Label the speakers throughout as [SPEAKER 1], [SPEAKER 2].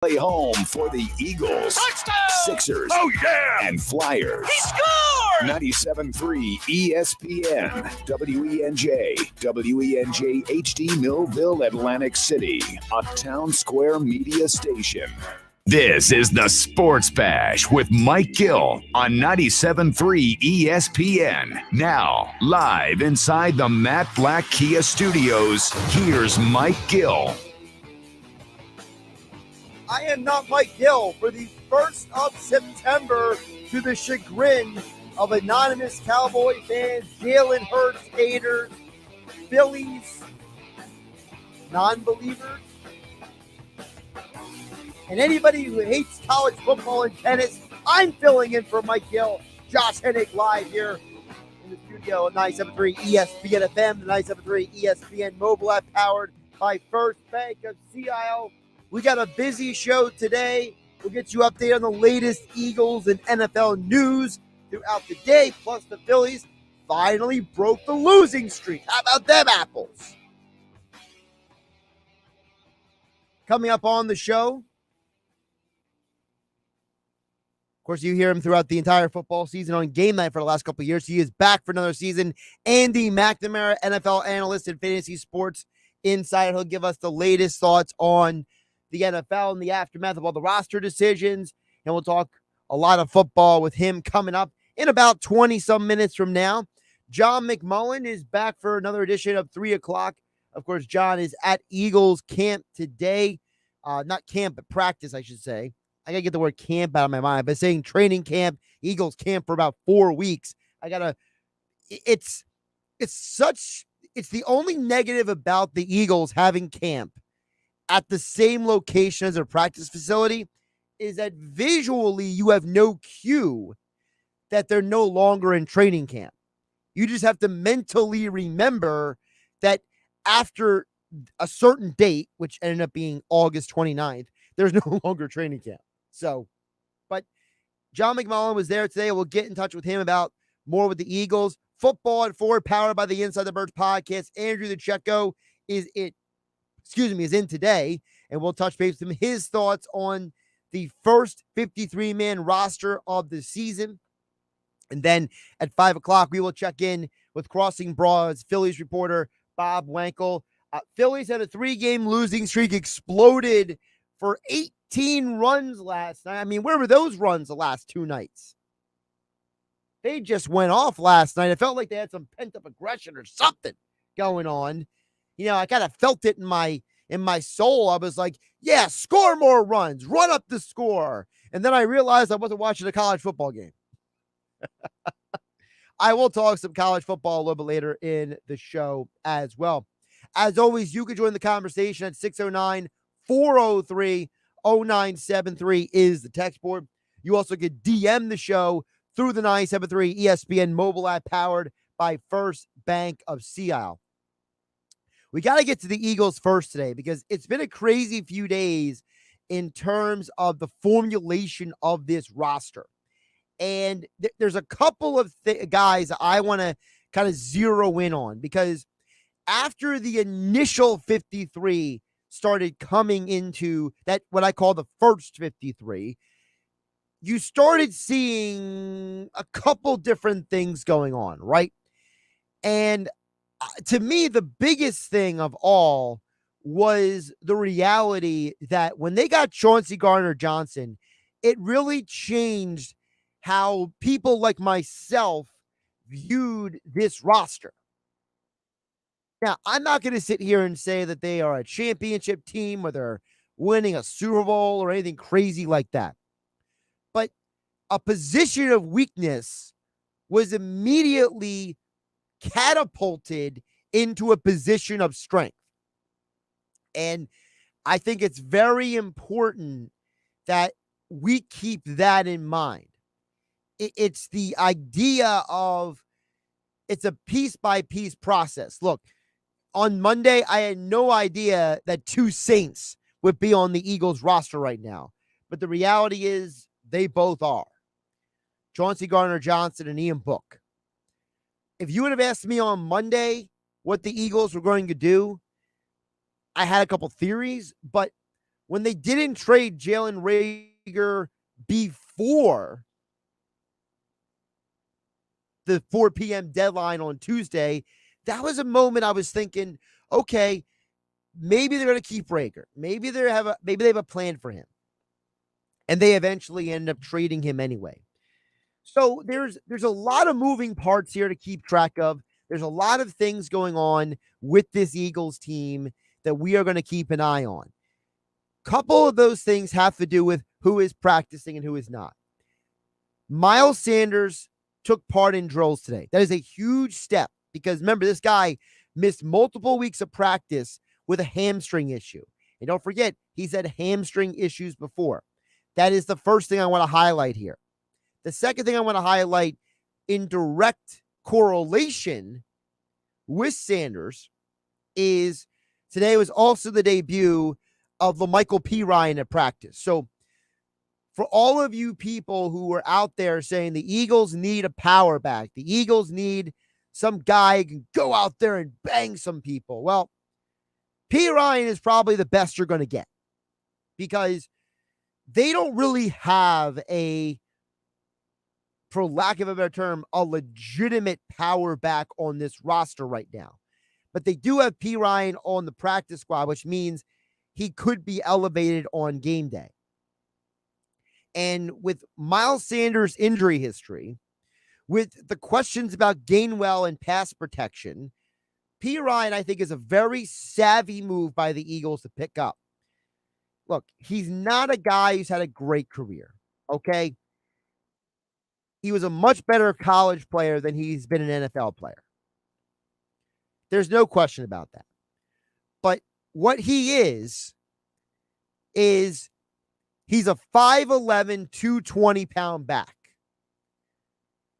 [SPEAKER 1] Play home for the Eagles,
[SPEAKER 2] Touchdown!
[SPEAKER 1] Sixers,
[SPEAKER 2] Oh, yeah!
[SPEAKER 1] and Flyers.
[SPEAKER 2] He scored!
[SPEAKER 1] 97.3 ESPN, WENJ, WENJ HD Millville, Atlantic City, a Town Square media station. This is the Sports Bash with Mike Gill on 97.3 ESPN. Now, live inside the Matt Black Kia Studios, here's Mike Gill.
[SPEAKER 3] I am not Mike Gill. For the 1st of September, to the chagrin of anonymous Cowboy fans, Jalen Hurts haters, Phillies non-believers, and anybody who hates college football and tennis, I'm filling in for Mike Gill. Josh Hennig live here in the studio at 97.3 ESPN FM, the 97.3 ESPN mobile app powered by First Bank of CIO. We got a busy show today. We'll get you updated on the latest Eagles and NFL news throughout the day. Plus, the Phillies finally broke the losing streak. How about them apples? Coming up on the show, of course, you hear him throughout the entire football season on game night for the last couple of years. He is back for another season. Andy McNamara, NFL analyst and fantasy sports insider. He'll give us the latest thoughts on the NFL and the aftermath of all the roster decisions. And we'll talk a lot of football with him coming up in about 20-some minutes from now. John McMullen is back for another edition of 3 o'clock. Of course, John is at Eagles camp today. Not camp, but practice, I should say. I got to get the word camp out of my mind. But saying training camp, Eagles camp for about 4 weeks. It's the only negative about the Eagles having camp at the same location as a practice facility is that visually you have no cue that they're no longer in training camp. You just have to mentally remember that after a certain date, which ended up being August 29th, there's no longer training camp. So, but John McMullen was there today. We'll get in touch with him about more with the Eagles. Football at 4, powered by the Inside the Birds podcast. Andrew DiCecco is in today, and we'll touch base with him. His thoughts on the first 53-man roster of the season. And then at 5 o'clock, we will check in with Crossing Broads Phillies reporter Bob Wankel. Phillies had a 3-game losing streak, exploded for 18 runs last night. I mean, where were those runs the last 2 nights? They just went off last night. It felt like they had some pent-up aggression or something going on. You know, I kind of felt it in my soul. I was like, yeah, score more runs, run up the score. And then I realized I wasn't watching a college football game. I will talk some college football a little bit later in the show as well. As always, you can join the conversation at 609-403-0973 is the text board. You also can DM the show through the 973 ESPN mobile app powered by First Bank of Sea. We got to get to the Eagles first today because it's been a crazy few days in terms of the formulation of this roster. And there's a couple of guys I want to kind of zero in on because after the initial 53 started coming into that, what I call the first 53, you started seeing a couple different things going on, right? And to me, the biggest thing of all was the reality that when they got Chauncey Gardner-Johnson, it really changed how people like myself viewed this roster. Now, I'm not going to sit here and say that they are a championship team or they're winning a Super Bowl or anything crazy like that. But a position of weakness was immediately catapulted into a position of strength. And I think it's very important that we keep that in mind. It's the idea of it's a piece-by-piece process. Look, on Monday, I had no idea that 2 Saints would be on the Eagles roster right now. But the reality is they both are. Chauncey Gardner-Johnson and Ian Book. If you would have asked me on Monday what the Eagles were going to do, I had a couple theories, but when they didn't trade Jalen Reagor before the 4 p.m. deadline on Tuesday, that was a moment I was thinking, okay, maybe they're going to keep Reagor. Maybe they have a plan for him. And they eventually end up trading him anyway. So there's a lot of moving parts here to keep track of. There's a lot of things going on with this Eagles team that we are going to keep an eye on. Couple of those things have to do with who is practicing and who is not. Miles Sanders took part in drills today. That is a huge step because remember, this guy missed multiple weeks of practice with a hamstring issue. And don't forget, he's had hamstring issues before. That is the first thing I want to highlight here. The second thing I want to highlight in direct correlation with Sanders is today was also the debut of LaMichael Pirine at practice. So for all of you people who are out there saying the Eagles need a power back, the Eagles need some guy who can go out there and bang some people. Well, Pirine is probably the best you're going to get because they don't really have for lack of a better term, a legitimate power back on this roster right now. But they do have Pirine on the practice squad, which means he could be elevated on game day. And with Miles Sanders' injury history, with the questions about Gainwell and pass protection, Pirine, I think, is a very savvy move by the Eagles to pick up. Look, he's not a guy who's had a great career, okay? He was a much better college player than he's been an NFL player. There's no question about that. But what he is he's a 5'11", 220-pound back.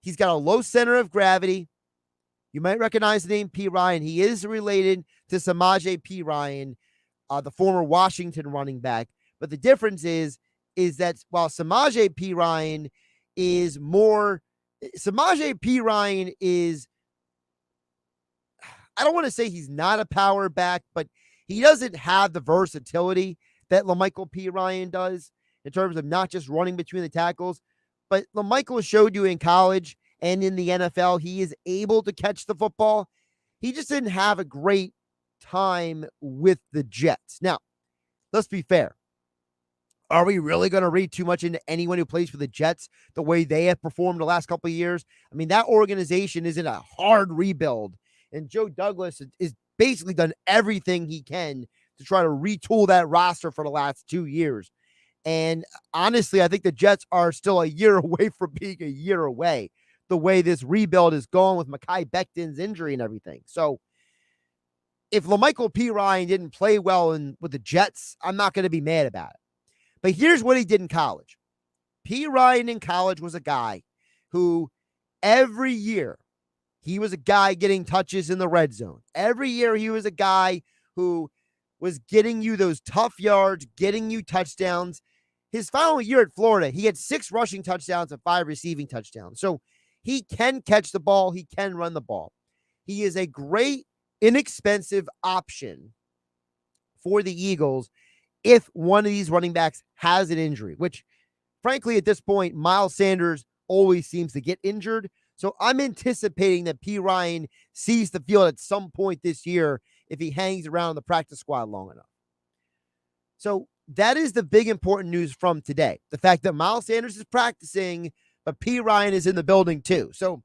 [SPEAKER 3] He's got a low center of gravity. You might recognize the name Pirine. He is related to Samaje Perine, the former Washington running back. But the difference is that while Samaje Perine is, I don't want to say he's not a power back, but he doesn't have the versatility that LaMichael Pirine does in terms of not just running between the tackles. But LaMichael showed you in college and in the NFL, he is able to catch the football. He just didn't have a great time with the Jets. Now, let's be fair. Are we really going to read too much into anyone who plays for the Jets the way they have performed the last couple of years? I mean, that organization is in a hard rebuild, and Joe Douglas is basically done everything he can to try to retool that roster for the last 2 years. And honestly, I think the Jets are still a year away from being a year away, the way this rebuild is going with Mekhi Becton's injury and everything. So if LaMichael Pirine didn't play well with the Jets, I'm not going to be mad about it. But here's what he did in college. Pirine in college was a guy who every year he was a guy getting touches in the red zone. Every year he was a guy who was getting you those tough yards, getting you touchdowns. His final year at Florida, he had 6 rushing touchdowns and 5 receiving touchdowns. So he can catch the ball. He can run the ball. He is a great, inexpensive option for the Eagles if one of these running backs has an injury, which frankly, at this point, Miles Sanders always seems to get injured. So I'm anticipating that Pirine sees the field at some point this year if he hangs around the practice squad long enough. So that is the big important news from today. The fact that Miles Sanders is practicing, but Pirine is in the building too. So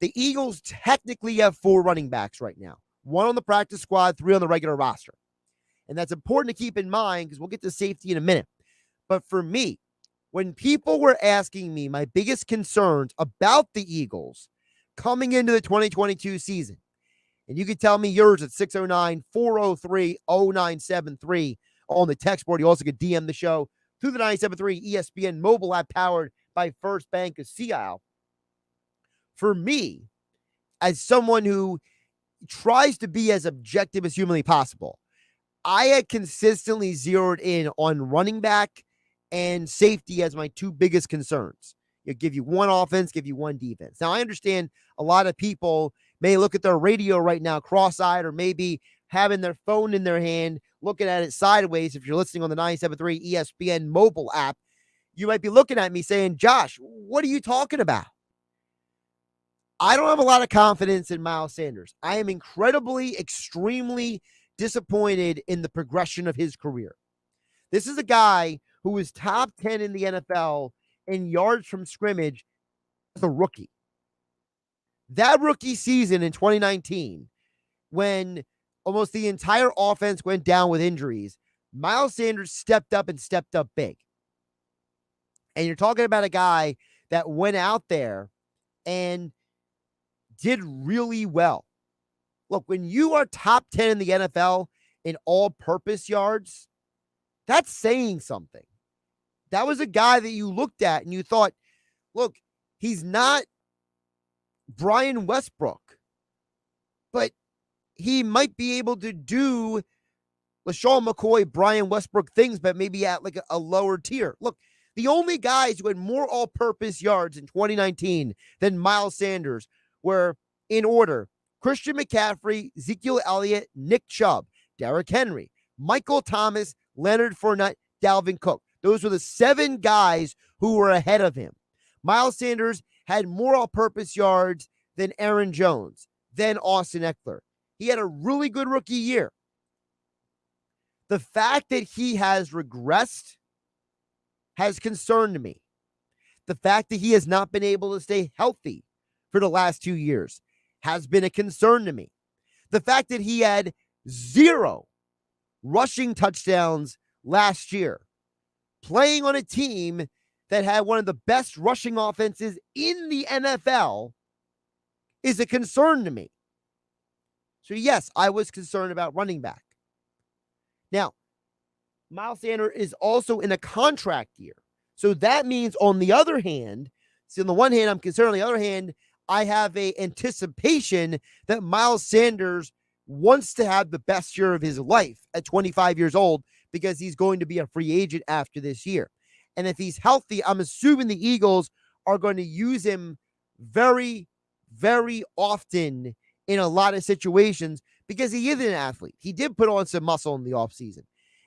[SPEAKER 3] the Eagles technically have 4 running backs right now. 1 on the practice squad, 3 on the regular roster. And that's important to keep in mind because we'll get to safety in a minute. But for me, when people were asking me my biggest concerns about the Eagles coming into the 2022 season, and you can tell me yours at 609-403-0973 on the text board. You also could DM the show through the 973 ESPN mobile app powered by First Bank of Sea Isle. For me, as someone who tries to be as objective as humanly possible, I had consistently zeroed in on running back and safety as my 2 biggest concerns. It'll give you 1 offense, give you 1 defense. Now, I understand a lot of people may look at their radio right now cross-eyed or maybe having their phone in their hand, looking at it sideways. If you're listening on the 97.3 ESPN mobile app, you might be looking at me saying, Josh, what are you talking about? I don't have a lot of confidence in Miles Sanders. I am extremely disappointed in the progression of his career. This is a guy who was top 10 in the NFL in yards from scrimmage as a rookie. That rookie season in 2019, when almost the entire offense went down with injuries, Miles Sanders stepped up big. And you're talking about a guy that went out there and did really well. Look, when you are top 10 in the NFL in all-purpose yards, that's saying something. That was a guy that you looked at and you thought, look, he's not Brian Westbrook, but he might be able to do LaShawn McCoy, Brian Westbrook things, but maybe at like a lower tier. Look, the only guys who had more all-purpose yards in 2019 than Miles Sanders were, in order, Christian McCaffrey, Ezekiel Elliott, Nick Chubb, Derrick Henry, Michael Thomas, Leonard Fournette, Dalvin Cook. Those were the 7 guys who were ahead of him. Miles Sanders had more all-purpose yards than Aaron Jones, than Austin Eckler. He had a really good rookie year. The fact that he has regressed has concerned me. The fact that he has not been able to stay healthy for the last 2 years has been a concern to me. The fact that he had 0 rushing touchdowns last year, playing on a team that had one of the best rushing offenses in the NFL, is a concern to me. So yes, I was concerned about running back. Now, Miles Sanders is also in a contract year. So that means on the other hand, on the one hand, I'm concerned. On the other hand, I have a anticipation that Miles Sanders wants to have the best year of his life at 25 years old because he's going to be a free agent after this year. And if he's healthy, I'm assuming the Eagles are going to use him very, very often in a lot of situations because he is an athlete. He did put on some muscle in the offseason.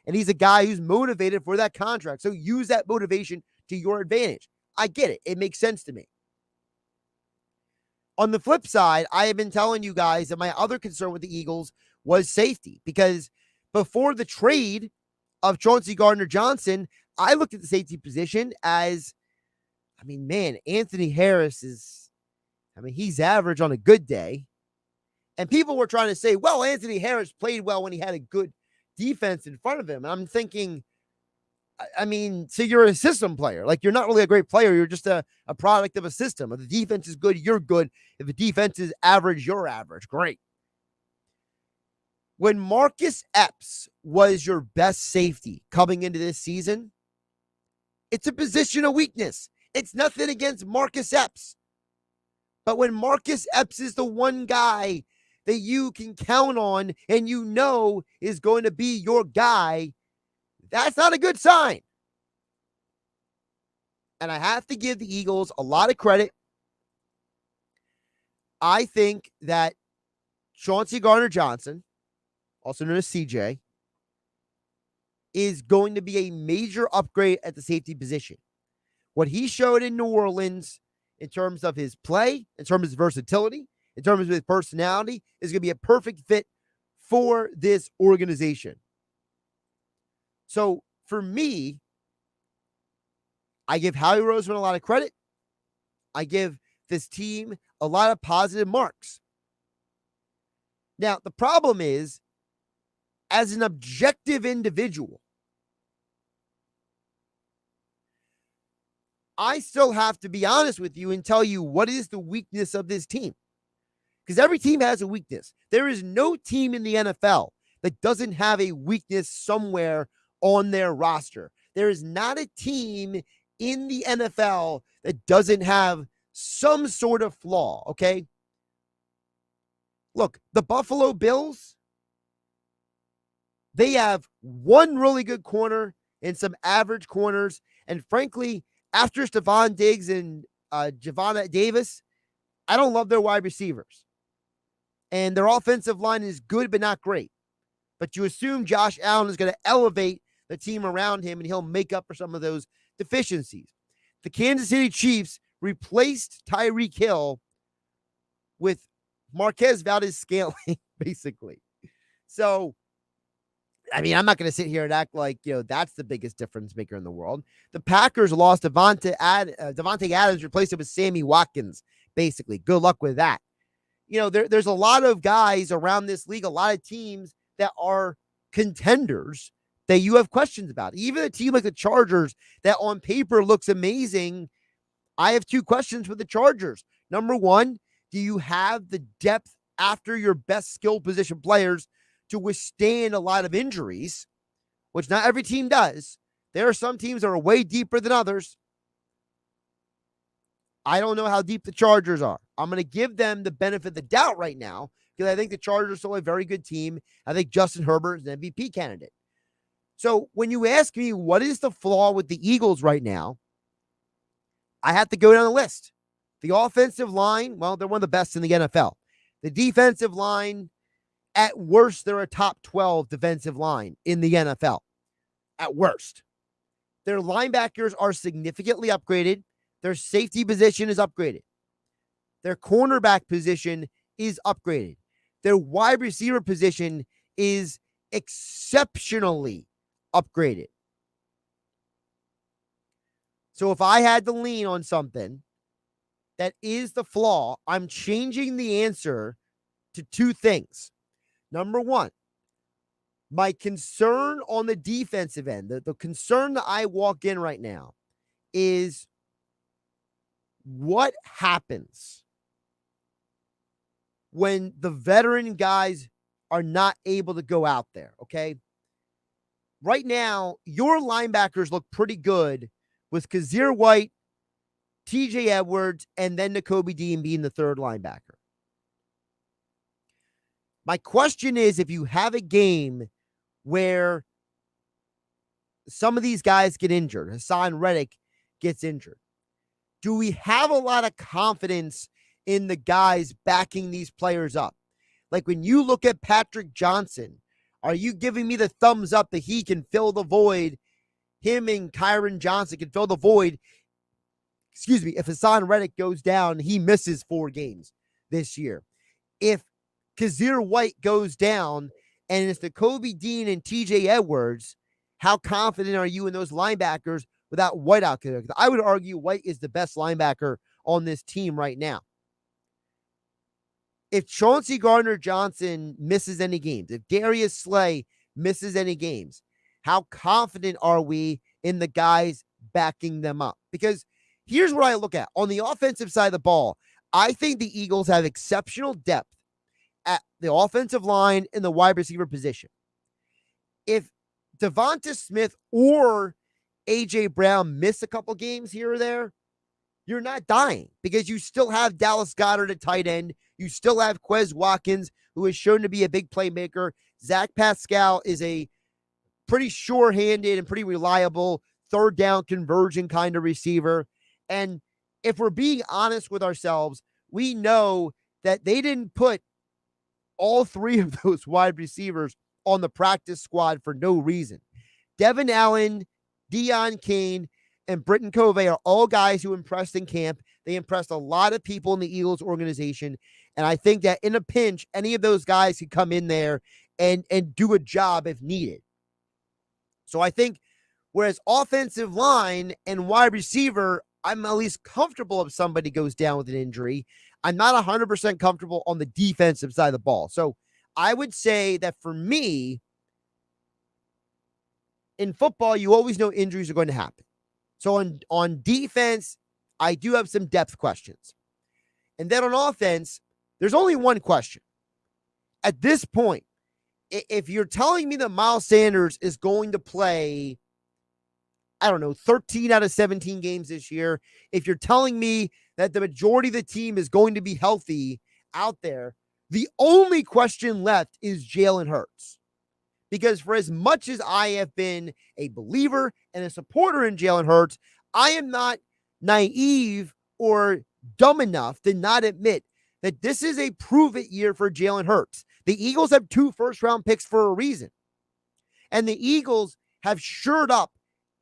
[SPEAKER 3] And he's a guy who's motivated for that contract. So use that motivation to your advantage. I get it. It makes sense to me. On the flip side, I have been telling you guys that my other concern with the Eagles was safety, because before the trade of Chauncey Gardner-Johnson, I looked at the safety position as, Anthony Harris he's average on a good day. And people were trying to say, well, Anthony Harris played well when he had a good defense in front of him. And I'm thinking, so you're a system player. Like, you're not really a great player. You're just a product of a system. If the defense is good, you're good. If the defense is average, you're average. Great. When Marcus Epps was your best safety coming into this season, it's a position of weakness. It's nothing against Marcus Epps. But when Marcus Epps is the one guy that you can count on and you know is going to be your guy, that's not a good sign. And I have to give the Eagles a lot of credit. I think that Chauncey Gardner-Johnson, also known as CJ, is going to be a major upgrade at the safety position. What he showed in New Orleans in terms of his play, in terms of his versatility, in terms of his personality, is going to be a perfect fit for this organization. So for me, I give Howie Roseman a lot of credit. I give this team a lot of positive marks. Now, the problem is, as an objective individual, I still have to be honest with you and tell you what is the weakness of this team. Because every team has a weakness. There is no team in the NFL that doesn't have a weakness somewhere on their roster. There is not a team in the NFL that doesn't have some sort of flaw, okay? Look, the Buffalo Bills, they have one really good corner and some average corners. And frankly, after Stephon Diggs and Javonte Davis, I don't love their wide receivers. And their offensive line is good, but not great. But you assume Josh Allen is going to elevate the team around him and he'll make up for some of those deficiencies. The Kansas City Chiefs replaced Tyreek Hill with Marquez Valdez-Scantling, basically. So, I mean, I'm not going to sit here and act like, that's the biggest difference maker in the world. The Packers lost Devontae Adams, replaced it with Sammy Watkins, basically. Good luck with that. There's a lot of guys around this league, a lot of teams that are contenders that you have questions about. Even a team like the Chargers that on paper looks amazing, I have two questions with the Chargers. Number one, do you have the depth after your best skill position players to withstand a lot of injuries, which not every team does? There are some teams that are way deeper than others. I don't know how deep the Chargers are. I'm going to give them the benefit of the doubt right now because I think the Chargers are still a very good team. I think Justin Herbert is an MVP candidate. So when you ask me what is the flaw with the Eagles right now, I have to go down the list. The offensive line, well, they're one of the best in the NFL. The defensive line, at worst, they're a top 12 defensive line in the NFL. At worst. Their linebackers are significantly upgraded. Their safety position is upgraded. Their cornerback position is upgraded. Their wide receiver position is exceptionally upgraded. So if I had to lean on something that is the flaw, I'm changing the answer to two things. Number one, my concern on the defensive end, the concern that I walk in right now is what happens when the veteran guys are not able to go out there, okay? Right now, your linebackers look pretty good with Kazir White, TJ Edwards, and then Nakobe Dean being the third linebacker. My question is, if you have a game where some of these guys get injured, Hassan Reddick gets injured, do we have a lot of confidence in the guys backing these players up? Like when you look at Patrick Johnson, are you giving me the thumbs up that he can fill the void? Him and Kyron Johnson can fill the void. If Hassan Reddick goes down, he misses 4 games this year. If Kazir White goes down and it's Nakobe Dean and TJ Edwards, how confident are you in those linebackers without White out there? I would argue White is the best linebacker on this team right now. If Chauncey Gardner-Johnson misses any games, if Darius Slay misses any games, how confident are we in the guys backing them up? Because here's what I look at. On the offensive side of the ball, I think the Eagles have exceptional depth at the offensive line and the wide receiver position. If Devonta Smith or A.J. Brown miss a couple games here or there, you're not dying because you still have Dallas Goedert at tight end. You still have Quez Watkins, who is shown to be a big playmaker. Zach Pascal is a pretty sure-handed and pretty reliable third down conversion kind of receiver. And if we're being honest with ourselves, we know that they didn't put all 3 of those wide receivers on the practice squad for no reason. Devin Allen, Deion Kane, and Britton Covey are all guys who impressed in camp. They impressed a lot of people in the Eagles organization. And I think that in a pinch, any of those guys could come in there and do a job if needed. So I think whereas offensive line and wide receiver, I'm at least comfortable if somebody goes down with an injury. I'm not 100% comfortable on the defensive side of the ball. So I would say that for me, in football, you always know injuries are going to happen. So on defense, I do have some depth questions. And then on offense, there's only one question. At this point, if you're telling me that Miles Sanders is going to play, 13 out of 17 games this year, if you're telling me that the majority of the team is going to be healthy out there, the only question left is Jalen Hurts. Because for as much as I have been a believer and a supporter in Jalen Hurts, I am not naive or dumb enough to not admit that this is a prove-it year for Jalen Hurts. The Eagles have 2 first-round picks for a reason. And the Eagles have shored up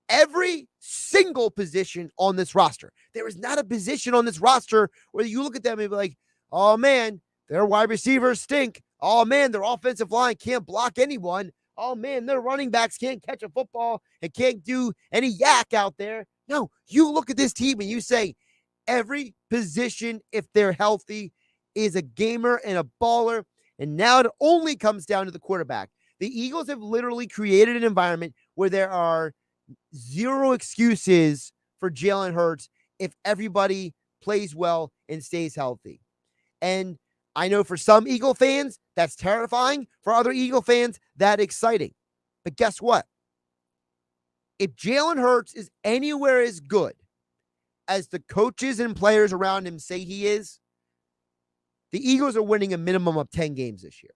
[SPEAKER 3] every single position on this roster. There is not a position on this roster where you look at them and be like, oh man, their wide receivers stink. Oh man, their offensive line can't block anyone. Oh man, their running backs can't catch a football and can't do any yak out there. No, you look at this team and you say, every position, if they're healthy, is a gamer and a baller. And now it only comes down to the quarterback. The Eagles have literally created an environment where there are 0 excuses for Jalen Hurts if everybody plays well and stays healthy. And I know for some Eagle fans, that's terrifying. For other Eagle fans, that's exciting. But guess what? If Jalen Hurts is anywhere as good as the coaches and players around him say he is, the Eagles are winning a minimum of 10 games this year.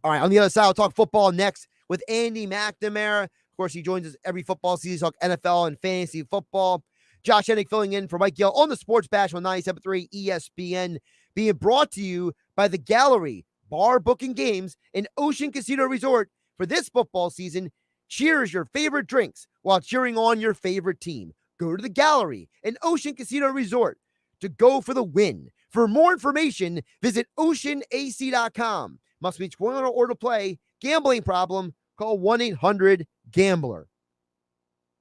[SPEAKER 3] All right, on the other side, I'll talk football next with Andy McNamara. Of course, he joins us every football season, talk NFL and fantasy football. Josh Hennig filling in for Mike Gill on the Sports Bash on 97.3 ESPN, being brought to you by The Gallery, bar booking games in Ocean Casino Resort for this football season. Cheers your favorite drinks while cheering on your favorite team. Go to The Gallery in Ocean Casino Resort to go for the win. For more information, visit oceanac.com. Must be 21 or to play. Gambling problem? Call 1-800-GAMBLER.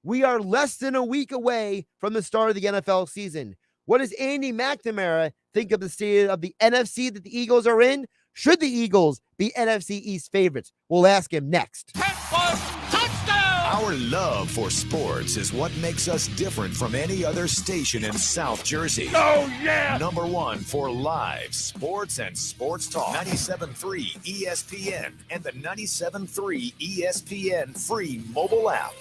[SPEAKER 3] We are less than a week away from the start of the NFL season. What does Andy McNamara think of the state of the NFC that the Eagles are in? Should the Eagles be NFC East favorites? We'll ask him next.
[SPEAKER 1] Our love for sports is what makes us different from any other station in South Jersey.
[SPEAKER 2] Oh, yeah!
[SPEAKER 1] Number 1 for live sports and sports talk. 97.3 ESPN and the 97.3 ESPN free mobile app.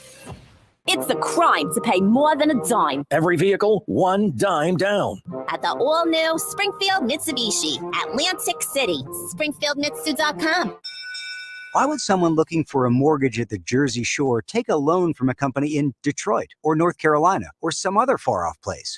[SPEAKER 4] It's a crime to pay more than a dime.
[SPEAKER 2] Every vehicle, one dime down.
[SPEAKER 4] At the all-new Springfield Mitsubishi, Atlantic City. SpringfieldMitsu.com.
[SPEAKER 5] Why would someone looking for a mortgage at the Jersey Shore take a loan from a company in Detroit or North Carolina or some other far-off place?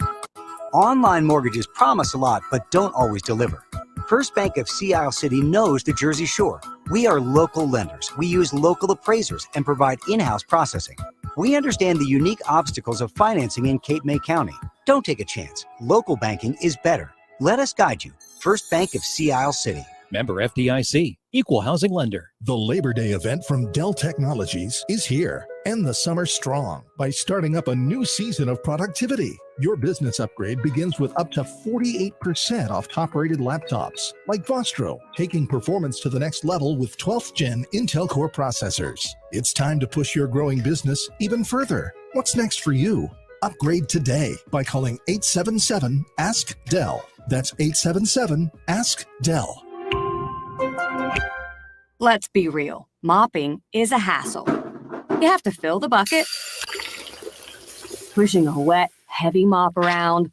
[SPEAKER 5] Online mortgages promise a lot but don't always deliver. First Bank of Sea Isle City knows the Jersey Shore. We are local lenders. We use local appraisers and provide in-house processing. We understand the unique obstacles of financing in Cape May County. Don't take a chance. Local banking is better. Let us guide you. First Bank of Sea Isle City.
[SPEAKER 6] Member FDIC, Equal Housing Lender.
[SPEAKER 7] The Labor Day event from Dell Technologies is here. End the summer strong by starting up a new season of productivity. Your business upgrade begins with up to 48% off top-rated laptops, like Vostro, taking performance to the next level with 12th Gen Intel Core processors. It's time to push your growing business even further. What's next for you? Upgrade today by calling 877-ASK-DELL. That's 877-ASK-DELL.
[SPEAKER 8] Let's be real. Mopping is a hassle. You have to fill the bucket, pushing a wet, heavy mop around,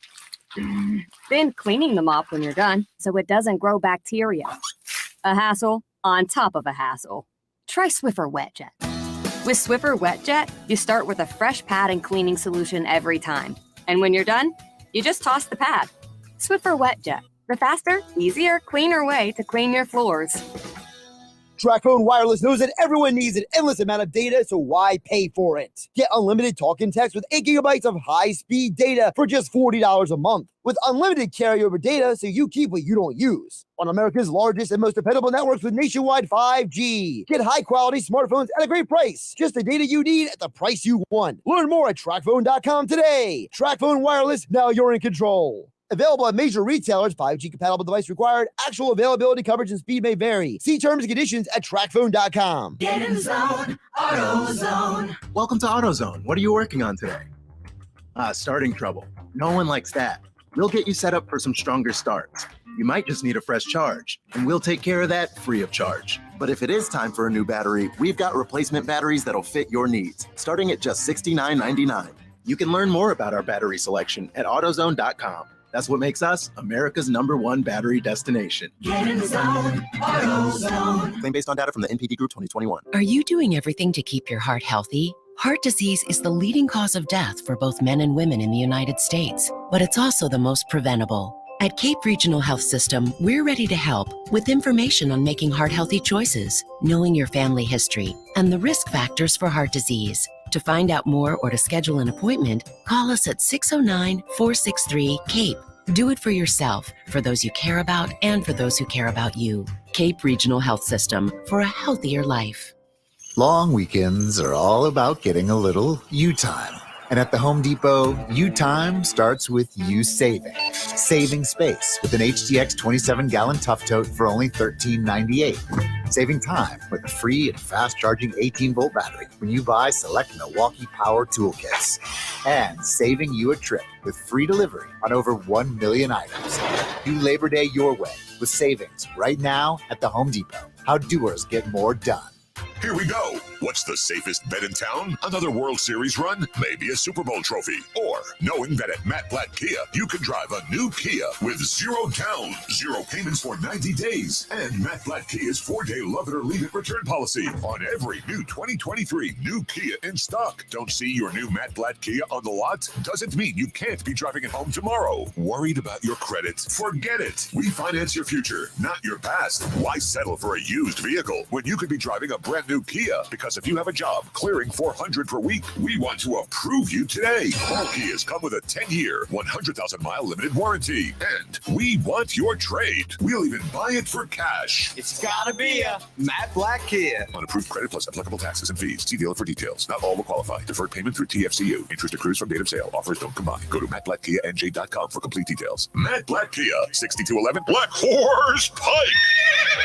[SPEAKER 8] then cleaning the mop when you're done so it doesn't grow bacteria. A hassle on top of a hassle. Try Swiffer WetJet. With Swiffer WetJet, you start with a fresh pad and cleaning solution every time. And when you're done, you just toss the pad. Swiffer WetJet, the faster, easier, cleaner way to clean your floors.
[SPEAKER 3] TracFone Wireless knows that everyone needs an endless amount of data, so why pay for it? Get unlimited talk and text with 8 gigabytes of high-speed data for just $40 a month. With unlimited carryover data, so you keep what you don't use. On America's largest and most dependable networks with nationwide 5G. Get high-quality smartphones at a great price. Just the data you need at the price you want. Learn more at TracFone.com today. TracFone Wireless, now you're in control. Available at major retailers. 5G compatible device required. Actual availability, coverage, and speed may vary. See terms and conditions at TracFone.com.
[SPEAKER 9] Get in the zone. AutoZone.
[SPEAKER 10] Welcome to AutoZone. What are you working on today? Starting trouble. No one likes that. We'll get you set up for some stronger starts. You might just need a fresh charge, and we'll take care of that free of charge. But if it is time for a new battery, we've got replacement batteries that'll fit your needs, starting at just $69.99. You can learn more about our battery selection at AutoZone.com. That's what makes us America's #1 battery destination.
[SPEAKER 9] Get in the zone. AutoZone.
[SPEAKER 10] Claim based on data from the NPD Group 2021.
[SPEAKER 11] Are you doing everything to keep your heart healthy? Heart disease is the leading cause of death for both men and women in the United States, but it's also the most preventable. At Cape Regional Health System, we're ready to help with information on making heart-healthy choices, knowing your family history, and the risk factors for heart disease. To find out more or to schedule an appointment, call us at 609-463-CAPE. Do it for yourself, for those you care about, and for those who care about you. Cape Regional Health System, for a healthier life.
[SPEAKER 12] Long weekends are all about getting a little you time. And at the Home Depot, you time starts with you saving. Saving space with an HDX 27-gallon Tough Tote for only $13.98. Saving time with a free and fast-charging 18-volt battery when you buy select Milwaukee Power Toolkits. And saving you a trip with free delivery on over 1 million items. Do Labor Day your way with savings right now at the Home Depot. How doers get more done.
[SPEAKER 13] Here we go. What's the safest bet in town? Another World Series run? Maybe a Super Bowl trophy. Or knowing that at Matt Blatt Kia, you can drive a new Kia with 0 down, 0 payments for 90 days. And Matt Blatt Kia's 4-day love it or leave it return policy on every new 2023 new Kia in stock. Don't see your new Matt Blatt Kia on the lot? Doesn't mean you can't be driving it home tomorrow. Worried about your credit? Forget it. We finance your future, not your past. Why settle for a used vehicle when you could be driving a brand new Kia? Because if you have a job clearing $400 per week, we want to approve you today. All Kias come with a 10-year, 100,000-mile limited warranty. And we want your trade. We'll even buy it for cash.
[SPEAKER 9] It's gotta be a Matt Blatt Kia.
[SPEAKER 13] On approved credit plus applicable taxes and fees. See dealer for details. Not all will qualify. Deferred payment through TFCU. Interest accrues from date of sale. Offers don't combine. Go to mattblattkianj.com for complete details. Matt Blatt Kia, 6211 Black Horse Pike,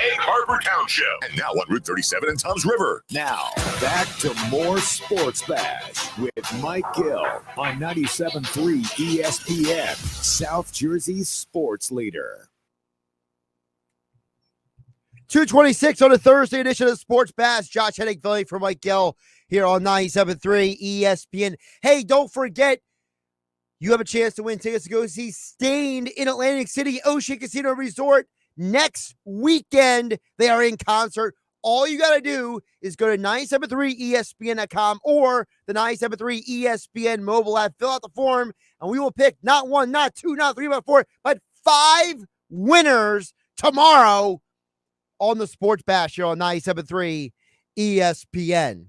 [SPEAKER 13] Egg Harbor Township. And now on Route 37 in Tom's River.
[SPEAKER 1] Now, back to more Sports Bash with Mike Gill on 97.3 ESPN, South Jersey's sports leader.
[SPEAKER 3] 2:26 on a Thursday edition of Sports Bash. Josh Hennig filling for Mike Gill here on 97.3 ESPN. Hey, don't forget, you have a chance to win tickets to go see Stained in Atlantic City Ocean Casino Resort next weekend. They are in concert. All you got to do is go to 973ESPN.com or the 973 ESPN mobile app. Fill out the form, and we will pick not 1, not 2, not 3, but 4, but 5 winners tomorrow on the Sports Bash here on 97.3 ESPN.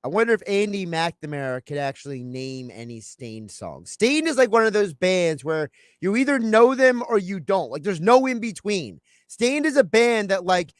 [SPEAKER 3] I wonder if Andy McNamara could actually name any Stained songs. Stained is like one of those bands where you either know them or you don't. Like, there's no in between. Stained is a band that, like,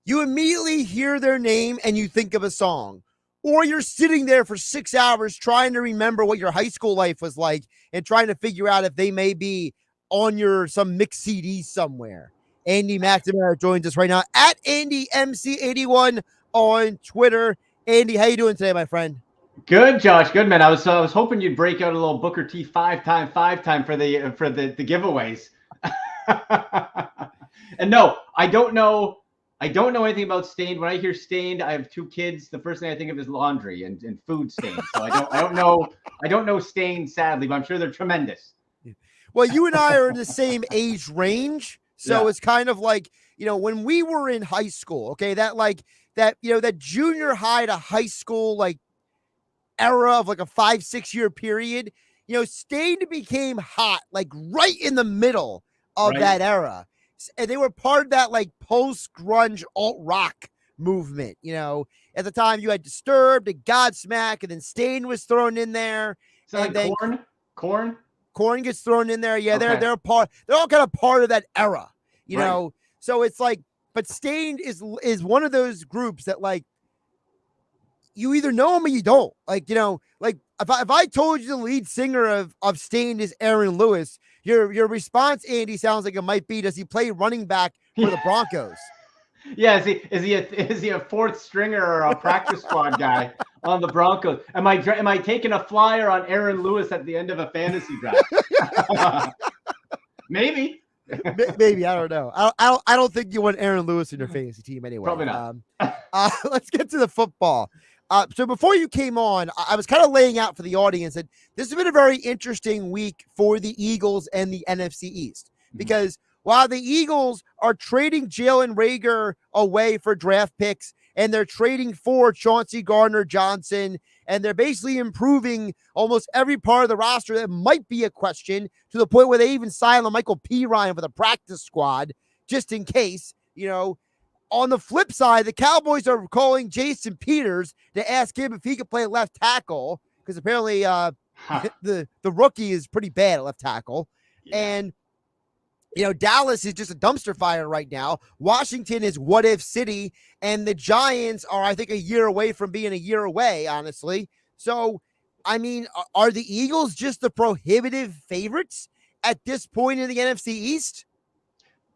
[SPEAKER 3] you immediately hear their name and you think of a song. Or you're sitting there for 6 hours trying to remember what your high school life was like and trying to figure out if they may be on your some mixed CD somewhere. Andy McNamara joins us right now at AndyMC81 on Twitter. Andy, how you doing today, my friend?
[SPEAKER 14] Good, Josh. Good, man. I was hoping you'd break out a little Booker T 5-time for the giveaways. And no, I don't know anything about Stained. When I hear Stained, I have 2 kids. The first thing I think of is laundry and food stains. So I don't know Stained, sadly, but I'm sure they're tremendous.
[SPEAKER 3] Well, you and I are in the same age range. So It's kind of like, when we were in high school, okay, that junior high to high school, like, era of like a 5-6 year period, Stained became hot, like right in the middle of that era. And they were part of that like post-grunge alt-rock movement. At the time you had Disturbed and Godsmack, and then Stained was thrown in there.
[SPEAKER 14] So and like then
[SPEAKER 3] Korn gets thrown in there. Yeah, okay. They're all kind of part of that era, know. So it's like, but Stained is one of those groups that, like, you either know them or you don't. Like, like if I told you the lead singer of Stained is Aaron Lewis, your response, Andy, sounds like it might be, does he play running back for the Broncos?
[SPEAKER 14] Yeah, is he a fourth stringer or a practice squad guy on the Broncos? Am I taking a flyer on Aaron Lewis at the end of a fantasy draft? Maybe.
[SPEAKER 3] Maybe, I don't know. I don't think you want Aaron Lewis in your fantasy team anyway.
[SPEAKER 14] Probably not.
[SPEAKER 3] Let's get to the football. So before you came on, I was kind of laying out for the audience that this has been a very interesting week for the Eagles and the NFC East, because while the Eagles are trading Jalen Reagor away for draft picks and they're trading for Chauncey Gardner-Johnson, and they're basically improving almost every part of the roster that might be a question, to the point where they even signed Michael P. Ryan for the practice squad, just in case, On the flip side, the Cowboys are calling Jason Peters to ask him if he could play left tackle, because apparently the rookie is pretty bad at left tackle. Yeah. And, Dallas is just a dumpster fire right now. Washington is what if city, and the Giants are, I think, a year away from being a year away, honestly. So, I mean, are the Eagles just the prohibitive favorites at this point in the NFC East?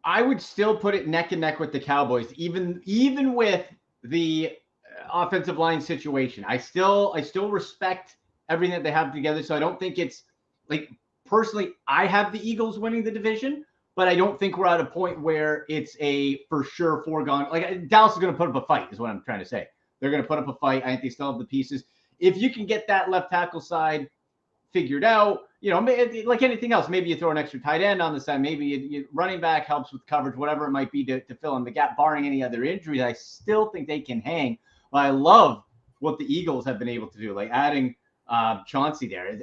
[SPEAKER 14] I would still put it neck and neck with the Cowboys, even with the offensive line situation. I still respect everything that they have together. So I don't think it's like, personally, I have the Eagles winning the division, but I don't think we're at a point where it's a for sure foregone. Like, Dallas is going to put up a fight, is what I'm trying to say. They're going to put up a fight. I think they still have the pieces. If you can get that left tackle side figured out, like anything else, maybe you throw an extra tight end on the side, maybe you running back helps with coverage, whatever it might be to fill in the gap, barring any other injuries. I still think they can hang. But I love what the Eagles have been able to do, like adding Chauncey there.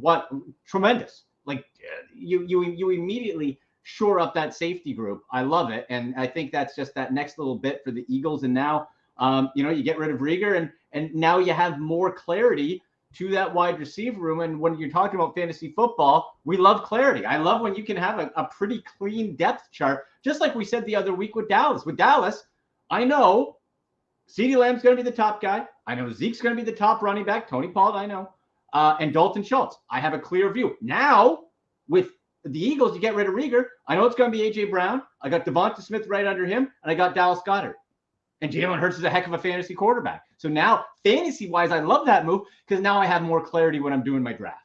[SPEAKER 14] What tremendous! Like you immediately shore up that safety group. I love it, and I think that's just that next little bit for the Eagles. And now, you get rid of Rieger, and now you have more clarity to that wide receiver room. And when you're talking about fantasy football, we love clarity. I love when you can have a pretty clean depth chart, just like we said the other week with Dallas. With Dallas, I know CeeDee Lamb's going to be the top guy. I know Zeke's going to be the top running back. Tony Pollard, I know. And Dalton Schultz. I have a clear view. Now, with the Eagles, you get rid of Rieger. I know it's going to be A.J. Brown. I got Devonta Smith right under him, and I got Dallas Goedert. And Jalen Hurts is a heck of a fantasy quarterback. So now, fantasy-wise, I love that move, because now I have more clarity when I'm doing my draft.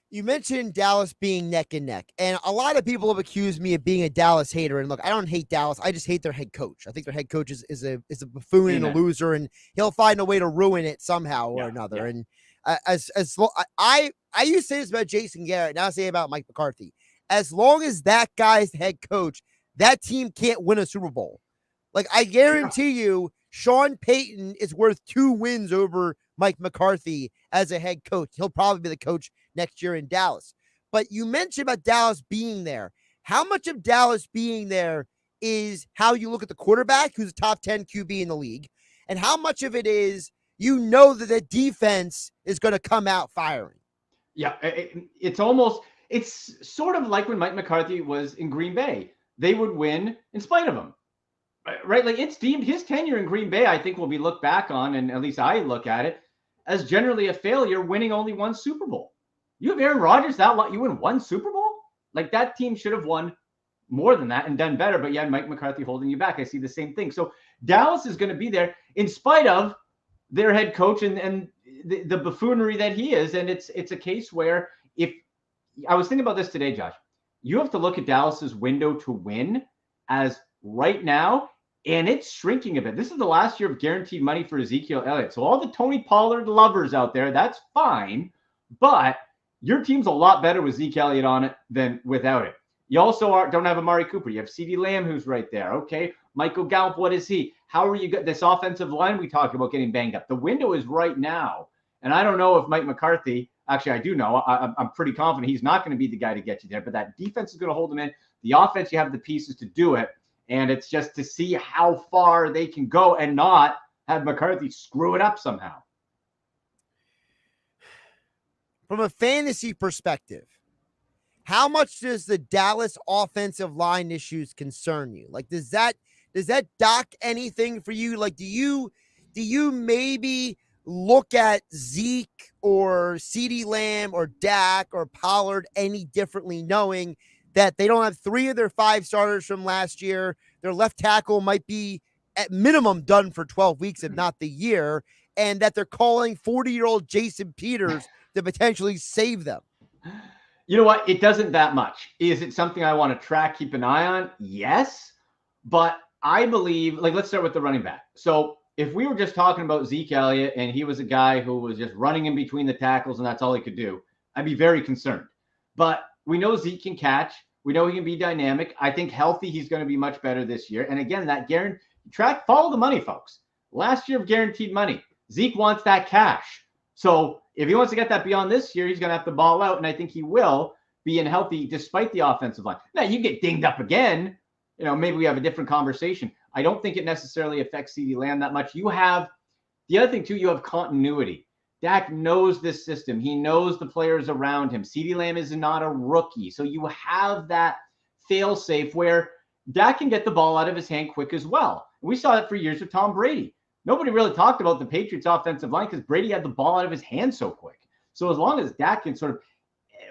[SPEAKER 3] You mentioned Dallas being neck and neck, and a lot of people have accused me of being a Dallas hater. And look, I don't hate Dallas. I just hate their head coach. I think their head coach is a buffoon and a loser, and he'll find a way to ruin it somehow or another. Yeah. And I used to say this about Jason Garrett. Now I say about Mike McCarthy. As long as that guy's head coach, that team can't win a Super Bowl. Like, I guarantee you, Sean Payton is worth 2 wins over Mike McCarthy as a head coach. He'll probably be the coach next year in Dallas. But you mentioned about Dallas being there. How much of Dallas being there is how you look at the quarterback, who's a top 10 QB in the league, and how much of it is that the defense is going to come out firing? Yeah, it's sort of like when Mike McCarthy was in Green Bay. They would win in spite of him. Right? Like, it's deemed his tenure in Green Bay, I think, will be looked back on, and at least I look at it, as generally a failure, winning only 1 Super Bowl. You have Aaron Rodgers, you win 1 Super Bowl? Like, that team should have won more than that and done better, but yeah, Mike McCarthy holding you back. I see the same thing. So Dallas is going to be there in spite of their head coach and the buffoonery that he is. And it's a case where, if I was thinking about this today, Josh, you have to look at Dallas's window to win as right now, and it's shrinking a bit. This is the last year of guaranteed money for Ezekiel Elliott. So all the Tony Pollard lovers out there, that's fine, but your team's a lot better with Zeke Elliott on it than without it. You also don't have Amari Cooper. You have CeeDee Lamb, who's right there. Okay, Michael Gallup, what is he? How are you got this offensive line we talked about getting banged up? The window is right now, and I don't know if Mike McCarthy, actually I do know, I'm pretty confident he's not going to be the guy to get you there, but that defense is going to hold him in. The offense, you have the pieces to do it. And it's just to see how far they can go and not have McCarthy screw it up somehow. From a fantasy perspective, how much does the Dallas offensive line issues concern you? Like, does that dock anything for you? Like, do you maybe look at Zeke or CeeDee Lamb or Dak or Pollard any differently, knowing that they don't have 3 of their 5 starters from last year? Their left tackle might be at minimum done for 12 weeks, if not the year, and that they're calling 40-year-old Jason Peters to potentially save them.
[SPEAKER 14] You know what? It doesn't that much. Is it something I want to track, keep an eye on? Yes. But I believe, like, let's start with the running back. So if we were just talking about Zeke Elliott and he was a guy who was just running in between the tackles and that's all he could do, I'd be very concerned. But we know Zeke can catch. We know he can be dynamic. I think healthy, he's going to be much better this year. And again, that Follow the money, folks. Last year of guaranteed money. Zeke wants that cash. So if he wants to get that beyond this year, he's going to have to ball out, and I think he will, being healthy despite the offensive line. Now, you get dinged up again, maybe we have a different conversation. I don't think it necessarily affects CeeDee Lamb that much. You have the other thing, too, you have continuity. Dak knows this system. He knows the players around him. CeeDee Lamb is not a rookie. So you have that fail-safe where Dak can get the ball out of his hand quick as well. We saw that for years with Tom Brady. Nobody really talked about the Patriots' offensive line because Brady had the ball out of his hand so quick. So as long as Dak can sort of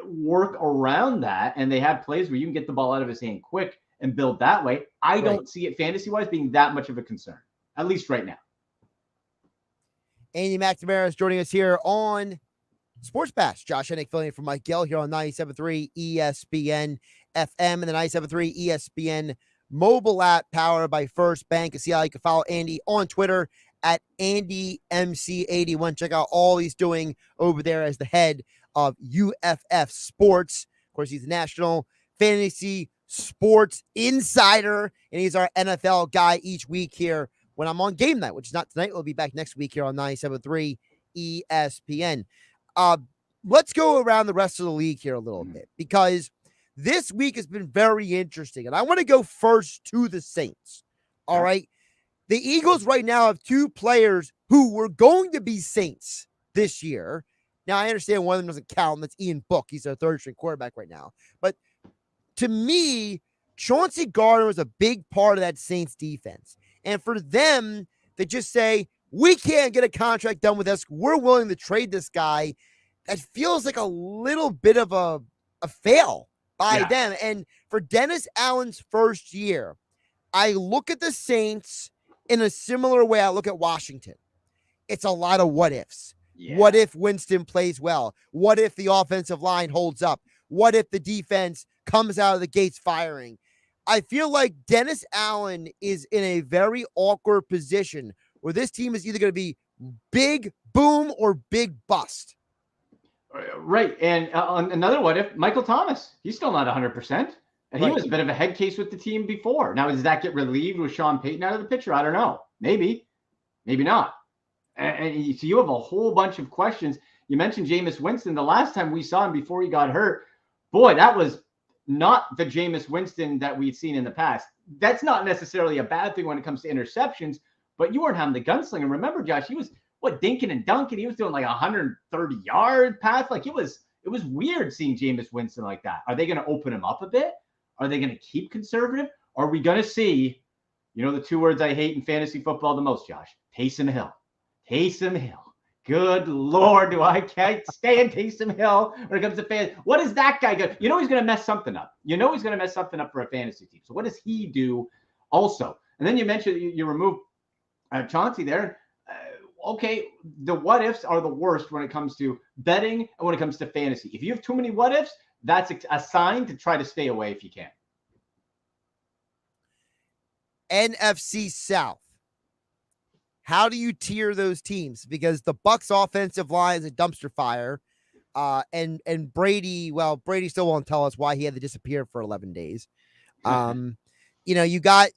[SPEAKER 14] work around that and they have plays where you can get the ball out of his hand quick and build that way, I don't see it fantasy-wise being that much of a concern, at least right now.
[SPEAKER 3] Andy McNamara is joining us here on Sports Bash. Josh Hennig filling in for Mike Gill here on 97.3 ESPN FM and the 97.3 ESPN mobile app powered by First Bank. See how you can follow Andy on Twitter at AndyMC81. Check out all he's doing over there as the head of UFF Sports. Of course, he's the National Fantasy Sports Insider, and he's our NFL guy each week here when I'm on game night, which is not tonight. We'll be back next week here on 97.3 ESPN. Let's go around the rest of the league here a little bit because this week has been very interesting, and I want to go first to the Saints. All right. The Eagles right now have two players who were going to be Saints this year. Now, I understand one of them doesn't count, and that's Ian Book. He's their third-string quarterback right now. But to me, Chauncey Gardner was a big part of that Saints defense. And for them to just say, we can't get a contract done with us, we're willing to trade this guy, that feels like a little bit of a fail by them. And for Dennis Allen's first year, I look at the Saints in a similar way I look at Washington. It's a lot of what ifs. Yeah. What if Winston plays well? What if the offensive line holds up? What if the defense comes out of the gates firing? I feel like Dennis Allen is in a very awkward position where this team is either going to be big boom or big bust.
[SPEAKER 14] Right. And another what if, Michael Thomas, he's still not 100%. And he was a bit of a head case with the team before. Now, does that get relieved with Sean Payton out of the picture? I don't know. Maybe not. And so you have a whole bunch of questions. You mentioned Jameis Winston. The last time we saw him before he got hurt, boy, that was not the Jameis Winston that we'd seen in the past. That's not necessarily a bad thing when it comes to interceptions, but you weren't having the gunslinger. Remember, Josh, he was dinking and dunking. He was doing like 130-yard pass. Like it was weird seeing Jameis Winston like that. Are they going to open him up a bit? Are they going to keep conservative? Are we going to see, the two words I hate in fantasy football the most, Josh? Taysom Hill. Taysom Hill. Good Lord, I can't stand Taysom Hill when it comes to fantasy. What is that guy going to do? He's going to mess something up. He's going to mess something up for a fantasy team. So what does he do also? And then you mentioned you remove Chauncey there. Okay, the what ifs are the worst when it comes to betting and when it comes to fantasy. If you have too many what ifs, that's a sign to try to stay away if you can.
[SPEAKER 3] NFC South. How do you tier those teams? Because the Bucs offensive line is a dumpster fire. And Brady, Brady still won't tell us why he had to disappear for 11 days. You got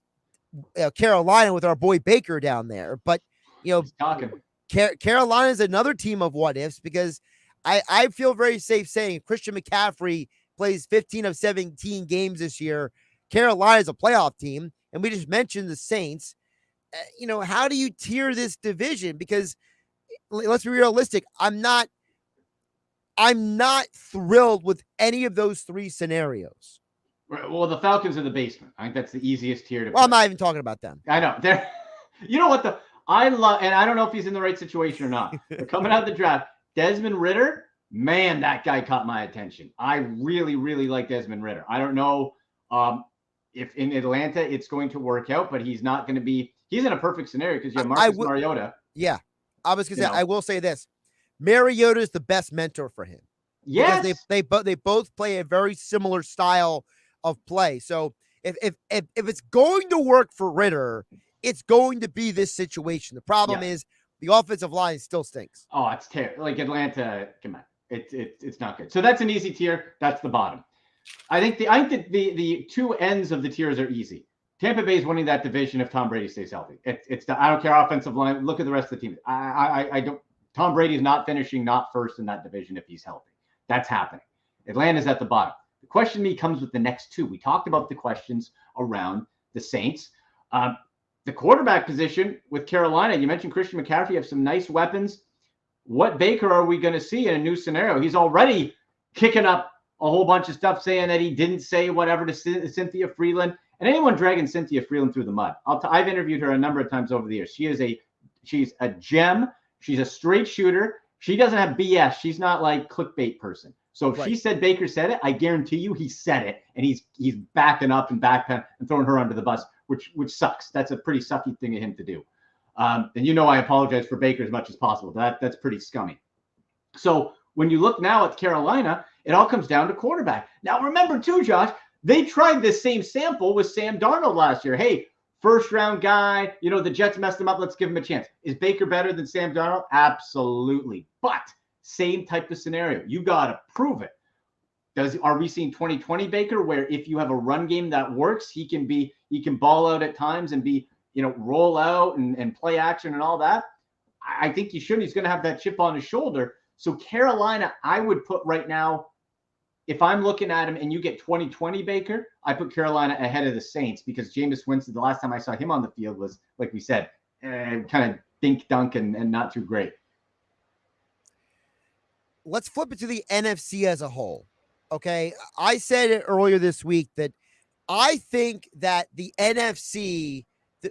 [SPEAKER 3] Carolina with our boy Baker down there. But, Carolina is another team of what ifs because I feel very safe saying Christian McCaffrey plays 15 of 17 games this year. Carolina is a playoff team. And we just mentioned the Saints. How do you tier this division? Because let's be realistic. I'm not thrilled with any of those three scenarios.
[SPEAKER 14] Well, the Falcons are the basement. I think that's the easiest tier to
[SPEAKER 3] Well, I'm not even talking about them.
[SPEAKER 14] I know. You know what I love, and I don't know if he's in the right situation or not. But coming out of the draft, Desmond Ridder, man, that guy caught my attention. I really, really like Desmond Ridder. I don't know if in Atlanta it's going to work out, but he's not going to be. He's in a perfect scenario because you have Marcus Mariota.
[SPEAKER 3] Yeah. I was going to say, I will say this. Mariota is the best mentor for him.
[SPEAKER 14] Yes.
[SPEAKER 3] Because they both play a very similar style of play. So if it's going to work for Ridder, it's going to be this situation. The problem is the offensive line still stinks.
[SPEAKER 14] Oh, it's terrible. Like Atlanta, come on. It's not good. So that's an easy tier. That's the bottom. I think the two ends of the tiers are easy. Tampa Bay is winning that division if Tom Brady stays healthy. I don't care offensive line. Look at the rest of the team. I don't. Tom Brady is not finishing not first in that division if he's healthy. That's happening. Atlanta's at the bottom. The question to me comes with the next two. We talked about the questions around the Saints. The quarterback position with Carolina, you mentioned Christian McCaffrey. You have some nice weapons. What Baker are we going to see in a new scenario? He's already kicking up a whole bunch of stuff saying that he didn't say whatever to Cynthia Freeland. And anyone dragging Cynthia Freeland through the mud. I've interviewed her a number of times over the years. She's a gem. She's a straight shooter. She doesn't have BS. She's not like clickbait person. So if she said Baker said it, I guarantee you he said it, and he's backing up and backpedaling and throwing her under the bus, which sucks. That's a pretty sucky thing of him to do. And I apologize for Baker as much as possible. That's pretty scummy. So when you look now at Carolina, it all comes down to quarterback. Now remember too, Josh, they tried this same sample with Sam Darnold last year. Hey, first round guy, the Jets messed him up. Let's give him a chance. Is Baker better than Sam Darnold? Absolutely. But same type of scenario. You got to prove it. Are we seeing 2020 Baker where if you have a run game that works, he can ball out at times and be, roll out and play action and all that? I think he should. He's going to have that chip on his shoulder. So Carolina, I would put right now, if I'm looking at him and you get 2020 Baker, I put Carolina ahead of the Saints because Jameis Winston, the last time I saw him on the field was, like we said, kind of dink dunk and not too great.
[SPEAKER 3] Let's flip it to the NFC as a whole. Okay. I said it earlier this week that I think that the NFC,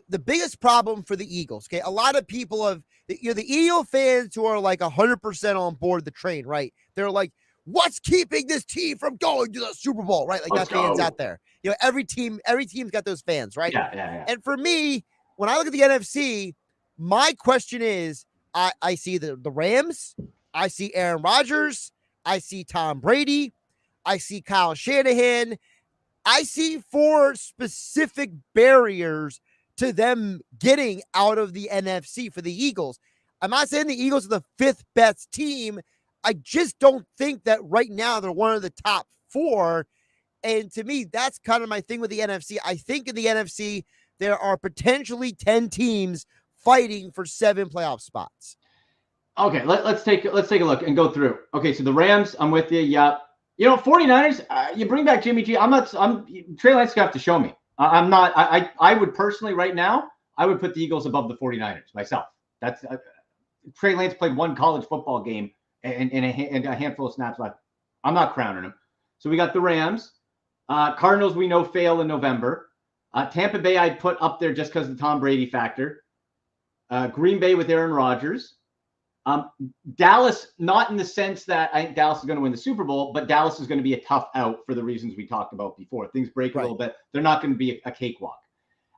[SPEAKER 3] the biggest problem for the Eagles, okay, a lot of people have, the Eagle fans who are like 100% on board the train, right? They're like, what's keeping this team from going to the Super Bowl, right? Like that fans out there. Every team's got those fans, right?
[SPEAKER 14] Yeah.
[SPEAKER 3] And for me, when I look at the NFC, my question is, I see the Rams, I see Aaron Rodgers, I see Tom Brady, I see Kyle Shanahan. I see 4 specific barriers to them getting out of the NFC for the Eagles. I'm not saying the Eagles are the 5th best team. I just don't think that right now they're one of the top 4. And to me, that's kind of my thing with the NFC. I think in the NFC, there are potentially 10 teams fighting for 7 playoff spots.
[SPEAKER 14] Okay, let's take a look and go through. Okay, so the Rams, I'm with you. Yeah. 49ers, you bring back Jimmy G. Trey Lance going to have to show me. I would personally right now, I would put the Eagles above the 49ers myself. That's Trey Lance played one college football game and a handful of snaps left. I'm not crowning him. So we got the Rams. Cardinals, we know, fail in November. Tampa Bay, I'd put up there just because of the Tom Brady factor. Green Bay with Aaron Rodgers. Dallas, not in the sense that I think Dallas is going to win the Super Bowl, but Dallas is going to be a tough out for the reasons we talked about before. Things break a little bit. They're not going to be a cakewalk.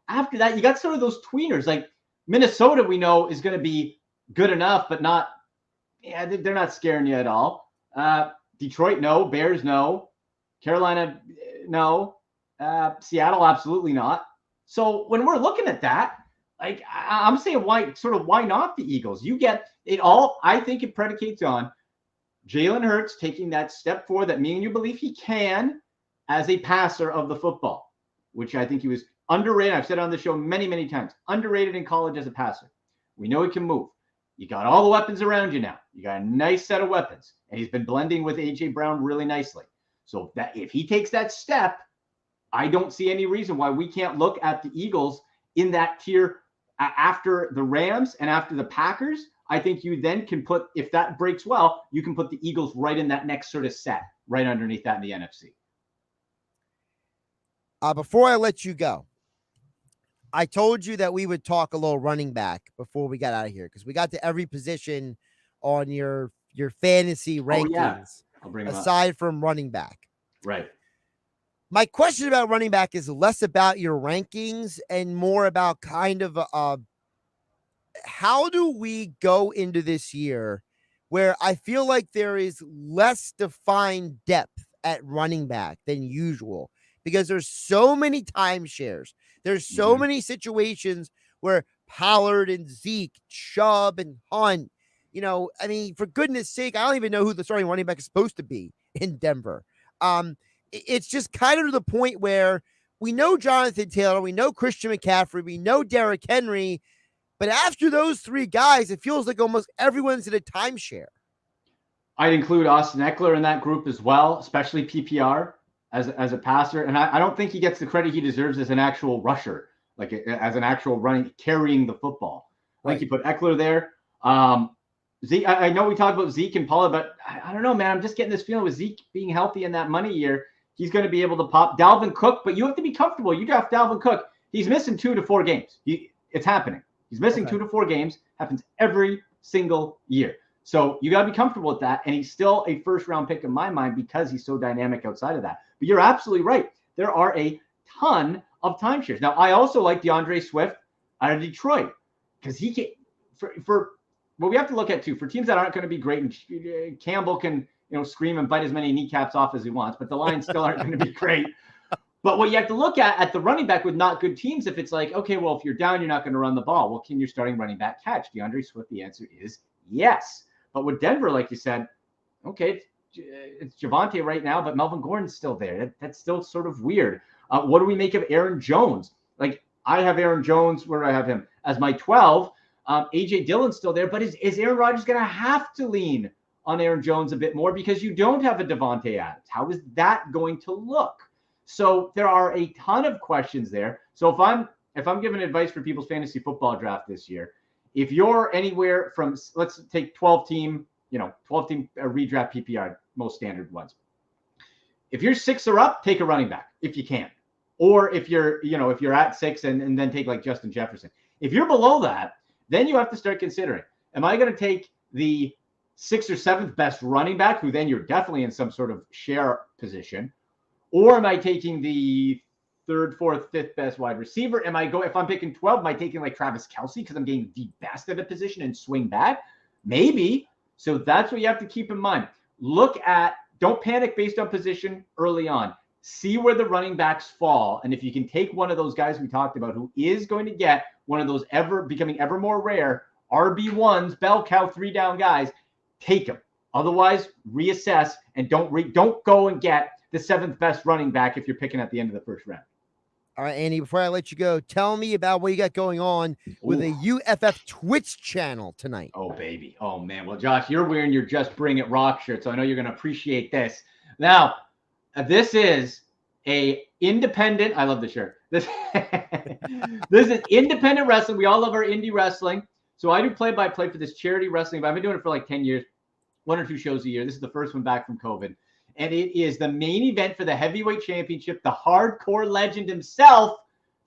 [SPEAKER 14] After that, you got sort of those tweeners. Like Minnesota, we know, is going to be good enough, but not – they're not scaring you at all. Detroit, no. Bears, no. Carolina, no. Seattle, absolutely not. So when we're looking at that, like I'm saying, why not the Eagles? You get it all. I think it predicates on Jalen Hurts taking that step forward that me and you believe he can as a passer of the football, which I think he was underrated. I've said it on the show many, many times, underrated in college as a passer. We know he can move. You got all the weapons around you now. You got a nice set of weapons, and he's been blending with A.J. Brown really nicely. So that if he takes that step, I don't see any reason why we can't look at the Eagles in that tier after the Rams and after the Packers. I think you then can put, if that breaks well, you can put the Eagles right in that next sort of set, right underneath that in the NFC.
[SPEAKER 3] Before I let you go, I told you that we would talk a little running back before we got out of here because we got to every position on your fantasy rankings aside from running back.
[SPEAKER 14] Right.
[SPEAKER 3] My question about running back is less about your rankings and more about kind of how do we go into this year where I feel like there is less defined depth at running back than usual because there's so many timeshares. There's so many situations where Pollard and Zeke, Chubb and Hunt, for goodness sake, I don't even know who the starting running back is supposed to be in Denver. It's just kind of to the point where we know Jonathan Taylor, we know Christian McCaffrey, we know Derrick Henry, but after those three guys, it feels like almost everyone's in a timeshare.
[SPEAKER 14] I'd include Austin Eckler in that group as well, especially PPR as a passer. And I don't think he gets the credit he deserves as an actual rusher, like as an actual running, carrying the football. I think you put Eckler there. Zeke, I know we talked about Zeke and Paula, but I don't know, man. I'm just getting this feeling with Zeke being healthy in that money year, he's going to be able to pop Dalvin Cook, but you have to be comfortable. You draft Dalvin Cook. He's missing 2 to 4 games. It's happening. He's missing 2 to 4 games. Happens every single year. So you got to be comfortable with that. And he's still a first-round pick in my mind because he's so dynamic outside of that. But you're absolutely right. There are a ton of timeshares. Now, I also like DeAndre Swift out of Detroit because he can for what we have to look at too, for teams that aren't going to be great, and Campbell can scream and bite as many kneecaps off as he wants, but the Lions still aren't going to be great. But what you have to look at the running back with not good teams, if it's like, okay, well, if you're down, you're not going to run the ball. Well, can your starting running back catch? DeAndre Swift, the answer is yes. But with Denver, like you said, okay, it's Javonte right now, but Melvin Gordon's still there. That's still sort of weird. What do we make of Aaron Jones? Like, I have Aaron Jones, where do I have him? As my 12. A.J. Dillon's still there, but is Aaron Rodgers going to have to lean on Aaron Jones a bit more because you don't have a Devontae Adams? How is that going to look? So there are a ton of questions there. So if I'm giving advice for people's fantasy football draft this year, if you're anywhere from, let's take 12-team redraft PPR, most standard ones. If you're 6 or up, take a running back if you can. Or if you're at 6 and then take like Justin Jefferson. If you're below that, then you have to start considering, am I going to take the 6th or 7th best running back, who then you're definitely in some sort of share position, or am I taking the 3rd, 4th, 5th best wide receiver? If I'm picking 12, am I taking like Travis Kelce because I'm getting the best at a position and swing back? Maybe. So that's what you have to keep in mind. Don't panic based on position early on. See where the running backs fall. And if you can take one of those guys we talked about, who is going to get one of those becoming ever more rare RB1s, bell cow 3-down guys, take them. Otherwise, reassess and don't go and get the 7th best running back if you're picking at the end of the first round.
[SPEAKER 3] All right, Andy, before I let you go, tell me about what you got going on with a UFF Twitch channel tonight.
[SPEAKER 14] Oh, baby. Oh, man. Well, Josh, you're wearing your Just Bring It Rock shirt, so I know you're going to appreciate this. Now, this is a independent. I love the shirt. This is independent wrestling. We all love our indie wrestling. So I do play-by-play for this charity wrestling, but I've been doing it for like 10 years, 1 or 2 shows a year. This is the first one back from COVID. And it is the main event for the heavyweight championship. The hardcore legend himself.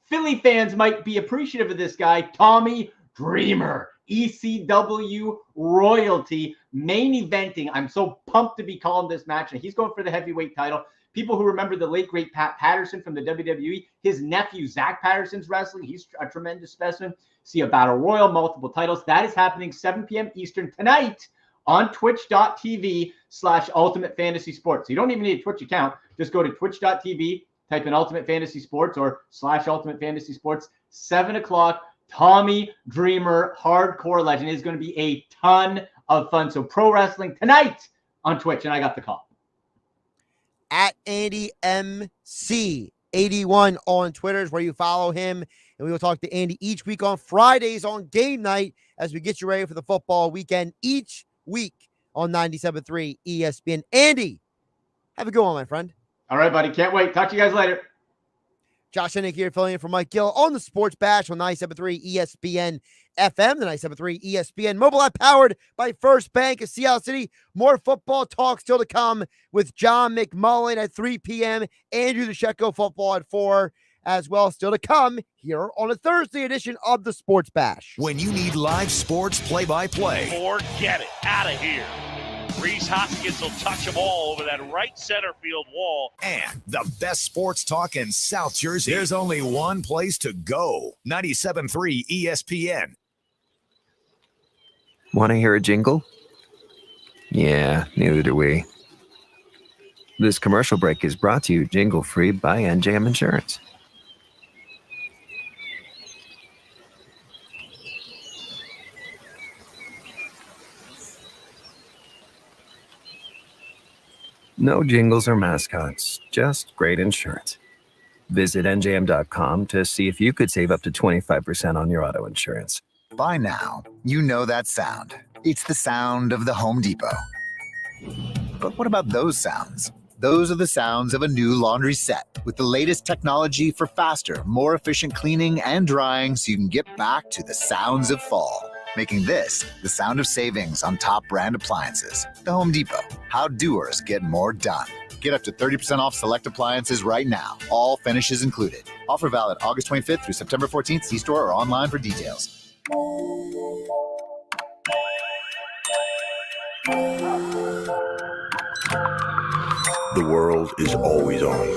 [SPEAKER 14] Philly fans might be appreciative of this guy, Tommy Dreamer, ECW royalty, main eventing. I'm so pumped to be calling this match. And he's going for the heavyweight title. People who remember the late, great Pat Patterson from the WWE, his nephew, Zach Patterson's wrestling. He's a tremendous specimen. See a battle royal, multiple titles. That is happening 7 p.m. Eastern tonight on twitch.tv/Ultimate Fantasy Sports. So you don't even need a Twitch account. Just go to twitch.tv, type in Ultimate Fantasy Sports or /Ultimate Fantasy Sports. 7 o'clock, Tommy Dreamer, hardcore legend. It is going to be a ton of fun. So pro wrestling tonight on Twitch, and I got the call.
[SPEAKER 3] At Andy MC81 on Twitter is where you follow him. And we will talk to Andy each week on Fridays on game night as we get you ready for the football weekend each week on 97.3 ESPN. Andy, have a good one, my friend.
[SPEAKER 14] All right, buddy. Can't wait. Talk to you guys later.
[SPEAKER 3] Josh Hennig here, filling in for Mike Gill on the Sports Bash on 97.3 ESPN FM, the 97.3 ESPN mobile app powered by First Bank of Seattle City. More football talk still to come with John McMullen at 3 p.m. Andrew DiCecco football at 4 as well. Still to come here on a Thursday edition of the Sports Bash.
[SPEAKER 1] When you need live sports play-by-play.
[SPEAKER 2] Forget it. Out of here. Reese Hoskins will touch them all over that right center field wall.
[SPEAKER 1] And the best sports talk in South Jersey. There's only one place to go. 97.3 ESPN.
[SPEAKER 15] Want to hear a jingle? Yeah, neither do we. This commercial break is brought to you jingle-free by NJM Insurance. No jingles or mascots, just great insurance. Visit njm.com to see if you could save up to 25% on your auto insurance.
[SPEAKER 12] By now, you know that sound. It's the sound of the Home Depot. But what about those sounds? Those are the sounds of a new laundry set with the latest technology for faster, more efficient cleaning and drying so you can get back to the sounds of fall. Making this the sound of savings on top brand appliances. The Home Depot. How doers get more done. Get up to 30% off select appliances right now. All finishes included. Offer valid August 25th through September 14th. See store or online for details.
[SPEAKER 16] The world is always on,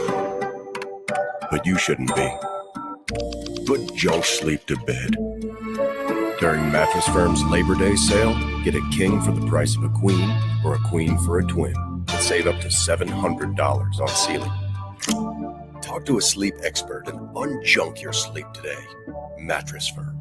[SPEAKER 16] but you shouldn't be. Put junk sleep to bed. During Mattress Firm's Labor Day sale, get a king for the price of a queen or a queen for a twin. And save up to $700 on Sealy. Talk to a sleep expert and unjunk your sleep today. Mattress Firm.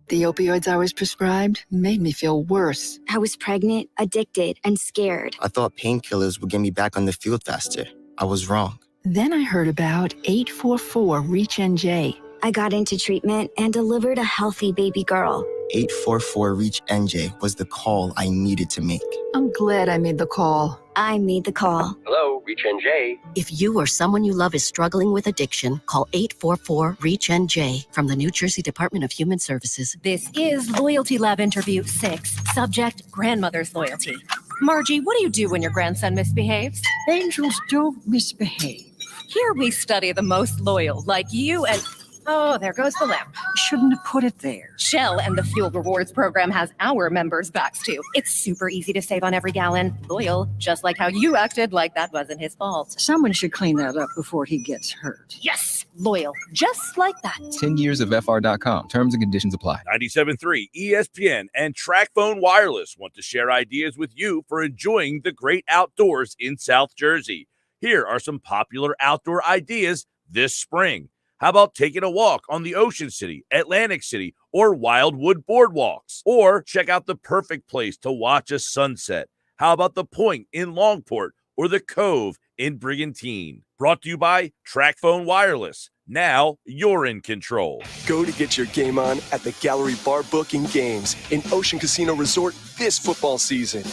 [SPEAKER 17] The opioids I was prescribed made me feel worse.
[SPEAKER 18] I was pregnant, addicted, and scared.
[SPEAKER 19] I thought painkillers would get me back on the field faster. I was wrong.
[SPEAKER 17] Then I heard about 844-REACH-NJ.
[SPEAKER 18] I got into treatment and delivered a healthy baby girl.
[SPEAKER 19] 844-REACH-NJ was the call I needed to make.
[SPEAKER 17] I'm glad I made the call.
[SPEAKER 18] I made the call.
[SPEAKER 20] Hello, REACH-NJ.
[SPEAKER 21] If you or someone you love is struggling with addiction, call 844-REACH-NJ from the New Jersey Department of Human Services.
[SPEAKER 22] This is Loyalty Lab Interview 6. Subject, grandmother's loyalty. Margie, what do you do when your grandson misbehaves?
[SPEAKER 17] Angels don't misbehave.
[SPEAKER 22] Here we study the most loyal, like you and... Oh, there goes the lamp.
[SPEAKER 17] Shouldn't have put it there.
[SPEAKER 22] Shell and the Fuel Rewards program has our members' backs too. It's super easy to save on every gallon. Loyal, just like how you acted like that wasn't his fault.
[SPEAKER 17] Someone should clean that up before he gets hurt.
[SPEAKER 22] Yes, loyal, just like that.
[SPEAKER 23] 10 years of FR.com. Terms and conditions apply.
[SPEAKER 24] 97.3 ESPN and TracFone Wireless want to share ideas with you for enjoying the great outdoors in South Jersey. Here are some popular outdoor ideas this spring. How about taking a walk on the Ocean City, Atlantic City, or Wildwood boardwalks? Or check out the perfect place to watch a sunset. How about the Point in Longport or the Cove in Brigantine? Brought to you by TracFone Wireless. Now you're in control.
[SPEAKER 25] Go to get your game on at the Gallery Bar Booking Games in Ocean Casino Resort this football season.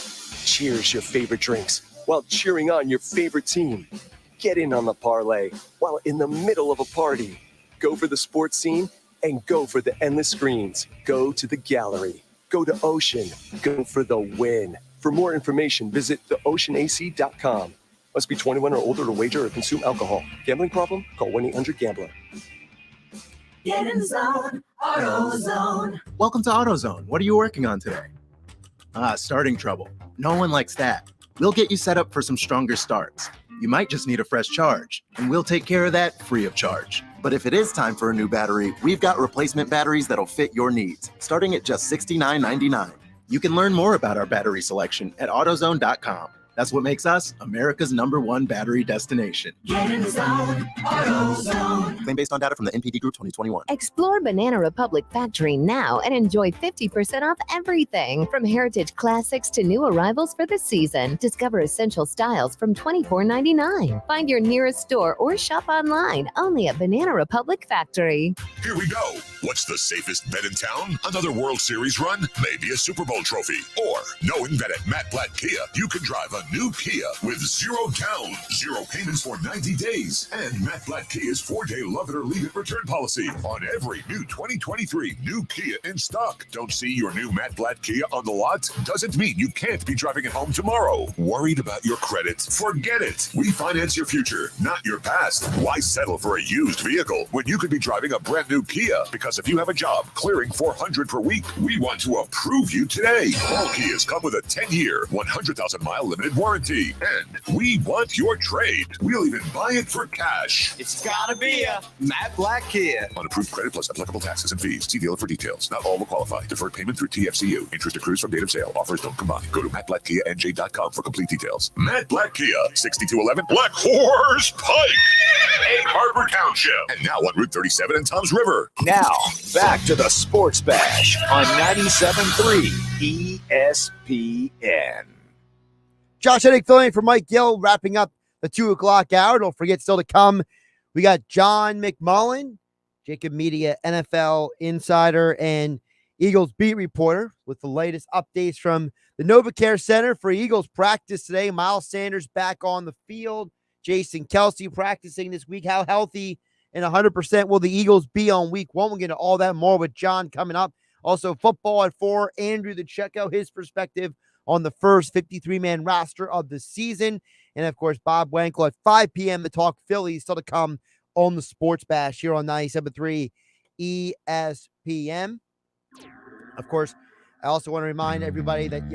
[SPEAKER 25] Cheers your favorite drinks while cheering on your favorite team. Get in on the parlay while in the middle of a party. Go for the sports scene and go for the endless screens. Go to the gallery. Go to Ocean. Go for the win. For more information, visit theoceanac.com. Must be 21 or older to wager or consume alcohol. Gambling problem? Call 1-800-GAMBLER.
[SPEAKER 26] Get in the zone, AutoZone.
[SPEAKER 10] Welcome to AutoZone. What are you working on today? Starting trouble. No one likes that. We'll get you set up for some stronger starts. You might just need a fresh charge, and we'll take care of that free of charge. But if it is time for a new battery, we've got replacement batteries that'll fit your needs, starting at just $69.99. You can learn more about our battery selection at AutoZone.com. That's what makes us America's #1 battery destination.
[SPEAKER 26] Get in the zone, AutoZone.
[SPEAKER 10] Claim based on data from the NPD Group 2021.
[SPEAKER 27] Explore Banana Republic Factory now and enjoy 50% off everything from heritage classics to new arrivals for the season. Discover essential styles from $24.99. Find your nearest store or shop online only at Banana Republic Factory.
[SPEAKER 13] Here we go. What's the safest bet in town? Another World Series run? Maybe a Super Bowl trophy. Or knowing that at Matt Blatt Kia, you can drive a new Kia with 0 down, 0 payments for 90 days, and Matt Blatt Kia's 4-day love it or leave it return policy on every new 2023 new Kia in stock. Don't see your new Matt Blatt Kia on the lot? Doesn't mean you can't be driving it home tomorrow. Worried about your credit? Forget it. We finance your future, not your past. Why settle for a used vehicle when you could be driving a brand new Kia? Because if you have a job clearing $400 per week, we want to approve you today. All Kias come with a 10-year, 100,000-mile limited warranty, and we want your trade. We'll even buy it for cash.
[SPEAKER 9] It's gotta be a Matt Blatt Kia.
[SPEAKER 13] On approved credit plus applicable taxes and fees. See dealer for details. Not all will qualify. Deferred payment through TFCU. Interest accrues from date of sale. Offers don't combine. Go to MattBlattKiaNJ.com for complete details. Matt Blatt Kia, 6211 Black Horse Pike, Egg Harbor Township, and now on Route 37 in Toms River.
[SPEAKER 1] Now, back to the Sports Bash on 97.3 ESPN.
[SPEAKER 3] Josh Hennig filling in for Mike Gill, wrapping up the 2 o'clock hour. Don't forget, still to come, We got John McMullen, JAKIB Media NFL insider and Eagles beat reporter with the latest updates from the NovaCare Center for Eagles practice today. Miles Sanders back on the field. Jason Kelsey practicing this week. How healthy and 100% will the Eagles be on week one? We'll get into all that more with John coming up. Also, football at 4, Andrew DiCecco, his perspective on the first 53-man roster of the season. And, of course, Bob Wankel at 5 p.m. to talk Phillies, still to come on the Sports Bash here on 97.3 ESPN. Of course, I also want to remind everybody that,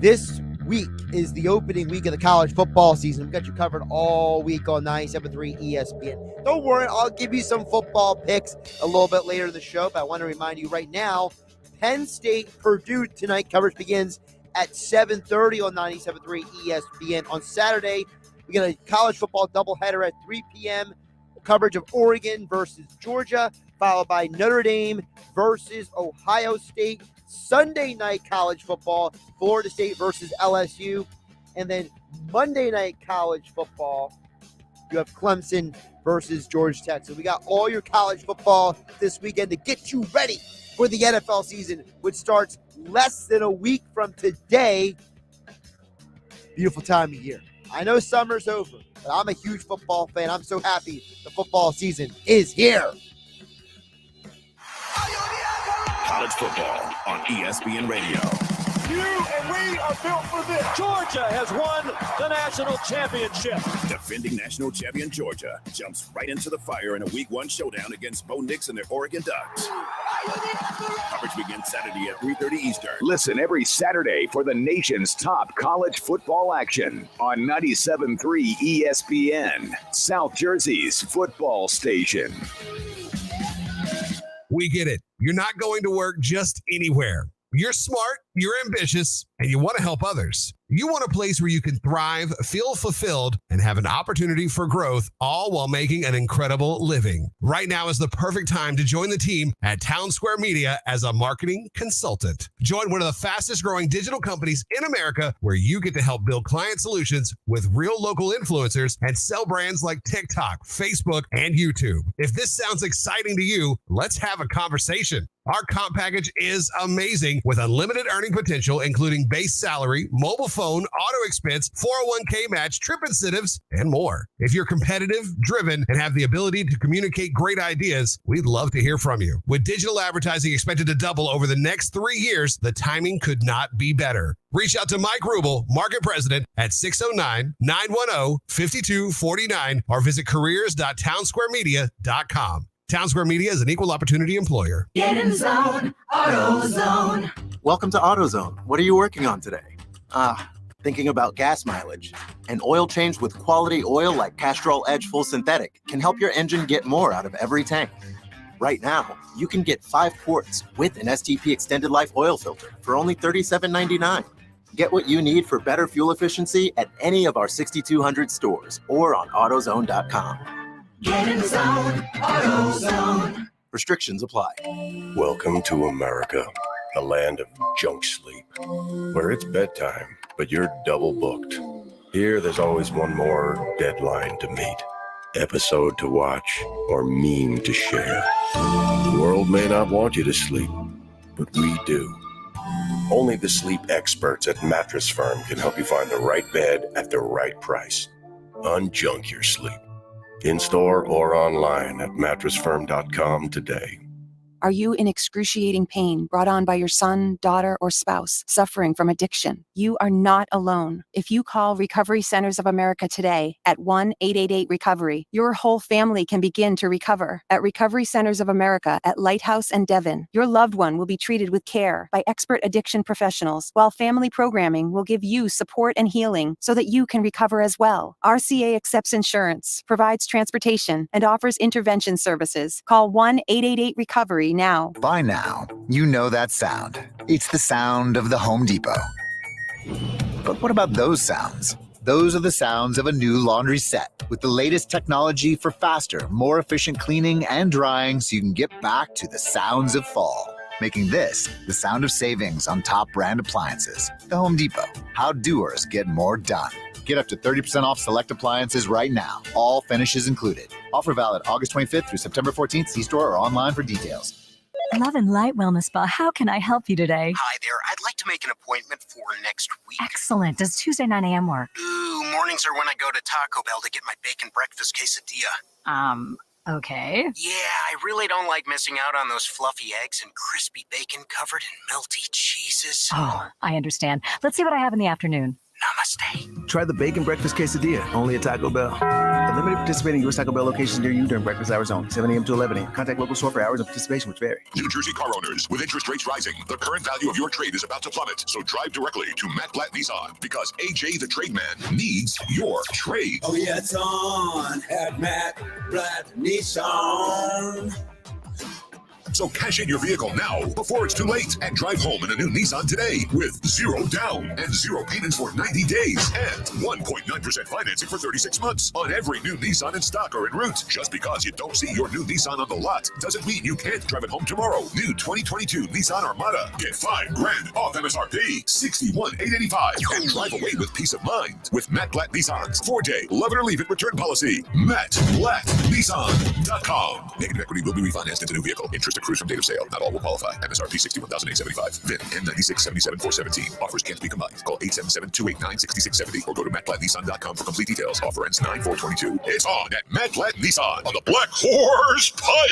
[SPEAKER 3] this week is the opening week of the college football season. We've got you covered all week on 97.3 ESPN. Don't worry, I'll give you some football picks a little bit later in the show, but I want to remind you right now, Penn State, Purdue tonight. Coverage begins at 7:30 on 97.3 ESPN. On Saturday, we got a college football doubleheader at 3 p.m. Coverage of Oregon versus Georgia, followed by Notre Dame versus Ohio State. Sunday night college football, Florida State versus LSU. And then Monday night college football, you have Clemson versus Georgia Tech. So we got all your college football this weekend to get you ready for the NFL season, which starts less than a week from today. Beautiful time of year. I know summer's over, but I'm a huge football fan. I'm so happy the football season is here.
[SPEAKER 1] College football on ESPN Radio.
[SPEAKER 4] You and we are built for this. Georgia has won the national championship.
[SPEAKER 1] Defending national champion Georgia jumps right into the fire in a Week 1 showdown against Bo Nix and their Oregon Ducks. Coverage begins Saturday at 3:30 Eastern. Listen every Saturday for the nation's top college football action on 97.3 ESPN, South Jersey's football station.
[SPEAKER 5] We get it. You're not going to work just anywhere. You're smart, you're ambitious, and you want to help others. You want a place where you can thrive, feel fulfilled, and have an opportunity for growth, all while making an incredible living. Right now is the perfect time to join the team at Town Square Media as a marketing consultant. Join one of the fastest growing digital companies in America where you get to help build client solutions with real local influencers and sell brands like TikTok, Facebook, and YouTube. If this sounds exciting to you, let's have a conversation. Our comp package is amazing with unlimited earning potential, including base salary, mobile phone, auto expense, 401k match, trip incentives, and more. If you're competitive, driven, and have the ability to communicate great ideas, we'd love to hear from you. With digital advertising expected to double over the next 3 years, the timing could not be better. Reach out to Mike Rubel, Market President, at 609-910-5249 or visit careers.townsquaremedia.com. Town Square Media is an equal opportunity employer.
[SPEAKER 26] Get in zone, AutoZone.
[SPEAKER 10] Welcome to AutoZone. What are you working on today? Thinking about gas mileage. An oil change with quality oil like Castrol Edge Full Synthetic can help your engine get more out of every tank. Right now, you can get 5 quarts with an STP Extended Life oil filter for only $37.99. Get what you need for better fuel efficiency at any of our 6,200 stores or on AutoZone.com.
[SPEAKER 26] Get in zone, AutoZone.
[SPEAKER 10] Restrictions apply.
[SPEAKER 16] Welcome to America, a land of junk sleep, where it's bedtime, but you're double booked. Here, there's always one more deadline to meet, episode to watch, or meme to share. The world may not want you to sleep, but we do. Only the sleep experts at Mattress Firm can help you find the right bed at the right price. Unjunk your sleep. In-store or online at mattressfirm.com today.
[SPEAKER 6] Are you in excruciating pain brought on by your son, daughter, or spouse suffering from addiction? You are not alone. If you call Recovery Centers of America today at 1-888-RECOVERY, your whole family can begin to recover. At Recovery Centers of America at Lighthouse and Devon, your loved one will be treated with care by expert addiction professionals, while family programming will give you support and healing so that you can recover as well. RCA accepts insurance, provides transportation, and offers intervention services. Call 1-888-RECOVERY now.
[SPEAKER 12] By now, you know that sound. It's the sound of the Home Depot. But what about those sounds? Those are the sounds of a new laundry set with the latest technology for faster, more efficient cleaning and drying so you can get back to the sounds of fall. Making this the sound of savings on top brand appliances. The Home Depot. How doers get more done. Get up to 30% off select appliances right now. All finishes included. Offer valid August 25th through September 14th. See store or online for details.
[SPEAKER 2] Love and Light Wellness Spa. How can I help you today?
[SPEAKER 19] Hi there. I'd like to make an appointment for next week.
[SPEAKER 2] Excellent. Does Tuesday 9 a.m. work?
[SPEAKER 19] Ooh, mornings are when I go to Taco Bell to get my bacon breakfast quesadilla.
[SPEAKER 2] Okay.
[SPEAKER 19] Yeah, I really don't like missing out on those fluffy eggs and crispy bacon covered in melty cheeses.
[SPEAKER 2] Oh, I understand. Let's see what I have in the afternoon.
[SPEAKER 19] Namaste.
[SPEAKER 7] Try the bacon breakfast quesadilla, only at Taco Bell. The limited participating U.S. Taco Bell locations near you during breakfast hours only, 7 a.m. to 11 a.m. Contact local store for hours of participation, which vary.
[SPEAKER 13] New Jersey car owners, with interest rates rising, the current value of your trade is about to plummet. So drive directly to Matt Blatt Nissan because AJ the Trade Man needs your trade.
[SPEAKER 8] Oh yeah, it's on at Matt Blatt Nissan.
[SPEAKER 13] So cash in your vehicle now before it's too late and drive home in a new Nissan today with 0 down and 0 payments for 90 days and 1.9% financing for 36 months on every new Nissan in stock or en route. Just because you don't see your new Nissan on the lot doesn't mean you can't drive it home tomorrow. New 2022 Nissan Armada. Get $5,000 off MSRP, $61,885, and drive away with peace of mind with Matt Blatt Nissan's 4-day love it or leave it return policy. MattBlattNissan.com. Negative equity will be refinanced into new vehicle. Interest accrues from date of sale. Not all will qualify. MSRP $61,875. VIN N9677-417. Offers can't be combined. Call 877-289-6670 or go to MattBlattNissan.com for complete details. Offer ends 9/4/22. It's on at Matt Blatt Nissan on the Black Horse Pike,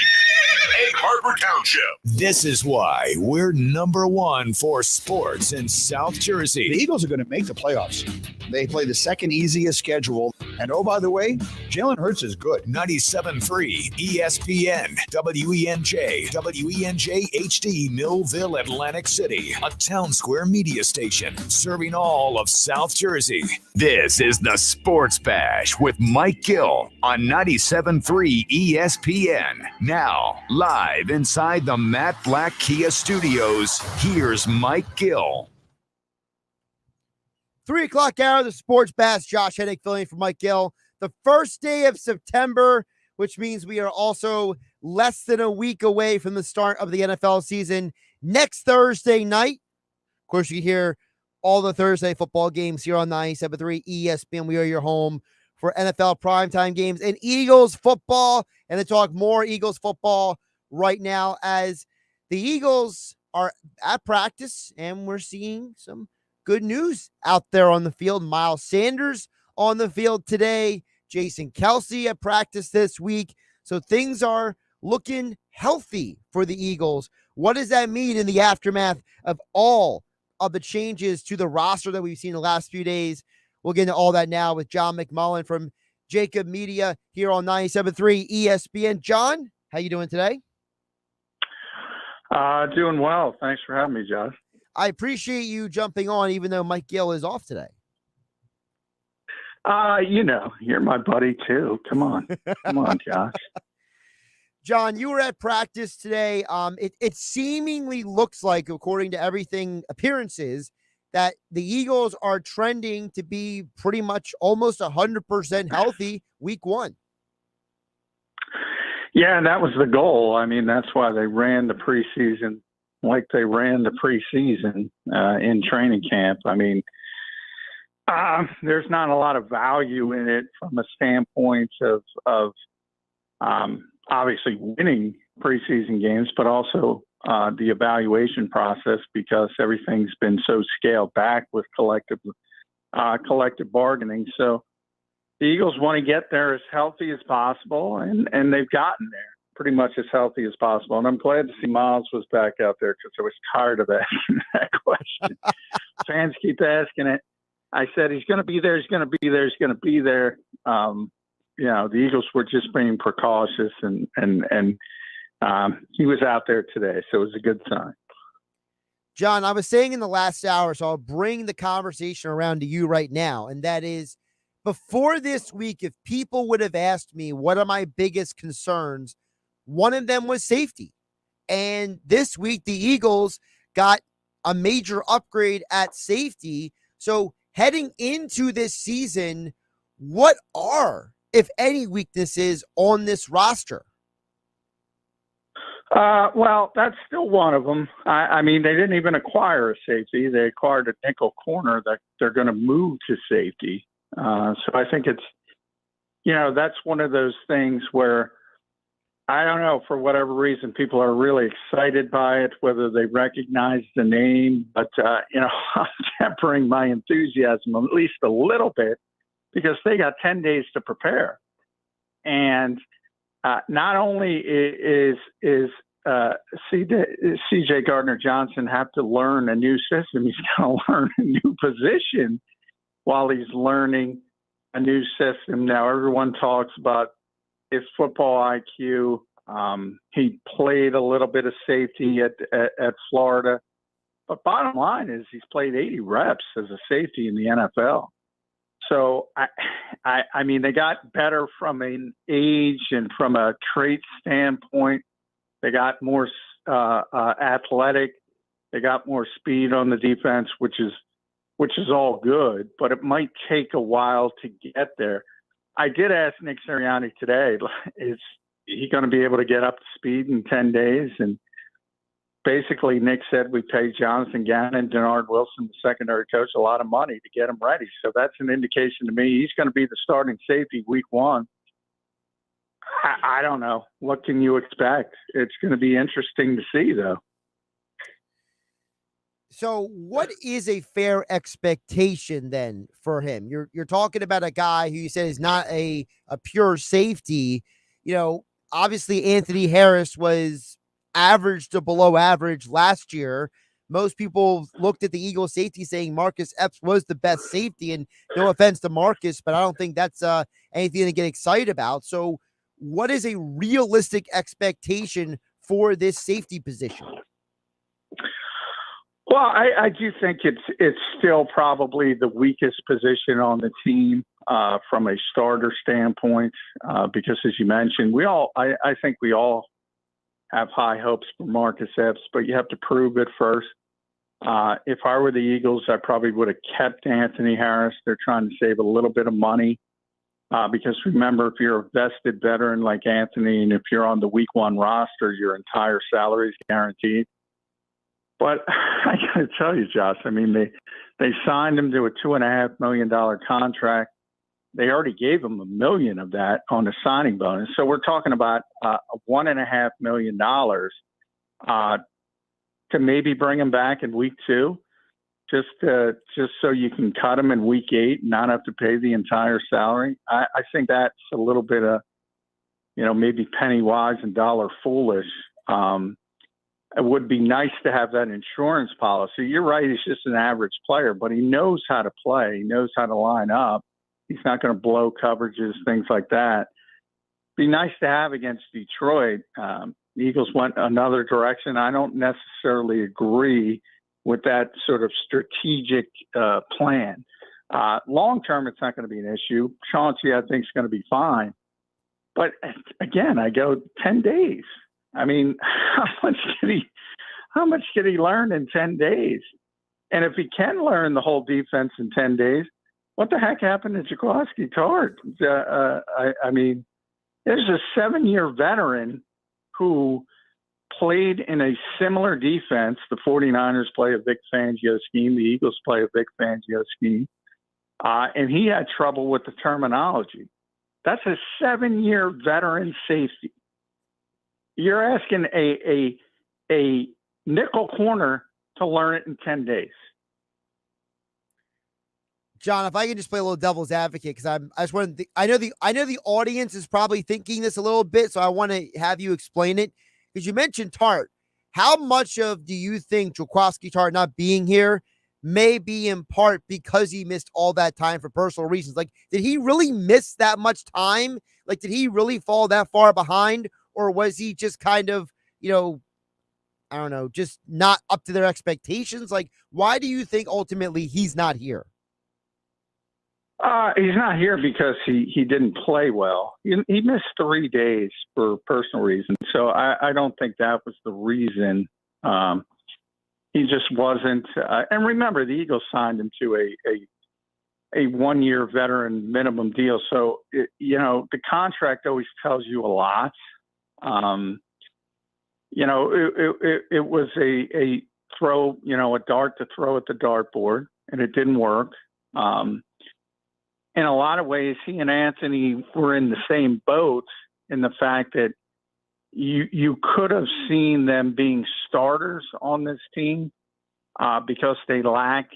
[SPEAKER 13] Egg Harbor Township.
[SPEAKER 1] This is why we're number one for sports in South Jersey.
[SPEAKER 11] The Eagles are going to make the playoffs. They play the second easiest schedule. And oh, by the way, Jalen Hurts is good.
[SPEAKER 1] 97.3 ESPN, WENJ, WENJ HD, Millville, Atlantic City, a town square media station serving all of South Jersey. This is the Sports Bash with Mike Gill on 97.3 ESPN. Now, live inside the Matt Blatt Kia Studios, here's Mike Gill.
[SPEAKER 3] 3 o'clock hour, the Sports Bash. Josh Hennig filling in for Mike Gill. The first day of September, which means we are also less than a week away from the start of the NFL season. Next Thursday night, of course, you can hear all the Thursday football games here on 97.3 ESPN. We are your home for NFL primetime games and Eagles football. And to talk more Eagles football right now as the Eagles are at practice and we're seeing some good news out there on the field. Miles Sanders on the field today. Jason Kelce at practice this week. So things are looking healthy for the Eagles. What does that mean in the aftermath of all of the changes to the roster that we've seen the last few days? We'll get into all that now with John McMullen from JAKIB Media here on 97.3 ESPN. John, how you doing today?
[SPEAKER 14] Doing well. Thanks for having me, Josh.
[SPEAKER 3] I appreciate you jumping on, even though Mike Gill is off today.
[SPEAKER 14] You're my buddy too. Come on. Come on, Josh.
[SPEAKER 3] John, you were at practice today. It seemingly looks like, according to everything, appearances, that the Eagles are trending to be pretty much almost 100% healthy week one.
[SPEAKER 14] Yeah, and that was the goal. I mean, that's why they ran the preseason like they ran the preseason in training camp. I mean, there's not a lot of value in it from a standpoint of obviously winning preseason games, but also the evaluation process, because everything's been so scaled back with collective bargaining. So the Eagles want to get there as healthy as possible, and they've gotten there pretty much as healthy as possible. And I'm glad to see Miles was back out there because I was tired of asking that question. Fans keep asking it. I said, he's going to be there. He's going to be there. He's going to be there. The Eagles were just being precautious, and he was out there today. So it was a good sign.
[SPEAKER 3] John, I was saying in the last hour, so I'll bring the conversation around to you right now. And that is, before this week, if people would have asked me what are my biggest concerns, one of them was safety. And this week, the Eagles got a major upgrade at safety. So heading into this season, what are, if any, weaknesses on this roster?
[SPEAKER 14] Well, that's still one of them. I mean, they didn't even acquire a safety. They acquired a nickel corner that they're going to move to safety. So I think that's one of those things where I don't know, for whatever reason, people are really excited by it, whether they recognize the name. But, I'm tempering my enthusiasm at least a little bit because they got 10 days to prepare. And not only is C.J. Gardner-Johnson have to learn a new system, he's going to learn a new position while he's learning a new system. Now, everyone talks about his football IQ. He played a little bit of safety at Florida. But bottom line is he's played 80 reps as a safety in the NFL. So, I mean, they got better from an age and from a trait standpoint. They got more athletic. They got more speed on the defense, which is all good, but it might take a while to get there. I did ask Nick Sirianni today, is he going to be able to get up to speed in 10 days? And basically Nick said we paid Jonathan Gannon, Denard Wilson, the secondary coach, a lot of money to get him ready. So that's an indication to me he's going to be the starting safety week one. I don't know. What can you expect? It's going to be interesting to see, though.
[SPEAKER 3] So what is a fair expectation then for him? You're talking about a guy who you said is not a pure safety. Obviously Anthony Harris was average to below average last year. Most people looked at the Eagles safety saying Marcus Epps was the best safety, and no offense to Marcus, but I don't think that's anything to get excited about. So what is a realistic expectation for this safety position?
[SPEAKER 14] Well, I do think it's still probably the weakest position on the team from a starter standpoint, because as you mentioned, I think we all have high hopes for Marcus Epps, but you have to prove it first. If I were the Eagles, I probably would have kept Anthony Harris. They're trying to save a little bit of money because remember, if you're a vested veteran like Anthony, and if you're on the week one roster, your entire salary is guaranteed. But I got to tell you, Josh, I mean, they signed him to a $2.5 million contract. They already gave him $1 million of that on the signing bonus. So we're talking about $1.5 million to maybe bring him back in week two, just so you can cut him in week 8 and not have to pay the entire salary. I think that's a little bit of, maybe penny wise and dollar foolish. It would be nice to have that insurance policy. You're right. He's just an average player, but he knows how to play. He knows how to line up. He's not going to blow coverages, things like that. Be nice to have against Detroit. The Eagles went another direction. I don't necessarily agree with that sort of strategic plan. Long term, it's not going to be an issue. Chauncey, I think, is going to be fine. But again, I go 10 days. I mean, how much can he learn in 10 days? And if he can learn the whole defense in 10 days, what the heck happened to Jaquiski Tartt? I mean, there's a 7-year veteran who played in a similar defense. The 49ers play a Vic Fangio scheme. The Eagles play a Vic Fangio scheme. And he had trouble with the terminology. That's a 7-year veteran safety. You're asking a nickel corner to learn it in 10 days.
[SPEAKER 3] John, if I can just play a little devil's advocate, because I know the audience is probably thinking this a little bit, so I want to have you explain it. Because you mentioned Tartt. How much do you think Jaquiski Tartt not being here may be in part because he missed all that time for personal reasons? Like, did he really miss that much time? Like, did he really fall that far behind? Or was he just kind of, I don't know, just not up to their expectations? Like, why do you think ultimately he's not here?
[SPEAKER 14] He's not here because he didn't play well. He missed 3 days for personal reasons. So I don't think that was the reason. He just wasn't. And remember, the Eagles signed him to a 1-year veteran minimum deal. So, the contract always tells you a lot. It was a throw, a dart to throw at the dartboard, and it didn't work. in a lot of ways, he and Anthony were in the same boat in the fact that you could have seen them being starters on this team because they lack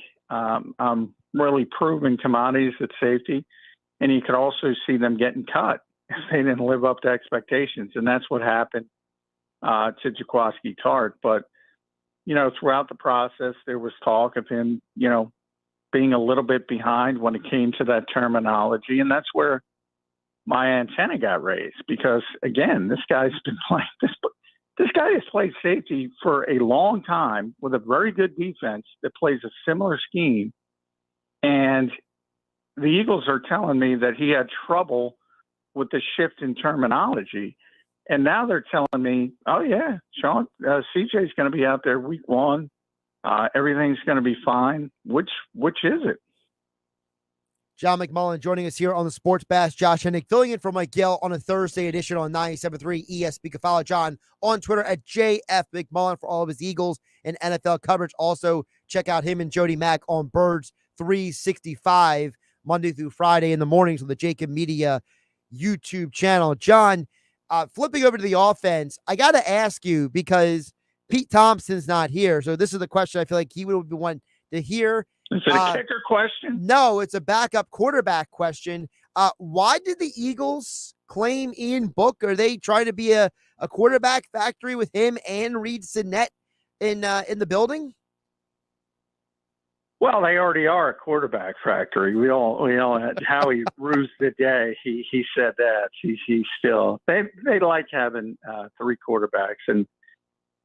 [SPEAKER 14] really proven commodities at safety. And you could also see them getting cut if they didn't live up to expectations. And that's what happened to Jaquiski Tartt. But, throughout the process, there was talk of him, being a little bit behind when it came to that terminology. And that's where my antenna got raised because, again, this guy's been playing this guy has played safety for a long time with a very good defense that plays a similar scheme. And the Eagles are telling me that he had trouble with the shift in terminology. And now they're telling me, oh, yeah, Sean, CJ's going to be out there week 1. Everything's going to be fine. Which is it?
[SPEAKER 3] John McMullen joining us here on the Sports Bash. Josh Hennig filling in for Mike Gill on a Thursday edition on 97.3 ESP. You can follow John on Twitter at JF McMullen for all of his Eagles and NFL coverage. Also, check out him and Jody Mack on Birds 365 Monday through Friday in the mornings on the JAKIB Media YouTube channel. John, flipping over to the offense, I got to ask you because Pete Thompson's not here. So this is the question I feel like he would want to hear.
[SPEAKER 14] Is it a kicker question?
[SPEAKER 3] No, it's a backup quarterback question. Why did the Eagles claim Ian Book? Are they trying to be a quarterback factory with him and Reed Sinnett in the building?
[SPEAKER 14] Well, they already are a quarterback factory. We all had Howie Ruse the day. He said that. He still they like having 3 quarterbacks, and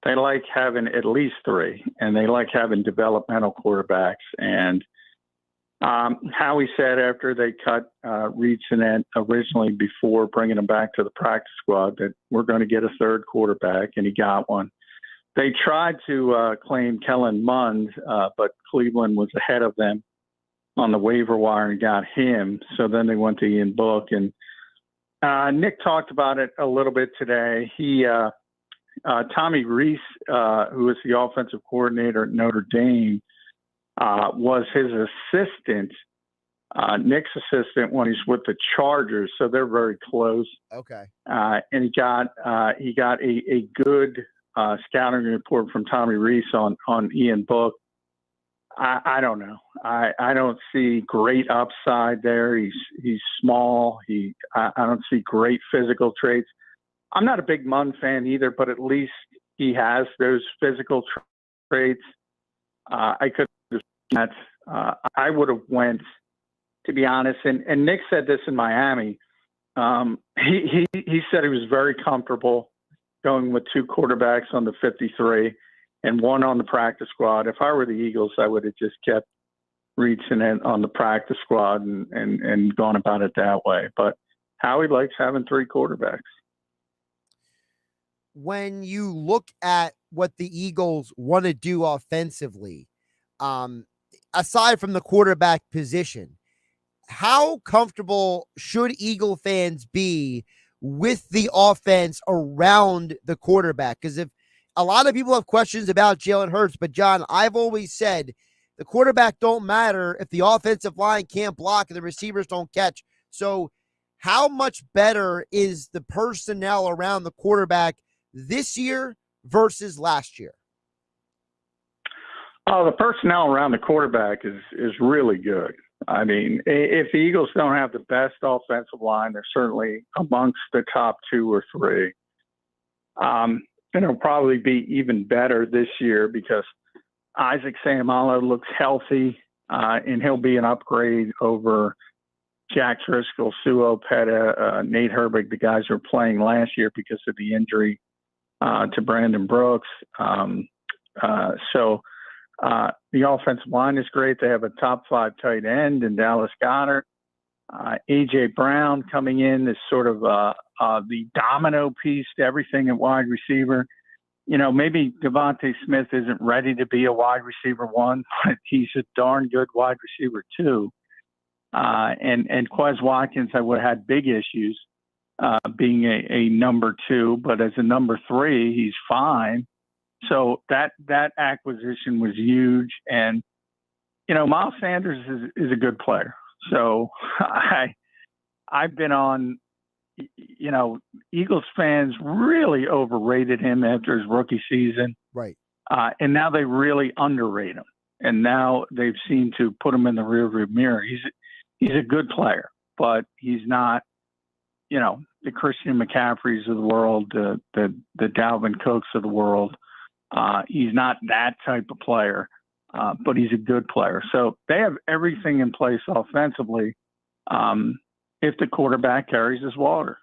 [SPEAKER 14] they like having at least 3, and they like having developmental quarterbacks. And Howie said after they cut Reed Sinnett originally before bringing him back to the practice squad that we're going to get a 3rd quarterback, and he got one. They tried to claim Kellen Mond, but Cleveland was ahead of them on the waiver wire and got him. So then they went to Ian Book. And Nick talked about it a little bit today. Tommy Reese, who is the offensive coordinator at Notre Dame, was his assistant, Nick's assistant when he's with the Chargers. So they're very close.
[SPEAKER 3] Okay.
[SPEAKER 14] And he got a good scouting report from Tommy Reese on Ian Book. I don't know. I don't see great upside there. He's small. I don't see great physical traits. I'm not a big Munn fan either, but at least he has those physical traits. I could have that. I would have went, to be honest, and Nick said this in Miami. He said he was very comfortable going with 2 quarterbacks on the 53 and 1 on the practice squad. If I were the Eagles, I would have just kept Reed Sinnett on the practice squad and gone about it that way. But Howie likes having 3 quarterbacks.
[SPEAKER 3] When you look at what the Eagles want to do offensively, aside from the quarterback position, how comfortable should Eagle fans be with the offense around the quarterback? Because if a lot of people have questions about Jalen Hurts, but John, I've always said the quarterback don't matter if the offensive line can't block and the receivers don't catch. So how much better is the personnel around the quarterback this year versus last year?
[SPEAKER 14] Oh, the personnel around the quarterback is really good. I mean, if the Eagles don't have the best offensive line, they're certainly amongst the top 2 or 3. And it'll probably be even better this year because Isaac Seumalo looks healthy, and he'll be an upgrade over Jack Driscoll, Suo Peta, Nate Herbig, the guys who were playing last year because of the injury to Brandon Brooks. So the offensive line is great. They have a top 5 tight end in Dallas Goedert. A.J. Brown coming in is sort of the domino piece to everything at wide receiver. Maybe Devontae Smith isn't ready to be a wide receiver 1, but he's a darn good wide receiver 2. And Quez Watkins, I would have had big issues being a number 2, but as a number 3, he's fine. So that acquisition was huge. And, Miles Sanders is a good player. So I've been on, Eagles fans really overrated him after his rookie season.
[SPEAKER 3] Right.
[SPEAKER 14] And now they really underrate him. And now they've seen to put him in the rearview mirror. He's a good player, but he's not, the Christian McCaffreys of the world, the Dalvin Cooks of the world. He's not that type of player, but he's a good player. So they have everything in place offensively if the quarterback carries his water.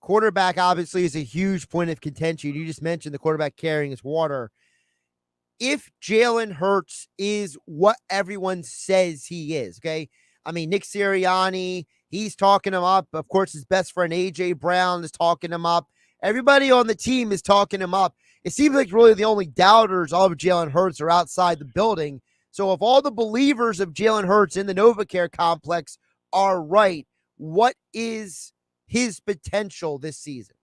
[SPEAKER 3] Quarterback obviously is a huge point of contention. You just mentioned the quarterback carrying his water. If Jalen Hurts is what everyone says he is, okay? I mean, Nick Sirianni, he's talking him up. Of course, his best friend A.J. Brown is talking him up. Everybody on the team is talking him up. It seems like really the only doubters of Jalen Hurts are outside the building. So if all the believers of Jalen Hurts in the NovaCare complex are right, what is his potential this season?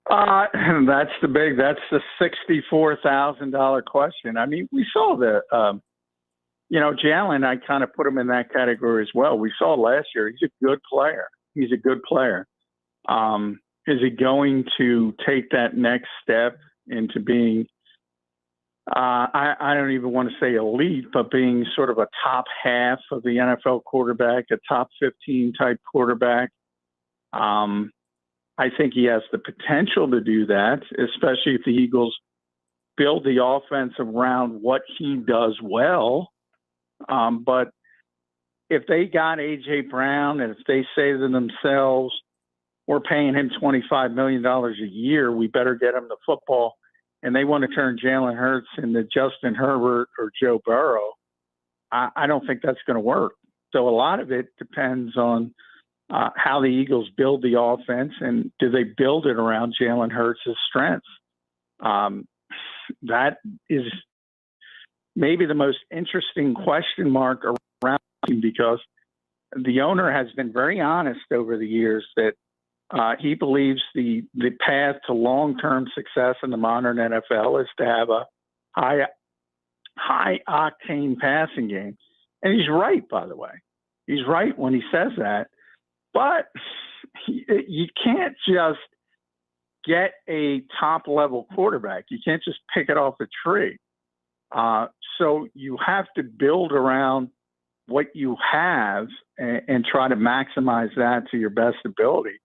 [SPEAKER 14] That's the $64,000 question. I mean, we saw Jalen, I kind of put him in that category as well. We saw last year, he's a good player. Is he going to take that next step into being, I don't even want to say elite, but being sort of a top half of the NFL quarterback, a top 15 type quarterback? I think he has the potential to do that, especially if the Eagles build the offense around what he does well. But if they got A.J. Brown and if they say to themselves, we're paying him $25 million a year, we better get him the football, and they want to turn Jalen Hurts into Justin Herbert or Joe Burrow, I don't think that's going to work. So a lot of it depends on how the Eagles build the offense, and do they build it around Jalen Hurts' strengths? That is maybe the most interesting question mark around him, because the owner has been very honest over the years that he believes the path to long-term success in the modern NFL is to have a high-octane passing game. And he's right, by the way. He's right when he says that. But you can't just get a top-level quarterback. You can't just pick it off a tree. So you have to build around what you have and try to maximize that to your best ability.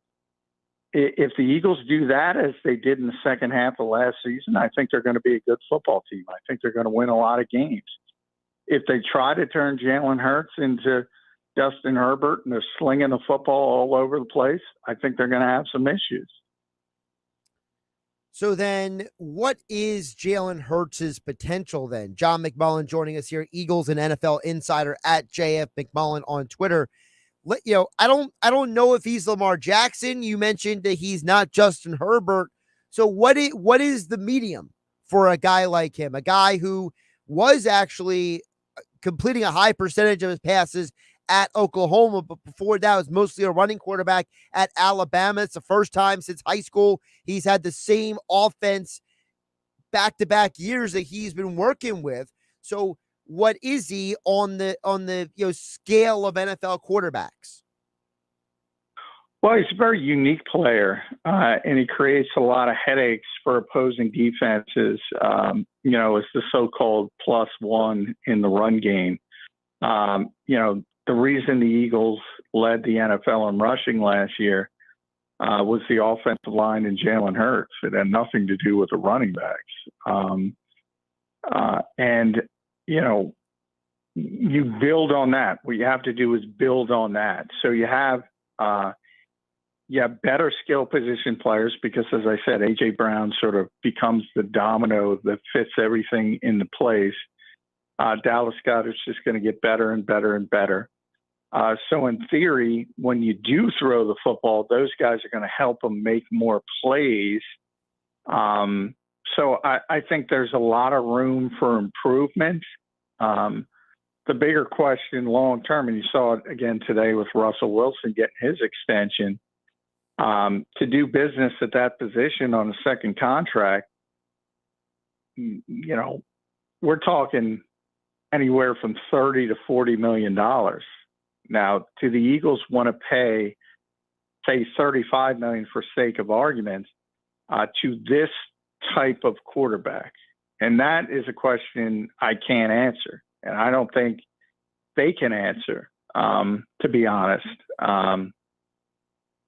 [SPEAKER 14] If the Eagles do that, as they did in the second half of last season, I think they're going to be a good football team. I think they're going to win a lot of games. If they try to turn Jalen Hurts into Justin Herbert and they're slinging the football all over the place, I think they're going to have some issues.
[SPEAKER 3] So then what is Jalen Hurts' potential then? John McMullen joining us here, Eagles and NFL insider at JF McMullen on Twitter. I don't know if he's Lamar Jackson. You mentioned that he's not Justin Herbert. So what is the medium for a guy like him? A guy who was actually completing a high percentage of his passes at Oklahoma, but before that was mostly a running quarterback at Alabama. It's the first time since high school he's had the same offense back-to-back years that he's been working with. So what is he on the scale of NFL quarterbacks?
[SPEAKER 14] Well, he's a very unique player, and he creates a lot of headaches for opposing defenses. It's the so-called +1 in the run game. The reason the Eagles led the NFL in rushing last year was the offensive line and Jalen Hurts. It had nothing to do with the running backs. You build on that. What you have to do is build on that. So you have better skill position players because, as I said, A.J. Brown sort of becomes the domino that fits everything into place. Dallas Goedert is just going to get better and better and better. So in theory, when you do throw the football, those guys are going to help them make more plays. So I think there's a lot of room for improvement. The bigger question long term, and you saw it again today with Russell Wilson getting his extension, to do business at that position on a second contract, we're talking anywhere from $30 to $40 million. Now, do the Eagles want to pay, say, $35 million for sake of argument to this type of quarterback? And that is a question I can't answer, and I don't think they can answer, to be honest. And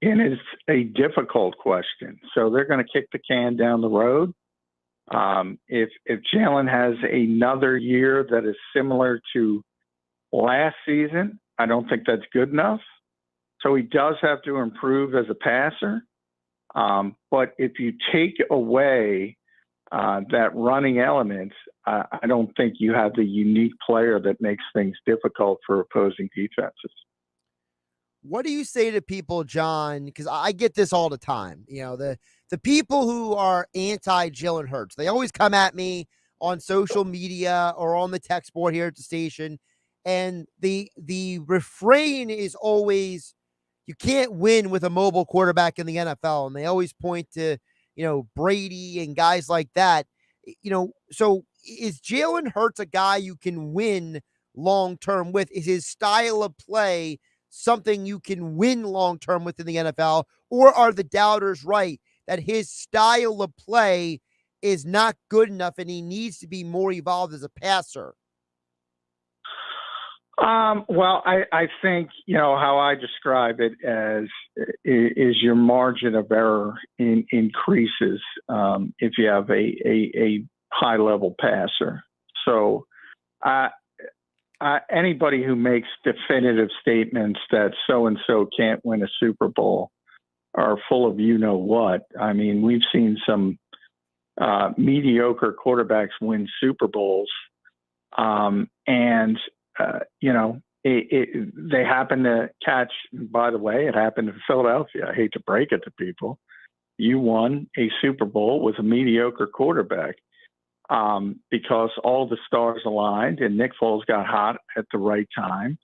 [SPEAKER 14] it's a difficult question. So they're going to kick the can down the road. If Jalen has another year that is similar to last season, I don't think that's good enough. So he does have to improve as a passer. But if you take away that running element, I don't think you have the unique player that makes things difficult for opposing defenses.
[SPEAKER 3] What do you say to people, John? Because I get this all the time. You know, the people who are anti-Jalen Hurts, they always come at me on social media or on the text board here at the station. And the refrain is always, you can't win with a mobile quarterback in the NFL. And they always point to, you know, Brady and guys like that. You know, so is Jalen Hurts a guy you can win long-term with? Is his style of play something you can win long-term with in the NFL? Or are the doubters right that his style of play is not good enough and he needs to be more evolved as a passer?
[SPEAKER 14] Well, I think, you know, how I describe it as is your margin of error increases if you have a high-level passer. So anybody who makes definitive statements that so-and-so can't win a Super Bowl are full of you-know-what. I mean, we've seen some mediocre quarterbacks win Super Bowls, you know, they happen to catch, by the way, it happened in Philadelphia. I hate to break it to people. You won a Super Bowl with a mediocre quarterback because all the stars aligned and Nick Foles got hot at the right time.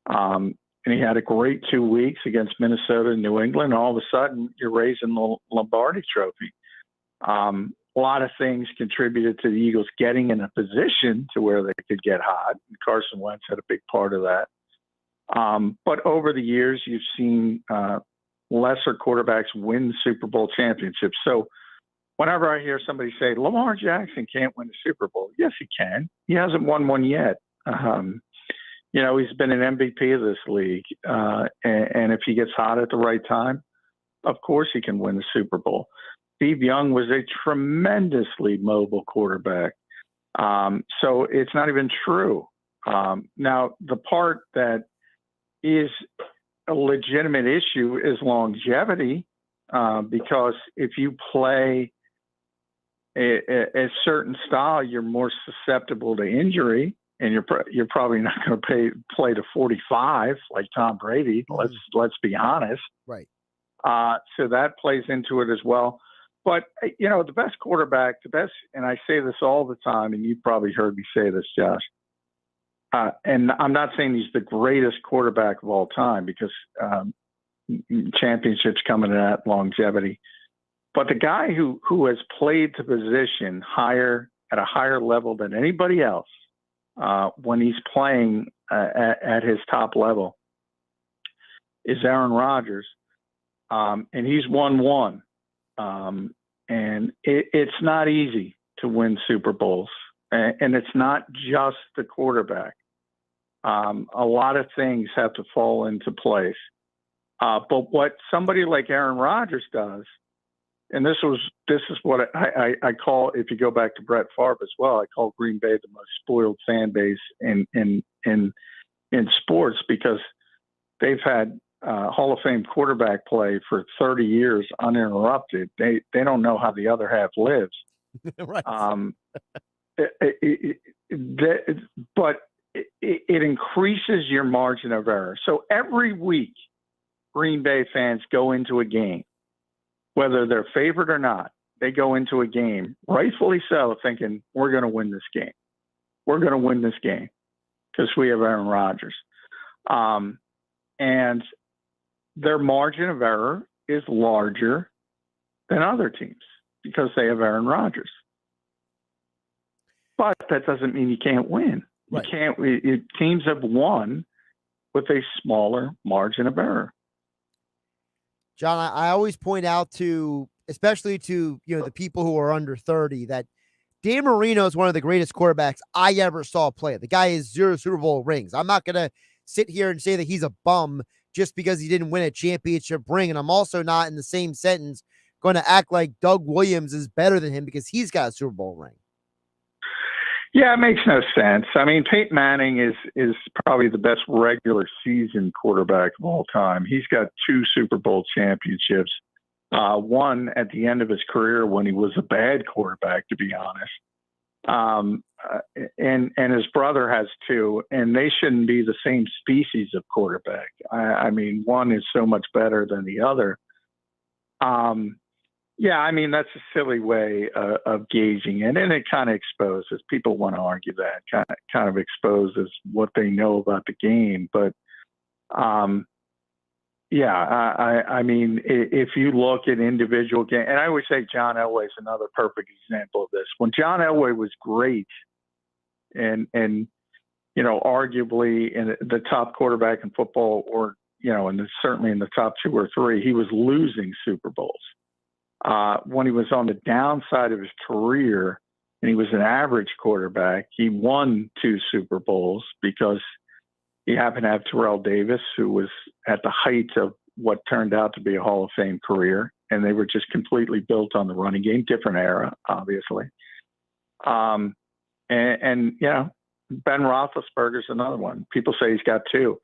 [SPEAKER 14] And he had a great 2 weeks against Minnesota and New England. All of a sudden, you're raising the Lombardi trophy. A lot of things contributed to the Eagles getting in a position to where they could get hot. And Carson Wentz had a big part of that. But over the years, you've seen lesser quarterbacks win Super Bowl championships. So whenever I hear somebody say, Lamar Jackson can't win a Super Bowl, yes, he can. He hasn't won one yet. You know, he's been an MVP of this league. And if he gets hot at the right time, of course he can win the Super Bowl. Steve Young was a tremendously mobile quarterback. So it's not even true. Now, the part that is a legitimate issue is longevity, because if you play a certain style, you're more susceptible to injury, and you're probably not going to play to 45 like Tom Brady. Let's be honest.
[SPEAKER 3] Right.
[SPEAKER 14] So that plays into it as well. But, you know, the best quarterback, and I say this all the time, and you probably heard me say this, Josh, and I'm not saying he's the greatest quarterback of all time because championships come into that longevity. But the guy who has played the position at a higher level than anybody else when he's playing at his top level is Aaron Rodgers, and he's won one. And it's not easy to win Super Bowls, and it's not just the quarterback. A lot of things have to fall into place. But what somebody like Aaron Rodgers does, and this is what I call, if you go back to Brett Favre as well, I call Green Bay the most spoiled fan base in sports, because they've had Hall of Fame quarterback play for 30 years uninterrupted. They don't know how the other half lives.
[SPEAKER 3] Right.
[SPEAKER 14] But it increases your margin of error. So every week, Green Bay fans go into a game, whether they're favored or not. They go into a game, rightfully so, thinking we're going to win this game. We're going to win this game because we have Aaron Rodgers. And their margin of error is larger than other teams because they have Aaron Rodgers. But that doesn't mean you can't win. Right. Teams have won with a smaller margin of error.
[SPEAKER 3] John, I always point out to, especially to, the people who are under 30, that Dan Marino is one of the greatest quarterbacks I ever saw play. The guy has 0 Super Bowl rings. I'm not going to sit here and say that he's a bum just because he didn't win a championship ring. And I'm also not, in the same sentence, going to act like Doug Williams is better than him because he's got a Super Bowl ring.
[SPEAKER 14] Yeah, it makes no sense. I mean, Peyton Manning is probably the best regular season quarterback of all time. He's got 2 Super Bowl championships, one at the end of his career when he was a bad quarterback, to be honest. And his brother has 2, and they shouldn't be the same species of quarterback. I mean, one is so much better than the other. Yeah, I mean, that's a silly way of gauging it, and it kind of exposes. People want to argue that, kind of exposes what they know about the game. But, yeah, I mean, if you look at individual games, and I always say John Elway is another perfect example of this. When John Elway was great and arguably in the top quarterback in football, or, certainly in the top 2 or 3, he was losing Super Bowls. When he was on the downside of his career and he was an average quarterback, he won 2 Super Bowls because he happened to have Terrell Davis, who was at the height of what turned out to be a Hall of Fame career. And they were just completely built on the running game, different era, obviously. Ben Roethlisberger's another one. People say he's got 2.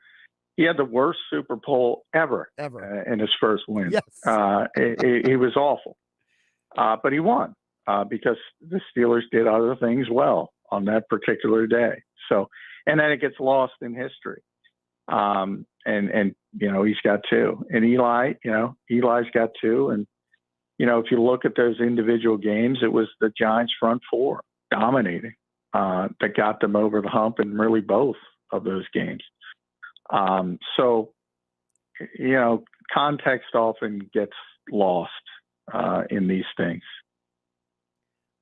[SPEAKER 14] He had the worst Super Bowl ever. In his first win.
[SPEAKER 3] Yes.
[SPEAKER 14] He was awful. But he won because the Steelers did other things well on that particular day. So, and then it gets lost in history. He's got 2. And Eli's got 2. And, if you look at those individual games, it was the Giants front 4 dominating that got them over the hump in really both of those games. Context often gets lost in these things.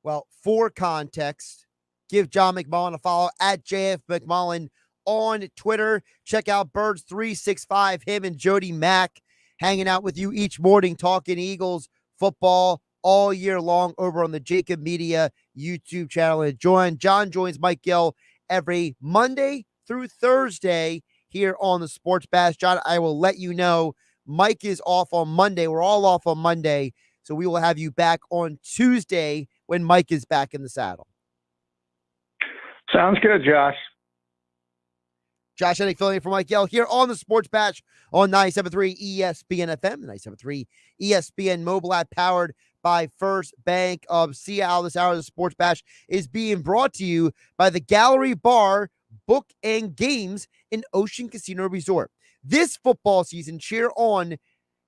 [SPEAKER 3] Well, for context, give John McMullen a follow at JF McMullen on Twitter. Check out Birds 365, him and Jody Mack hanging out with you each morning, talking Eagles football all year long over on the JAKIB Media YouTube channel. And John joins Mike Gill every Monday through Thursday here on the Sports Bash. John, I will let you know Mike is off on Monday. We're all off on Monday, so we will have you back on Tuesday when Mike is back in the saddle.
[SPEAKER 14] Sounds good, Josh.
[SPEAKER 3] Josh Hennig filling in for Mike Gill here on the Sports Bash on 97.3 ESPN FM, the 97.3 ESPN mobile app powered by First Bank of Seattle. This hour of the Sports Bash is being brought to you by the Gallery Bar, Book and Games in Ocean Casino Resort. This football season, cheer on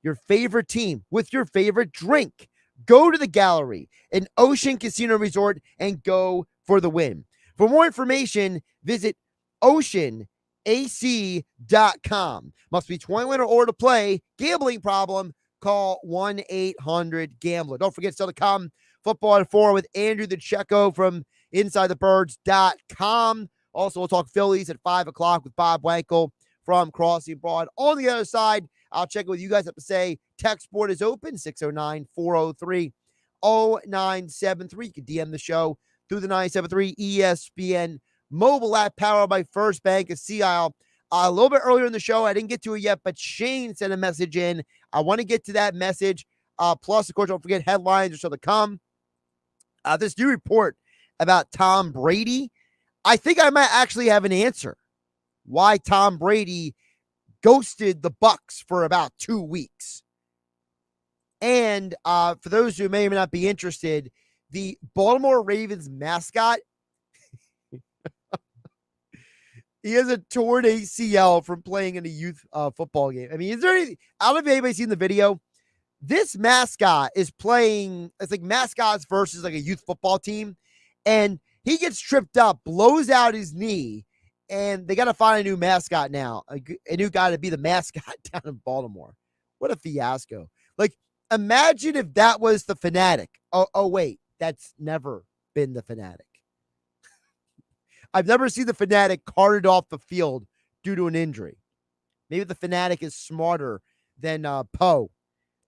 [SPEAKER 3] your favorite team with your favorite drink. Go to the Gallery in Ocean Casino Resort and go for the win. For more information, visit oceanac.com. Must be 21 or older to play. Gambling problem? Call 1-800-GAMBLER. Don't forget still to come. Football at 4 with Andrew DiCecco from InsideTheBirds.com. Also, we'll talk Phillies at 5 o'clock with Bob Wankel from Crossing Broad. On the other side, I'll check with you guys up to say text board is open, 609-403-0973. You can DM the show through the 97.3 ESPN mobile app powered by First Bank of Seattle. A little bit earlier in the show, I didn't get to it yet, but Shane sent a message in. I want to get to that message. Plus, of course, don't forget headlines are still to come. This new report about Tom Brady, I think I might actually have an answer why Tom Brady ghosted the Bucs for about 2 weeks. And for those who may or may not be interested, the Baltimore Ravens mascot, he has a torn ACL from playing in a youth football game. I mean, is there any, I don't know if anybody's seen the video. This mascot is playing, it's like mascots versus like a youth football team. And he gets tripped up, blows out his knee, and they got to find a new mascot now, a new guy to be the mascot down in Baltimore. What a fiasco. Like, imagine if that was the Fanatic. Oh wait, that's never been the Fanatic. I've never seen the Fanatic carted off the field due to an injury. Maybe the Fanatic is smarter than Poe,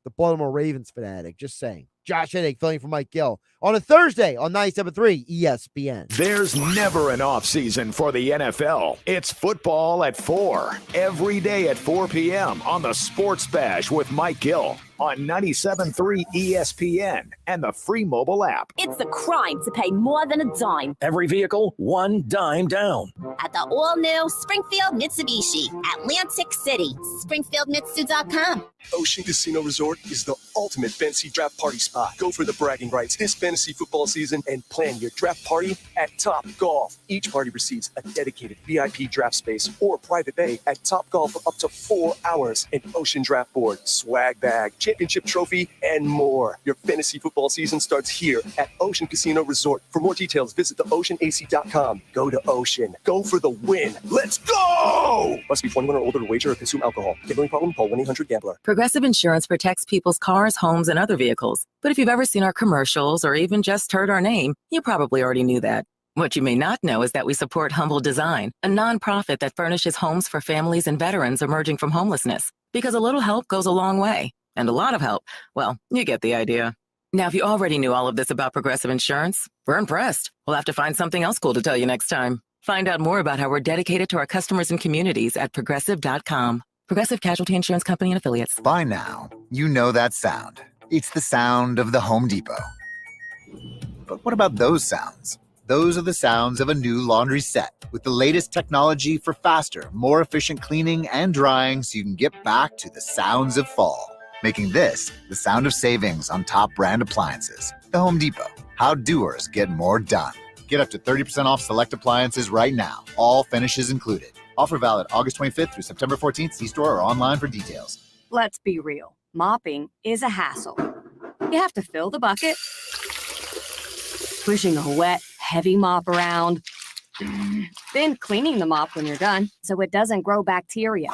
[SPEAKER 3] the Baltimore Ravens Fanatic. Just saying. Josh Hennig filling for Mike Gill on a Thursday on 97.3 ESPN.
[SPEAKER 1] There's never an off season for the NFL. It's football at 4 every day at 4 p.m. on the Sports Bash with Mike Gill on 97.3 ESPN and the free mobile app.
[SPEAKER 15] It's a crime to pay more than a dime.
[SPEAKER 4] Every vehicle, one dime down.
[SPEAKER 15] At the all-new Springfield Mitsubishi, Atlantic City, SpringfieldMitsu.com.
[SPEAKER 25] Ocean Casino Resort is the ultimate fantasy draft party spot. Go for the bragging rights this fantasy football season and plan your draft party at Top Golf. Each party receives a dedicated VIP draft space or private bay at Top Golf for up to 4 hours, an ocean draft board, swag bag, championship trophy, and more. Your fantasy football season starts here at Ocean Casino Resort. For more details, visit theoceanac.com. Go to Ocean. Go for the win. Let's go! Must be 21 or older to wager or consume alcohol. Gambling problem? Call 1-800-GAMBLER.
[SPEAKER 17] Progressive Insurance protects people's cars, homes, and other vehicles. But if you've ever seen our commercials or even just heard our name, you probably already knew that. What you may not know is that we support Humble Design, a nonprofit that furnishes homes for families and veterans emerging from homelessness. Because a little help goes a long way. And a lot of help, well, you get the idea. Now, if you already knew all of this about Progressive Insurance, we're impressed. We'll have to find something else cool to tell you next time. Find out more about how we're dedicated to our customers and communities at Progressive.com. Progressive Casualty Insurance Company and Affiliates.
[SPEAKER 12] By now, you know that sound. It's the sound of the Home Depot. But what about those sounds? Those are the sounds of a new laundry set with the latest technology for faster, more efficient cleaning and drying so you can get back to the sounds of fall. Making this the sound of savings on top brand appliances. The Home Depot. How doers get more done. Get up to 30% off select appliances right now. All finishes included. Offer valid August 25th through September 14th. See store or online for details.
[SPEAKER 2] Let's be real. Mopping is a hassle. You have to fill the bucket, pushing a wet, heavy mop around, then cleaning the mop when you're done so it doesn't grow bacteria.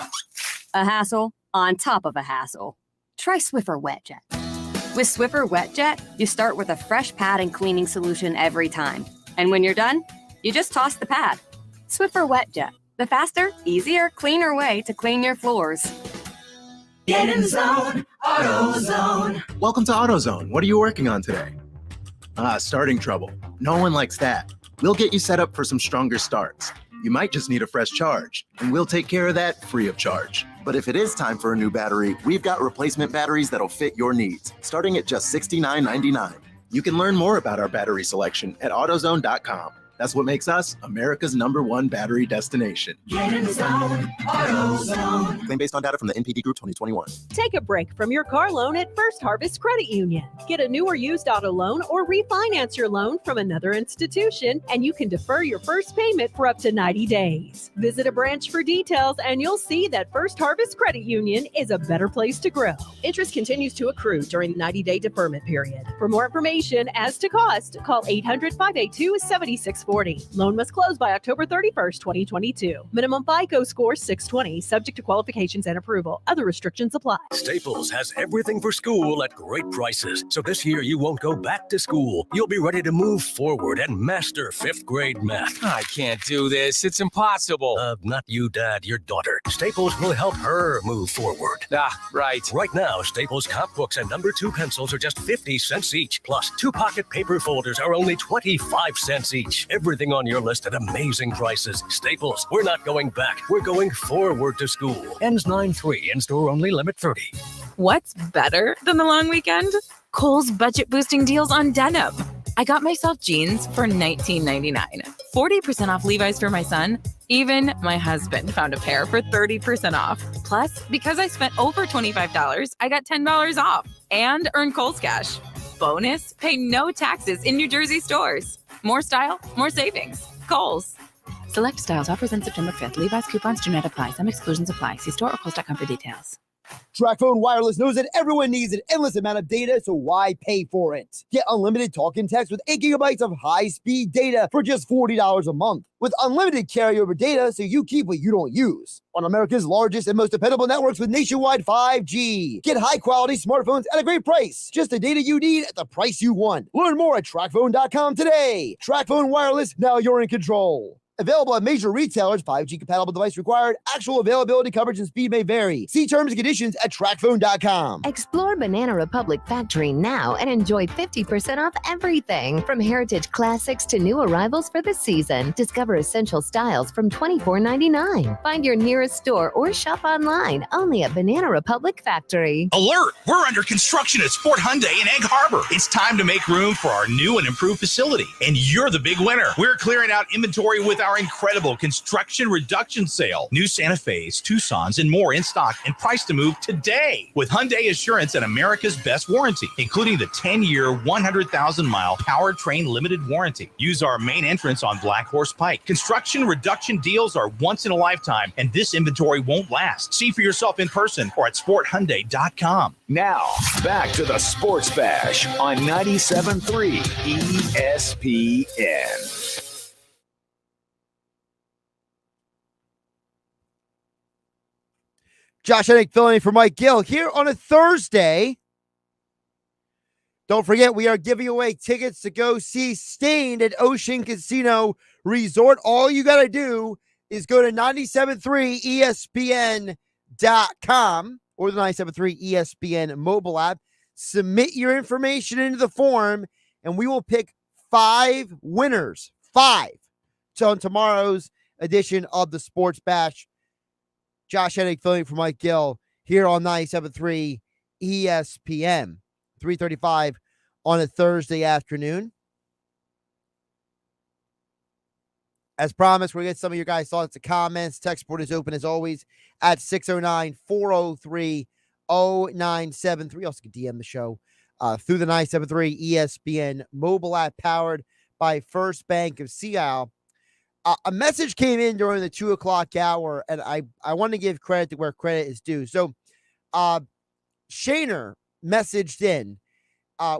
[SPEAKER 2] A hassle on top of a hassle. Try Swiffer WetJet. With Swiffer WetJet, you start with a fresh pad and cleaning solution every time. And when you're done, you just toss the pad. Swiffer WetJet, the faster, easier, cleaner way to clean your floors.
[SPEAKER 26] Get in the zone, AutoZone.
[SPEAKER 10] Welcome to AutoZone. What are you working on today? Starting trouble. No one likes that. We'll get you set up for some stronger starts. You might just need a fresh charge, and we'll take care of that free of charge. But if it is time for a new battery, we've got replacement batteries that'll fit your needs, starting at just $69.99. You can learn more about our battery selection at AutoZone.com. That's what makes us America's #1 battery destination.
[SPEAKER 26] Get in the zone, AutoZone.
[SPEAKER 10] Claim based on data from the NPD Group 2021.
[SPEAKER 18] Take a break from your car loan at First Harvest Credit Union. Get a new or used auto loan or refinance your loan from another institution, and you can defer your first payment for up to 90 days. Visit a branch for details, and you'll see that First Harvest Credit Union is a better place to grow. Interest continues to accrue during the 90-day deferment period. For more information as to cost, call 800-582-7640. Loan must close by October 31st, 2022. Minimum FICO score 620, subject to qualifications and approval. Other restrictions apply.
[SPEAKER 4] Staples has everything for school at great prices. So this year you won't go back to school. You'll be ready to move forward and master 5th grade math.
[SPEAKER 9] I can't do this. It's impossible.
[SPEAKER 4] Not you, Dad, your daughter. Staples will help her move forward.
[SPEAKER 9] Right.
[SPEAKER 4] Right now, Staples comp books and number 2 pencils are just 50 cents each. Plus, 2 pocket paper folders are only 25 cents each. Everything on your list at amazing prices. Staples, we're not going back. We're going forward to school. Ends 9/3, in-store only, limit 30.
[SPEAKER 20] What's better than the long weekend? Kohl's budget-boosting deals on denim. I got myself jeans for $19.99. 40% off Levi's for my son. Even my husband found a pair for 30% off. Plus, because I spent over $25, I got $10 off and earned Kohl's Cash. Bonus, pay no taxes in New Jersey stores. More style, more savings. Kohl's. Select styles offers in September 5th. Levi's coupons do not apply. Some exclusions apply. See store or Kohl's.com for details.
[SPEAKER 3] TracFone Wireless knows that everyone needs an endless amount of data, so why pay for it? Get unlimited talk and text with 8 gigabytes of high-speed data for just $40 a month. With unlimited carryover data, so you keep what you don't use. On America's largest and most dependable networks with nationwide 5G. Get high-quality smartphones at a great price. Just the data you need at the price you want. Learn more at TracFone.com today. TracFone Wireless, now you're in control. Available at major retailers. 5G compatible device required. Actual availability, coverage, and speed may vary. See terms and conditions at trackphone.com.
[SPEAKER 5] Explore Banana Republic Factory now and enjoy 50% off everything from heritage classics to new arrivals for the season. Discover essential styles from $24.99. Find your nearest store or shop online only at Banana Republic Factory.
[SPEAKER 16] Alert! We're under construction at Sport Hyundai in Egg Harbor. It's time to make room for our new and improved facility, and you're the big winner. We're clearing out inventory with our incredible construction reduction sale. New Santa Fe's, Tucson's, and more in stock and priced to move today. With Hyundai Assurance and America's best warranty, including the 10-year, 100,000-mile powertrain limited warranty. Use our main entrance on Black Horse Pike. Construction reduction deals are once in a lifetime, and this inventory won't last. See for yourself in person or at sporthyundai.com.
[SPEAKER 1] Now, back to the Sports Bash on 97.3 ESPN.
[SPEAKER 3] Josh Hennig filling in for Mike Gill here on a Thursday. Don't forget, we are giving away tickets to go see Stained at Ocean Casino Resort. All you got to do is go to 973ESPN.com or the 973 ESPN mobile app. Submit your information into the form, and we will pick 5 winners. 5. So on tomorrow's edition of the Sports Bash. Josh Hennig filling for Mike Gill here on 97.3 ESPN. 3:35 on a Thursday afternoon. As promised, we're going to get some of your guys' thoughts and comments. Text board is open as always at 609-403-0973. Also can DM the show through the 973 ESPN mobile app powered by First Bank of Sea Isle. A message came in during the 2 o'clock hour, and I want to give credit to where credit is due. So Shaner messaged in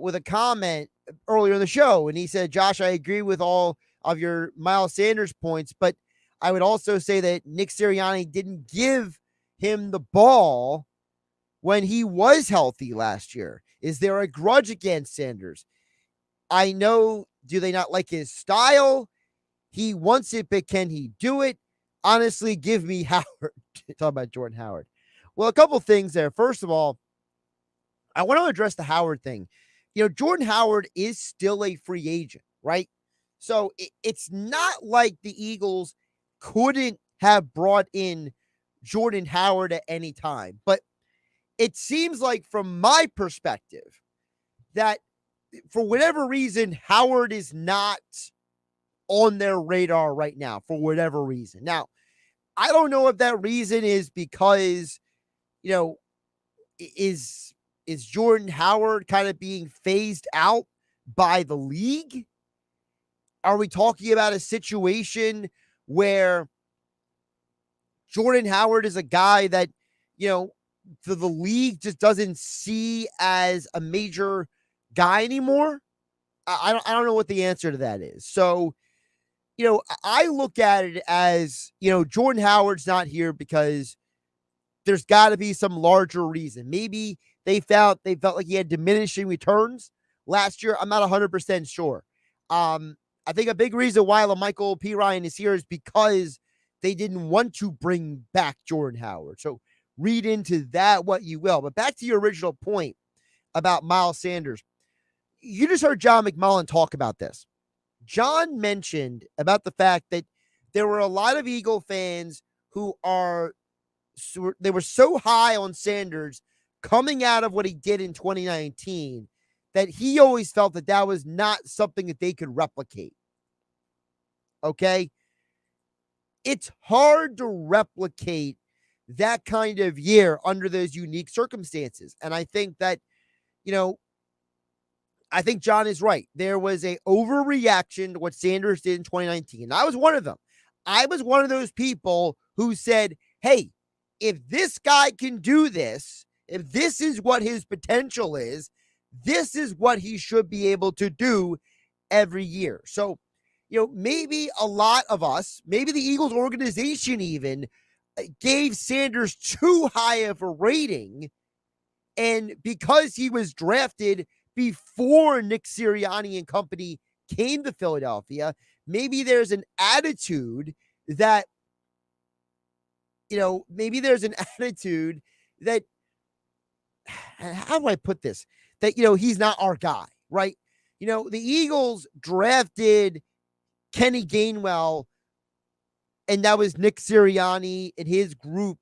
[SPEAKER 3] with a comment earlier in the show, and he said, Josh, I agree with all of your Miles Sanders points, but I would also say that Nick Sirianni didn't give him the ball when he was healthy last year. Is there a grudge against Sanders? I know, do they not like his style? He wants it, but can he do it? Honestly, give me Howard. Talk about Jordan Howard. Well, a couple things there. First of all, I want to address the Howard thing. You know, Jordan Howard is still a free agent, right? So it's not like the Eagles couldn't have brought in Jordan Howard at any time. But it seems like, from my perspective, that for whatever reason, Howard is not on their radar right now for whatever reason. Now, I don't know if that reason is because, you know, is Jordan Howard kind of being phased out by the league? Are we talking about a situation where Jordan Howard is a guy that, you know, the league just doesn't see as a major guy anymore? I don't know what the answer to that is. So, you know, I look at it as, you know, Jordan Howard's not here because there's got to be some larger reason. Maybe they felt like he had diminishing returns last year. I'm not 100% sure. I think a big reason why LaMichael P. Ryan is here is because they didn't want to bring back Jordan Howard. So read into that what you will. But back to your original point about Miles Sanders. You just heard John McMullen talk about this. John mentioned about the fact that there were a lot of Eagle fans who were so high on Sanders coming out of what he did in 2019 that he always felt that that was not something that they could replicate. Okay? It's hard to replicate that kind of year under those unique circumstances. And I think that, you know, I think John is right. There was a overreaction to what Sanders did in 2019. And I was one of them. I was one of those people who said, hey, if this guy can do this, if this is what his potential is, this is what he should be able to do every year. So, you know, maybe a lot of us, maybe the Eagles organization even, gave Sanders too high of a rating. And because he was drafted before Nick Sirianni and company came to Philadelphia, maybe there's an attitude that, how do I put this? That, he's not our guy, right? The Eagles drafted Kenny Gainwell, and that was Nick Sirianni and his group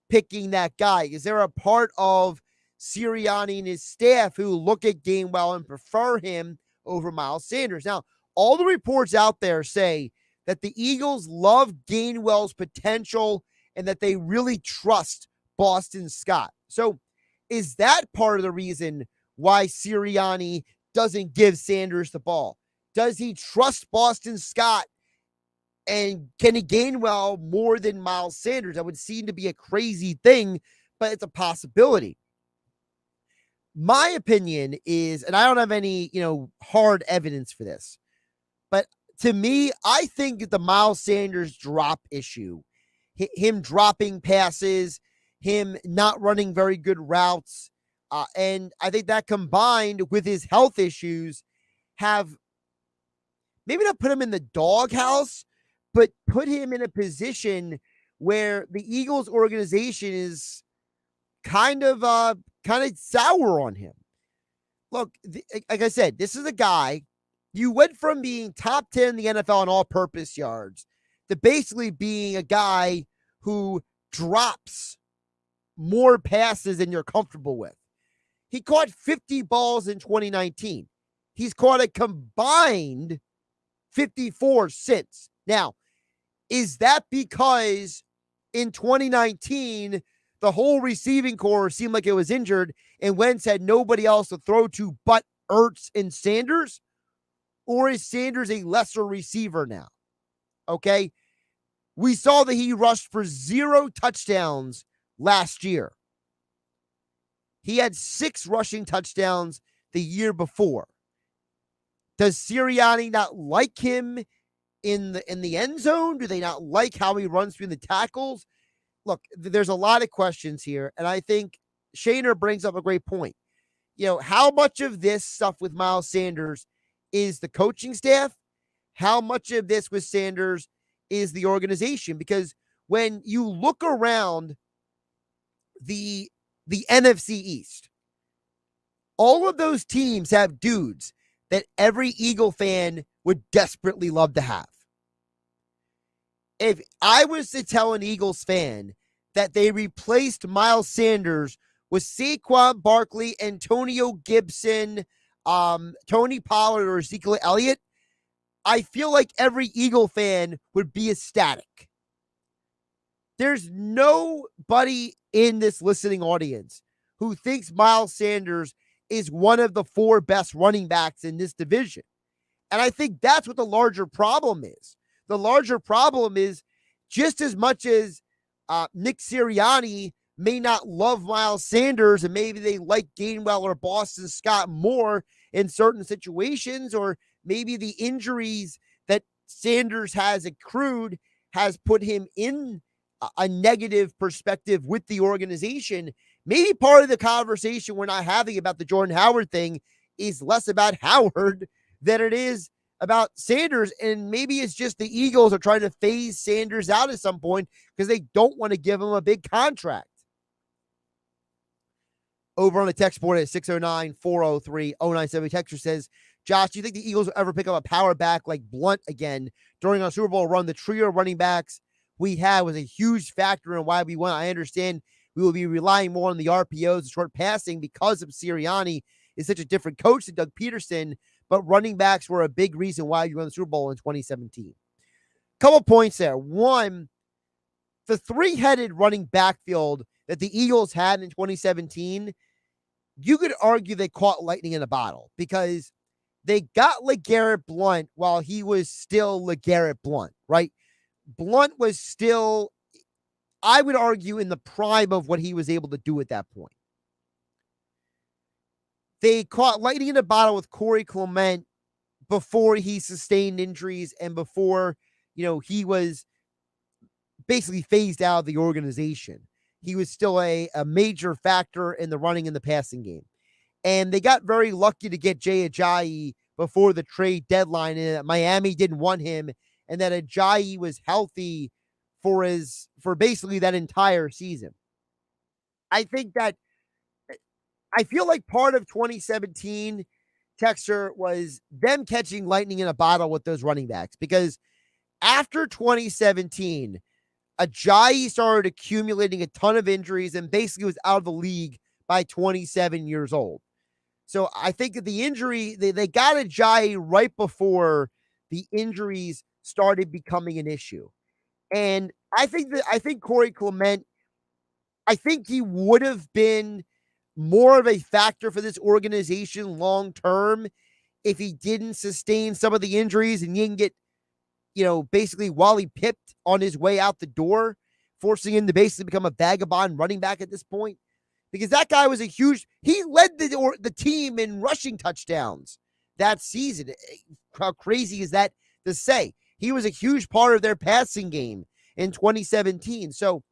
[SPEAKER 3] picking that guy. Is there a part of Sirianni and his staff who look at Gainwell and prefer him over Miles Sanders? Now, all the reports out there say that the Eagles love Gainwell's potential and that they really trust Boston Scott. So is that part of the reason why Sirianni doesn't give Sanders the ball? Does he trust Boston Scott and Kenny Gainwell more than Miles Sanders? That would seem to be a crazy thing, but it's a possibility. My opinion is, and I don't have any, hard evidence for this, but to me, I think the Miles Sanders drop issue, him dropping passes, him not running very good routes, and I think that combined with his health issues have maybe not put him in the doghouse, but put him in a position where the Eagles organization is kind of sour on him. Look, like I said, this is a guy, you went from being top 10 in the NFL in all-purpose yards to basically being a guy who drops more passes than you're comfortable with. He caught 50 balls in 2019. He's caught a combined 54 since. Now, is that because in 2019, the whole receiving core seemed like it was injured and Wentz had nobody else to throw to but Ertz and Sanders? Or is Sanders a lesser receiver now? Okay. We saw that he rushed for 0 touchdowns last year. He had 6 rushing touchdowns the year before. Does Sirianni not like him in the end zone? Do they not like how he runs through the tackles? Look, there's a lot of questions here, and I think Shaner brings up a great point. How much of this stuff with Miles Sanders is the coaching staff? How much of this with Sanders is the organization? Because when you look around the NFC East, all of those teams have dudes that every Eagle fan would desperately love to have. If I was to tell an Eagles fan that they replaced Miles Sanders with Saquon Barkley, Antonio Gibson, Tony Pollard, or Ezekiel Elliott, I feel like every Eagle fan would be ecstatic. There's nobody in this listening audience who thinks Miles Sanders is one of the 4 best running backs in this division. And I think that's what the larger problem is. The larger problem is just as much as Nick Sirianni may not love Miles Sanders and maybe they like Gainwell or Boston Scott more in certain situations, or maybe the injuries that Sanders has accrued has put him in a negative perspective with the organization. Maybe part of the conversation we're not having about the Jordan Howard thing is less about Howard than it is about Sanders. And maybe it's just the Eagles are trying to phase Sanders out at some point because they don't want to give him a big contract. Over on the text board at 609-403-0970, texter says, Josh, do you think the Eagles will ever pick up a power back like Blunt again? During our Super Bowl run, the trio of running backs we had was a huge factor in why we won. I understand we will be relying more on the RPOs and short passing because of Sirianni is such a different coach than Doug Peterson, but running backs were a big reason why you won the Super Bowl in 2017. Couple points there. One, the 3-headed running backfield that the Eagles had in 2017, you could argue they caught lightning in a bottle because they got LeGarrette Blount while he was still LeGarrette Blount, right? Blount was still, I would argue, in the prime of what he was able to do at that point. They caught lightning in a bottle with Corey Clement before he sustained injuries and before, he was basically phased out of the organization. He was still a major factor in the running and the passing game. And they got very lucky to get Jay Ajayi before the trade deadline, and that Miami didn't want him, and that Ajayi was healthy for basically that entire season. I feel like part of 2017, Texter, was them catching lightning in a bottle with those running backs, because after 2017, Ajayi started accumulating a ton of injuries and basically was out of the league by 27 years old. So I think that the injury, they got Ajayi right before the injuries started becoming an issue. And I think Corey Clement, I think he would have been more of a factor for this organization long term if he didn't sustain some of the injuries and he didn't get, basically Wally pipped on his way out the door, forcing him to basically become a vagabond running back at this point. Because that guy was he led the team in rushing touchdowns that season. How crazy is that to say? He was a huge part of their passing game in 2017. So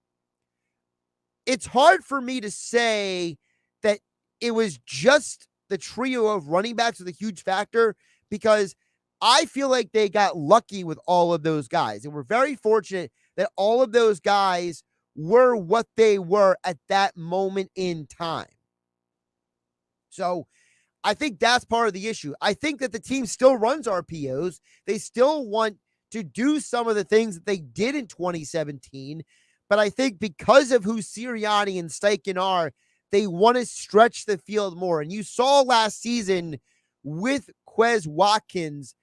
[SPEAKER 3] it's hard for me to say that it was just the trio of running backs was a huge factor, because I feel like they got lucky with all of those guys. And we're very fortunate that all of those guys were what they were at that moment in time. So I think that's part of the issue. I think that the team still runs RPOs. They still want to do some of the things that they did in 2017. But I think because of who Sirianni and Steichen are, they want to stretch the field more. And you saw last season with Quez Watkins,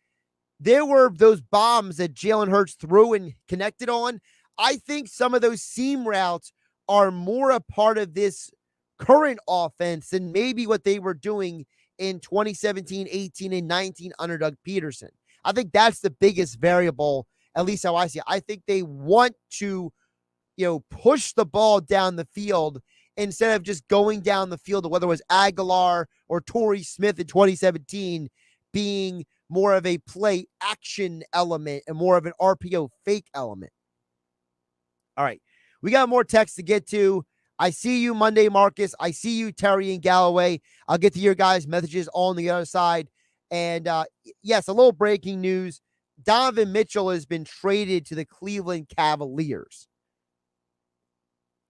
[SPEAKER 3] there were those bombs that Jalen Hurts threw and connected on. I think some of those seam routes are more a part of this current offense than maybe what they were doing in 2017, 18, and 19 under Doug Peterson. I think that's the biggest variable, at least how I see it. I think they want to, push the ball down the field instead of just going down the field, whether it was Aguilar or Torrey Smith in 2017 being more of a play action element and more of an RPO fake element. All right, we got more text to get to. I see you, Monday Marcus. I see you, Terry and Galloway. I'll get to your guys' messages on the other side. And yes, a little breaking news. Donovan Mitchell has been traded to the Cleveland Cavaliers.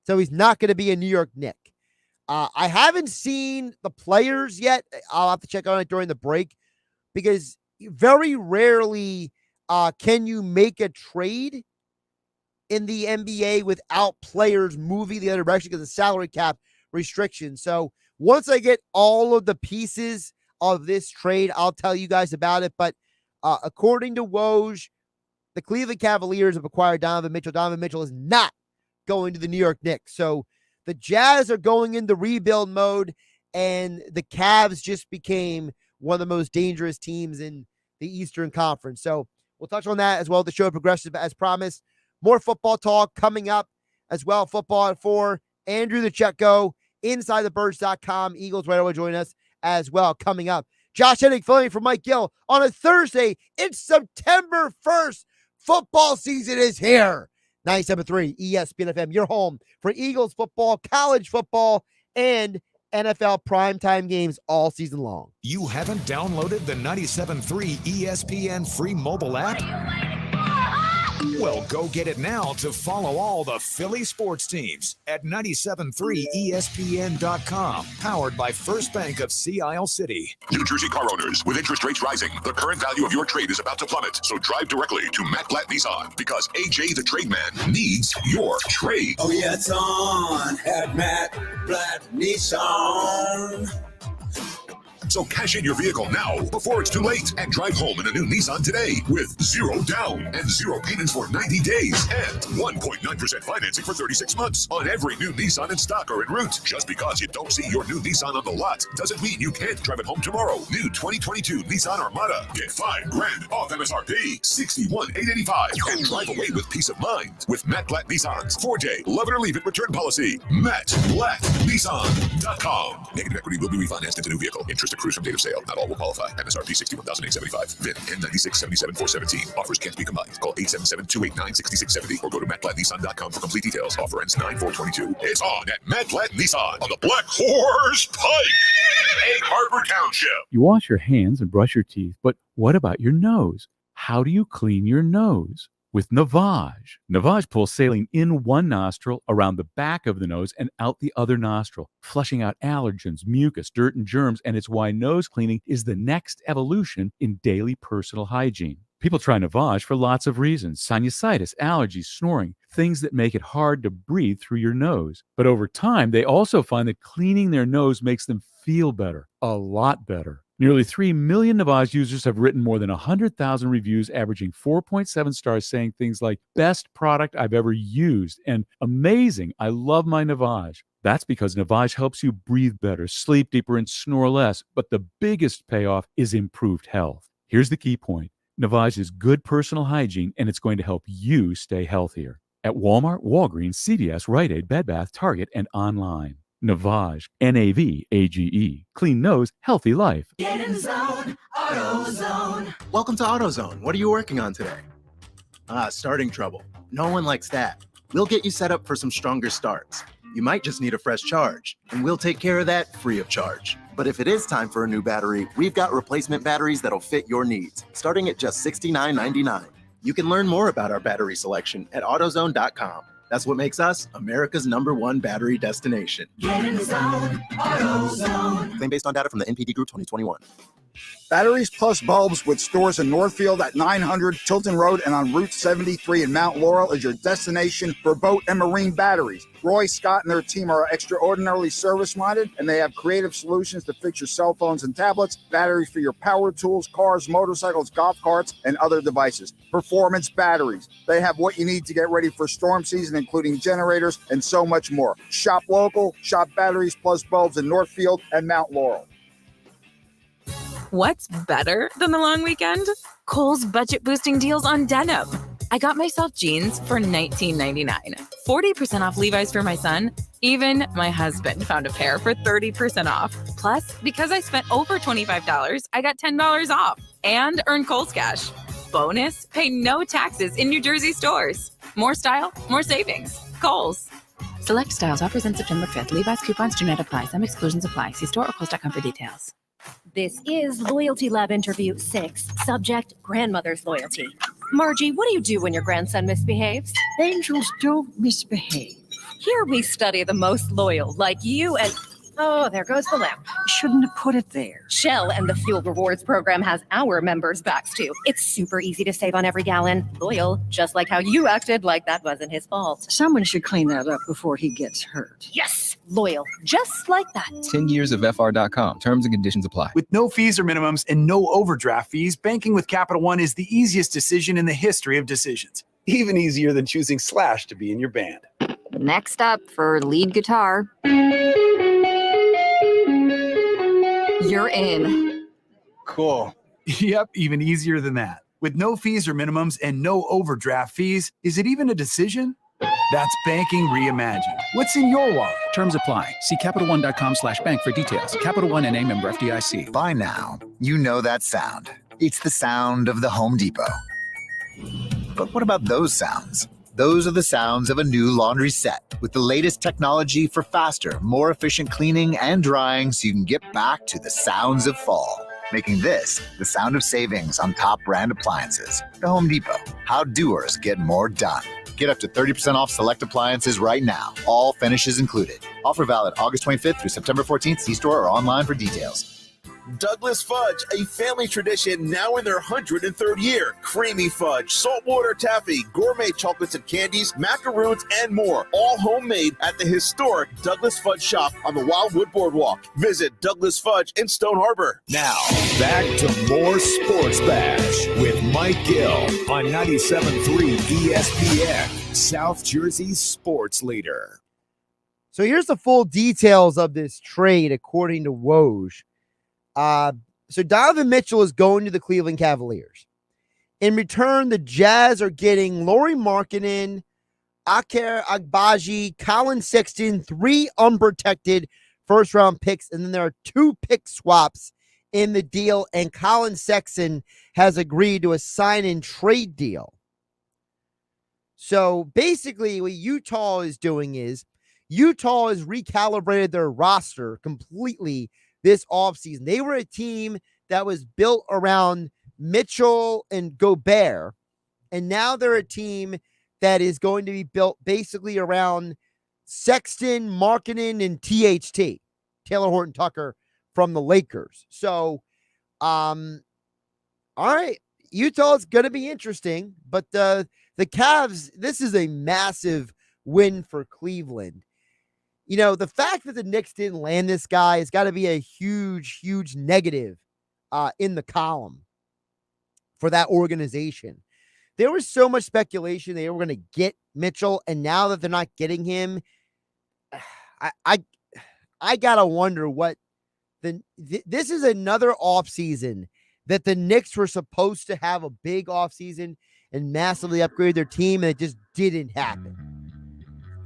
[SPEAKER 3] So he's not going to be a New York Knick. I haven't seen the players yet. I'll have to check on it during the break, because very rarely can you make a trade in the NBA without players moving the other direction because of salary cap restrictions. So once I get all of the pieces of this trade, I'll tell you guys about it. But according to Woj, the Cleveland Cavaliers have acquired Donovan Mitchell. Donovan Mitchell is not going to the New York Knicks. So the Jazz are going into rebuild mode, and the Cavs just became one of the most dangerous teams in the Eastern Conference. So we'll touch on that as well. The show progresses as promised. More football talk coming up as well. Football at 4. Andrew DiCecco, InsideTheBirds.com. Eagles right away join us as well coming up. Josh Hennig filling for Mike Gill on a Thursday. It's September 1st. Football season is here. 97.3 ESPN FM, your home for Eagles football, college football, and NFL primetime games all season long.
[SPEAKER 1] You haven't downloaded the 97.3 ESPN free mobile app? Well, go get it now to follow all the Philly sports teams at 97.3ESPN.com. Powered by First Bank of Sea Isle City.
[SPEAKER 13] New Jersey car owners, with interest rates rising, the current value of your trade is about to plummet. So drive directly to Matt Blatt Nissan, because AJ the Trade Man needs your trade.
[SPEAKER 8] Oh yeah, it's on at Matt Blatt Nissan.
[SPEAKER 13] So cash in your vehicle now before it's too late and drive home in a new Nissan today with 0 down and 0 payments for 90 days and 1.9% financing for 36 months on every new Nissan in stock or en route. Just because you don't see your new Nissan on the lot doesn't mean you can't drive it home tomorrow. New 2022 Nissan Armada. Get $5,000 off MSRP, $61,885, and drive away with peace of mind with Matt Blatt Nissan's 4-day love it or leave it return policy. MattBlattNissan.com. Negative equity will be refinanced into new vehicle. Interest accrued Accrues from date of sale. Not all will qualify. MSRP $61,875. VIN N96777417. Offers can't be combined. Call 877-289-6670 or go to MattBlattNissan.com for complete details. Offer ends 9/4/22. It's on at Matt Blatt Nissan on the Black Horse Pike, Egg Harbor Township.
[SPEAKER 6] You wash your hands and brush your teeth, but what about your nose? How do you clean your nose? With Navage. Navage pulls saline in one nostril, around the back of the nose, and out the other nostril, flushing out allergens, mucus, dirt, and germs, and it's why nose cleaning is the next evolution in daily personal hygiene. People try Navage for lots of reasons: sinusitis, allergies, snoring, things that make it hard to breathe through your nose. But over time, they also find that cleaning their nose makes them feel better, a lot better. Nearly 3 million Navage users have written more than 100,000 reviews, averaging 4.7 stars, saying things like, best product I've ever used, and amazing, I love my Navage. That's because Navage helps you breathe better, sleep deeper, and snore less. But the biggest payoff is improved health. Here's the key point. Navage is good personal hygiene, and it's going to help you stay healthier. At Walmart, Walgreens, CVS, Rite Aid, Bed Bath, Target, and online. Navage, Navage. Clean nose, healthy life.
[SPEAKER 26] Get in the zone, AutoZone.
[SPEAKER 10] Welcome to AutoZone. What are you working on today? Starting trouble. No one likes that. We'll get you set up for some stronger starts. You might just need a fresh charge, and we'll take care of that free of charge. But if it is time for a new battery, we've got replacement batteries that'll fit your needs, starting at just $69.99. You can learn more about our battery selection at AutoZone.com. That's what makes us America's #1 battery destination.
[SPEAKER 26] Get in the zone, AutoZone.
[SPEAKER 10] Claim based on data from the NPD Group 2021.
[SPEAKER 11] Batteries plus bulbs with stores in Northfield at 900 Tilton Road and on Route 73 in Mount Laurel is your destination for boat and marine batteries. Roy, Scott, and their team are extraordinarily service-minded, and they have creative solutions to fix your cell phones and tablets, batteries for your power tools, cars, motorcycles, golf carts, and other devices. Performance batteries. They have what you need to get ready for storm season, including generators and so much more. Shop local, shop batteries plus bulbs in Northfield and Mount Laurel.
[SPEAKER 20] What's better than the long weekend? Kohl's budget boosting deals on denim. I got myself jeans for $19.99. 40% off Levi's for my son. Even my husband found a pair for 30% off. Plus, because I spent over $25, I got $10 off and earned Kohl's Cash. Bonus, pay no taxes in New Jersey stores. More style, more savings. Kohl's. Select styles. Offers in September 5th. Levi's coupons do not apply. Some exclusions apply. See store or Kohl's.com for details.
[SPEAKER 19] This is Loyalty Lab Interview 6. Subject, grandmother's loyalty. Margie, what do you do when your grandson misbehaves?
[SPEAKER 21] Angels don't misbehave.
[SPEAKER 19] Here we study the most loyal, like you and... Oh, there goes the lamp.
[SPEAKER 21] Shouldn't have put it there.
[SPEAKER 19] Shell and the Fuel Rewards program has our members' backs too. It's super easy to save on every gallon. Loyal, just like how you acted like that wasn't his fault.
[SPEAKER 21] Someone should clean that up before he gets hurt.
[SPEAKER 19] Yes, loyal, just like that.
[SPEAKER 22] 10 years of FR.com. Terms and conditions apply.
[SPEAKER 23] With no fees or minimums and no overdraft fees, banking with Capital One is the easiest decision in the history of decisions. Even easier than choosing Slash to be in your band.
[SPEAKER 2] Next up for lead guitar. You're in.
[SPEAKER 23] Cool. Yep, even easier than that. With no fees or minimums and no overdraft fees, is it even a decision? That's banking reimagined. What's in your wallet?
[SPEAKER 24] Terms apply. See CapitalOne.com/bank for details. Capital One N.A. member FDIC.
[SPEAKER 12] By now, you know that sound. It's the sound of the Home Depot. But what about those sounds? Those are the sounds of a new laundry set with the latest technology for faster, more efficient cleaning and drying so you can get back to the sounds of fall. Making this the sound of savings on top brand appliances. The Home Depot. How doers get more done. Get up to 30% off select appliances right now. All finishes included. Offer valid August 25th through September 14th. See store or online for details.
[SPEAKER 27] Douglas Fudge, a family tradition now in their 103rd year. Creamy fudge, saltwater taffy, gourmet chocolates and candies, macaroons, and more. All homemade at the historic Douglas Fudge shop on the Wildwood Boardwalk. Visit Douglas Fudge in Stone Harbor.
[SPEAKER 1] Now, back to more Sports Bash with Mike Gill on 97.3 ESPN, South Jersey's sports leader.
[SPEAKER 3] So here's the full details of this trade according to Woj. So Donovan Mitchell is going to the Cleveland Cavaliers. In return, the Jazz are getting Lauri Markkanen, Aker Agbaji, Colin Sexton, 3 unprotected first-round picks, and then there are 2 pick swaps in the deal, and Colin Sexton has agreed to a sign-and-trade deal. So basically what Utah is doing is Utah has recalibrated their roster completely this offseason. They were a team that was built around Mitchell and Gobert, and now they're a team that is going to be built basically around Sexton, Markkanen, and THT, Taylor Horton Tucker from the Lakers. So, all right, Utah's going to be interesting, but the Cavs, this is a massive win for Cleveland. You know, the fact that the Knicks didn't land this guy has got to be a huge, huge negative in the column for that organization. There was so much speculation they were going to get Mitchell, and now that they're not getting him, I gotta wonder what this is another offseason that the Knicks were supposed to have a big offseason and massively upgrade their team, and it just didn't happen.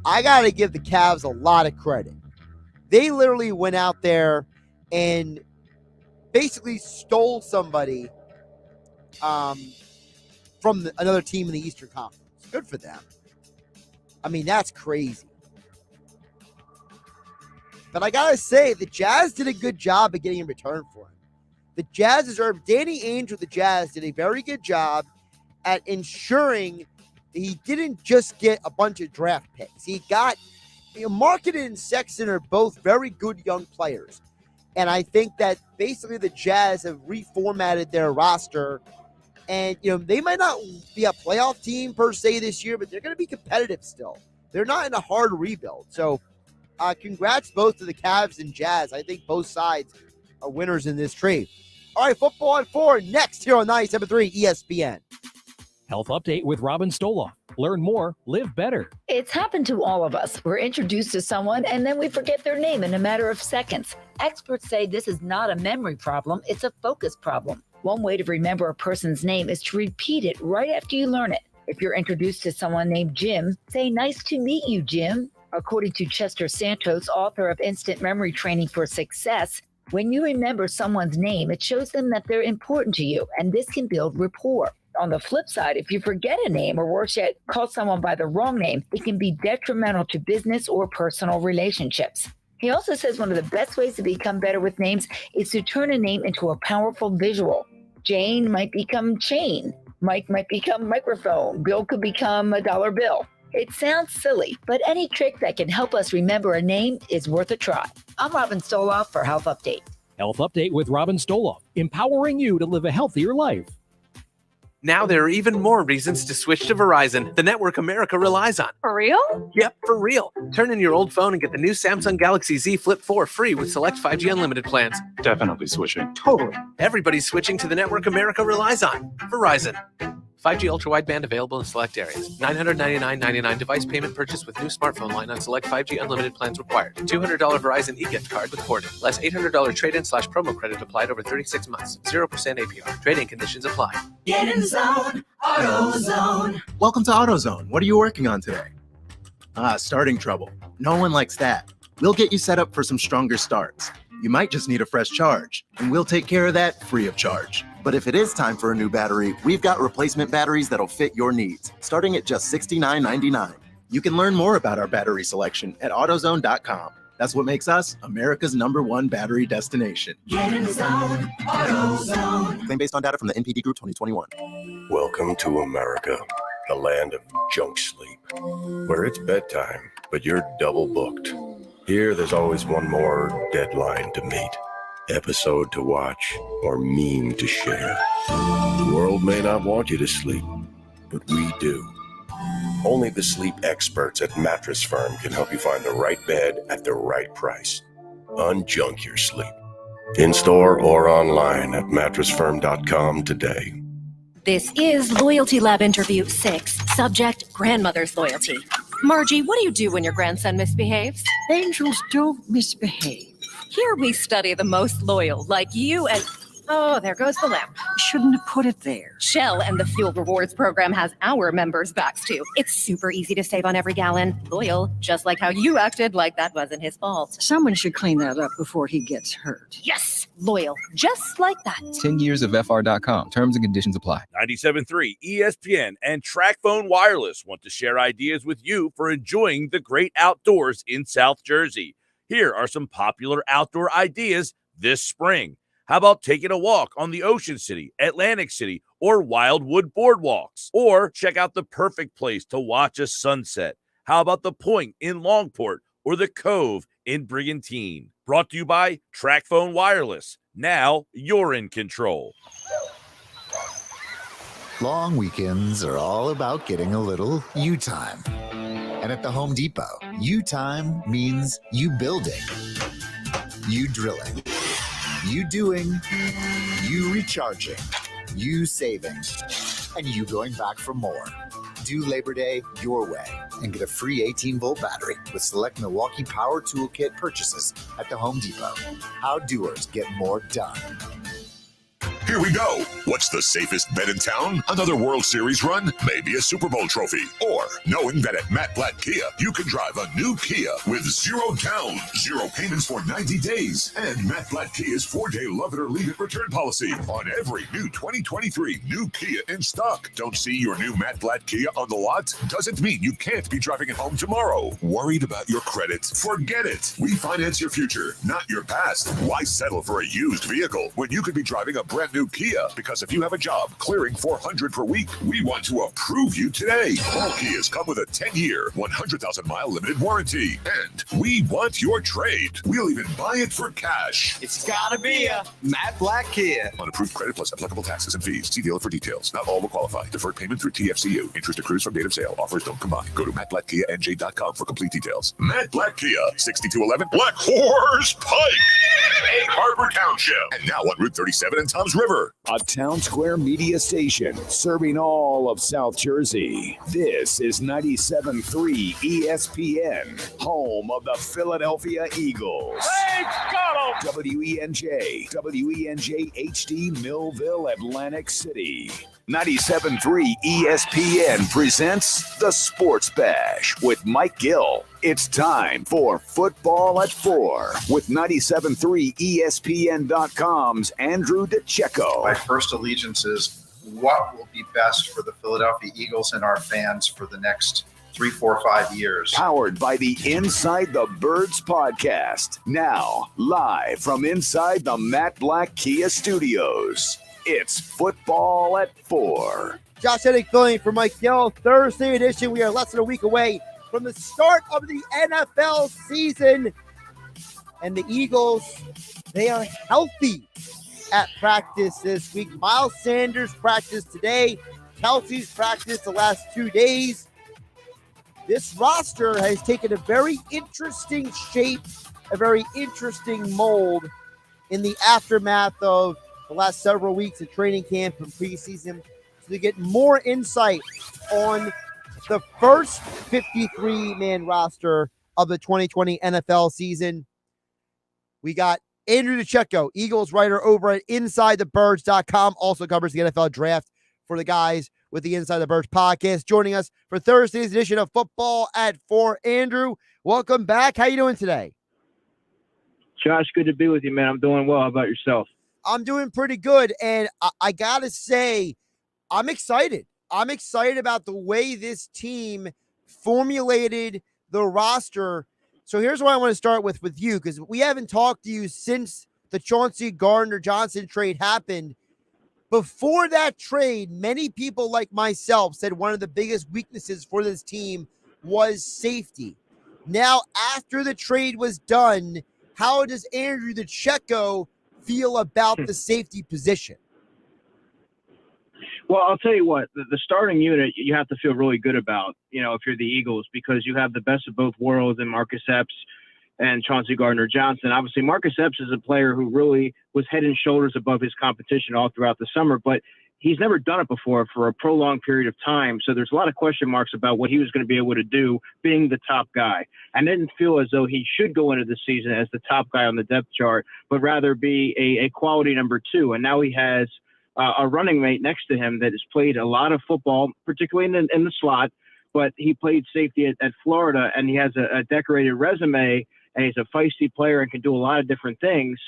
[SPEAKER 3] I gotta give the Cavs a lot of credit. They literally went out there and basically stole somebody from another team in the Eastern Conference. Good for them. I mean, that's crazy. But I gotta say, the Jazz did a good job of getting in return for him. The Jazz deserve. Danny Ainge with the Jazz did a very good job at ensuring that he didn't just get a bunch of draft picks. He got, Markkanen and Sexton are both very good young players. And I think that basically the Jazz have reformatted their roster. And, they might not be a playoff team per se this year, but they're going to be competitive still. They're not in a hard rebuild. So, congrats both to the Cavs and Jazz. I think both sides are winners in this trade. All right, football on 4 next here on 97.3 ESPN.
[SPEAKER 7] Health Update with Robin Stoloff. Learn more, live better.
[SPEAKER 9] It's happened to all of us. We're introduced to someone and then we forget their name in a matter of seconds. Experts say this is not a memory problem, it's a focus problem. One way to remember a person's name is to repeat it right after you learn it. If you're introduced to someone named Jim, say, "Nice to meet you, Jim." According to Chester Santos, author of Instant Memory Training for Success, when you remember someone's name, it shows them that they're important to you, and this can build rapport. On the flip side, if you forget a name, or worse yet, call someone by the wrong name, it can be detrimental to business or personal relationships. He also says one of the best ways to become better with names is to turn a name into a powerful visual. Jane might become chain. Mike might become microphone. Bill could become a dollar bill. It sounds silly, but any trick that can help us remember a name is worth a try. I'm Robin Stoloff for Health Update.
[SPEAKER 7] Health Update with Robin Stoloff, empowering you to live a healthier life.
[SPEAKER 14] Now there are even more reasons to switch to Verizon, the network America relies on.
[SPEAKER 15] For real?
[SPEAKER 14] Yep, for real. Turn in your old phone and get the new Samsung Galaxy Z Flip 4 free with select 5G unlimited plans.
[SPEAKER 15] Definitely switching.
[SPEAKER 14] Totally. Everybody's switching to the network America relies on. Verizon. 5G ultra wideband available in select areas. $999.99 device payment purchase with new smartphone line on select 5G unlimited plans required. $200 Verizon e-gift card with hoarding. Less $800 trade-in/promo credit applied over 36 months. 0% APR. Trade-in conditions apply.
[SPEAKER 26] Get in the zone. AutoZone.
[SPEAKER 10] Welcome to AutoZone. What are you working on today? Starting trouble. No one likes that. We'll get you set up for some stronger starts. You might just need a fresh charge, and we'll take care of that free of charge.
[SPEAKER 12] But if it is time for a new battery, we've got replacement batteries that'll fit your needs, starting at just $69.99.
[SPEAKER 10] You can learn more about our battery selection at AutoZone.com. That's what makes us America's #1 battery destination.
[SPEAKER 26] Get in the zone. AutoZone.
[SPEAKER 12] Claim based on data from the NPD Group 2021.
[SPEAKER 17] Welcome to America, the land of junk sleep, where it's bedtime, but you're double booked. Here, there's always one more deadline to meet, episode to watch, or meme to share. The world may not want you to sleep, but we do. Only the sleep experts at Mattress Firm can help you find the right bed at the right price. Unjunk your sleep. In-store or online at mattressfirm.com today.
[SPEAKER 19] This is Loyalty Lab Interview 6. Subject, grandmother's loyalty. Margie, what do you do when your grandson misbehaves?
[SPEAKER 21] Angels don't misbehave.
[SPEAKER 19] Here we study the most loyal, like you and... Oh, there goes the lamp.
[SPEAKER 21] Shouldn't have put it there.
[SPEAKER 19] Shell and the Fuel Rewards program has our members' backs too. It's super easy to save on every gallon. Loyal, just like how you acted like that wasn't his fault.
[SPEAKER 21] Someone should clean that up before he gets hurt.
[SPEAKER 19] Yes, loyal, just like that.
[SPEAKER 22] 10 years of FR.com. Terms and conditions apply.
[SPEAKER 4] 97.3 ESPN and TrackPhone Wireless want to share ideas with you for enjoying the great outdoors in South Jersey. Here are some popular outdoor ideas this spring. How about taking a walk on the Ocean City, Atlantic City, or Wildwood boardwalks? Or check out the perfect place to watch a sunset. How about the Point in Longport or the Cove in Brigantine? Brought to you by TrackPhone Wireless. Now you're in control.
[SPEAKER 12] Long weekends are all about getting a little you time. And at the Home Depot, you time means you building, you drilling, you doing, you recharging, you saving, and you going back for more. Do Labor Day your way and get a free 18-volt battery with select Milwaukee Power Toolkit purchases at the Home Depot. How doers get more done.
[SPEAKER 13] Here we go. What's the safest bet in town? Another World Series run? Maybe a Super Bowl trophy. Or knowing that at Matt Blatt Kia, you can drive a new Kia with 0 down, 0 payments for 90 days. And Matt Blatt Kia's 4-day love it or leave it return policy on every new 2023 new Kia in stock. Don't see your new Matt Blatt Kia on the lot? Doesn't mean you can't be driving it home tomorrow. Worried about your credit? Forget it. We finance your future, not your past. Why settle for a used vehicle when you could be driving a brand new Kia? Because if you have a job clearing $400 per week, we want to approve you today. All Kias come with a 10-year, 100,000-mile limited warranty. And we want your trade. We'll even buy it for cash.
[SPEAKER 5] It's gotta be a Matt Blatt Kia.
[SPEAKER 13] On approved credit plus applicable taxes and fees. See dealer for details. Not all will qualify. Deferred payment through TFCU. Interest accrues from date of sale. Offers don't combine. Go to mattblattkianj.com for complete details. Matt Blatt Kia, 6211 Black Horse Pike, Egg Harbor Township. And now on Route 37 in Toms River.
[SPEAKER 1] A Town Square media station serving all of South Jersey. This is 97.3 ESPN, home of the Philadelphia Eagles.
[SPEAKER 26] Hey, got him!
[SPEAKER 1] WENJ HD Millville, Atlantic City. 97.3 ESPN presents the Sports Bash with Mike Gill. It's time for Football at 4 with 97.3 ESPN.com's Andrew DiCecco.
[SPEAKER 8] My first allegiance is what will be best for the Philadelphia Eagles and our fans for the next 3, 4, 5 years.
[SPEAKER 1] Powered by the Inside the Birds podcast. Now, live from inside the Matt Blatt Kia Studios. It's Football at 4.
[SPEAKER 3] Josh Hennig filling for Mike Gill. Thursday edition. We are less than a week away from the start of the NFL season. And the Eagles, they are healthy at practice this week. Miles Sanders practiced today. Kelsey's practiced the last 2 days. This roster has taken a very interesting shape, a very interesting mold in the aftermath of the last several weeks of training camp and preseason. So to get more insight on the first 53-man roster of the 2020 NFL season, we got Andrew DiCecco, Eagles writer over at InsideTheBirds.com, also covers the NFL draft for the guys with the Inside the Birds podcast, joining us for Thursday's edition of Football at 4. Andrew, welcome back. How you doing today?
[SPEAKER 15] Josh, good to be with you, man. I'm doing well. How about yourself?
[SPEAKER 3] I'm doing pretty good, and I got to say, I'm excited. I'm excited about the way this team formulated the roster. So here's what I want to start with you, because we haven't talked to you since the Chauncey Gardner-Johnson trade happened. Before that trade, many people like myself said one of the biggest weaknesses for this team was safety. Now, after the trade was done, how does Andrew DiCecco feel about the safety position?
[SPEAKER 15] Well, I'll tell you what, the starting unit you have to feel really good about, if you're the Eagles, because you have the best of both worlds in Marcus Epps and Chauncey Gardner-Johnson. Obviously, Marcus Epps is a player who really was head and shoulders above his competition all throughout the summer, but he's never done it before for a prolonged period of time. So there's a lot of question marks about what he was going to be able to do being the top guy. I didn't feel as though he should go into the season as the top guy on the depth chart, but rather be a quality number 2. And now he has a running mate next to him that has played a lot of football, particularly in the slot, but he played safety at Florida, and he has a decorated resume, and he's a feisty player and can do a lot of different things.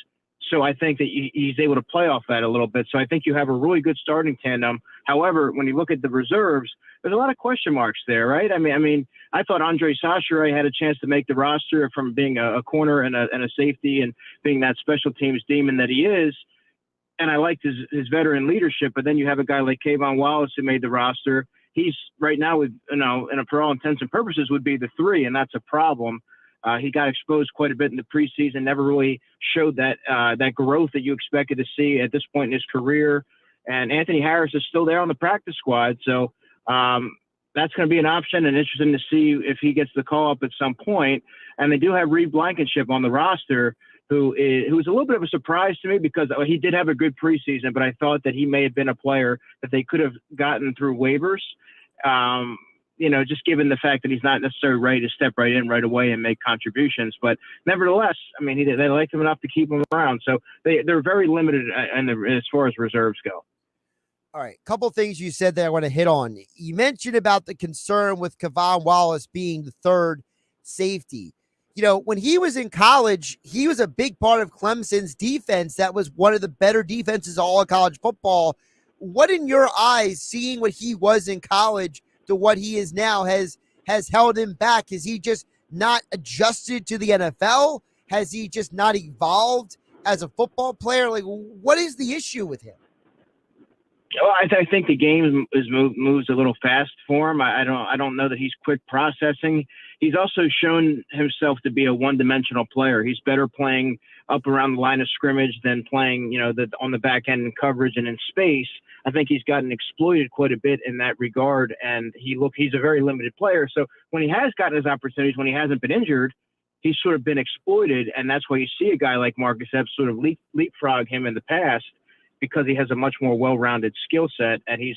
[SPEAKER 15] So I think that he's able to play off that a little bit. So I think you have a really good starting tandem. However, when you look at the reserves, there's a lot of question marks there, right? I mean, I thought Andre Sachare had a chance to make the roster from being a corner and a safety and being that special teams demon that he is. And I liked his veteran leadership. But then you have a guy like Kayvon Wallace who made the roster. He's right now, for all intents and purposes, would be the 3, and that's a problem. He got exposed quite a bit in the preseason, never really showed that growth that you expected to see at this point in his career. And Anthony Harris is still there on the practice squad. So that's going to be an option, and interesting to see if he gets the call up at some point. And they do have Reed Blankenship on the roster, who's a little bit of a surprise to me because he did have a good preseason, but I thought that he may have been a player that they could have gotten through waivers. Just given the fact that he's not necessarily ready to step right in right away and make contributions. But nevertheless, I mean, they liked him enough to keep him around. So they're very limited as far as reserves go.
[SPEAKER 3] All right, couple things you said that I want to hit on. You mentioned about the concern with Kayvon Wallace being the 3rd safety. When he was in college, he was a big part of Clemson's defense. That was one of the better defenses all of college football. What in your eyes, seeing what he was in college to what he is now, has held him back? Is he just not adjusted to the NFL? Has he just not evolved as a football player? Like, what is the issue with him?
[SPEAKER 15] Well, I think the game moves a little fast for him. I don't know that he's quick processing. He's also shown himself to be a one-dimensional player. He's better playing up around the line of scrimmage than playing, on the back end in coverage and in space. I think he's gotten exploited quite a bit in that regard, and he's a very limited player. So when he has gotten his opportunities, when he hasn't been injured, he's sort of been exploited, and that's why you see a guy like Marcus Epps sort of leapfrog him in the past, because he has a much more well-rounded skill set, and he's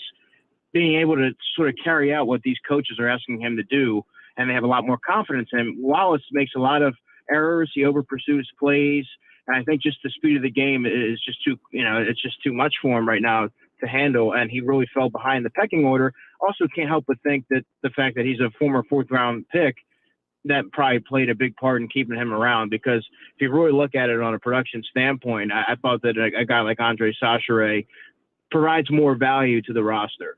[SPEAKER 15] being able to sort of carry out what these coaches are asking him to do, and they have a lot more confidence in him. Wallace makes a lot of errors. He over-pursues plays, and I think just the speed of the game is just it's just too much for him right now to handle, and he really fell behind the pecking order. Also can't help but think that the fact that he's a former 4th-round pick, that probably played a big part in keeping him around, because if you really look at it on a production standpoint, I thought that a guy like Andre Sachare provides more value to the roster.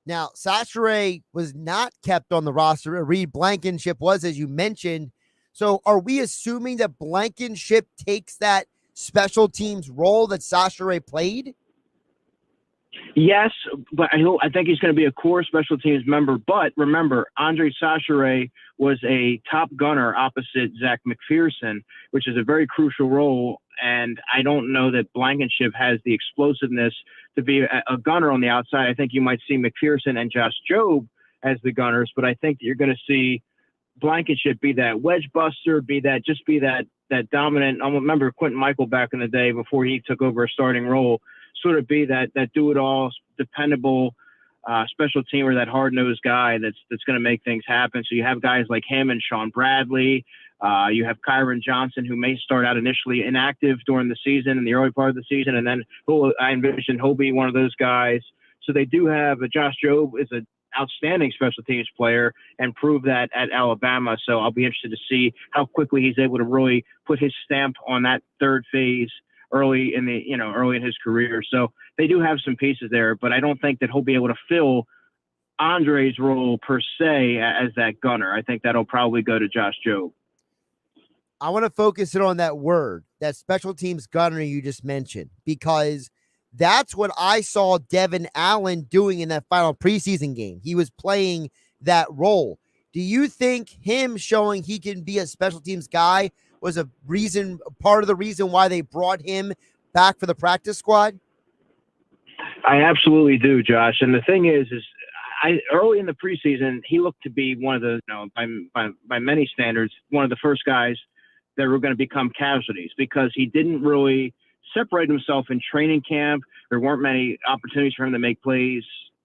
[SPEAKER 3] Now, Sachare was not kept on the roster. Reed Blankenship was, as you mentioned. So are we assuming that Blankenship takes that special teams role that Sachare played?
[SPEAKER 15] Yes, but I think he's going to be a core special teams member. But remember, Andre Sachare was a top gunner opposite Zach McPherson, which is a very crucial role. And I don't know that Blankenship has the explosiveness to be a gunner on the outside. I think you might see McPherson and Josh Jobe as the gunners, but I think that you're going to see Blankenship be that wedge buster, be that dominant. I remember Quentin Michael back in the day before he took over a starting role, sort of be that do-it-all, dependable special teamer, that hard-nosed guy that's going to make things happen. So you have guys like him and Sean Bradley. You have Kyron Johnson, who may start out initially inactive during the season, in the early part of the season, and then I envision he'll be one of those guys. So they do have Josh Jobe is an outstanding special teams player and proved that at Alabama. So I'll be interested to see how quickly he's able to really put his stamp on that third phase early in his career. So they do have some pieces there, but I don't think that he'll be able to fill Andre's role per se as that gunner. I think that'll probably go to Josh Jobe.
[SPEAKER 3] I want to focus it on that word, that special teams gunner you just mentioned, because that's what I saw Devin Allen doing in that final preseason game. He was playing that role. Do you think him showing he can be a special teams guy was part of the reason why they brought him back for the practice squad?
[SPEAKER 15] I absolutely do, Josh. And the thing is early in the preseason, he looked to be one of the, by many standards, one of the first guys that were going to become casualties, because he didn't really separated himself in training camp. There weren't many opportunities for him to make plays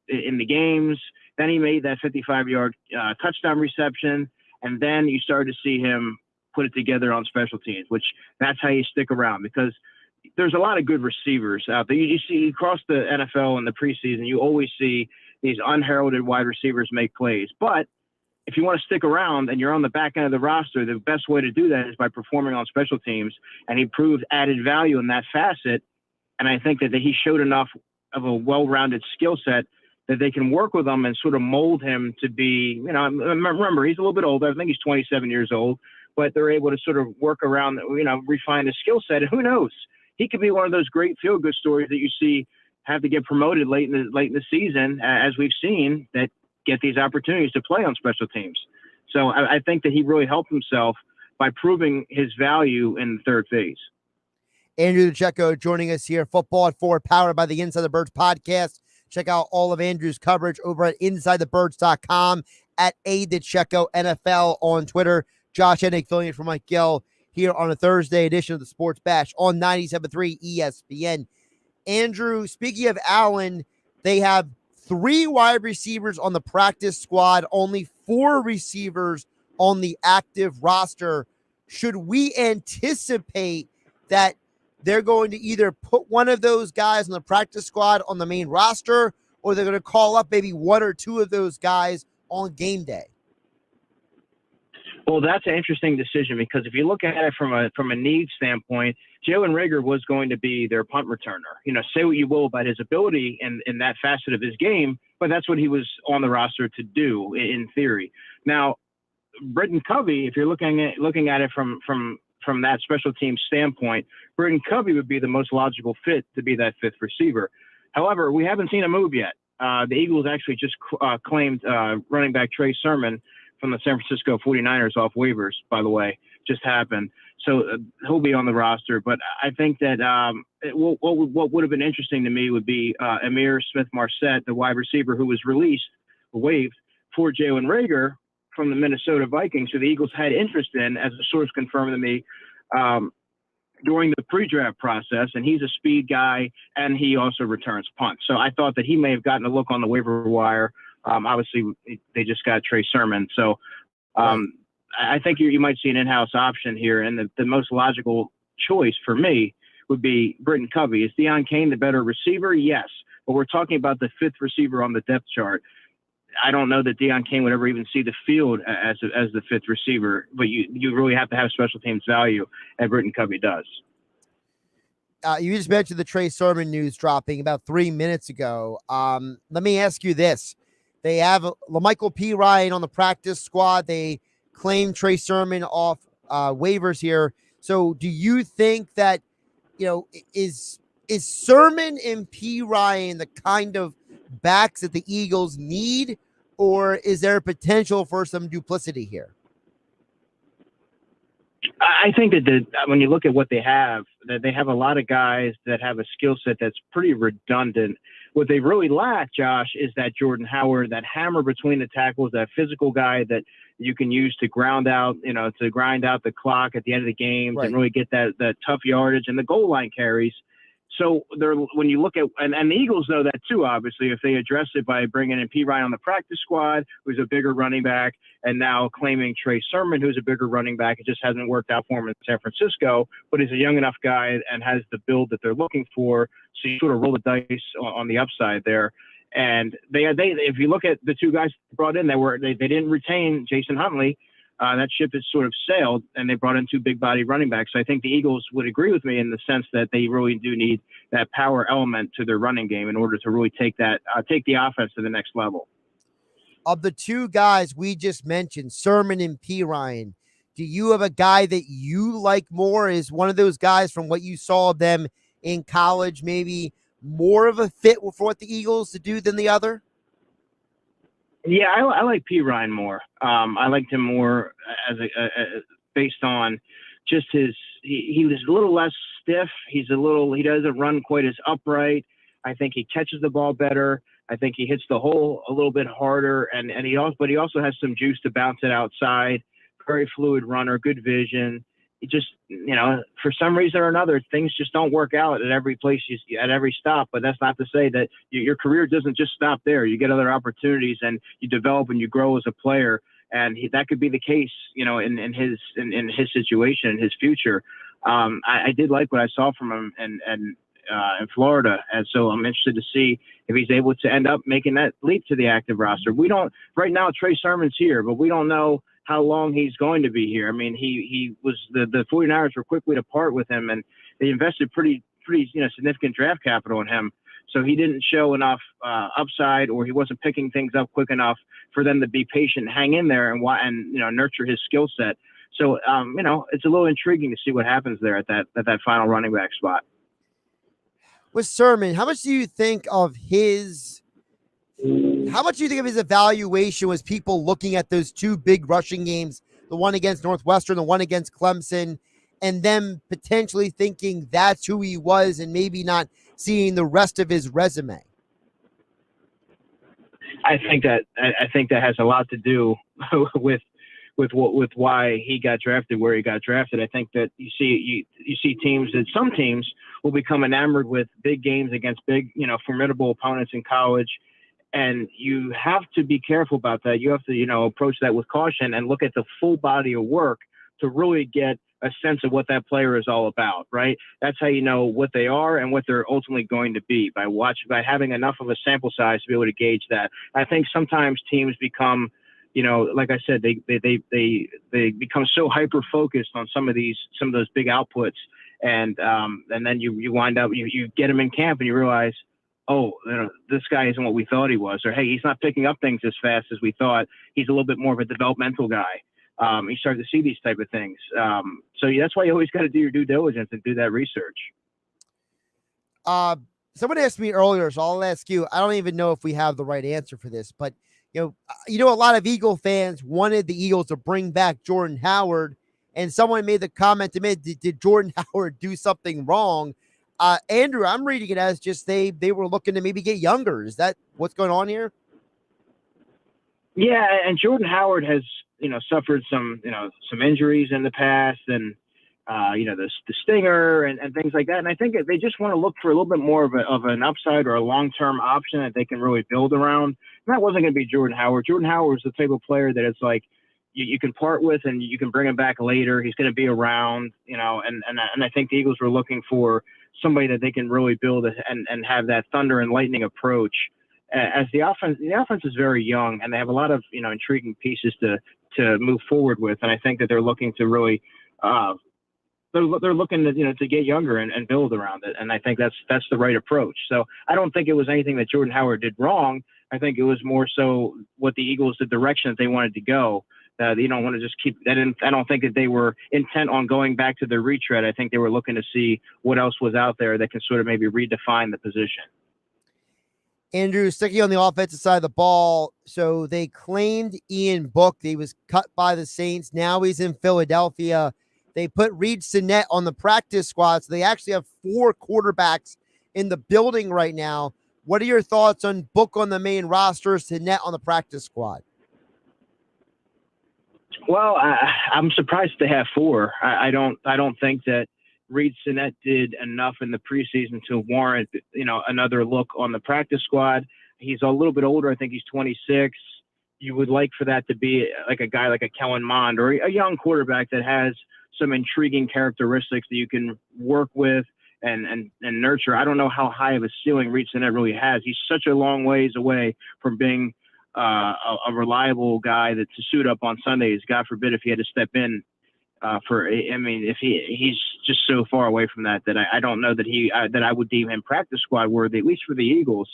[SPEAKER 15] in the games. Then he made that 55-yard touchdown reception, and then you started to see him put it together on special teams, which that's how you stick around, because there's a lot of good receivers out there. You see across the NFL in the preseason, you always see these unheralded wide receivers make plays. But if you want to stick around and you're on the back end of the roster, the best way to do that is by performing on special teams. And he proved added value in that facet. And I think that he showed enough of a well-rounded skill set that they can work with him and sort of mold him to be, remember, he's a little bit older. I think he's 27 years old, but they're able to sort of work around, refine his skill set. And who knows? He could be one of those great feel-good stories that you see have to get promoted late in the season, as we've seen, that get these opportunities to play on special teams. So I think that he really helped himself by proving his value in the third phase.
[SPEAKER 3] Andrew DiCecco joining us here. Football at 4, powered by the Inside the Birds podcast. Check out all of Andrew's coverage over at InsideTheBirds.com, at DiCecco NFL on Twitter. Josh Hennig filling in for Mike Gill here on a Thursday edition of the Sports Bash on 97.3 ESPN. Andrew, speaking of Allen, they have 3 wide receivers on the practice squad, only 4 receivers on the active roster. Should we anticipate that they're going to either put one of those guys on the practice squad on the main roster, or they're going to call up maybe 1 or 2 of those guys on game day?
[SPEAKER 15] Well, that's an interesting decision, because if you look at it from a need standpoint, Jalen Reagor was going to be their punt returner. Say what you will about his ability in that facet of his game, but that's what he was on the roster to do in theory. Now, Britton Covey, if you're looking at it from that special team standpoint, Britton Covey would be the most logical fit to be that 5th receiver. However, we haven't seen a move yet. The Eagles actually just claimed running back Trey Sermon from the San Francisco 49ers off waivers, by the way, just happened. So he'll be on the roster. But I think that what would have been interesting to me would be Amir Smith-Marset, the wide receiver who was waived for Jalen Reagor from the Minnesota Vikings, who the Eagles had interest in, as a source confirmed to me during the pre-draft process. And he's a speed guy, and he also returns punts. So I thought that he may have gotten a look on the waiver wire. Obviously, they just got Trey Sermon. So I think you might see an in-house option here. And the most logical choice for me would be Britton Covey. Is Deion Kane the better receiver? Yes. But we're talking about the 5th receiver on the depth chart. I don't know that Deion Kane would ever even see the field as the 5th receiver. But you really have to have special teams value, and Britton Covey does.
[SPEAKER 3] You just mentioned the Trey Sermon news dropping about 3 minutes ago. Let me ask you this. They have LaMichael P. Ryan on the practice squad. They claim Trey Sermon off waivers here. So do you think that, is Sermon and P. Ryan the kind of backs that the Eagles need, or is there a potential for some duplicity here?
[SPEAKER 15] I think that when you look at what they have, that they have a lot of guys that have a skill set that's pretty redundant. What they really lack, Josh, is that Jordan Howard, that hammer between the tackles, that physical guy that you can use to grind out the clock at the end of the games, and really get that tough yardage and the goal line carries. So when you look at, and the Eagles know that too, obviously, if they address it by bringing in P. Ryan on the practice squad, who's a bigger running back, and now claiming Trey Sermon, who's a bigger running back. It just hasn't worked out for him in San Francisco, but he's a young enough guy and has the build that they're looking for. So you sort of roll the dice on the upside there. And they if you look at the 2 guys brought in, they didn't retain Jason Huntley. That ship has sort of sailed, and they brought in 2 big body running backs. So I think the Eagles would agree with me in the sense that they really do need that power element to their running game in order to really take the offense to the next level.
[SPEAKER 3] Of the 2 guys we just mentioned, Sermon and P. Ryan, do you have a guy that you like more? Is one of those guys from what you saw of them in college maybe more of a fit for what the Eagles to do than the other?
[SPEAKER 15] Yeah, I like P. Ryan more. I liked him more based on just he was a little less stiff. He doesn't run quite as upright. I think he catches the ball better. I think he hits the hole a little bit harder, but he also has some juice to bounce it outside. Very fluid runner, good vision. just, for some reason or another, things just don't work out at every place, at every stop. But that's not to say that your career doesn't just stop there. You get other opportunities and you develop and you grow as a player. And that could be the case, in his situation, in his future. I did like what I saw from him in Florida, and so I'm interested to see if he's able to end up making that leap to the active roster. We don't right now. Trey Sermon's here, but we don't know how long he's going to be here. I mean, he was the 49ers were quickly to part with him, and they invested pretty significant draft capital in him. So he didn't show enough upside, or he wasn't picking things up quick enough for them to be patient, hang in there, and nurture his skill set. So it's a little intriguing to see what happens there at that final running back spot.
[SPEAKER 3] With Sermon, how much do you think of his evaluation was people looking at those two big rushing games, the one against Northwestern, the one against Clemson, and them potentially thinking that's who he was and maybe not seeing the rest of his resume?
[SPEAKER 15] I think that has a lot to do with why he got drafted where he got drafted. I think that you see teams that some teams will become enamored with big games against big, formidable opponents in college. And you have to be careful about that. You have to, approach that with caution and look at the full body of work to really get a sense of what that player is all about, right? That's how you know what they are and what they're ultimately going to be by having enough of a sample size to be able to gauge that. I think sometimes teams become, like I said, they become so hyper focused on some of those big outputs, and then you wind up you get them in camp and you realize, oh, this guy isn't what we thought he was, or hey, he's not picking up things as fast as we thought. He's a little bit more of a developmental guy. You start to see these type of things. So that's why you always got to do your due diligence and do that research.
[SPEAKER 3] Someone asked me earlier, so I'll ask you. I don't even know if we have the right answer for this, but a lot of Eagle fans wanted the Eagles to bring back Jordan Howard, and someone made the comment to me, did Jordan Howard do something wrong? Andrew, I'm reading it as just they were looking to maybe get younger. Is that what's going on here?
[SPEAKER 15] Yeah, and Jordan Howard has, suffered some injuries in the past, and the stinger and things like that. And I think they just want to look for a little bit more of an upside or a long-term option that they can really build around. And that wasn't going to be Jordan Howard. Jordan Howard is the type of player that it's like you can part with and you can bring him back later. He's going to be around, and I think the Eagles were looking for somebody that they can really build and have that thunder and lightning approach. As the offense is very young, and they have a lot of intriguing pieces to move forward with, and I think that they're looking to really they're looking to get younger and build around it, and I think that's the right approach. So I don't think it was anything that Jordan Howard did wrong. I think it was more so what the Eagles, the direction that they wanted to go. You don't want to just keep that in. I don't think that they were intent on going back to the retread. I think they were looking to see what else was out there that can sort of maybe redefine the position.
[SPEAKER 3] Andrew, sticking on the offensive side of the ball, so they claimed Ian Book. He was cut by the Saints. Now he's in Philadelphia. They put Reed Sinnett on the practice squad, so they actually have 4 quarterbacks in the building right now. What are your thoughts on Book on the main roster, Sinnett on the practice squad?
[SPEAKER 15] Well, I'm surprised they have 4. I don't think that Reed Sinnett did enough in the preseason to warrant, another look on the practice squad. He's a little bit older. I think he's 26. You would like for that to be like a guy like a Kellen Mond or a young quarterback that has some intriguing characteristics that you can work with and nurture. I don't know how high of a ceiling Reed Sinnett really has. He's such a long ways away from being a reliable guy that to suit up on Sundays. God forbid if he had to step in if he's just so far away from that I don't know that I would deem him practice squad worthy, at least for the Eagles.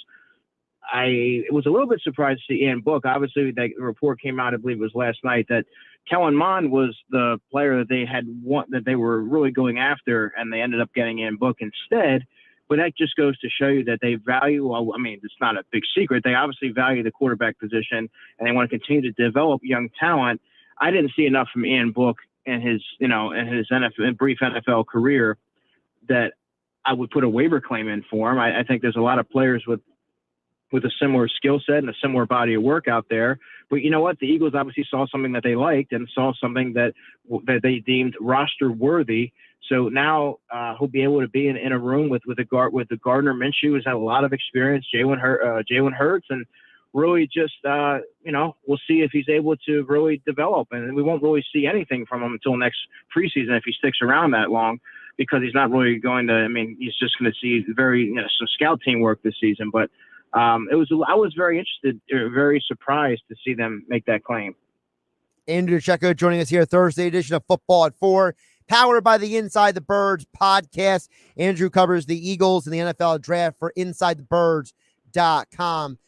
[SPEAKER 15] I was a little bit surprised to see Ian Book. Obviously, the report came out, I believe it was last night, that Kellen Mond was the player that they were really going after, and they ended up getting Ian Book instead. But that just goes to show you that they value, it's not a big secret. They obviously value the quarterback position, and they want to continue to develop young talent. I didn't see enough from Ian Book in his brief NFL career that I would put a waiver claim in for him. I think there's a lot of players with with a similar skill set and a similar body of work out there. But you know what? The Eagles obviously saw something that they liked and saw something that they deemed roster worthy. So now he'll be able to be in a room with the Gardner Minshew, who's had a lot of experience, Jalen Hurts, and really just we'll see if he's able to really develop. And we won't really see anything from him until next preseason if he sticks around that long, because he's not really going to. I mean, he's just going to see some scout team work this season. But I was very interested, very surprised to see them make that claim.
[SPEAKER 3] Andrew DiCecco joining us here, Thursday edition of Football at 4, powered by the Inside the Birds podcast. Andrew covers the Eagles and the NFL draft for InsideTheBirds.com.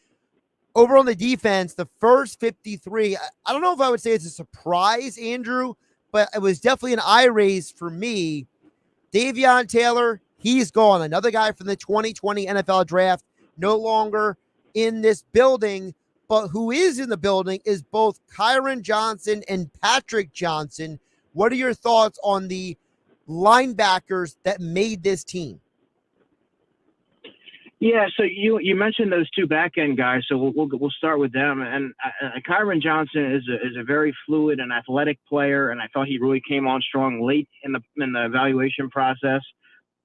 [SPEAKER 3] Over on the defense, the first 53, I don't know if I would say it's a surprise, Andrew, but it was definitely an eye raise for me. Davion Taylor, he's gone. Another guy from the 2020 NFL draft, no longer in this building, but who is in the building is both Kyron Johnson and Patrick Johnson. What are your thoughts on the linebackers that made this team?
[SPEAKER 15] Yeah, so you mentioned those two back end guys, so we'll start with them. And Kyron Johnson is a very fluid and athletic player, and I thought he really came on strong late in the evaluation process.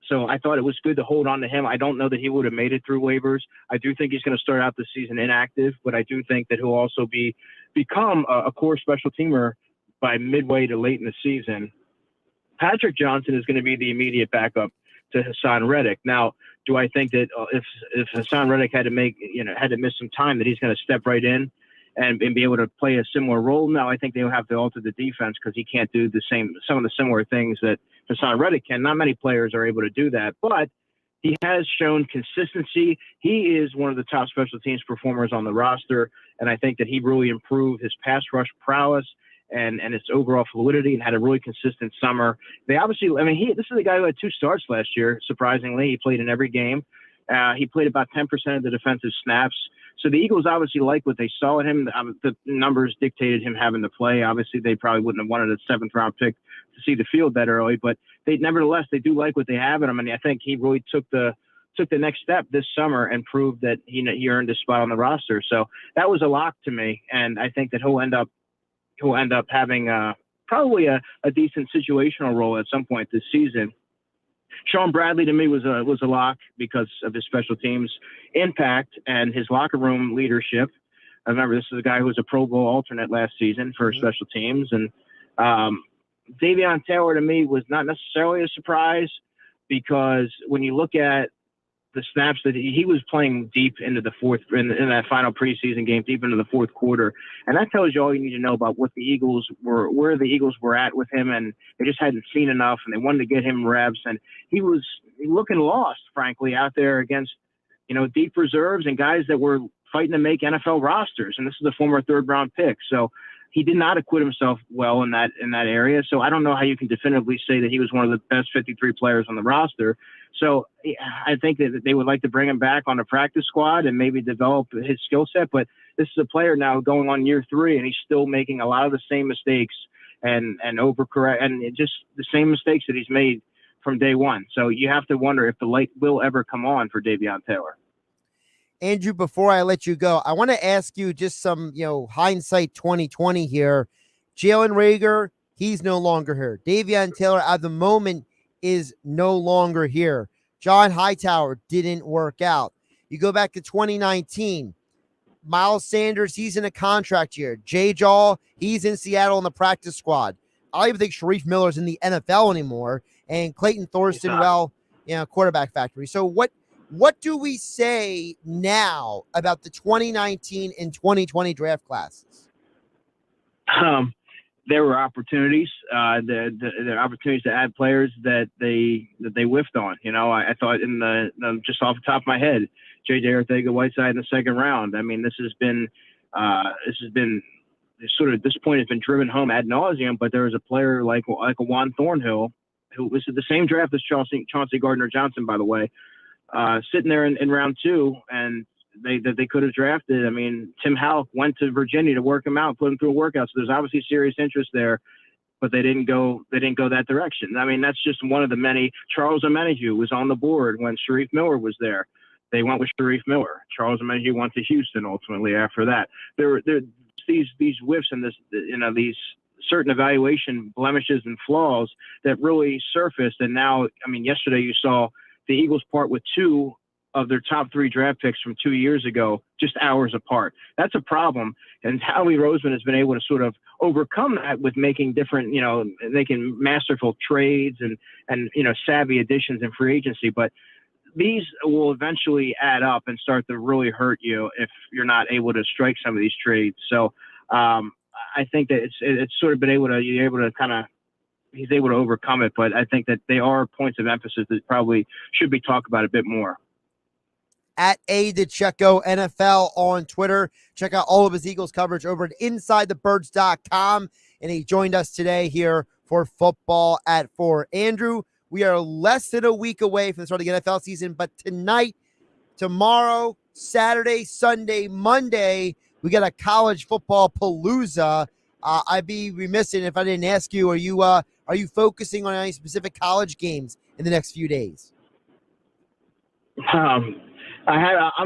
[SPEAKER 15] So I thought it was good to hold on to him. I don't know that he would have made it through waivers. I do think he's going to start out the season inactive, but I do think that he'll also become a core special teamer by midway to late in the season. Patrick Johnson is going to be the immediate backup to Hassan Reddick. Now, do I think that if Hassan Reddick had to miss some time, that he's going to step right in and be able to play a similar role? No, I think they'll have to alter the defense because he can't do some of the similar things that Hassan Reddick can. Not many players are able to do that, but he has shown consistency. He is one of the top special teams performers on the roster, and I think that he really improved his pass rush prowess and its overall fluidity, and had a really consistent summer. They obviously, this is a guy who had 2 starts last year. Surprisingly, he played in every game. He played about 10% of the defensive snaps. So the Eagles obviously like what they saw in him. The numbers dictated him having to play. Obviously, they probably wouldn't have wanted a 7th-round pick to see the field that early, but nevertheless, they do like what they have in him. And I think he really took the next step this summer and proved that he earned his spot on the roster. So that was a lock to me, and I think that he'll end up having probably a decent situational role at some point this season. Sean Bradley to me was a lock because of his special teams impact and his locker room leadership. I remember this is a guy who was a Pro Bowl alternate last season for special teams. And Davion Taylor to me was not necessarily a surprise because when you look at the snaps that he was playing deep into the fourth in that final preseason game, deep into the fourth quarter. And that tells you all you need to know about what the Eagles were, where the Eagles were at with him. And they just hadn't seen enough and they wanted to get him reps. And he was looking lost, frankly, out there against, deep reserves and guys that were fighting to make NFL rosters. And this is a former 3rd-round pick. So he did not acquit himself well in that area. So I don't know how you can definitively say that he was one of the best 53 players on the roster. So I think that they would like to bring him back on the practice squad and maybe develop his skill set. But this is a player now going on year 3, and he's still making a lot of the same mistakes and overcorrect and just the same mistakes that he's made from day one. So you have to wonder if the light will ever come on for Davion Taylor.
[SPEAKER 3] Andrew, before I let you go, I want to ask you just some, hindsight 2020 here. Jalen Reagor, he's no longer here. Davion Taylor at the moment is no longer here. John Hightower didn't work out. You go back to 2019. Miles Sanders, he's in a contract year. Jay Jaw, he's in Seattle in the practice squad. I don't even think Sharif Miller's in the NFL anymore. And Clayton Thorson, quarterback factory. So what do we say now about the 2019 and 2020 draft classes?
[SPEAKER 15] There were opportunities. There are opportunities to add players that they whiffed on. I thought just off the top of my head, J.J. Arcega-Whiteside in the 2nd round. I mean, this has been sort of, this point has been driven home ad nauseum. But there was a player like a Juan Thornhill, who was the same draft as Chauncey Gardner-Johnson, by the way, sitting there in round 2, and they could have drafted. I mean, Tim Halk went to Virginia to work him out, put him through a workout. So there's obviously serious interest there, but they didn't go that direction. I mean, that's just one of the many. Charles Omenihu was on the board when Sharif Miller was there. they went with Sharif Miller. Charles Mengy went to Houston ultimately after that. There these whiffs and these certain evaluation blemishes and flaws that really surfaced. And now, yesterday you saw the Eagles part with 2 of their top 3 draft picks from 2 years ago, just hours apart. That's a problem. And Howie Roseman has been able to sort of overcome that with making different, making masterful trades and savvy additions in free agency. But these will eventually add up and start to really hurt you if you're not able to strike some of these trades. So I think that it's sort of been he's able to overcome it. But I think that they are points of emphasis that probably should be talked about a bit more.
[SPEAKER 3] At DiCecco NFL on Twitter. Check out all of his Eagles coverage over at InsideTheBirds.com. And he joined us today here for Football at 4. Andrew, we are less than a week away from the start of the NFL season, but tonight, tomorrow, Saturday, Sunday, Monday, we got a college football palooza. I'd be remiss if I didn't ask you, are you focusing on any specific college games in the next few days?
[SPEAKER 15] I'm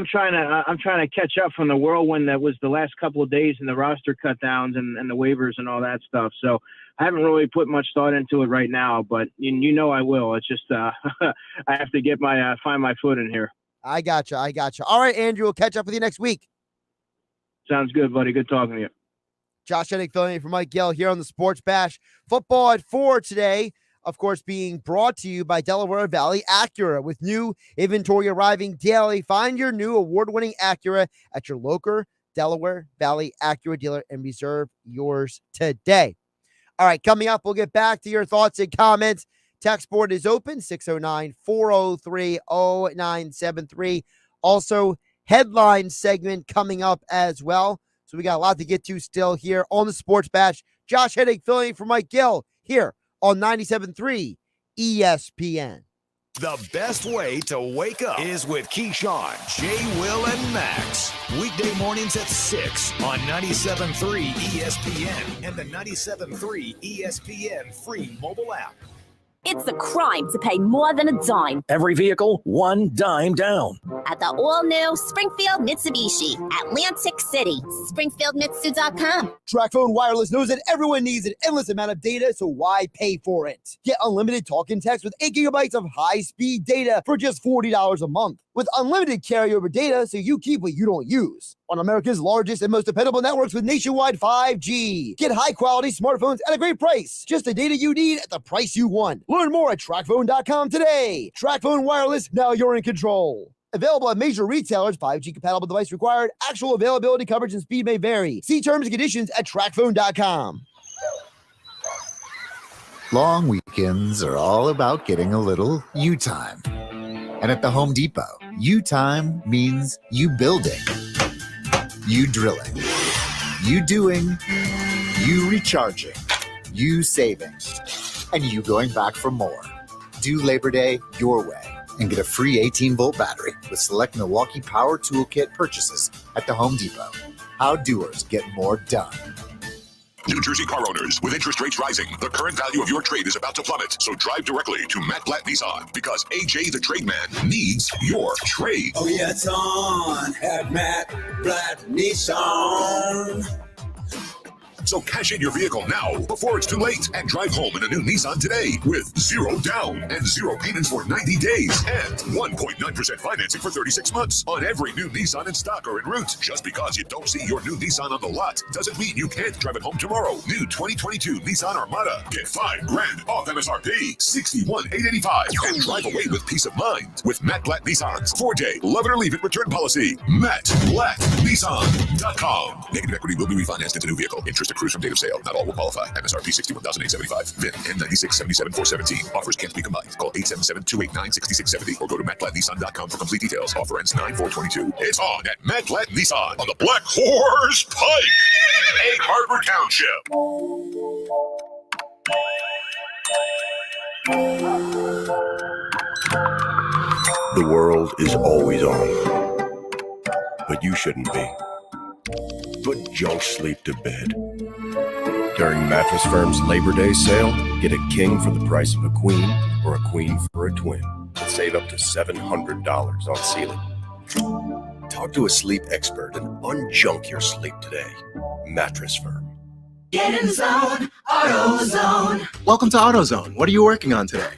[SPEAKER 15] trying to catch up from the whirlwind that was the last couple of days and the roster cut downs and the waivers and all that stuff. So I haven't really put much thought into it right now, but I will. It's just I have to get find my foot in here.
[SPEAKER 3] I gotcha. All right, Andrew, we'll catch up with you next week.
[SPEAKER 15] Sounds good, buddy. Good talking to you.
[SPEAKER 3] Josh Hennig filling in for Mike Gill here on the Sports Bash. Football at 4 today, of course, being brought to you by Delaware Valley Acura. With new inventory arriving daily, find your new award-winning Acura at your local Delaware Valley Acura dealer and reserve yours today. All right, coming up, we'll get back to your thoughts and comments. Text board is open, 609-403-0973. Also, headline segment coming up as well. So we got a lot to get to still here on the Sports Bash. Josh Hennig filling in for Mike Gill here on 97.3 ESPN.
[SPEAKER 1] The best way to wake up is with Keyshawn, J. Will, and Max. Weekday mornings at 6 on 97.3 ESPN and the 97.3 ESPN free mobile app.
[SPEAKER 2] It's a crime to pay more than a dime.
[SPEAKER 6] Every vehicle, one dime down.
[SPEAKER 2] At the all-new Springfield Mitsubishi, Atlantic City. SpringfieldMitsu.com.
[SPEAKER 3] TracFone Wireless knows that everyone needs an endless amount of data, so why pay for it? Get unlimited talk and text with 8 gigabytes of high-speed data for just $40 a month. With unlimited carryover data, so you keep what you don't use. On America's largest and most dependable networks with nationwide 5G. Get high-quality smartphones at a great price. Just the data you need at the price you want. Learn more at TracFone.com today. TracFone Wireless, now you're in control. Available at major retailers, 5G-compatible device required. Actual availability, coverage, and speed may vary. See terms and conditions at TracFone.com.
[SPEAKER 12] Long weekends are all about getting a little you time. And at the Home Depot, you time means you building, you drilling, you doing, you recharging, you saving, and you going back for more. Do Labor Day your way and get a free 18-volt battery with select Milwaukee Power Toolkit purchases at the Home Depot. How doers get more done.
[SPEAKER 13] New Jersey car owners, with interest rates rising, the current value of your trade is about to plummet. So drive directly to Matt Blatt Nissan because AJ the Trade Man needs your trade.
[SPEAKER 26] Oh yeah, it's on at Matt Blatt Nissan.
[SPEAKER 13] So cash in your vehicle now before it's too late and drive home in a new Nissan today with 0 down and 0 payments for 90 days and 1.9% financing for 36 months on every new Nissan in stock or en route. Just because you don't see your new Nissan on the lot doesn't mean you can't drive it home tomorrow. New 2022 Nissan Armada. Get $5,000 off MSRP, $61,885, and drive away with peace of mind with Matt Blatt Nissan's 4-day love it or leave it return policy. MattBlattNissan.com. Negative equity will be refinanced into new vehicle. Interest accrues from date of sale. Not all will qualify. MSRP $61,875. VIN N9677-417. Offers can't be combined. Call 877-289-6670 or go to MattBlattNissan.com for complete details. Offer ends 9/4/22. It's on at Matt Blatt Nissan on the Black Horse Pike, Egg Harbor Township.
[SPEAKER 17] The world is always on, but you shouldn't be. Put junk sleep to bed. During Mattress Firm's Labor Day sale, get a king for the price of a queen or a queen for a twin and save up to $700 on ceiling. Talk to a sleep expert and unjunk your sleep today. Mattress Firm.
[SPEAKER 26] Get in the zone, AutoZone.
[SPEAKER 10] Welcome to AutoZone. What are you working on today?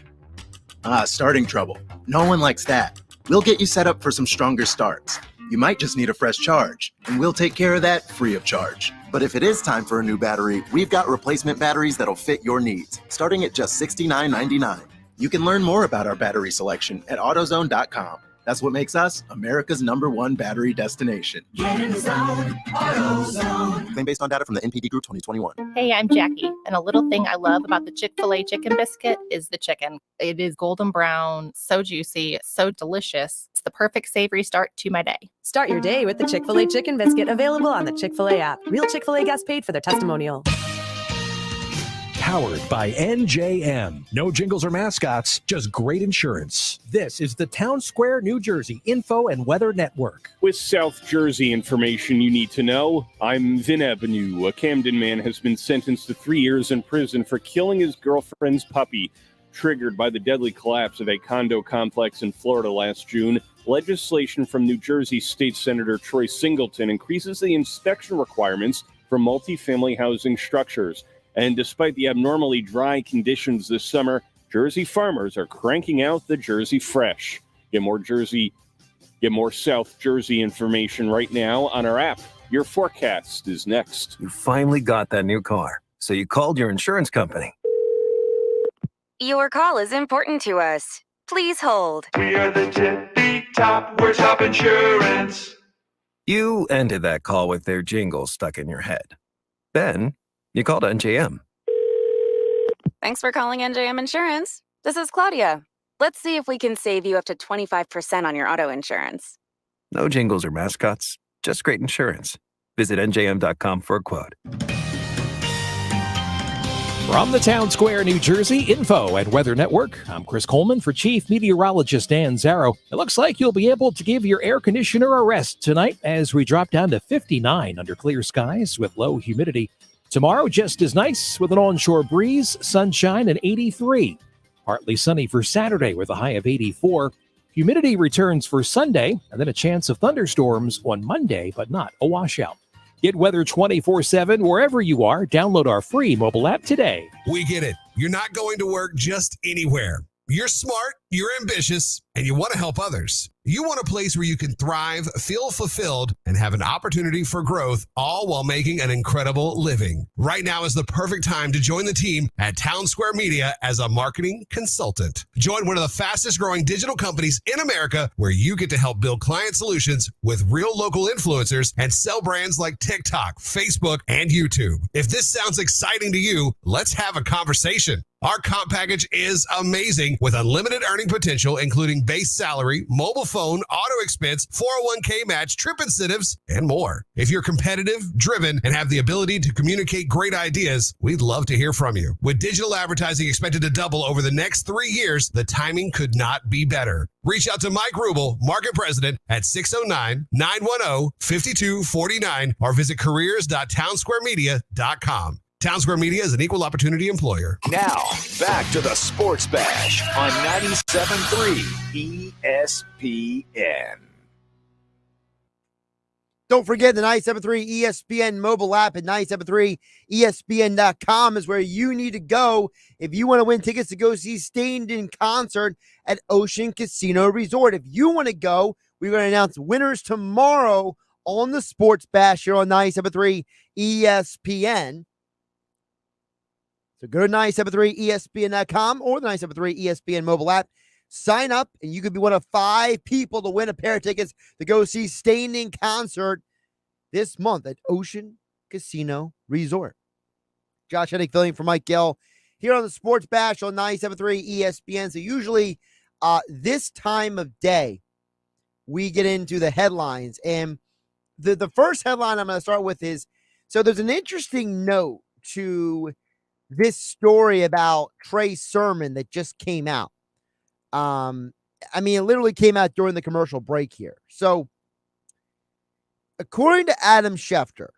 [SPEAKER 10] Starting trouble. No one likes that. We'll get you set up for some stronger starts. You might just need a fresh charge, and we'll take care of that free of charge.
[SPEAKER 11] But if it is time for a new battery, we've got replacement batteries that'll fit your needs, starting at just $69.99.
[SPEAKER 10] You can learn more about our battery selection at AutoZone.com. That's what makes us America's #1 battery destination.
[SPEAKER 26] Get in the zone, AutoZone.
[SPEAKER 11] Claim based on data from the NPD Group 2021.
[SPEAKER 16] Hey, I'm Jackie, and a little thing I love about the Chick-fil-A chicken biscuit is the chicken. It is golden brown, so juicy, so delicious. It's the perfect savory start to my day.
[SPEAKER 18] Start your day with the Chick-fil-A chicken biscuit, available on the Chick-fil-A app. Real Chick-fil-A guests paid for their testimonial.
[SPEAKER 7] Powered by NJM. No jingles or mascots, just great insurance. This is the Town Square, New Jersey Info and Weather Network.
[SPEAKER 20] With South Jersey information you need to know, I'm Vin Avenue. A Camden man has been sentenced to 3 years in prison for killing his girlfriend's puppy, triggered by the deadly collapse of a condo complex in Florida last June. Legislation from New Jersey State Senator Troy Singleton increases the inspection requirements for multifamily housing structures. And despite the abnormally dry conditions this summer, Jersey farmers are cranking out the Jersey Fresh. Get more South Jersey information right now on our app. Your forecast is next.
[SPEAKER 6] You finally got that new car, so you called your insurance company.
[SPEAKER 23] Your call is important to us. Please hold.
[SPEAKER 26] We are the tippy top, we're top insurance.
[SPEAKER 6] You ended that call with their jingle stuck in your head. Then you called NJM.
[SPEAKER 23] Thanks for calling NJM Insurance. This is Claudia. Let's see if we can save you up to 25% on your auto insurance.
[SPEAKER 6] No jingles or mascots, just great insurance. Visit NJM.com for a quote.
[SPEAKER 7] From the Town Square, New Jersey Info and Weather Network, I'm Chris Coleman for Chief Meteorologist Dan Zarrow. It looks like you'll be able to give your air conditioner a rest tonight as we drop down to 59 under clear skies with low humidity. Tomorrow, just as nice with an onshore breeze, sunshine, and 83. Partly sunny for Saturday with a high of 84. Humidity returns for Sunday, and then a chance of thunderstorms on Monday, but not a washout. Get weather 24/7 wherever you are. Download our free mobile app today.
[SPEAKER 24] We get it. You're not going to work just anywhere. You're smart, you're ambitious, and you want to help others. You want a place where you can thrive, feel fulfilled, and have an opportunity for growth, all while making an incredible living. Right now is the perfect time to join the team at Town Square Media as a marketing consultant. Join one of the fastest growing digital companies in America, where you get to help build client solutions with real local influencers and sell brands like TikTok, Facebook, and YouTube. If this sounds exciting to you, let's have a conversation. Our comp package is amazing with unlimited earning potential, including base salary, mobile phone, auto expense, 401k match, trip incentives, and more. If you're competitive, driven, and have the ability to communicate great ideas, we'd love to hear from you. With digital advertising expected to double over the next 3 years, the timing could not be better. Reach out to Mike Rubel, Market President, at 609-910-5249 or visit careers.townsquaremedia.com. Town Square Media is an equal opportunity employer.
[SPEAKER 1] Now, back to the Sports Bash on 97.3 ESPN.
[SPEAKER 3] Don't forget the 97.3 ESPN mobile app at 973ESPN.com is where you need to go if you want to win tickets to go see Stained in concert at Ocean Casino Resort. If you want to go, we're going to announce winners tomorrow on the Sports Bash here on 97.3 ESPN. So go to 973ESPN.com or the 973 ESPN mobile app. Sign up, and you could be one of 5 people to win a pair of tickets to go see Stained in concert this month at Ocean Casino Resort. Josh Hennig filling for Mike Gill here on the Sports Bash on 97.3 ESPN. So usually this time of day, we get into the headlines. And the first headline I'm going to start with is, so there's an interesting note to this story about Trey Sermon that just came out. It literally came out during the commercial break here. So, according to Adam Schefter,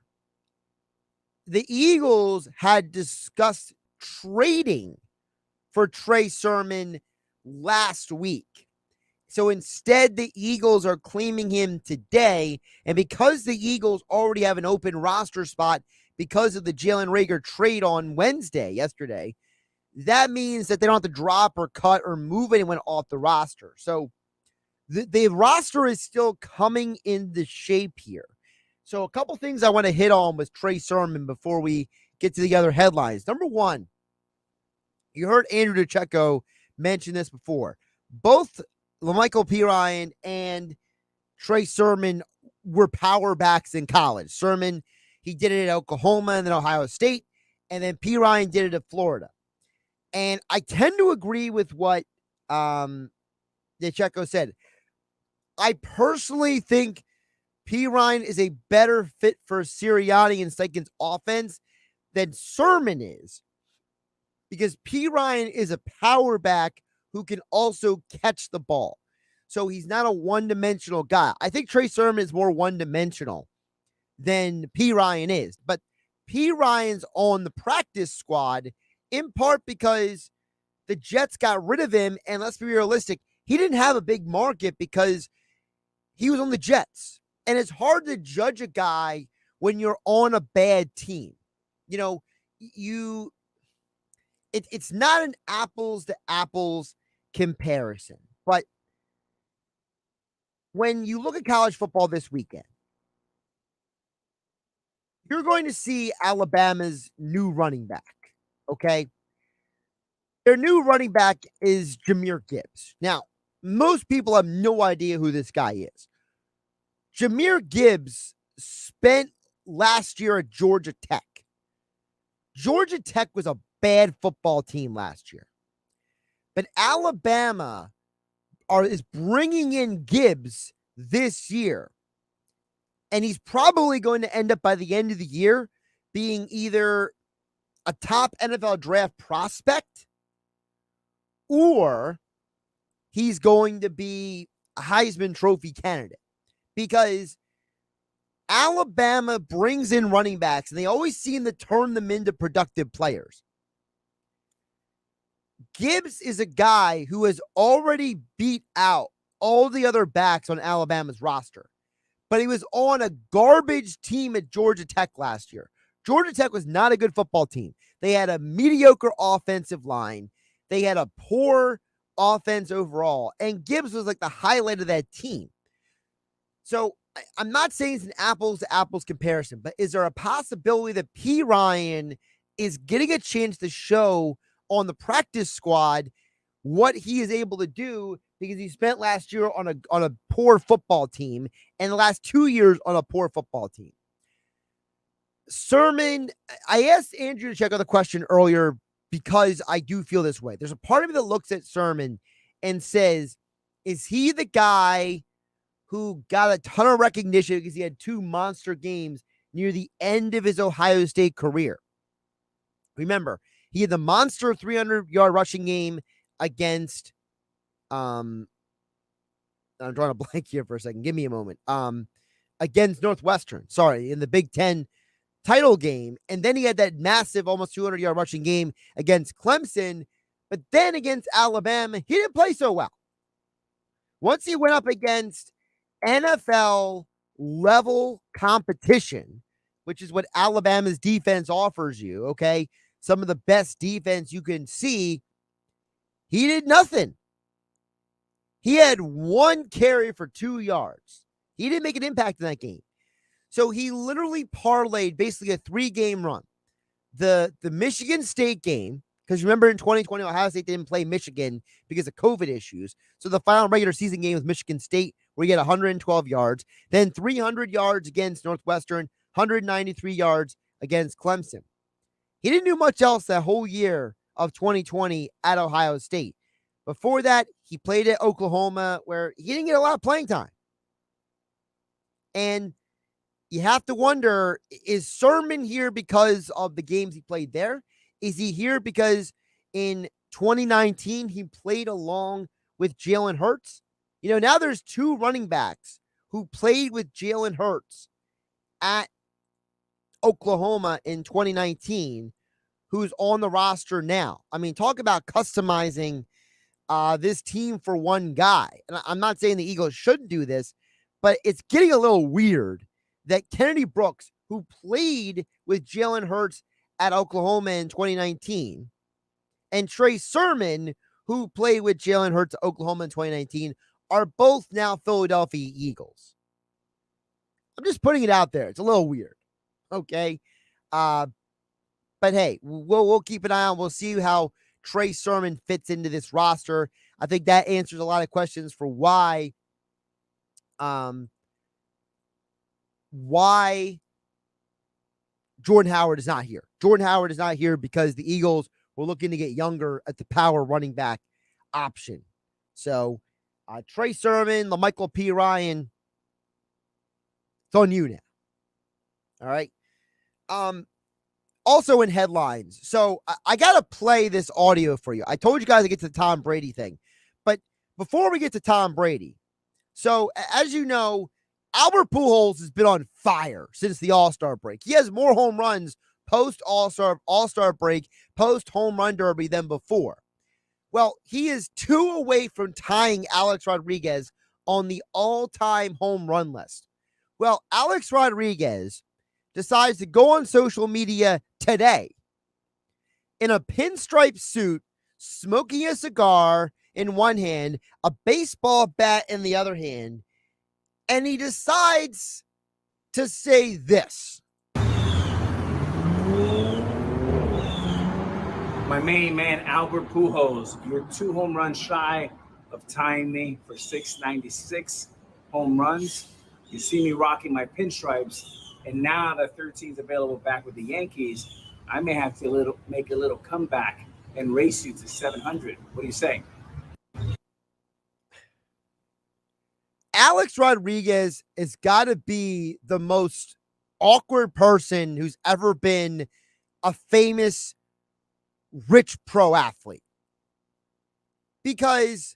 [SPEAKER 3] the Eagles had discussed trading for Trey Sermon last week. So instead, the Eagles are claiming him today. And because the Eagles already have an open roster spot because of the Jalen Reagor trade on yesterday, that means that they don't have to drop or cut or move anyone off the roster. So the roster is still coming into shape here. So a couple things I want to hit on with Trey Sermon before we get to the other headlines. Number one, you heard Andrew DiCecco mention this before. Both LaMichael Pirine and Trey Sermon were power backs in college. Sermon, he did it at Oklahoma and then Ohio State, and then Pirine did it at Florida. And I tend to agree with what DiCecco said. I personally think Pirine is a better fit for Sirianni and Steichen's offense than Sermon is, because Pirine is a power back who can also catch the ball. So he's not a one-dimensional guy. I think Trey Sermon is more one-dimensional than Pirine is. But Pirine's on the practice squad in part because the Jets got rid of him, and let's be realistic, he didn't have a big market because he was on the Jets. And it's hard to judge a guy when you're on a bad team. You know, it's not an apples to apples comparison. But when you look at college football this weekend, you're going to see Alabama's new running back, okay? Their new running back is Jahmyr Gibbs. Now, most people have no idea who this guy is. Jahmyr Gibbs spent last year at Georgia Tech. Georgia Tech was a bad football team last year. But Alabama is bringing in Gibbs this year. And he's probably going to end up by the end of the year being either a top NFL draft prospect or he's going to be a Heisman Trophy candidate, because Alabama brings in running backs and they always seem to turn them into productive players. Gibbs is a guy who has already beat out all the other backs on Alabama's roster, but he was on a garbage team at Georgia Tech last year. Georgia Tech was not a good football team. They had a mediocre offensive line. They had a poor offense overall, and Gibbs was like the highlight of that team. So I'm not saying it's an apples to apples comparison, but is there a possibility that Pirine is getting a chance to show on the practice squad what he is able to do, because he spent last year on a poor football team and the last 2 years on a poor football team? Sermon, I asked Andrew to check out the question earlier because I do feel this way. There's a part of me that looks at Sermon and says, is he the guy who got a ton of recognition because he had 2 monster games near the end of his Ohio State career? Remember, he had the monster 300-yard rushing game against, I'm drawing a blank here for a second. Give me a moment. Against Northwestern, in the Big Ten title game. And then he had that massive, almost 200-yard rushing game against Clemson. But then against Alabama, he didn't play so well. Once he went up against NFL level competition, which is what Alabama's defense offers you, okay? Some of the best defense you can see, he did nothing. He had 1 carry for 2 yards. He didn't make an impact in that game. So he literally parlayed basically a 3-game run. The Michigan State game, because remember in 2020, Ohio State didn't play Michigan because of COVID issues. So the final regular season game was Michigan State, where he had 112 yards, then 300 yards against Northwestern, 193 yards against Clemson. He didn't do much else that whole year of 2020 at Ohio State. Before that, he played at Oklahoma, where he didn't get a lot of playing time. And you have to wonder, is Sermon here because of the games he played there? Is he here because in 2019 he played along with Jalen Hurts? You know, now there's 2 running backs who played with Jalen Hurts at Oklahoma in 2019 who's on the roster now. I mean, talk about customizing this team for one guy. And I'm not saying the Eagles shouldn't do this, but it's getting a little weird that Kennedy Brooks, who played with Jalen Hurts at Oklahoma in 2019, and Trey Sermon, who played with Jalen Hurts at Oklahoma in 2019, are both now Philadelphia Eagles. I'm just putting it out there. It's a little weird. Okay. But hey, we'll keep an eye on. We'll see how Trey Sermon fits into this roster. I think that answers a lot of questions for why Jordan Howard is not here. Jordan Howard is not here because the Eagles were looking to get younger at the power running back option. So Trey Sermon, LaMichael P. Ryan, it's on you now. All right. Also in headlines. So I got to play this audio for you. I told you guys to get to the Tom Brady thing. But before we get to Tom Brady, so as you know, Albert Pujols has been on fire since the All-Star break. He has more home runs post All-Star break, post home run derby than before. Well, he is 2 away from tying Alex Rodriguez on the all-time home run list. Well, Alex Rodriguez decides to go on social media today in a pinstripe suit, smoking a cigar in one hand, a baseball bat in the other hand, and he decides to say this.
[SPEAKER 9] My main man, Albert Pujols, you're 2 home runs shy of tying me for 696 home runs. You see me rocking my pinstripes, and now that 13's available back with the Yankees, I may have to make a little comeback and race you to 700. What do you say?
[SPEAKER 3] Alex Rodriguez has got to be the most awkward person who's ever been a famous rich pro athlete, because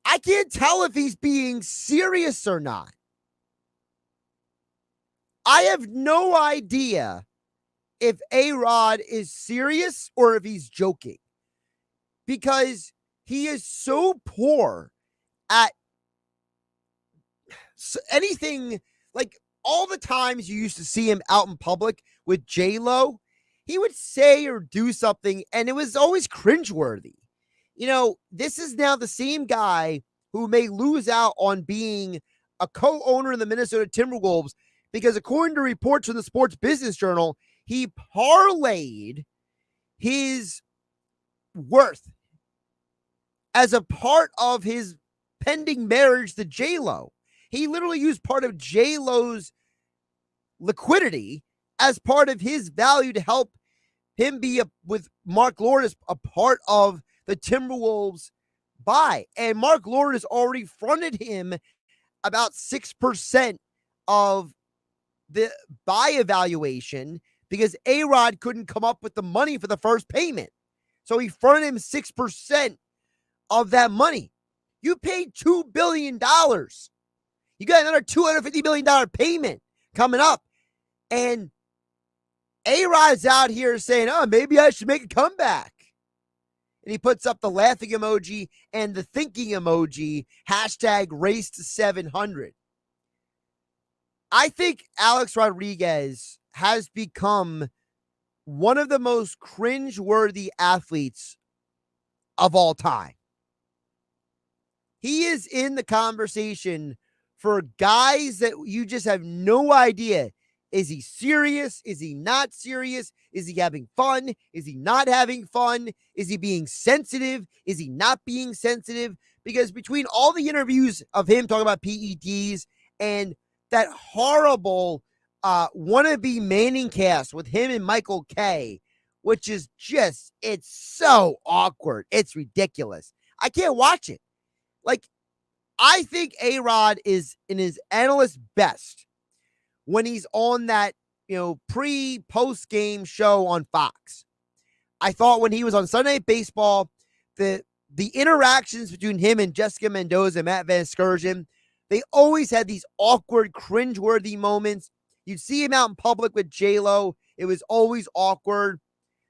[SPEAKER 3] I can't tell if he's being serious or not. I have no idea if A-Rod is serious or if he's joking, because he is so poor at anything. Like, all the times you used to see him out in public with J-Lo, he would say or do something, and it was always cringeworthy. You know, this is now the same guy who may lose out on being a co-owner of the Minnesota Timberwolves, because according to reports from the Sports Business Journal, he parlayed his worth as a part of his pending marriage to J-Lo. He literally used part of J-Lo's liquidity as part of his value to help him be with Mark Lourdes, a part of the Timberwolves buy. And Mark Lourdes already fronted him about 6% of the buy evaluation because A-Rod couldn't come up with the money for the first payment. So he fronted him 6% of that money. You paid $2 billion. You got another $250 million payment coming up. And A-Rod's out here saying, oh, maybe I should make a comeback. And he puts up the laughing emoji and the thinking emoji, hashtag race to 700. I think Alex Rodriguez has become one of the most cringe-worthy athletes of all time. He is in the conversation for guys that you just have no idea. Is he serious? Is he not serious? Is he having fun? Is he not having fun? Is he being sensitive? Is he not being sensitive? Because between all the interviews of him talking about PEDs and that horrible wannabe Manning cast with him and Michael Kay, which is just, it's so awkward. It's ridiculous. I can't watch it. Like, I think A-Rod is in his analyst best when he's on that, post game show on Fox. I thought when he was on Sunday Night Baseball, the interactions between him and Jessica Mendoza and Matt Van Scourgen, they always had these awkward, cringeworthy moments. You'd see him out in public with J-Lo. It was always awkward.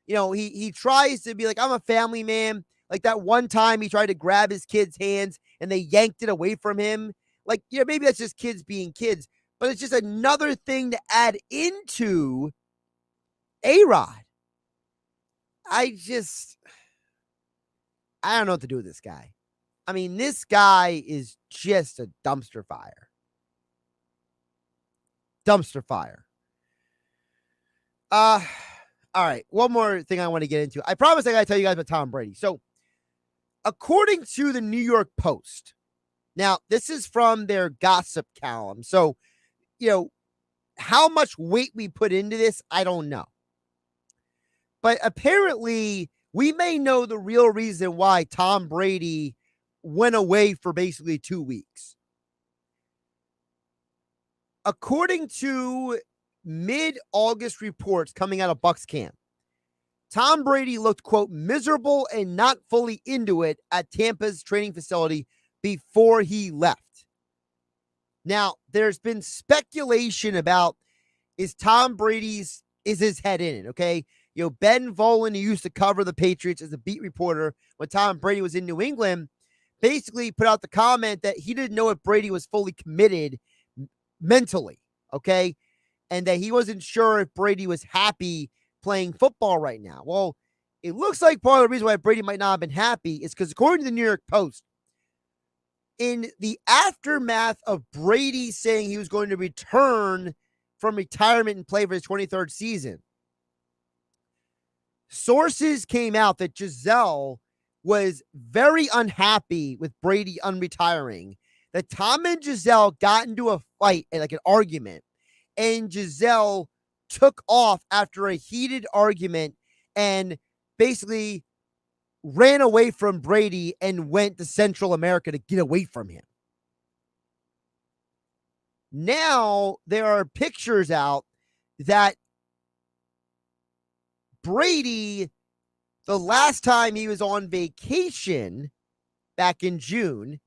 [SPEAKER 3] He tries to be like, I'm a family man. Like that one time he tried to grab his kid's hands and they yanked it away from him. Like, maybe that's just kids being kids, but it's just another thing to add into A-Rod. I don't know what to do with this guy. I mean, this guy is just a dumpster fire. Dumpster fire. All right. One more thing I want to get into. I promise I got to tell you guys about Tom Brady. So, according to the New York Post, now this is from their gossip column. So, how much weight we put into this, I don't know. But apparently, we may know the real reason why Tom Brady went away for basically 2 weeks. According to mid-August reports coming out of Bucs camp, Tom Brady looked, quote, miserable and not fully into it at Tampa's training facility before he left. Now, there's been speculation about is his head in it, okay? Ben Volen, who used to cover the Patriots as a beat reporter when Tom Brady was in New England, basically put out the comment that he didn't know if Brady was fully committed mentally, okay? And that he wasn't sure if Brady was happy playing football right now. Well, it looks like part of the reason why Brady might not have been happy is because according to the New York Post, in the aftermath of Brady saying he was going to return from retirement and play for his 23rd season, sources came out that Giselle was very unhappy with Brady unretiring, that Tom and Giselle got into a fight and like an argument, and Giselle took off after a heated argument and basically ran away from Brady and went to Central America to get away from him. Now there are pictures out that Brady, the last time he was on vacation back in June,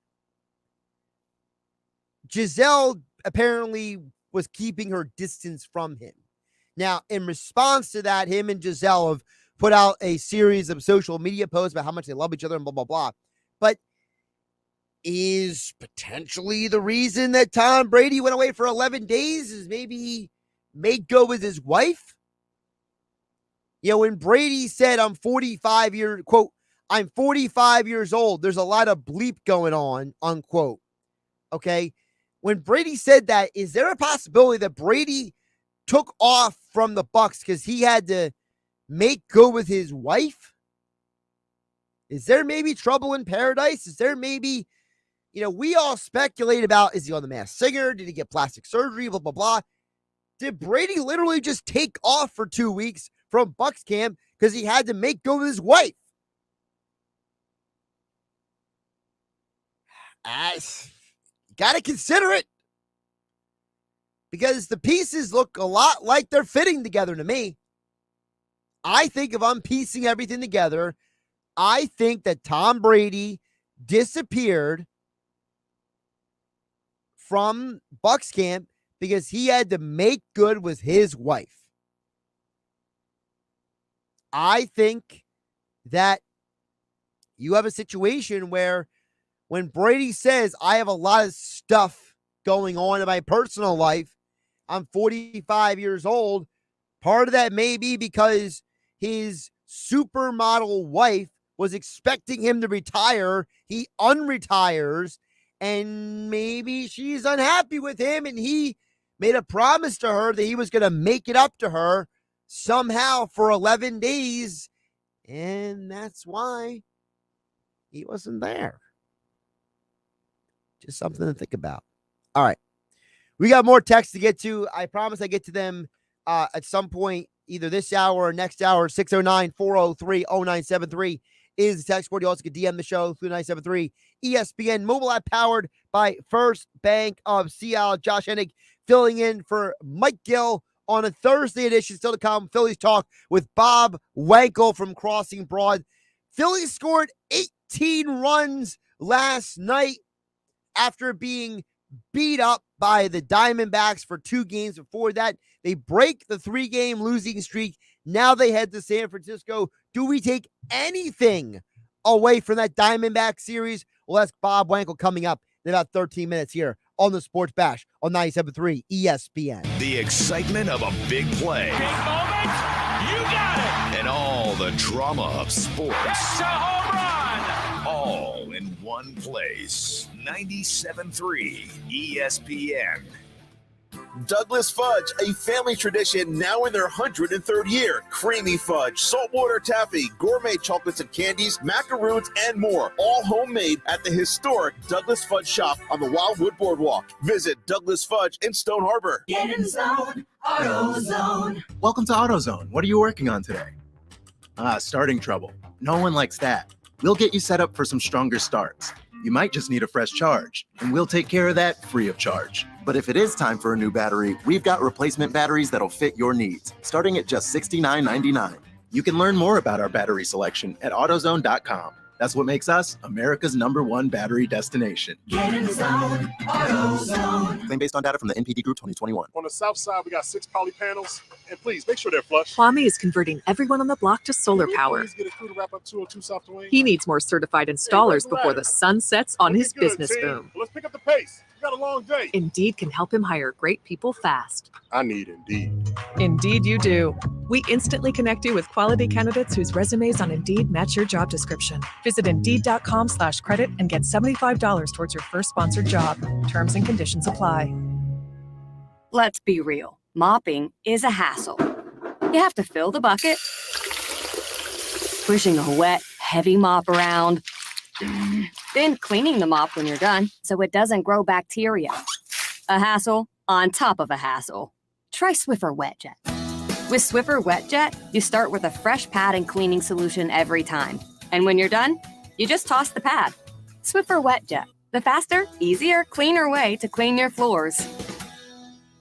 [SPEAKER 3] Giselle apparently was keeping her distance from him. Now, in response to that, him and Giselle have put out a series of social media posts about how much they love each other and blah, blah, blah. But is potentially the reason that Tom Brady went away for 11 days is maybe he made go with his wife? When Brady said, I'm 45 years old, there's a lot of bleep going on, unquote. Okay? When Brady said that, is there a possibility that Brady took off from the Bucs because he had to make go with his wife? Is there maybe trouble in paradise? Is there maybe, we all speculate about, is he on The Masked Singer? Did he get plastic surgery? Blah, blah, blah. Did Brady literally just take off for 2 weeks from Bucs camp because he had to make go with his wife? Got to consider it. Because the pieces look a lot like they're fitting together to me. I think if I'm piecing everything together, I think that Tom Brady disappeared from Bucs camp because he had to make good with his wife. I think that you have a situation where when Brady says, I have a lot of stuff going on in my personal life, I'm 45 years old, part of that may be because his supermodel wife was expecting him to retire. He unretires, and maybe she's unhappy with him, and he made a promise to her that he was going to make it up to her somehow for 11 days, and that's why he wasn't there. Just something to think about. All right. We got more texts to get to. I promise I get to them at some point, either this hour or next hour. 609-403-0973 is the text board. You also can DM the show through 973 ESPN mobile app powered by First Bank of Seattle. Josh Hennig filling in for Mike Gill on a Thursday edition. Still to come, Phillies talk with Bob Wankel from Crossing Broad. Phillies scored 18 runs last night after being beat up by the Diamondbacks for 2 games before that. They break the 3-game losing streak. Now they head to San Francisco. Do we take anything away from that Diamondback series? We'll ask Bob Wankel coming up in about 13 minutes here on the Sports Bash on 97.3 ESPN.
[SPEAKER 1] The excitement of a big play.
[SPEAKER 5] Big moment. You got it.
[SPEAKER 1] And all the drama of sports.
[SPEAKER 5] It's a home run.
[SPEAKER 1] All in one place. 97.3 ESPN.
[SPEAKER 4] Douglas Fudge, a family tradition now in their 103rd year. Creamy fudge, saltwater taffy, gourmet chocolates and candies, macaroons, and more. All homemade at the historic Douglas Fudge shop on the Wildwood Boardwalk. Visit Douglas Fudge in Stone Harbor.
[SPEAKER 14] Get in zone, AutoZone.
[SPEAKER 10] Welcome to AutoZone. What are you working on today? Starting trouble. No one likes that. We'll get you set up for some stronger starts. You might just need a fresh charge, and we'll take care of that free of charge.
[SPEAKER 11] But if it is time for a new battery, we've got replacement batteries that'll fit your needs, starting at just $69.99.
[SPEAKER 10] You can learn more about our battery selection at AutoZone.com. That's what makes us America's #1 battery destination.
[SPEAKER 14] Get in the zone, AutoZone.
[SPEAKER 11] Claim based on data from the NPD Group 2021.
[SPEAKER 19] On the south side, we got 6 poly panels, and please make sure they're flush.
[SPEAKER 21] Kwame is converting everyone on the block to solar power.
[SPEAKER 19] Please get a crew to wrap up 202 South Duane.
[SPEAKER 21] He needs more certified installers before the sun sets on his business boom.
[SPEAKER 19] Let's pick up the pace. We got a long day.
[SPEAKER 21] Indeed can help him hire great people fast.
[SPEAKER 19] I need Indeed.
[SPEAKER 21] Indeed you do. We instantly connect you with quality candidates whose resumes on Indeed match your job description. Visit Indeed.com/credit and get $75 towards your first sponsored job. Terms and conditions apply.
[SPEAKER 22] Let's be real. Mopping is a hassle. You have to fill the bucket, pushing a wet, heavy mop around, then cleaning the mop when you're done so it doesn't grow bacteria. A hassle on top of a hassle. Try Swiffer WetJet. With Swiffer WetJet, you start with a fresh pad and cleaning solution every time. And when you're done, you just toss the pad. Swiffer WetJet, the faster, easier, cleaner way to clean your floors.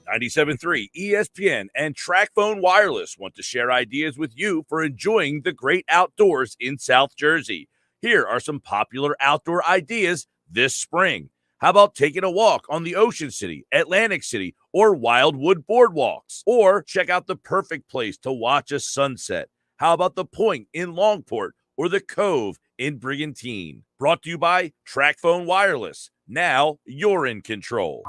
[SPEAKER 25] 97.3 ESPN and TracFone Wireless want to share ideas with you for enjoying the great outdoors in South Jersey. Here are some popular outdoor ideas this spring. How about taking a walk on the Ocean City, Atlantic City, or Wildwood Boardwalks? Or check out the perfect place to watch a sunset. How about the Point in Longport or the Cove in Brigantine? Brought to you by TracFone Wireless. Now you're in control.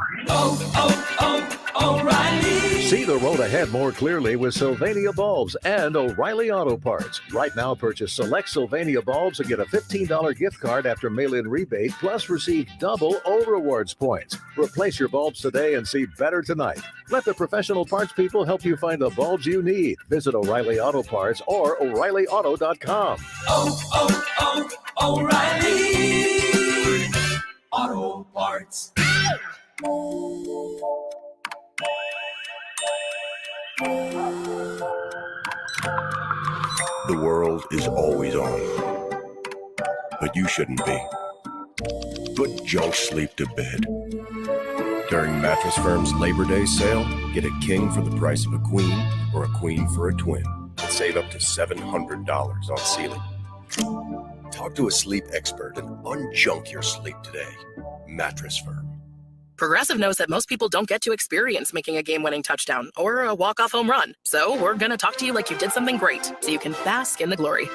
[SPEAKER 27] O'Reilly. See the road ahead more clearly with Sylvania Bulbs and O'Reilly Auto Parts. Right now, purchase select Sylvania bulbs and get a $15 gift card after mail-in rebate, plus receive double O-Rewards points. Replace your bulbs today and see better tonight. Let the professional parts people help you find the bulbs you need. Visit O'Reilly Auto Parts or O'ReillyAuto.com.
[SPEAKER 14] O'Reilly Auto Parts.
[SPEAKER 17] The world is always on, but you shouldn't be. Put junk sleep to bed. During Mattress Firm's Labor Day sale, get a king for the price of a queen or a queen for a twin and save up to $700 on ceiling. Talk to a sleep expert and unjunk your sleep today. Mattress Firm.
[SPEAKER 28] Progressive knows that most people don't get to experience making a game-winning touchdown or a walk-off home run. So we're going to talk to you like you did something great so you can bask in the glory.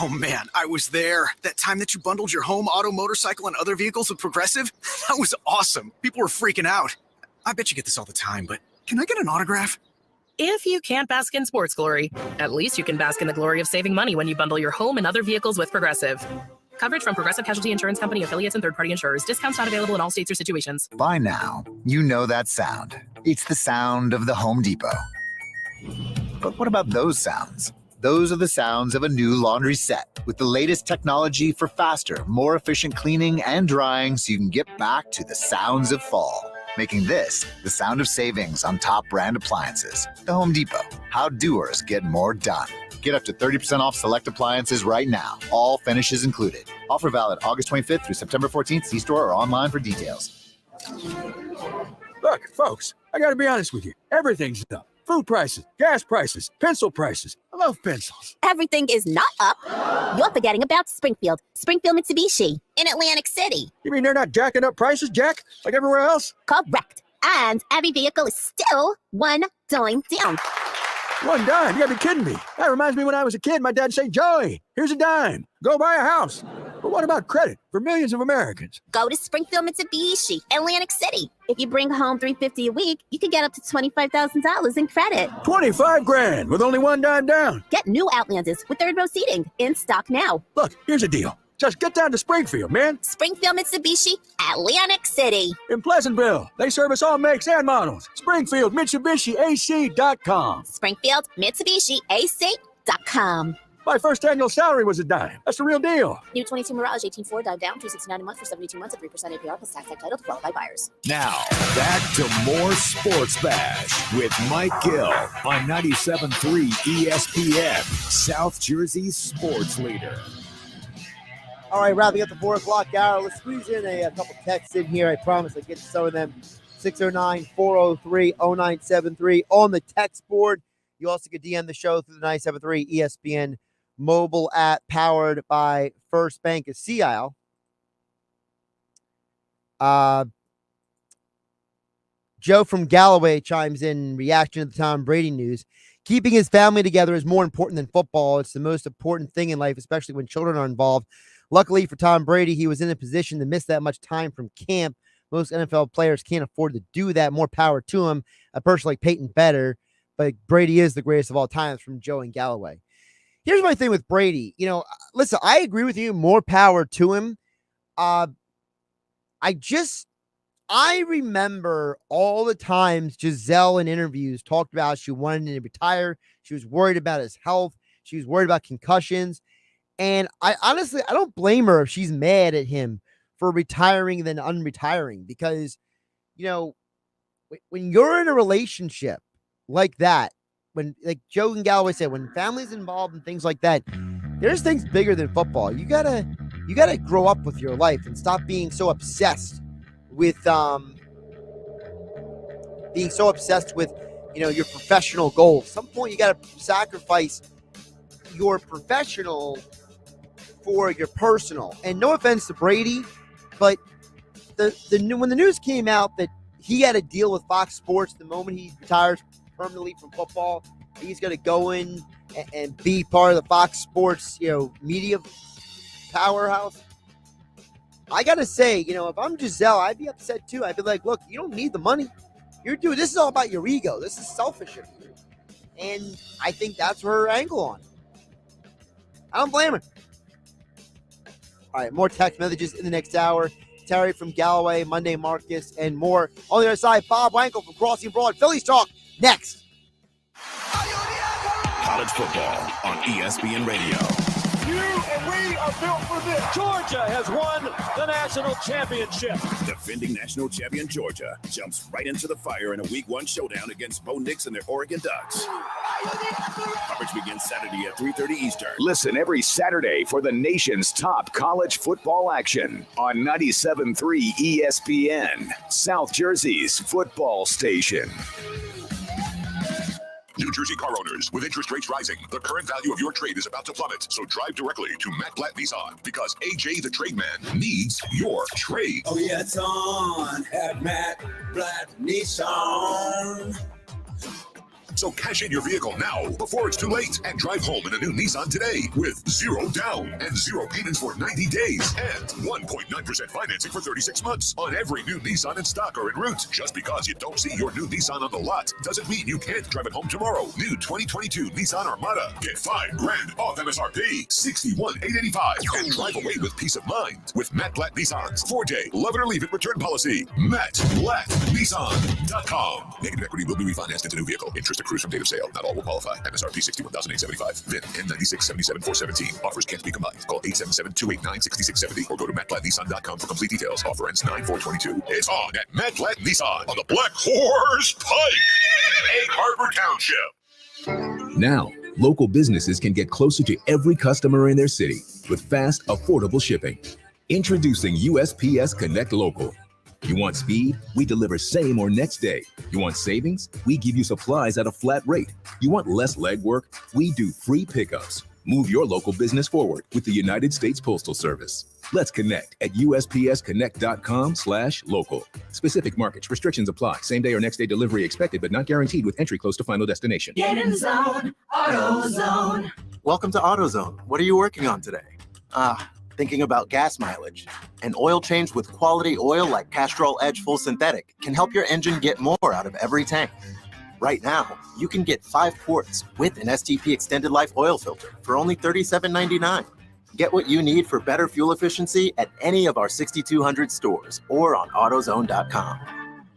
[SPEAKER 29] Oh, man, I was there. That time that you bundled your home, auto, motorcycle, and other vehicles with Progressive? That was awesome. People were freaking out. I bet you get this all the time, but can I get an autograph?
[SPEAKER 28] If you can't bask in sports glory, at least you can bask in the glory of saving money when you bundle your home and other vehicles with Progressive. Coverage from Progressive Casualty Insurance Company, affiliates, and third-party insurers. Discounts not available in all states or situations.
[SPEAKER 12] By now, you know that sound. It's the sound of the Home Depot. But what about those sounds? Those are the sounds of a new laundry set with the latest technology for faster, more efficient cleaning and drying so you can get back to the sounds of fall. Making this the sound of savings on top brand appliances. The Home Depot. How doers get more done. Get up to 30% off select appliances right now. All finishes included. Offer valid August 25th through September 14th. See store or online for details.
[SPEAKER 30] Look, folks, I got to be honest with you. Everything's up. Food prices, gas prices, pencil prices. I love pencils.
[SPEAKER 2] Everything is not up. You're forgetting about Springfield Mitsubishi in Atlantic City.
[SPEAKER 30] You mean they're not jacking up prices, Jack, like everywhere else?
[SPEAKER 2] Correct. And every vehicle is still $1 down.
[SPEAKER 30] 1 dime? You gotta be kidding me. That reminds me when I was a kid, my dad said, Joey, here's a dime. Go buy a house. But what about credit for millions of Americans?
[SPEAKER 2] Go to Springfield Mitsubishi, Atlantic City. If you bring home $350 a week, you could get up to $25,000 in credit.
[SPEAKER 30] 25 grand with only 1 dime down.
[SPEAKER 2] Get new Outlanders with 3rd row seating in stock now.
[SPEAKER 30] Look, here's a deal. Just get down to Springfield, man.
[SPEAKER 2] Springfield Mitsubishi, Atlantic City.
[SPEAKER 30] In Pleasantville, they service all makes and models. Springfield Mitsubishi AC.com.
[SPEAKER 2] Springfield Mitsubishi AC.com.
[SPEAKER 30] My first annual salary was a dime. That's the real deal.
[SPEAKER 2] New 22 Mirage 18.4 dive down, $269 a month for 72 months at 3% APR plus tax title to qualified buyers.
[SPEAKER 1] Now, back to more Sports Bash with Mike Gill on 97.3 ESPN, South Jersey's sports leader.
[SPEAKER 3] All right, wrapping up the 4 o'clock hour. Let's squeeze in a couple texts in here. I promise I'll get to some of them. 609-403-0973 on the text board. You also can DM the show through the 97.3 ESPN mobile app powered by First Bank of Sea Isle. Joe from Galloway chimes in reaction to the Tom Brady news. Keeping his family together is more important than football. It's the most important thing in life, especially when children are involved. Luckily for Tom Brady, he was in a position to miss that much time from camp. Most NFL players can't afford to do that. More power to him. I personally like Peyton better, but Brady is the greatest of all time, from Joe in Galloway. Here's my thing with Brady. You know, listen, I agree with you. More power to him. I remember all the times Giselle in interviews talked about she wanted to retire. She was worried about his health. She was worried about concussions. And I honestly don't blame her if she's mad at him for retiring than unretiring, because, you know, when you're in a relationship like that, when, like Joe and Galloway said, when family's involved and things like that, there's things bigger than football. You gotta grow up with your life and stop being so obsessed with your professional goals. At some point you gotta sacrifice your professional for your personal. And no offense to Brady, but when the news came out that he had a deal with Fox Sports the moment he retires permanently from football, he's going to go in and be part of the Fox Sports, media powerhouse. I got to say, if I'm Giselle, I'd be upset too. I'd be like, look, you don't need the money. This is all about your ego. This is selfish of you. And I think that's her angle on it. I don't blame her. All right, more text messages in the next hour. Terry from Galloway, Monday Marcus, and more. On the other side, Bob Wankel from Crossing Broad. Phillies talk next.
[SPEAKER 1] College football on ESPN Radio.
[SPEAKER 5] You and we are built for this. Georgia has won the national championship.
[SPEAKER 1] Defending national champion Georgia jumps right into the fire in a Week 1 showdown against Bo Nix and their Oregon Ducks. Coverage begins Saturday at 3:30 Eastern. Listen every Saturday for the nation's top college football action on 97.3 ESPN, South Jersey's football station.
[SPEAKER 6] New Jersey car owners, with interest rates rising, the current value of your trade is about to plummet. So drive directly to Matt Blatt Nissan, because AJ the Trade Man needs your trade.
[SPEAKER 14] Oh yeah, it's on at Matt Blatt Nissan.
[SPEAKER 6] So cash in your vehicle now before it's too late, and drive home in a new Nissan today with 0 down and 0 payments for 90 days and 1.9% financing for 36 months on every new Nissan in stock or en route. Just because you don't see your new Nissan on the lot doesn't mean you can't drive it home tomorrow. New 2022 Nissan Armada. Get $5,000 off MSRP, $61,885, and drive away with peace of mind with Matt Blatt Nissan's 4-day love it or leave it return policy. MattBlattNissan.com. Negative equity will be refinanced into new vehicle. Interest accrues from date of sale. Not all will qualify. MSRP $61,875. VIN N9677-417. Offers can't be combined. Call 877-289-6670 or go to MattBlattNissan.com for complete details. Offer ends 9/4/22. It's on at Matt Blatt Nissan on the Black Horse Pike, Egg Harbor Township.
[SPEAKER 7] Now, local businesses can get closer to every customer in their city with fast, affordable shipping. Introducing USPS Connect Local. You want speed? We deliver same or next day. You want savings? We give you supplies at a flat rate. You want less legwork? We do free pickups. Move your local business forward with the United States Postal Service. Let's connect at USPSconnect.com/local. Specific markets, restrictions apply. Same day or next day delivery expected, but not guaranteed with entry close to final destination.
[SPEAKER 11] Get in the zone, AutoZone. Welcome to AutoZone. What are you working on today? Thinking about gas mileage. An oil change with quality oil like Castrol Edge Full Synthetic can help your engine get more out of every tank. Right now, you can get 5 quarts with an STP Extended Life oil filter for only $37.99. Get what you need for better fuel efficiency at any of our 6,200 stores or on AutoZone.com.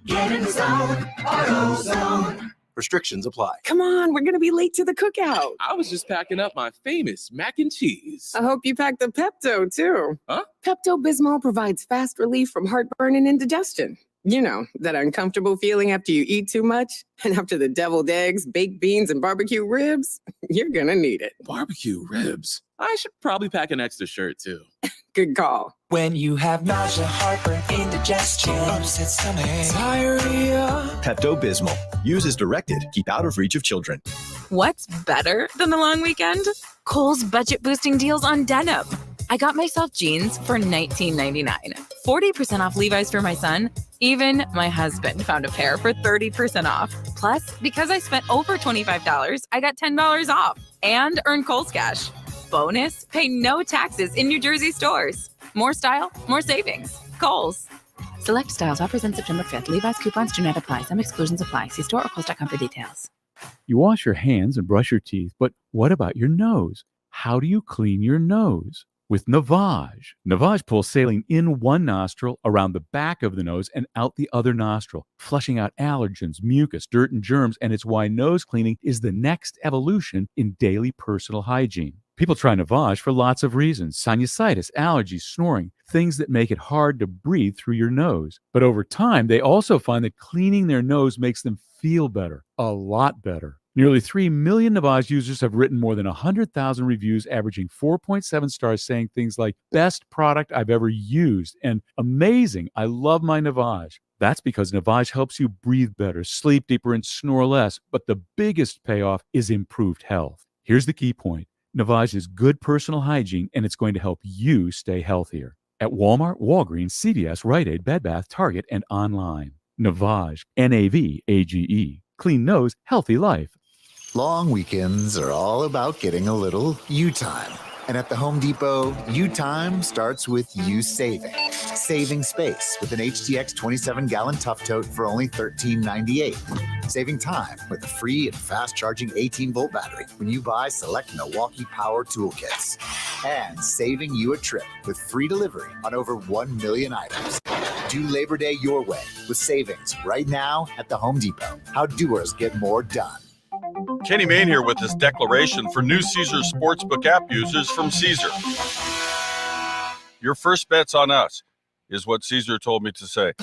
[SPEAKER 14] Get in the zone, AutoZone.
[SPEAKER 11] Restrictions apply.
[SPEAKER 8] Come on, we're going to be late to the cookout.
[SPEAKER 9] I was just packing up my famous mac and cheese.
[SPEAKER 8] I hope you packed the Pepto, too.
[SPEAKER 9] Huh?
[SPEAKER 8] Pepto-Bismol provides fast relief from heartburn and indigestion. You know, that uncomfortable feeling after you eat too much? And after the deviled eggs, baked beans, and barbecue ribs? You're going to need it.
[SPEAKER 9] Barbecue ribs? I should probably pack an extra shirt, too.
[SPEAKER 8] Good call.
[SPEAKER 14] When you have nausea, heartburn, indigestion, upset stomach, diarrhea.
[SPEAKER 13] Pepto-Bismol. Use as directed. Keep out of reach of children.
[SPEAKER 15] What's better than the long weekend? Kohl's budget-boosting deals on denim. I got myself jeans for $19.99. 40% off Levi's for my son. Even my husband found a pair for 30% off. Plus, because I spent over $25, I got $10 off and earned Kohl's Cash. Bonus, pay no taxes in New Jersey stores. More style, more savings. Kohl's. Select styles. Offers end September 5th. Levi's coupons do not apply. Some exclusions apply. See store or Kohl's.com for details.
[SPEAKER 16] You wash your hands and brush your teeth, but what about your nose? How do you clean your nose? With Navage. Navage pulls saline in one nostril, around the back of the nose, and out the other nostril, flushing out allergens, mucus, dirt, and germs, and it's why nose cleaning is the next evolution in daily personal hygiene. People try Navage for lots of reasons: sinusitis, allergies, snoring, things that make it hard to breathe through your nose. But over time, they also find that cleaning their nose makes them feel better, a lot better. Nearly 3 million Navage users have written more than 100,000 reviews, averaging 4.7 stars, saying things like, best product I've ever used, and amazing, I love my Navage. That's because Navage helps you breathe better, sleep deeper, and snore less. But the biggest payoff is improved health. Here's the key point. Navage is good personal hygiene, and it's going to help you stay healthier. At Walmart, Walgreens, CVS, Rite Aid, Bed Bath, Target, and online. Navage, Navage. Clean nose, healthy life.
[SPEAKER 12] Long weekends are all about getting a little you time. And at the Home Depot, you time starts with you saving. Saving space with an HDX 27-gallon tough tote for only $13.98. Saving time with a free and fast-charging 18-volt battery when you buy select Milwaukee Power Toolkits. And saving you a trip with free delivery on over 1 million items. Do Labor Day your way with savings right now at the Home Depot. How doers get more done.
[SPEAKER 18] Kenny Mayne here with this declaration for new Caesar Sportsbook app users from Caesar. Your first bet's on us, is what Caesar told me to say.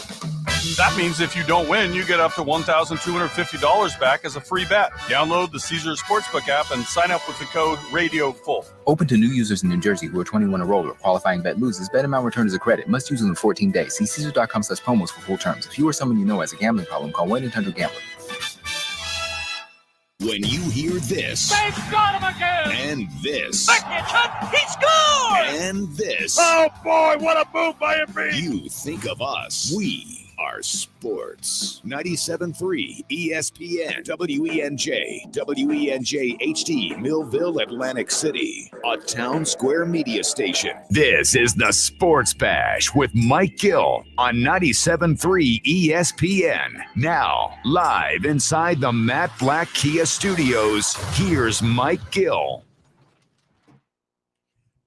[SPEAKER 18] That means if you don't win, you get up to $1,250 back as a free bet. Download the Caesar Sportsbook app and sign up with the code RADIOFULL.
[SPEAKER 20] Open to new users in New Jersey who are 21 or older. Qualifying bet loses. Bet amount returned as a credit. Must use within 14 days. See Caesar.com/promos for full terms. If you or someone you know has a gambling problem, call 1-800-GAMBLER.
[SPEAKER 1] When you hear this,
[SPEAKER 5] They've got him again!
[SPEAKER 1] And this,
[SPEAKER 5] He scored!
[SPEAKER 1] And this,
[SPEAKER 5] oh boy, what a move by him!
[SPEAKER 1] You think of us. We are sports. 97.3 ESPN, WENJ, WENJ HD, Millville, Atlantic City, a town square media station. This is the Sports Bash with Mike Gill on 97.3 ESPN. Now, live inside the Matt Black Kia Studios, here's Mike Gill.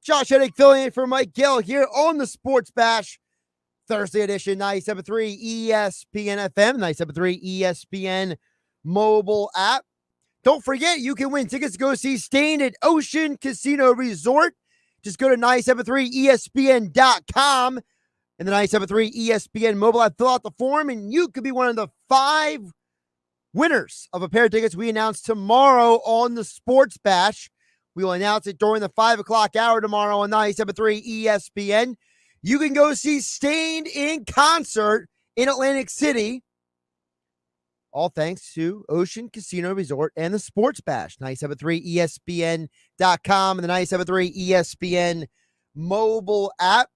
[SPEAKER 3] Josh Hennig filling in for Mike Gill here on the Sports Bash. Thursday edition, 97.3 ESPN FM, 97.3 ESPN mobile app. Don't forget, you can win tickets to go see Stained at Ocean Casino Resort. Just go to 973ESPN.com and the 973 ESPN mobile app. Fill out the form, and you could be one of the 5 winners of a pair of tickets we announce tomorrow on the Sports Bash. We will announce it during the 5 o'clock hour tomorrow on 97.3 ESPN. You can go see Stained in concert in Atlantic City All thanks to Ocean Casino Resort and the Sports Bash. 97.3 ESPN.com and the 97.3 ESPN mobile app.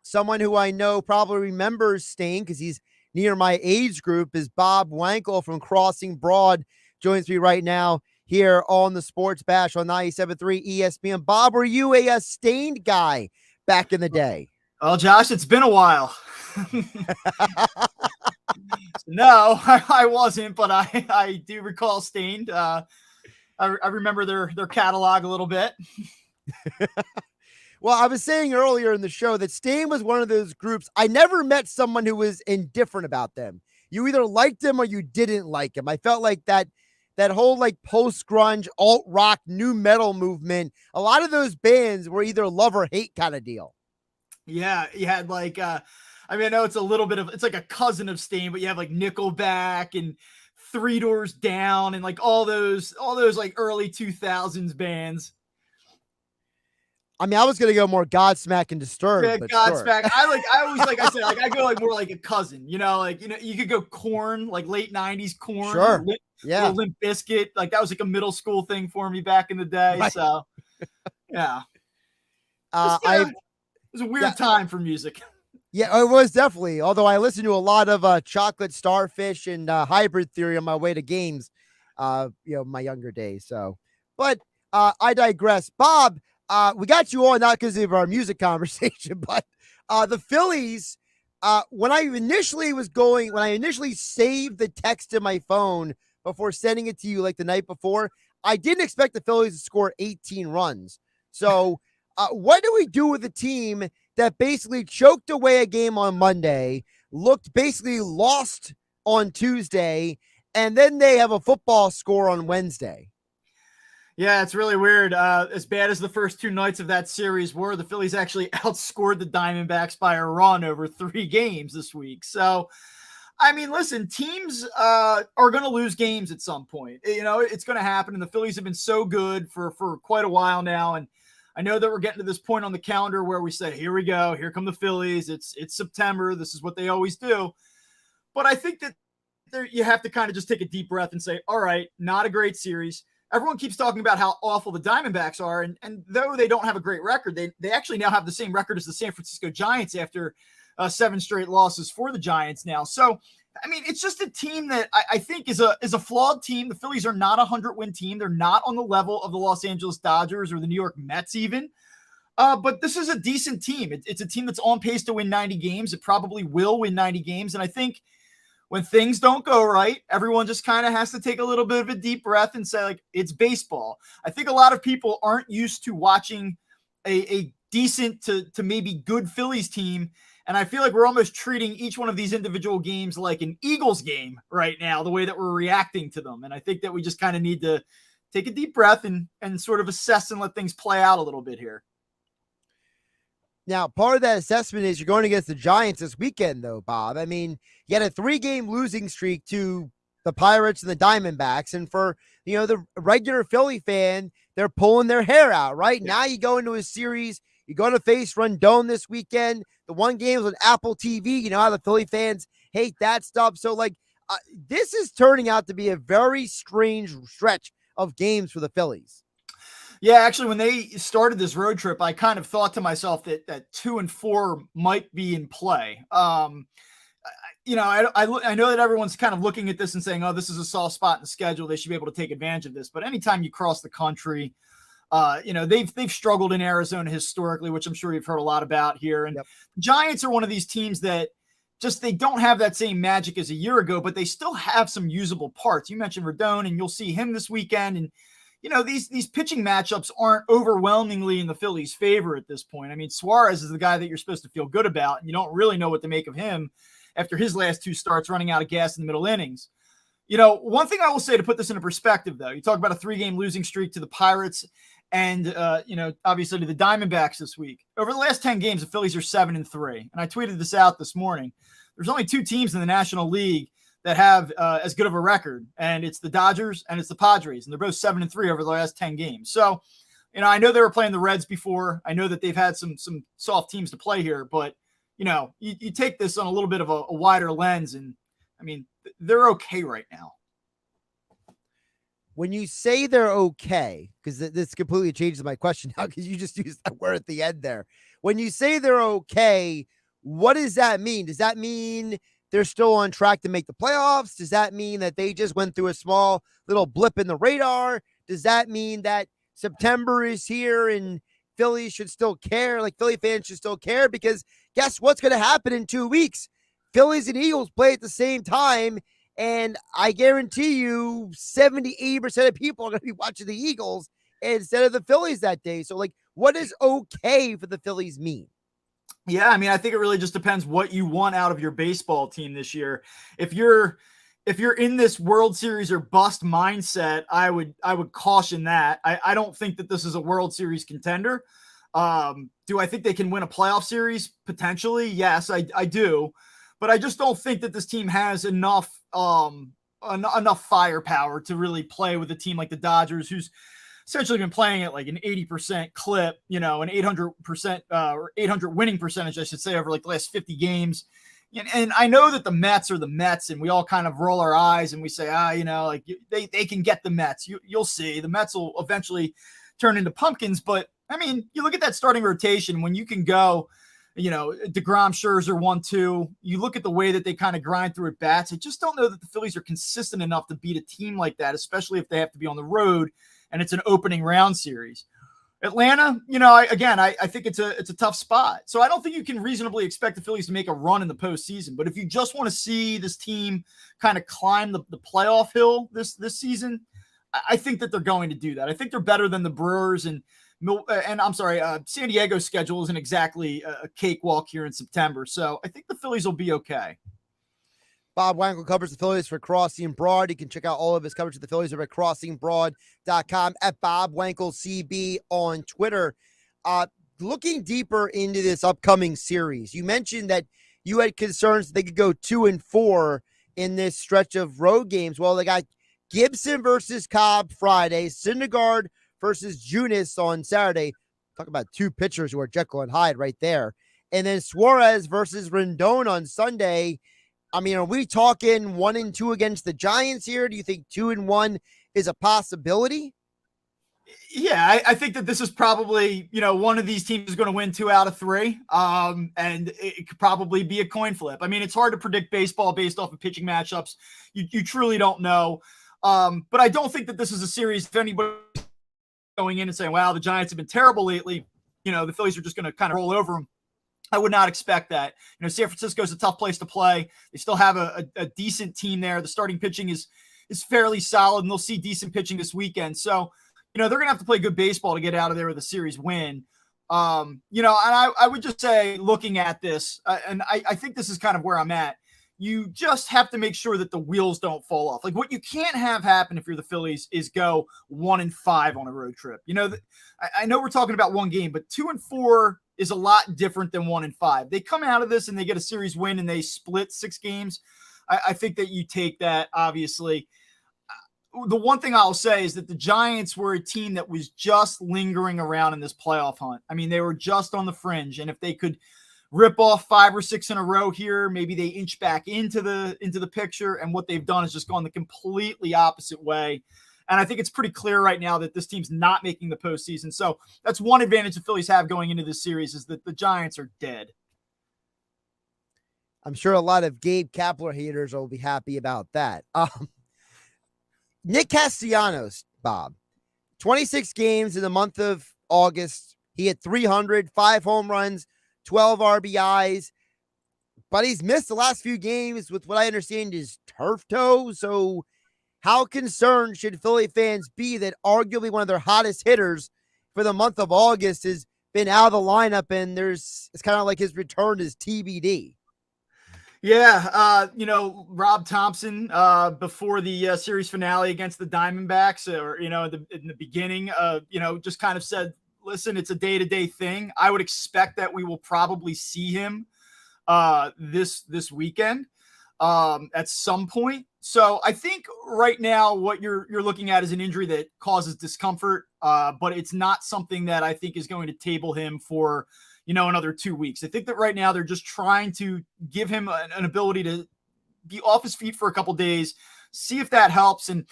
[SPEAKER 3] Someone who I know probably remembers Stain because he's near my age group is Bob Wankel from Crossing Broad. Joins me right now here on the Sports Bash on 97.3 ESPN. Bob, were you a Stained guy back in the day?
[SPEAKER 4] Oh, Josh, it's been a while. No, I wasn't, but I do recall Stained. I remember their catalog a little bit.
[SPEAKER 3] Well, I was saying earlier in the show that Stain was one of those groups. I never met someone who was indifferent about them. You either liked them or you didn't like them. I felt like that whole like post-grunge, alt-rock, new metal movement, a lot of those bands were either love or hate kind of deal.
[SPEAKER 4] Yeah, you had like, I know it's a little bit of, it's like a cousin of Stain, but you have like Nickelback and Three Doors Down and like all those like early 2000s bands.
[SPEAKER 3] I mean, I was going to go more Godsmack and Disturbed.
[SPEAKER 4] Yeah, Godsmack. Sure. I always, like I said, like I go like more like a cousin, you could go Korn, like late 90s Korn.
[SPEAKER 3] Sure. Yeah.
[SPEAKER 4] Limp Bizkit. Like that was like a middle school thing for me back in the day. Right. So, yeah. It was a weird time for music.
[SPEAKER 3] Yeah, it was definitely. Although I listened to a lot of Chocolate Starfish and Hybrid Theory on my way to games, my younger days. So, but I digress. Bob, we got you on not because of our music conversation, but the Phillies. When I initially saved the text to my phone before sending it to you like the night before, I didn't expect the Phillies to score 18 runs. So, what do we do with a team that basically choked away a game on Monday, looked basically lost on Tuesday, and then they have a football score on Wednesday?
[SPEAKER 4] Yeah, it's really weird. As bad as the first two nights of that series were, the Phillies actually outscored the Diamondbacks by a run over 3 games this week. So, I mean, listen, teams are going to lose games at some point. It's going to happen, and the Phillies have been so good for quite a while now, and I know that we're getting to this point on the calendar where we say, here we go, here come the Phillies. It's September. This is what they always do. But I think that you have to kind of just take a deep breath and say, all right, not a great series. Everyone keeps talking about how awful the Diamondbacks are. And though they don't have a great record, they actually now have the same record as the San Francisco Giants after 7 straight losses for the Giants now. So, I mean, it's just a team that I think is a flawed team. The Phillies are not a 100-win team. They're not on the level of the Los Angeles Dodgers or the New York Mets even. But this is a decent team. It's a team that's on pace to win 90 games. It probably will win 90 games. And I think when things don't go right, everyone just kind of has to take a little bit of a deep breath and say, like, it's baseball. I think a lot of people aren't used to watching a decent to maybe good Phillies team. And I feel like we're almost treating each one of these individual games like an Eagles game right now, the way that we're reacting to them. And I think that we just kind of need to take a deep breath and sort of assess and let things play out a little bit here.
[SPEAKER 3] Now, part of that assessment is you're going against the Giants this weekend, though, Bob. I mean, you had a 3-game losing streak to the Pirates and the Diamondbacks. And for, the regular Philly fan, they're pulling their hair out, right? Yeah. Now you go into a series. You're going to face Rondon this weekend. The one game was on Apple TV. You know how the Philly fans hate that stuff. So, this is turning out to be a very strange stretch of games for the Phillies.
[SPEAKER 4] Yeah, actually, when they started this road trip, I kind of thought to myself that 2 and 4 might be in play. I know that everyone's kind of looking at this and saying, oh, this is a soft spot in the schedule. They should be able to take advantage of this. But anytime you cross the country, they've struggled in Arizona historically, which I'm sure you've heard a lot about here. And Giants are one of these teams that they don't have that same magic as a year ago, but they still have some usable parts. You mentioned Rondon, and you'll see him this weekend. And, these pitching matchups aren't overwhelmingly in the Phillies' favor at this point. I mean, Suarez is the guy that you're supposed to feel good about, and you don't really know what to make of him after his last 2 starts running out of gas in the middle innings. One thing I will say to put this into perspective, though, you talk about a 3-game losing streak to the Pirates and, obviously to the Diamondbacks this week. Over the last 10 games, the Phillies are 7-3. And I tweeted this out this morning. There's only 2 teams in the National League that have as good of a record, and it's the Dodgers and it's the Padres, and they're both 7-3 over the last 10 games. So, I know they were playing the Reds before. I know that they've had some soft teams to play here, but, you take this on a little bit of a wider lens, and I mean, they're okay right now.
[SPEAKER 3] When you say they're okay, because this completely changes my question now, because you just used that word at the end there. When you say they're okay, what does that mean? Does that mean they're still on track to make the playoffs? Does that mean that they just went through a small little blip in the radar? Does that mean that September is here and Phillies should still care? Like, Philly fans should still care, because guess what's going to happen in 2 weeks? Phillies and Eagles play at the same time. And I guarantee you 70, 80% of people are going to be watching the Eagles instead of the Phillies that day. So, like, what does okay for the Phillies mean?
[SPEAKER 4] Yeah, I mean, I think it really just depends what you want out of your baseball team this year. If you're in this World Series or bust mindset, I would caution that. I don't think that this is a World Series contender. Do I think they can win a playoff series? Potentially, yes, I do. But I just don't think that this team has enough firepower to really play with a team like the Dodgers, who's essentially been playing at like an 80% clip, an 800% or 800 winning percentage, I should say, over like the last 50 games. And I know that the Mets are the Mets, and we all kind of roll our eyes and we say, like they can get the Mets. You'll see the Mets will eventually turn into pumpkins. But I mean, you look at that starting rotation when you can go, DeGrom, Scherzer 1-2. You look at the way that they kind of grind through at bats. I just don't know that the Phillies are consistent enough to beat a team like that, especially if they have to be on the road and it's an opening round series. Atlanta, I think it's a tough spot. So I don't think you can reasonably expect the Phillies to make a run in the postseason. But if you just want to see this team kind of climb the playoff hill this season, I think that they're going to do that. I think they're better than the Brewers and San Diego's schedule isn't exactly a cakewalk here in September. So I think the Phillies will be okay.
[SPEAKER 3] Bob Wankel covers the Phillies for Crossing Broad. You can check out all of his coverage of the Phillies over at crossingbroad.com, at Bob Wankel CB on Twitter. Looking deeper into this upcoming series, you mentioned that you had concerns that they could go 2-4 in this stretch of road games. Well, they got Gibson versus Cobb Friday, Syndergaard versus Junis on Saturday. Talk about two pitchers who are Jekyll and Hyde right there. And then Suarez versus Rendon on Sunday. I mean, are we talking 1-2 against the Giants here? Do you think 2-1 is a possibility?
[SPEAKER 4] Yeah, I think that this is probably, one of these teams is going to win 2 out of 3. And it could probably be a coin flip. I mean, it's hard to predict baseball based off of pitching matchups. You truly don't know. But I don't think that this is a series, if anybody going in and saying, wow, the Giants have been terrible lately, the Phillies are just going to kind of roll over them. I would not expect that. San Francisco is a tough place to play. They still have a decent team there. The starting pitching is fairly solid, and they'll see decent pitching this weekend. So, they're going to have to play good baseball to get out of there with a series win. And I would just say, looking at this, and I think this is kind of where I'm at, you just have to make sure that the wheels don't fall off. Like, what you can't have happen if you're the Phillies is go 1-5 on a road trip. I know we're talking about one game, but 2-4 is a lot different than 1-5. They come out of this and they get a series win and they split 6 games. I think that you take that, obviously. The one thing I'll say is that the Giants were a team that was just lingering around in this playoff hunt. I mean, they were just on the fringe, and if they could rip off 5 or 6 in a row here, maybe they inch back into the picture, and what they've done is just gone the completely opposite way. And I think it's pretty clear right now that this team's not making the postseason. So that's one advantage the Phillies have going into this series, is that the Giants are dead.
[SPEAKER 3] I'm sure a lot of Gabe Kapler haters will be happy about that. Nick Castellanos, Bob, 26 games in the month of August. He had 300, 5 home runs, 12 RBIs, but he's missed the last few games with what I understand is turf toe. So how concerned should Philly fans be that arguably one of their hottest hitters for the month of August has been out of the lineup, and it's kind of like his return is TBD?
[SPEAKER 4] Yeah, Rob Thompson before the series finale against the Diamondbacks, or in the beginning, just kind of said, listen, it's a day-to-day thing. I would expect that we will probably see him this weekend at some point. So I think right now what you're looking at is an injury that causes discomfort, but it's not something that I think is going to table him for another 2 weeks. I think that right now they're just trying to give him an ability to be off his feet for a couple days, see if that helps. And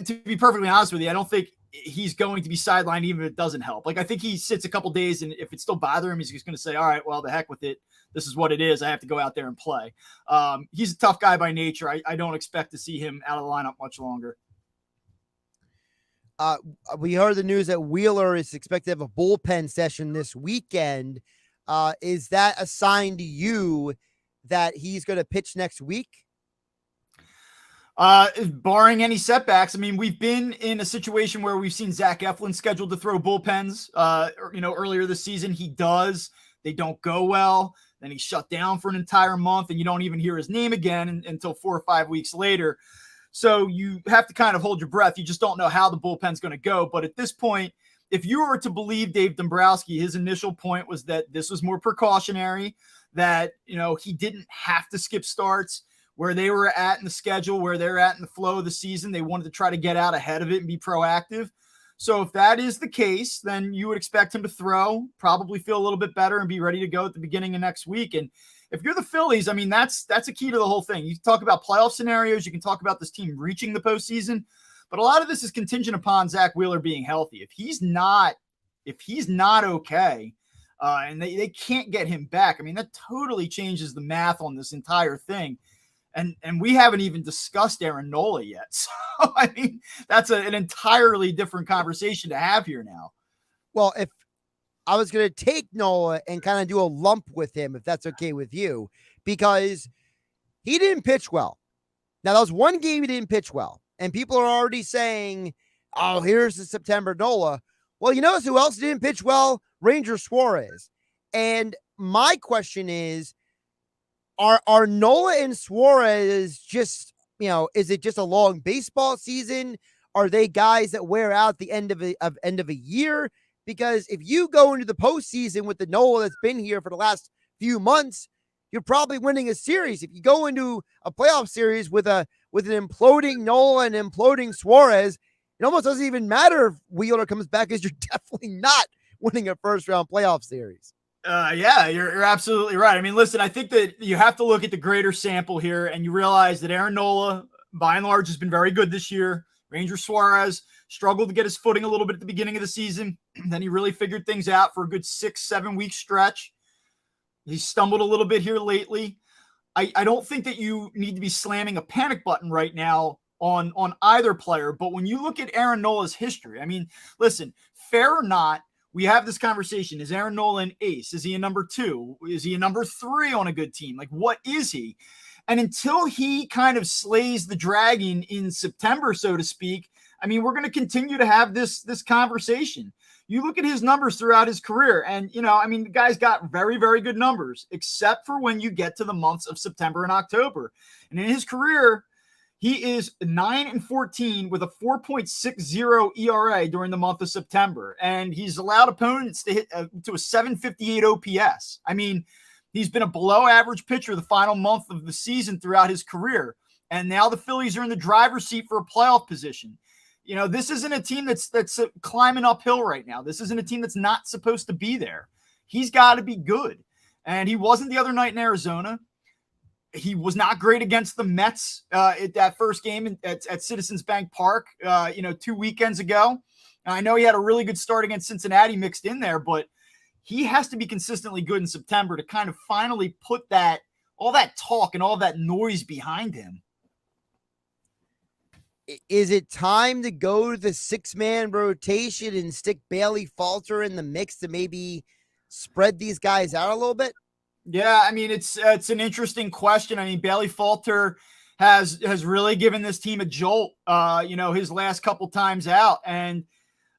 [SPEAKER 4] to be perfectly honest with you, I don't think he's going to be sidelined even if it doesn't help. Like, I think he sits a couple days, and if it's still bothering him, he's just going to say, all right, well, the heck with it. This is what it is. I have to go out there and play. He's a tough guy by nature. I don't expect to see him out of the lineup much longer.
[SPEAKER 3] We heard the news that Wheeler is expected to have a bullpen session this weekend. Is that a sign to you that he's going to pitch next week?
[SPEAKER 4] Barring any setbacks. I mean, we've been in a situation where we've seen Zach Eflin scheduled to throw bullpens. Earlier this season, he does. They don't go well. Then he's shut down for an entire month, and you don't even hear his name again until 4 or 5 weeks later. So you have to kind of hold your breath. You just don't know how the bullpen's going to go. But at this point, if you were to believe Dave Dombrowski, his initial point was that this was more precautionary, that, he didn't have to skip starts. Where they were at in the schedule, where they're at in the flow of the season, they wanted to try to get out ahead of it and be proactive. So if that is the case, then you would expect him to throw, probably feel a little bit better and be ready to go at the beginning of next week. And if you're the Phillies, I mean, that's a key to the whole thing. You talk about playoff scenarios, you can talk about this team reaching the postseason, but a lot of this is contingent upon Zach Wheeler being healthy. If he's not okay, and they can't get him back, I mean, that totally changes the math on this entire thing. And we haven't even discussed Aaron Nola yet. So, I mean, that's an entirely different conversation to have here now.
[SPEAKER 3] Well, if I was going to take Nola and kind of do a lump with him, if that's okay with you, because he didn't pitch well. Now, that was one game he didn't pitch well. And people are already saying, oh, here's the September Nola. Well, you notice who else didn't pitch well? Ranger Suarez. And my question is, Are Nola and Suarez just, is it just a long baseball season? Are they guys that wear out at the end of a year? Because if you go into the postseason with the Nola that's been here for the last few months, you're probably winning a series. If you go into a playoff series with an imploding Nola and imploding Suarez, it almost doesn't even matter if Wheeler comes back, because you're definitely not winning a first round playoff series.
[SPEAKER 4] Yeah, you're absolutely right. I mean, listen, I think that you have to look at the greater sample here, and you realize that Aaron Nola, by and large, has been very good this year. Ranger Suarez struggled to get his footing a little bit at the beginning of the season. Then he really figured things out for a good 6-7 week stretch. He stumbled a little bit here lately. I don't think that you need to be slamming a panic button right now on either player. But when you look at Aaron Nola's history, I mean, listen, fair or not, we have this conversation. Is Aaron Nola an ace? Is he a number 2? Is he a number 3 on a good team? Like, what is he? And until he kind of slays the dragon in September, so to speak, I mean, we're going to continue to have this conversation. You look at his numbers throughout his career, and, the guy's got very, very good numbers, except for when you get to the months of September and October. And in his career, he is 9-14 with a 4.60 ERA during the month of September. And he's allowed opponents to hit to a 758 OPS. I mean, he's been a below average pitcher the final month of the season throughout his career. And now the Phillies are in the driver's seat for a playoff position. This isn't a team that's climbing uphill right now. This isn't a team that's not supposed to be there. He's got to be good. And he wasn't the other night in Arizona. He was not great against the Mets at that first game at Citizens Bank Park, 2 weekends ago. And I know he had a really good start against Cincinnati mixed in there, but he has to be consistently good in September to kind of finally put all that talk and all that noise behind him.
[SPEAKER 3] Is it time to go to the 6-man rotation and stick Bailey Falter in the mix to maybe spread these guys out a little bit?
[SPEAKER 4] Yeah, I mean, it's an interesting question. I mean, Bailey Falter has really given this team a jolt, his last couple times out. And,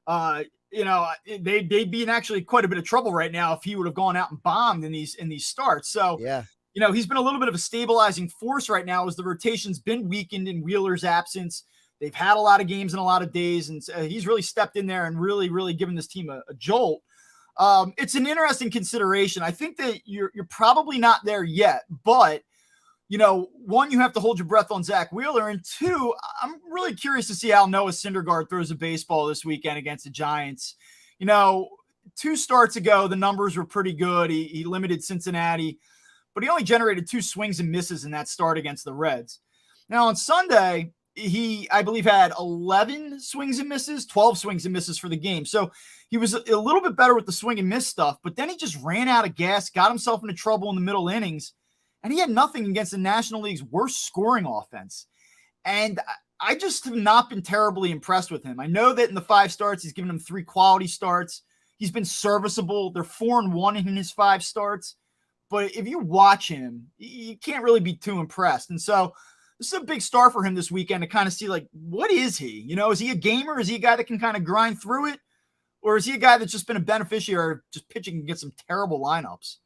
[SPEAKER 4] they'd be in actually quite a bit of trouble right now if he would have gone out and bombed in these starts. So,
[SPEAKER 3] yeah,
[SPEAKER 4] he's been a little bit of a stabilizing force right now as the rotation's been weakened in Wheeler's absence. They've had a lot of games in a lot of days, and he's really stepped in there and really, really given this team a jolt. It's an interesting consideration. I think that you're probably not there yet, but one, you have to hold your breath on Zach Wheeler, and 2, I'm really curious to see how Noah Syndergaard throws a baseball this weekend against the Giants. 2 starts ago, the numbers were pretty good. He limited Cincinnati, but he only generated 2 swings and misses in that start against the Reds. Now on Sunday, he, I believe, had 11 swings and misses, 12 swings and misses for the game. So he was a little bit better with the swing and miss stuff, but then he just ran out of gas, got himself into trouble in the middle innings, and he had nothing against the National League's worst scoring offense. And I just have not been terribly impressed with him. I know that in the 5 starts, he's given them 3 quality starts. He's been serviceable. They're 4-1 in his 5 starts. But if you watch him, you can't really be too impressed. And so this is a big start for him this weekend to kind of see, like, what is he? You know, is he a gamer? Is he a guy that can kind of grind through it? Or is he a guy that's just been a beneficiary of just pitching and get some terrible lineups?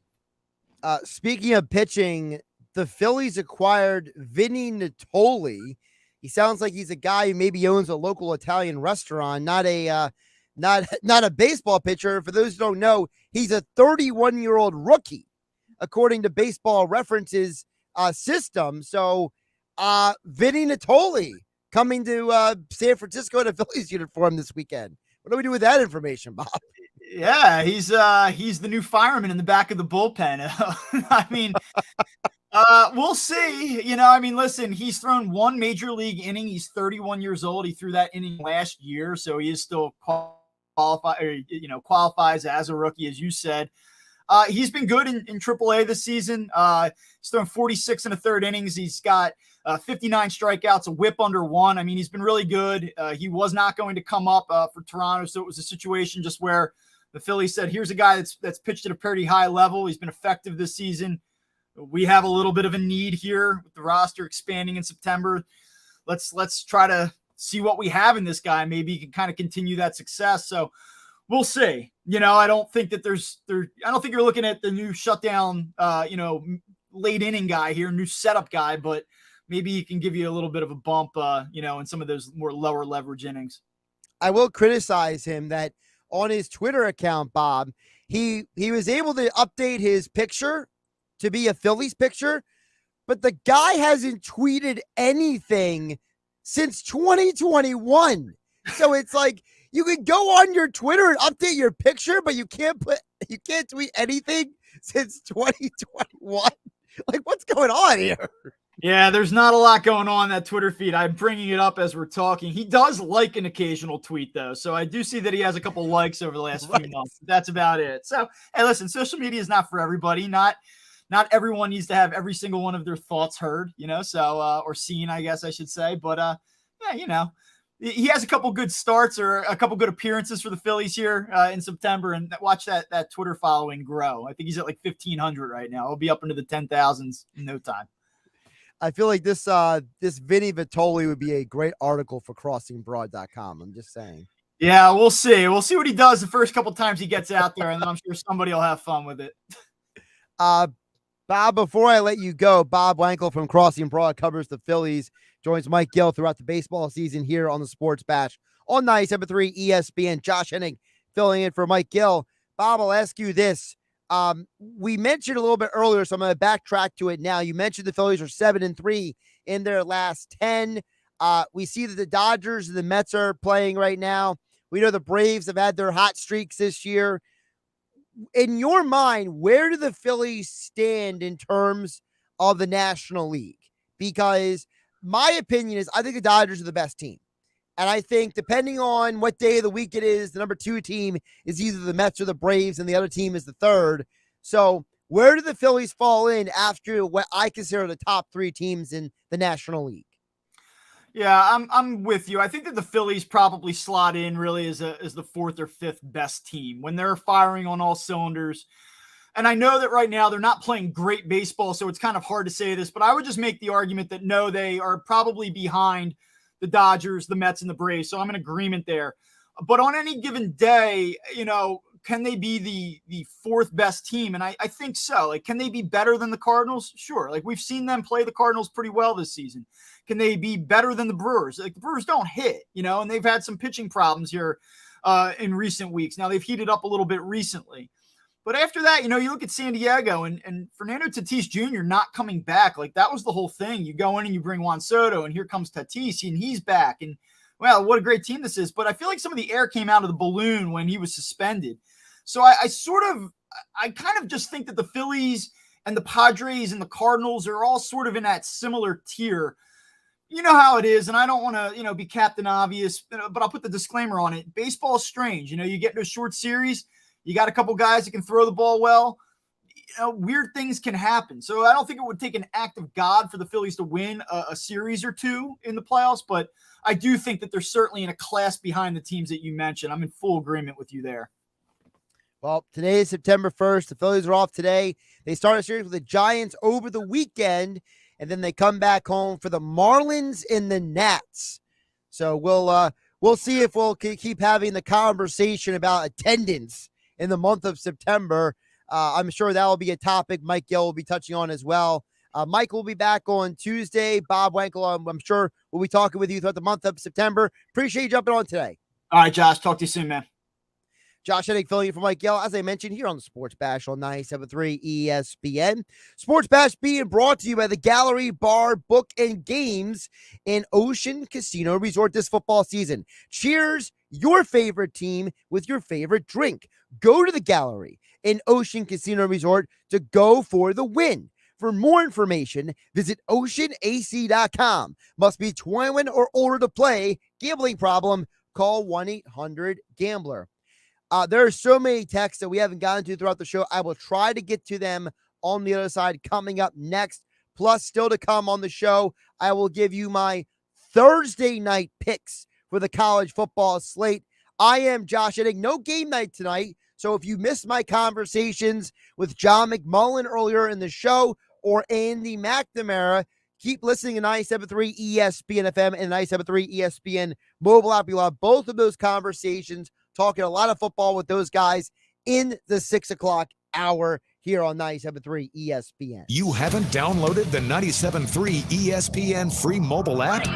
[SPEAKER 3] Speaking of pitching, the Phillies acquired Vinny Natoli. He sounds like he's a guy who maybe owns a local Italian restaurant, not a baseball pitcher. For those who don't know, he's a 31-year-old rookie, according to Baseball Reference's system. So Vinny Natoli coming to San Francisco in a Phillies uniform this weekend. What do we do with that information, Bob?
[SPEAKER 4] Yeah, he's the new fireman in the back of the bullpen. I mean, we'll see. You know, I mean, listen, he's thrown 1 major league inning. He's 31 years old. He threw that inning last year, so he is still qualifies as a rookie, as you said. He's been good in AAA this season. He's thrown 46 in the 3rd innings. He's got 59 strikeouts, a whip under 1. I mean, he's been really good. He was not going to come up for Toronto, so it was a situation just where the Phillies said, here's a guy that's pitched at a pretty high level. He's been effective this season. We have a little bit of a need here with the roster expanding in September. Let's try to see what we have in this guy. Maybe he can kind of continue that success. So we'll see. You know, I don't think that I don't think you're looking at the new shutdown, late inning guy here, new setup guy, but maybe he can give you a little bit of a bump, in some of those more lower leverage innings.
[SPEAKER 3] I will criticize him that on his Twitter account, Bob, he was able to update his picture to be a Phillies picture, but the guy hasn't tweeted anything since 2021. So it's like you can go on your Twitter and update your picture, but you can't tweet anything since 2021. Like, what's going on here?
[SPEAKER 4] Yeah, there's not a lot going on in that Twitter feed. I'm bringing it up as we're talking. He does like an occasional tweet, though. So I do see that he has a couple likes over the last few months. That's about it. So, hey, listen, social media is not for everybody. Not everyone needs to have every single one of their thoughts heard, or seen, I guess I should say. But, he has a couple good starts or a couple good appearances for the Phillies here in September, and watch that Twitter following grow. I think he's at like 1,500 right now. He'll be up into the 10,000s in no time.
[SPEAKER 3] I feel like this Vinny Vitoli would be a great article for crossingbroad.com. I'm just saying.
[SPEAKER 4] Yeah, we'll see. We'll see what he does the first couple times he gets out there, and then I'm sure somebody will have fun with it.
[SPEAKER 3] Bob, before I let you go, Bob Wankel from Crossing Broad covers the Phillies, joins Mike Gill throughout the baseball season here on the Sports Bash on 97.3 ESPN. Josh Hennig filling in for Mike Gill. Bob, I'll ask you this. We mentioned a little bit earlier, so I'm going to backtrack to it now. You mentioned the Phillies are 7-3 in their last 10. We see that the Dodgers and the Mets are playing right now. We know the Braves have had their hot streaks this year. In your mind, where do the Phillies stand in terms of the National League? Because my opinion is I think the Dodgers are the best team. And I think depending on what day of the week it is, the number 2 team is either the Mets or the Braves, and the other team is the 3rd. So where do the Phillies fall in after what I consider the top 3 teams in the National League?
[SPEAKER 4] Yeah, I'm with you. I think that the Phillies probably slot in really as the 4th or 5th best team when they're firing on all cylinders. And I know that right now they're not playing great baseball, so it's kind of hard to say this, but I would just make the argument that no, they are probably behind the Dodgers, the Mets, and the Braves. So I'm in agreement there. But on any given day, can they be the 4th best team? And I think so. Like, can they be better than the Cardinals? Sure. Like, we've seen them play the Cardinals pretty well this season. Can they be better than the Brewers? Like, the Brewers don't hit, and they've had some pitching problems here in recent weeks. Now, they've heated up a little bit recently. But after that, you look at San Diego and Fernando Tatis Jr. not coming back. Like, that was the whole thing. You go in and you bring Juan Soto, and here comes Tatis, and he's back. And, well, what a great team this is. But I feel like some of the air came out of the balloon when he was suspended. So I kind of just think that the Phillies and the Padres and the Cardinals are all sort of in that similar tier. You know how it is, and I don't want to, be Captain Obvious, but I'll put the disclaimer on it. Baseball is strange. You get into a short series, you got a couple guys that can throw the ball well. Weird things can happen. So I don't think it would take an act of God for the Phillies to win a series or two in the playoffs, but I do think that they're certainly in a class behind the teams that you mentioned. I'm in full agreement with you there.
[SPEAKER 3] Well, today is September 1st. The Phillies are off today. They start a series with the Giants over the weekend, and then they come back home for the Marlins and the Nats. So we'll see if we'll keep having the conversation about attendance in the month of September. I'm sure that will be a topic Mike Gill will be touching on as well. Mike will be back on Tuesday. Bob Wankel, I'm sure, will be talking with you throughout the month of September. Appreciate you jumping on today.
[SPEAKER 4] All right, Josh. Talk to you soon, man.
[SPEAKER 3] Josh Hennig filling in for Mike Gill, as I mentioned, here on the Sports Bash on 97.3 ESPN. Sports Bash being brought to you by the Gallery Bar, Book, and Games in Ocean Casino Resort this football season. Cheers your favorite team with your favorite drink. Go to the Gallery in Ocean Casino Resort to go for the win. For more information, visit oceanac.com. Must be 21 or older to play. Gambling problem? Call 1-800-GAMBLER. There are so many texts that we haven't gotten to throughout the show. I will try to get to them on the other side coming up next. Plus, still to come on the show, I will give you my Thursday night picks for the college football slate. I am Josh Hennig. No game night tonight. So if you missed my conversations with John McMullen earlier in the show or Andy McNamara, keep listening to 97.3 ESPN FM and 97.3 ESPN mobile app. You'll have both of those conversations, talking a lot of football with those guys in the 6 o'clock hour here on 97.3 ESPN.
[SPEAKER 1] You haven't downloaded the 97.3 ESPN free mobile app?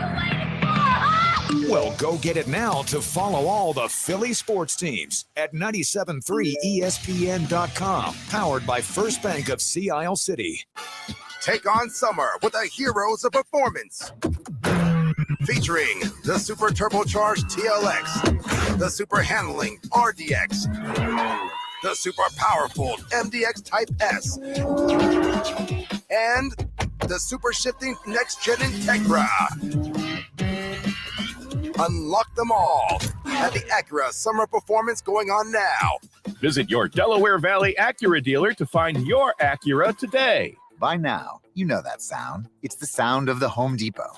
[SPEAKER 1] Well, go get it now to follow all the Philly sports teams at 97.3ESPN.com. Powered by First Bank of Sea Isle City.
[SPEAKER 10] Take on summer with the heroes of performance. Featuring the super turbocharged TLX, the super handling RDX, the super powerful MDX Type S, and the super shifting next gen Integra. Unlock them all at the Acura Summer Performance going on now.
[SPEAKER 17] Visit your Delaware Valley Acura dealer to find your Acura today.
[SPEAKER 12] By now, you know that sound. It's the sound of the Home Depot.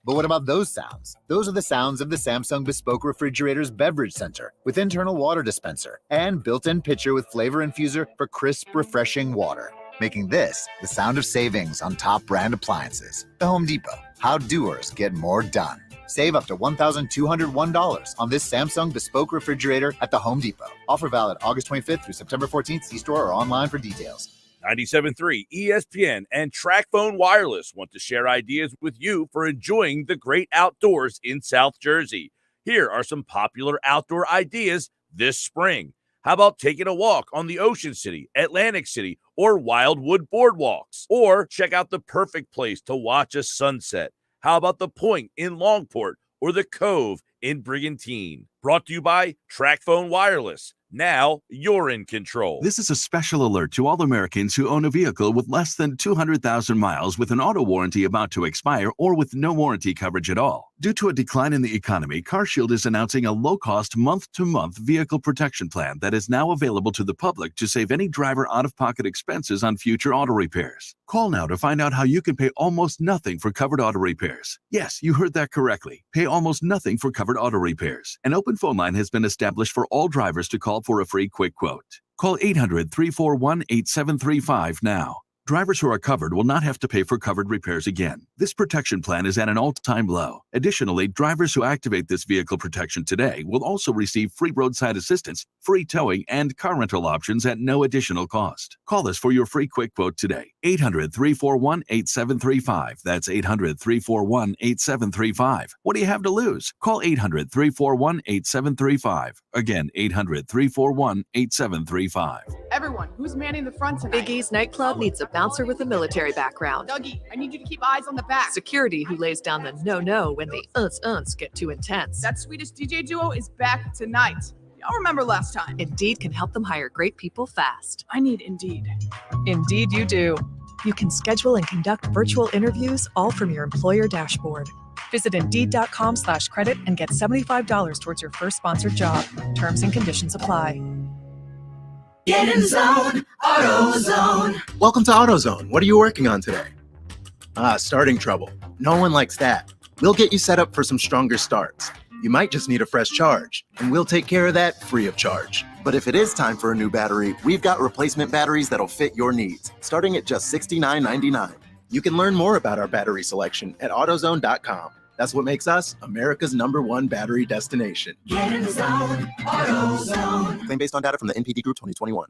[SPEAKER 12] But what about those sounds? Those are the sounds of the Samsung Bespoke Refrigerator's Beverage Center with internal water dispenser and built-in pitcher with flavor infuser for crisp, refreshing water. Making this the sound of savings on top brand appliances. The Home Depot. How doers get more done. Save up to $1,201 on this Samsung Bespoke Refrigerator at the Home Depot. Offer valid August 25th through September 14th. See store or online for details.
[SPEAKER 19] 97.3 ESPN and TracFone Wireless want to share ideas with you for enjoying the great outdoors in South Jersey. Here are some popular outdoor ideas this spring. How about taking a walk on the Ocean City, Atlantic City, or Wildwood boardwalks? Or check out the perfect place to watch a sunset. How about the Point in Longport or the Cove in Brigantine? Brought to you by TracFone Wireless. Now you're in control.
[SPEAKER 21] This is a special alert to all Americans who own a vehicle with less than 200,000 miles with an auto warranty about to expire or with no warranty coverage at all. Due to a decline in the economy, CarShield is announcing a low-cost month-to-month vehicle protection plan that is now available to the public to save any driver out-of-pocket expenses on future auto repairs. Call now to find out how you can pay almost nothing for covered auto repairs. Yes, you heard that correctly. Pay almost nothing for covered auto repairs. An open phone line has been established for all drivers to call for a free quick quote. Call 800-341-8735 now. Drivers who are covered will not have to pay for covered repairs again. This protection plan is at an all-time low. Additionally, drivers who activate this vehicle protection today will also receive free roadside assistance, free towing, and car rental options at no additional cost. Call us for your free quick quote today. 800-341-8735. That's 800-341-8735. What do you have to lose? Call 800-341-8735. Again, 800-341-8735.
[SPEAKER 22] Everyone, who's manning the front tonight? Big E's nightclub needs a bouncer with a military background. Dougie, I need you to keep eyes on the back. Security who lays down the no-no when the unts get too intense. That Swedish DJ duo is back tonight. The I'll remember last time. Indeed can help them hire great people fast. I need Indeed. Indeed you do. You can schedule and conduct virtual interviews all from your employer dashboard. Visit Indeed.com/credit and get $75 towards your first sponsored job. Terms and conditions apply.
[SPEAKER 14] Get in zone, AutoZone.
[SPEAKER 11] Welcome to AutoZone. What are you working on today? Starting trouble. No one likes that. We'll get you set up for some stronger starts. You might just need a fresh charge, and we'll take care of that free of charge. But if it is time for a new battery, we've got replacement batteries that'll fit your needs, starting at just $69.99. You can learn more about our battery selection at AutoZone.com. That's what makes us America's #1 battery destination.
[SPEAKER 14] Get in the zone, AutoZone.
[SPEAKER 11] Claim based on data from the NPD Group 2021.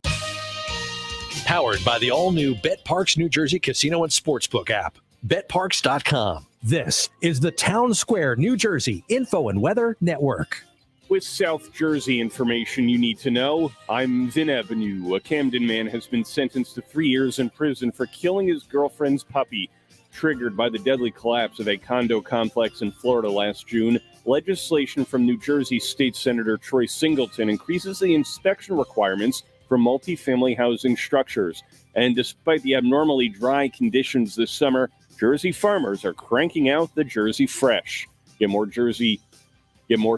[SPEAKER 2] Powered by the all-new BetParks New Jersey Casino and Sportsbook app. BetParks.com. This is the Town Square, New Jersey Info and Weather Network.
[SPEAKER 17] With South Jersey information you need to know, I'm Vin Avenue. A Camden man has been sentenced to 3 years in prison for killing his girlfriend's puppy. Triggered by the deadly collapse of a condo complex in Florida last June, legislation from New Jersey State Senator Troy Singleton increases the inspection requirements for multifamily housing structures. And despite the abnormally dry conditions this summer, Jersey farmers are cranking out the Jersey Fresh. Get more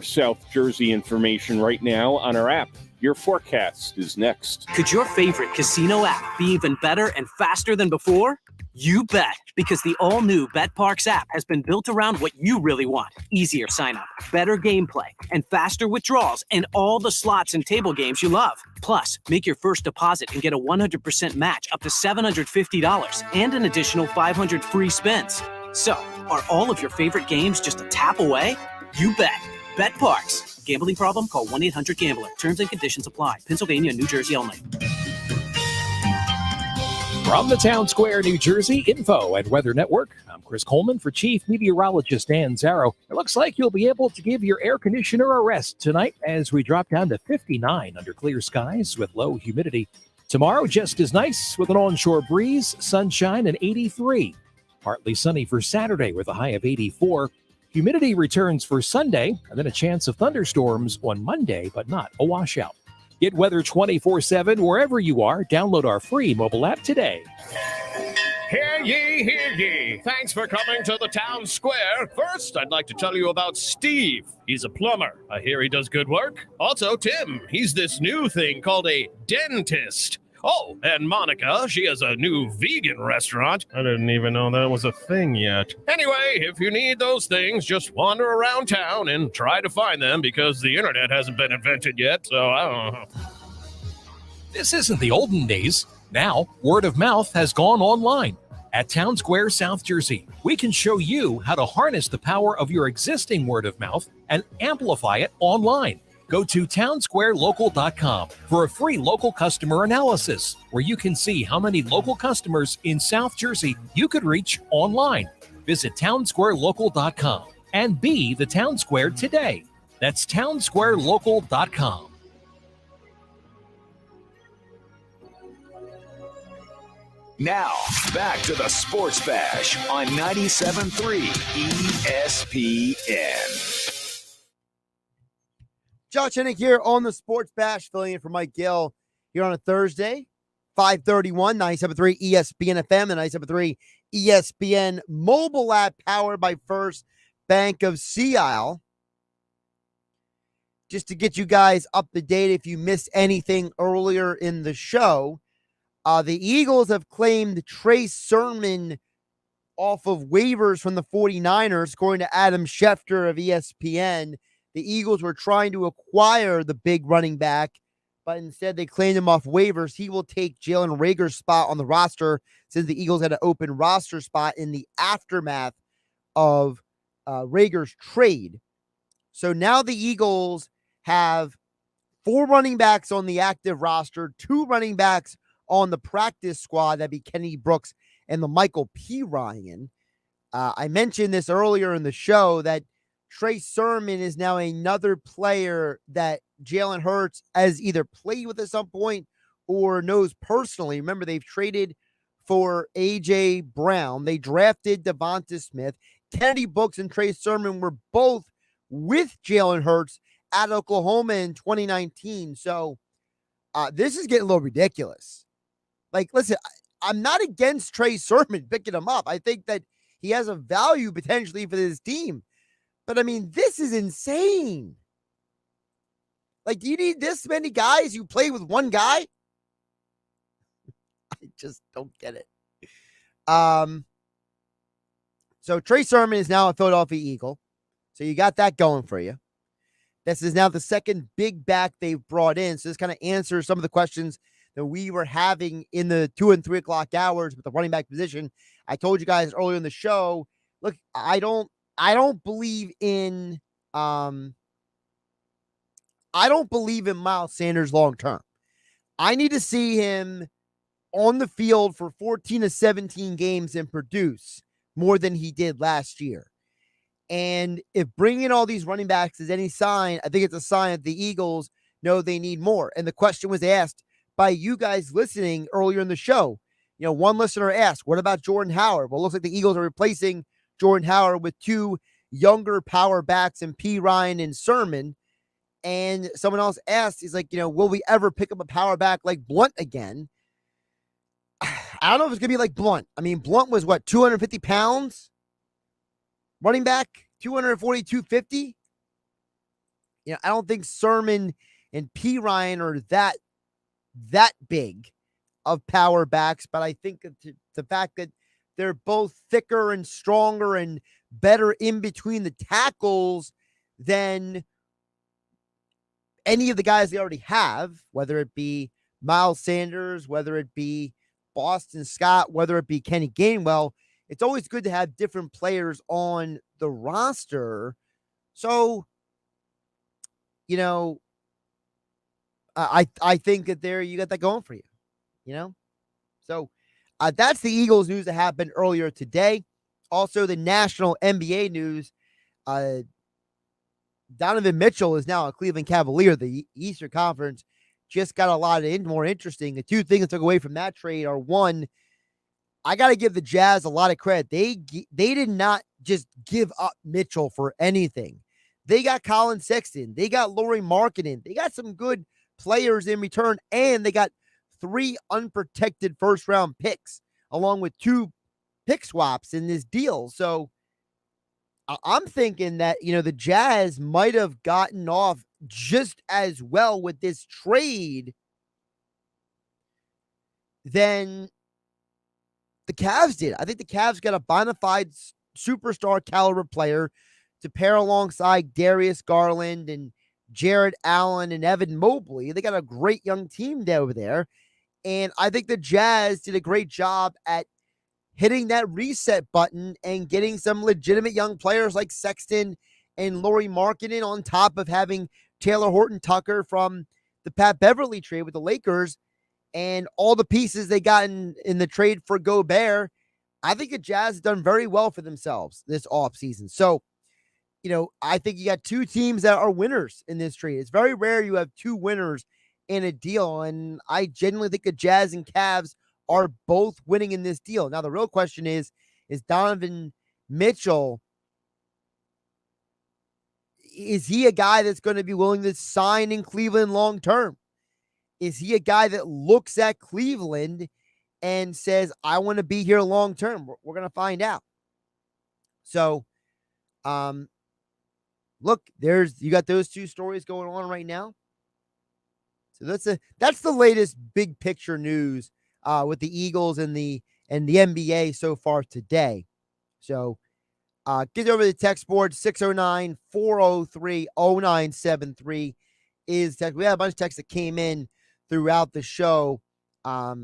[SPEAKER 17] South Jersey information right now on our app. Your forecast is next.
[SPEAKER 6] Could your favorite casino app be even better and faster than before? You bet, because the all-new BetParks app has been built around what you really want. Easier sign-up, better gameplay, and faster withdrawals, and all the slots and table games you love. Plus, make your first deposit and get a 100% match up to $750 and an additional 500 free spins. So, are all of your favorite games just a tap away? You bet. BetParks. Gambling problem? Call 1-800-GAMBLER. Terms and conditions apply. Pennsylvania, New Jersey only.
[SPEAKER 2] From the Town Square, New Jersey Info and Weather Network, I'm Chris Coleman for Chief Meteorologist Dan Zarrow. It looks like you'll be able to give your air conditioner a rest tonight as we drop down to 59 under clear skies with low humidity. Tomorrow, just as nice with an onshore breeze, sunshine, and 83. Partly sunny for Saturday with a high of 84. Humidity returns for Sunday, and then a chance of thunderstorms on Monday, but not a washout. Get weather 24/7 wherever you are. Download our free mobile app today.
[SPEAKER 23] Hear ye, hear ye. Thanks for coming to the Town Square. First, I'd like to tell you about Steve. He's a plumber. I hear he does good work. Also, Tim. He's this new thing called a dentist. Oh, and Monica, she has a new vegan restaurant. I didn't even know that was a thing yet. Anyway, if you need those things, just wander around town and try to find them because the internet hasn't been invented yet, so I don't know.
[SPEAKER 2] This isn't the olden days. Now, word of mouth has gone online. At Town Square, South Jersey, we can show you how to harness the power of your existing word of mouth and amplify it online. Go to townsquarelocal.com for a free local customer analysis, where you can see how many local customers in South Jersey you could reach online. Visit townsquarelocal.com and be the Town Square today. That's townsquarelocal.com.
[SPEAKER 1] Now, back to the Sports Bash on 97.3 ESPN.
[SPEAKER 3] Josh Hennig here on the Sports Bash, filling in for Mike Gill here on a Thursday, 5:31, 97.3 ESPN FM and 97.3 ESPN mobile app powered by First Bank of Sea Isle. Just to get you guys up to date if you missed anything earlier in the show, the Eagles have claimed Trey Sermon off of waivers from the 49ers, according to Adam Schefter of ESPN. The Eagles were trying to acquire the big running back, but instead they claimed him off waivers. He will take Jalen Reagor's spot on the roster since the Eagles had an open roster spot in the aftermath of Reagor's trade. So now the Eagles have 4 running backs on the active roster, 2 running backs on the practice squad. That'd be Kenny Brooks and the Michael P. Ryan. I mentioned this earlier in the show that Trey Sermon is now another player that Jalen Hurts has either played with at some point or knows personally. Remember, they've traded for A.J. Brown. They drafted Devonta Smith. Kennedy Brooks and Trey Sermon were both with Jalen Hurts at Oklahoma in 2019. So this is getting a little ridiculous. Like, listen, I'm not against Trey Sermon picking him up. I think that he has a value potentially for this team. But, I mean, this is insane. Like, do you need this many guys you play with one guy? I just don't get it. So Trey Sermon is now a Philadelphia Eagle. So you got that going for you. This is now the second big back they've brought in. So this kind of answers some of the questions that we were having in the 2 and 3 o'clock hours with the running back position. I told you guys earlier in the show, look, I don't believe in Miles Sanders long term. I need to see him on the field for 14 to 17 games and produce more than he did last year. And if bringing all these running backs is any sign, I think it's a sign that the Eagles know they need more. And the question was asked by you guys listening earlier in the show. You know, one listener asked, what about Jordan Howard? Well, it looks like the Eagles are replacing Jordan Howard with two younger power backs in P. Ryan and Sermon. And someone else asked, he's like, you know, will we ever pick up a power back like Blunt again? I don't know if it's going to be like Blunt. I mean, Blunt was what, 250 pounds? Running back, 240, 250? You know, I don't think Sermon and P. Ryan are that big of power backs, but I think the fact that they're both thicker and stronger and better in between the tackles than any of the guys they already have, whether it be Miles Sanders, whether it be Boston Scott, whether it be Kenny Gainwell, it's always good to have different players on the roster. So, you know, I think that there you got that going for you, you know? So that's the Eagles news that happened earlier today. Also, the national NBA news, Donovan Mitchell is now a Cleveland Cavalier. The Eastern Conference just got a lot more interesting. The two things I took away from that trade are, one, I got to give the Jazz a lot of credit. They did not just give up Mitchell for anything. They got Colin Sexton. They got Lauri Markkanen. They got some good players in return, and they got 3 unprotected first-round picks along with 2 pick swaps in this deal. So I'm thinking that, you know, the Jazz might have gotten off just as well with this trade than the Cavs did. I think the Cavs got a bona fide superstar caliber player to pair alongside Darius Garland and Jared Allen and Evan Mobley. They got a great young team over there. And I think the Jazz did a great job at hitting that reset button and getting some legitimate young players like Sexton and Lauri Markkanen on top of having Taylor Horton Tucker from the Pat Beverly trade with the Lakers and all the pieces they got in the trade for Gobert. I think the Jazz have done very well for themselves this offseason. So, you know, I think you got 2 teams that are winners in this trade. It's very rare you have 2 winners in a deal, and I genuinely think the Jazz and Cavs are both winning in this deal. Now, the real question is Donovan Mitchell, is he a guy that's going to be willing to sign in Cleveland long term? Is he a guy that looks at Cleveland and says, I want to be here long term? We're going to find out. So, look, you got those 2 stories going on right now. So that's the latest big picture news with the Eagles and the NBA so far today. So get over to the text board. 609-403-0973 is text. We had a bunch of texts that came in throughout the show. I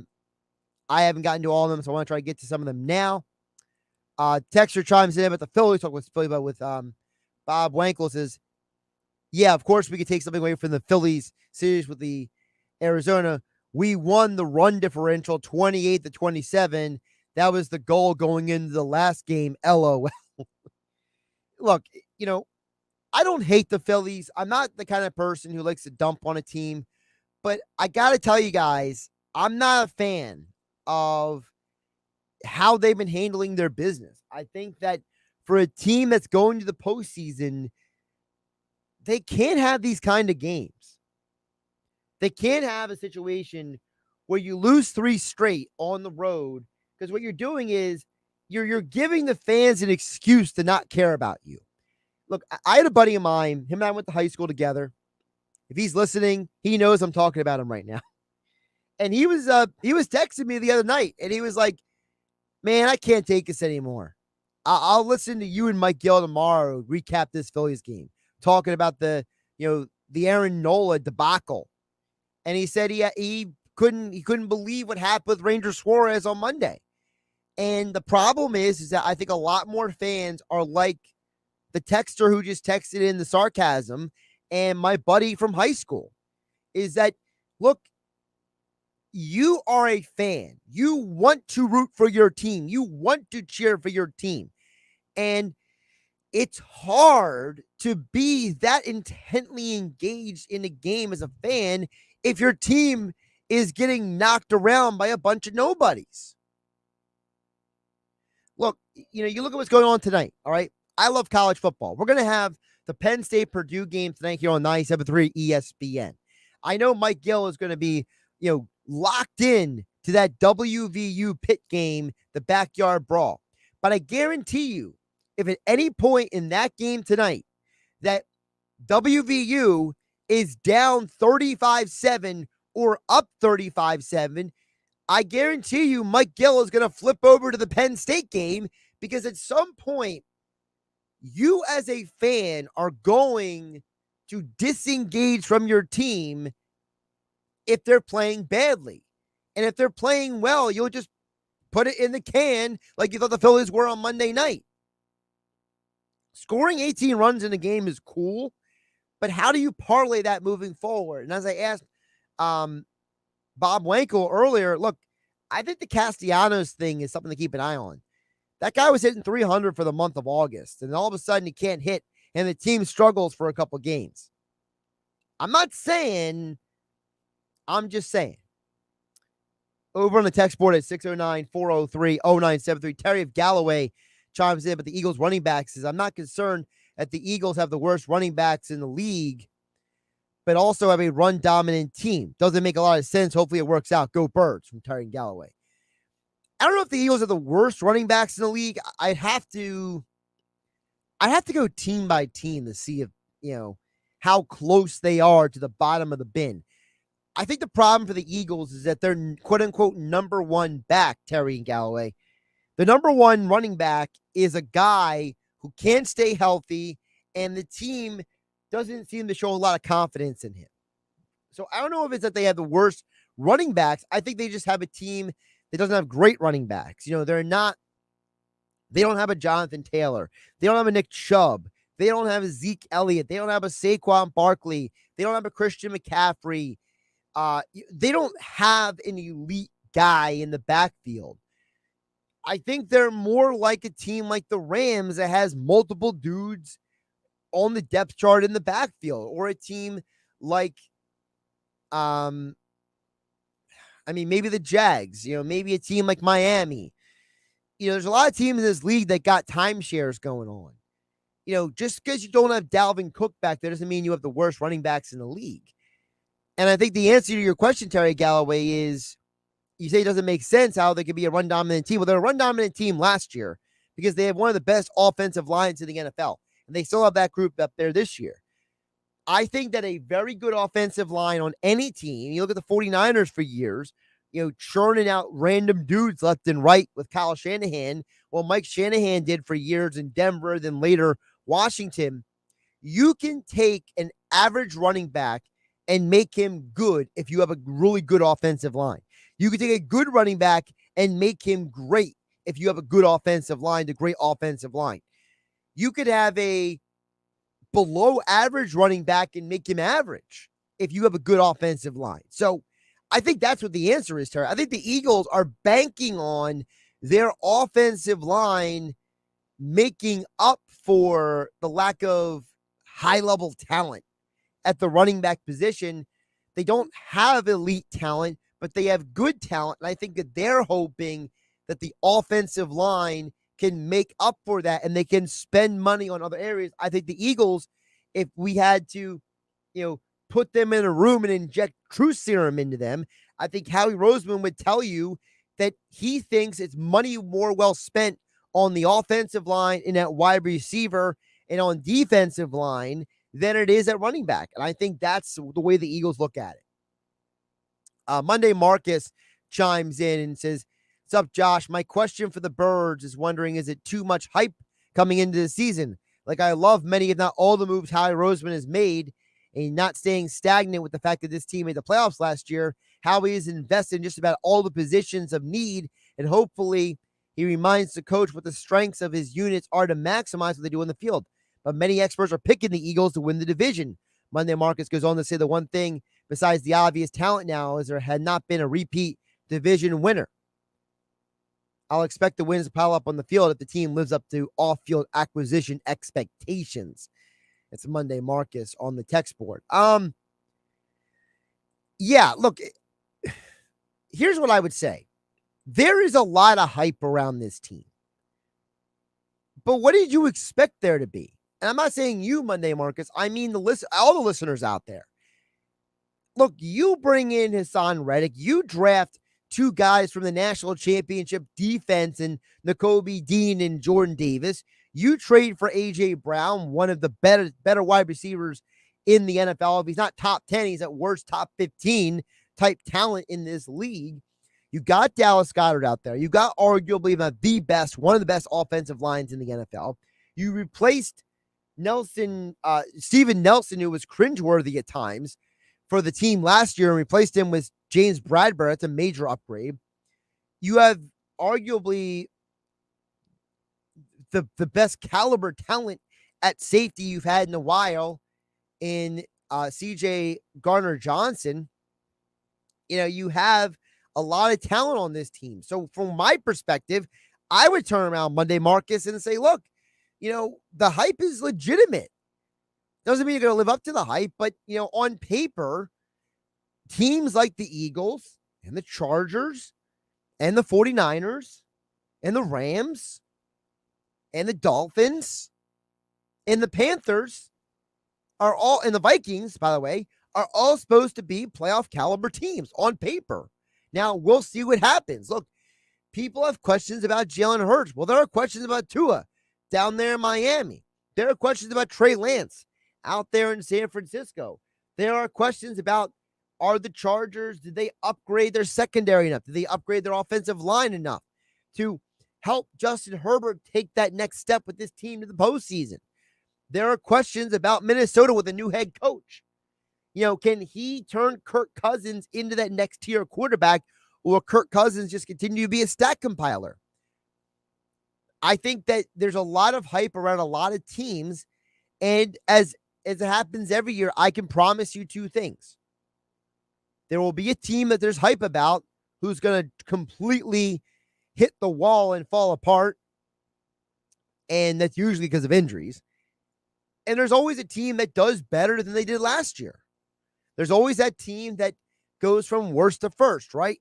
[SPEAKER 3] haven't gotten to all of them, so I want to try to get to some of them now. Texter chimes in about the Phillies. Talk with Bob Wankel. Says, yeah, of course we could take something away from the Phillies series with the Arizona. We won the run differential 28-27. That was the goal going into the last game. LOL. Look, you know, I don't hate the Phillies. I'm not the kind of person who likes to dump on a team, but I got to tell you guys, I'm not a fan of how they've been handling their business. I think that for a team that's going to the postseason, they can't have these kind of games. They can't have a situation where you lose 3 straight on the road, because what you're doing is you're giving the fans an excuse to not care about you. Look, I had a buddy of mine, him and I went to high school together. If he's listening, he knows I'm talking about him right now. And he was texting me the other night, and he was like, man, I can't take this anymore. I'll listen to you and Mike Gill tomorrow recap this Phillies game, talking about the Aaron Nola debacle. And he said he couldn't believe what happened with Ranger Suarez on Monday. And the problem is that I think a lot more fans are like the texter who just texted in the sarcasm and my buddy from high school, is that, look, you are a fan. You want to root for your team. You want to cheer for your team. And it's hard to be that intently engaged in a game as a fan if your team is getting knocked around by a bunch of nobodies. Look, you look at what's going on tonight, all right? I love college football. We're going to have the Penn State-Purdue game tonight here on 97.3 ESPN. I know Mike Gill is going to be, locked in to that WVU Pitt game, the backyard brawl. But I guarantee you, if at any point in that game tonight that WVU is down 35-7 or up 35-7, I guarantee you Mike Gill is going to flip over to the Penn State game, because at some point, you as a fan are going to disengage from your team if they're playing badly. And if they're playing well, you'll just put it in the can like you thought the Phillies were on Monday night. Scoring 18 runs in a game is cool, but how do you parlay that moving forward? And as I asked Bob Wankel earlier, look, I think the Castellanos thing is something to keep an eye on. That guy was hitting 300 for the month of August, and all of a sudden he can't hit, and the team struggles for a couple games. I'm not saying, I'm just saying. Over on the text board at 609-403-0973, Terry of Galloway chimes in, but the Eagles running back says, I'm not concerned that the Eagles have the worst running backs in the league, but also have a run-dominant team. Doesn't make a lot of sense. Hopefully it works out. Go Birds, from Terry and Galloway. I don't know if the Eagles are the worst running backs in the league. I'd have to go team by team to see if, how close they are to the bottom of the bin. I think the problem for the Eagles is that they're quote-unquote number one back, Terry and Galloway. The number one running back is a guy who can't stay healthy, and the team doesn't seem to show a lot of confidence in him. So I don't know if it's that they have the worst running backs. I think they just have a team that doesn't have great running backs. They don't have a Jonathan Taylor. They don't have a Nick Chubb. They don't have a Zeke Elliott. They don't have a Saquon Barkley. They don't have a Christian McCaffrey. They don't have an elite guy in the backfield. I think they're more like a team like the Rams that has multiple dudes on the depth chart in the backfield, or a team like, maybe the Jags, maybe a team like Miami. There's a lot of teams in this league that got timeshares going on. Just because you don't have Dalvin Cook back there doesn't mean you have the worst running backs in the league. And I think the answer to your question, Terry Galloway, is you say it doesn't make sense how they could be a run-dominant team. Well, they're a run-dominant team last year because they have one of the best offensive lines in the NFL, and they still have that group up there this year. I think that a very good offensive line on any team, you look at the 49ers for years, churning out random dudes left and right with Kyle Shanahan. Well, Mike Shanahan did for years in Denver, then later Washington. You can take an average running back and make him good if you have a really good offensive line. You can take a good running back and make him great if you have a good offensive line, the great offensive line. You could have a below average running back and make him average if you have a good offensive line. So I think that's what the answer is, Terry. I think the Eagles are banking on their offensive line making up for the lack of high-level talent at the running back position. They don't have elite talent, but they have good talent. And I think that they're hoping that the offensive line can make up for that and they can spend money on other areas. I think the Eagles, if we had to, put them in a room and inject truth serum into them, I think Howie Roseman would tell you that he thinks it's money more well spent on the offensive line and at wide receiver and on defensive line than it is at running back. And I think that's the way the Eagles look at it. Monday Marcus chimes in and says, "What's up, Josh? My question for the Birds is wondering, is it too much hype coming into the season? Like, I love many, if not all, the moves Howie Roseman has made, and not staying stagnant with the fact that this team made the playoffs last year. Howie is invested in just about all the positions of need, and hopefully he reminds the coach what the strengths of his units are to maximize what they do in the field. But many experts are picking the Eagles to win the division." Monday Marcus goes on to say the one thing besides the obvious talent now is there had not been a repeat division winner. I'll expect the wins to pile up on the field if the team lives up to off-field acquisition expectations. It's Monday Marcus on the text board. Yeah, look, here's what I would say. There is a lot of hype around this team. But what did you expect there to be? And I'm not saying you, Monday Marcus. I mean all the listeners out there. Look, you bring in Hassan Reddick. You draft two guys from the national championship defense and Nakobe Dean and Jordan Davis. You trade for A.J. Brown, one of the better wide receivers in the NFL. If he's not top 10, he's at worst top 15 type talent in this league. You got Dallas Goedert out there. You got arguably one of the best offensive lines in the NFL. You replaced Steven Nelson, who was cringeworthy at times for the team last year, and replaced him with James Bradbury. That's a major upgrade. You have arguably the best caliber talent at safety you've had in a while in CJ Gardner-Johnson. You have a lot of talent on this team. So from my perspective, I would turn around Monday Marcus and say, look, the hype is legitimate. Doesn't mean you're going to live up to the hype, but, on paper, teams like the Eagles and the Chargers and the 49ers and the Rams and the Dolphins and the Panthers are all, and the Vikings, by the way, are all supposed to be playoff caliber teams on paper. Now, we'll see what happens. Look, people have questions about Jalen Hurts. Well, there are questions about Tua down there in Miami. There are questions about Trey Lance out there in San Francisco. There are questions about, are the Chargers, did they upgrade their secondary enough? Did they upgrade their offensive line enough to help Justin Herbert take that next step with this team to the postseason? There are questions about Minnesota with a new head coach. Can he turn Kirk Cousins into that next tier quarterback, or Kirk Cousins just continue to be a stat compiler? I think that there's a lot of hype around a lot of teams, and as it happens every year, I can promise you two things. There will be a team that there's hype about who's going to completely hit the wall and fall apart, and that's usually because of injuries. And there's always a team that does better than they did last year. There's always that team that goes from worst to first, right?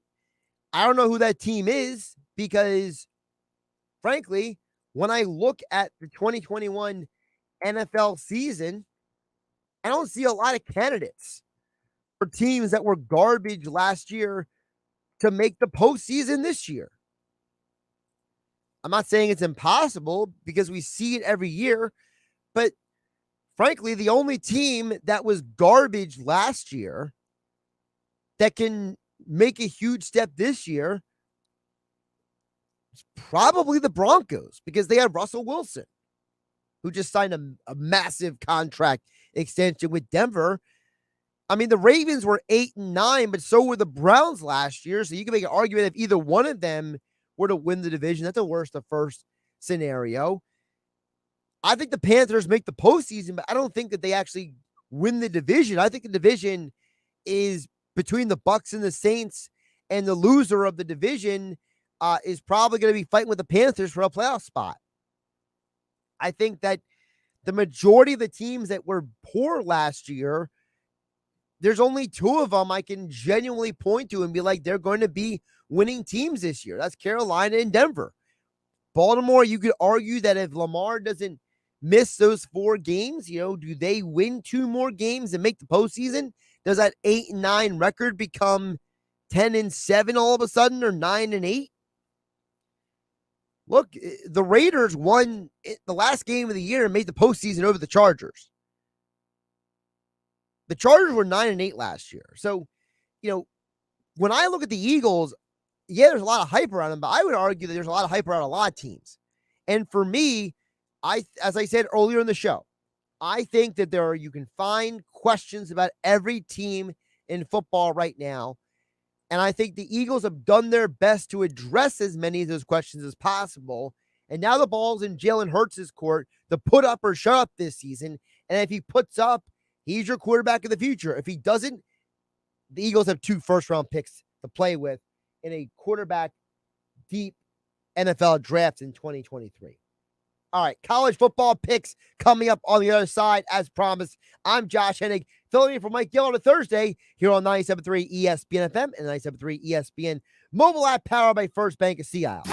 [SPEAKER 3] I don't know who that team is because, frankly, when I look at the 2021 NFL season, I don't see a lot of candidates for teams that were garbage last year to make the postseason this year. I'm not saying it's impossible because we see it every year, but frankly, the only team that was garbage last year that can make a huge step this year is probably the Broncos, because they have Russell Wilson, who just signed a massive contract extension with Denver. I mean, the Ravens were 8-9, but so were the Browns last year. So you can make an argument if either one of them were to win the division. That's the worst of first scenario. I think the Panthers make the postseason, but I don't think that they actually win the division. I think the division is between the Bucs and the Saints, and the loser of the division is probably going to be fighting with the Panthers for a playoff spot. I think that the majority of the teams that were poor last year, there's only two of them I can genuinely point to and be like, they're going to be winning teams this year. That's Carolina and Denver. Baltimore, you could argue that if Lamar doesn't miss those 4 games, do they win 2 more games and make the postseason? Does that 8-9 record become 10-7 all of a sudden, or 9-8? Look, the Raiders won the last game of the year and made the postseason over the Chargers. The Chargers were 9-8 last year. So, when I look at the Eagles, yeah, there's a lot of hype around them, but I would argue that there's a lot of hype around a lot of teams. And for me, as I said earlier in the show, I think that you can find questions about every team in football right now. And I think the Eagles have done their best to address as many of those questions as possible. And now the ball's in Jalen Hurts' court to put up or shut up this season. And if he puts up, he's your quarterback of the future. If he doesn't, the Eagles have 2 first-round picks to play with in a quarterback-deep NFL draft in 2023. All right, college football picks coming up on the other side, as promised. I'm Josh Hennig, filling in for Mike Gill on a Thursday here on 97.3 ESPN FM and 97.3 ESPN mobile app, powered by First Bank of Sea Isle.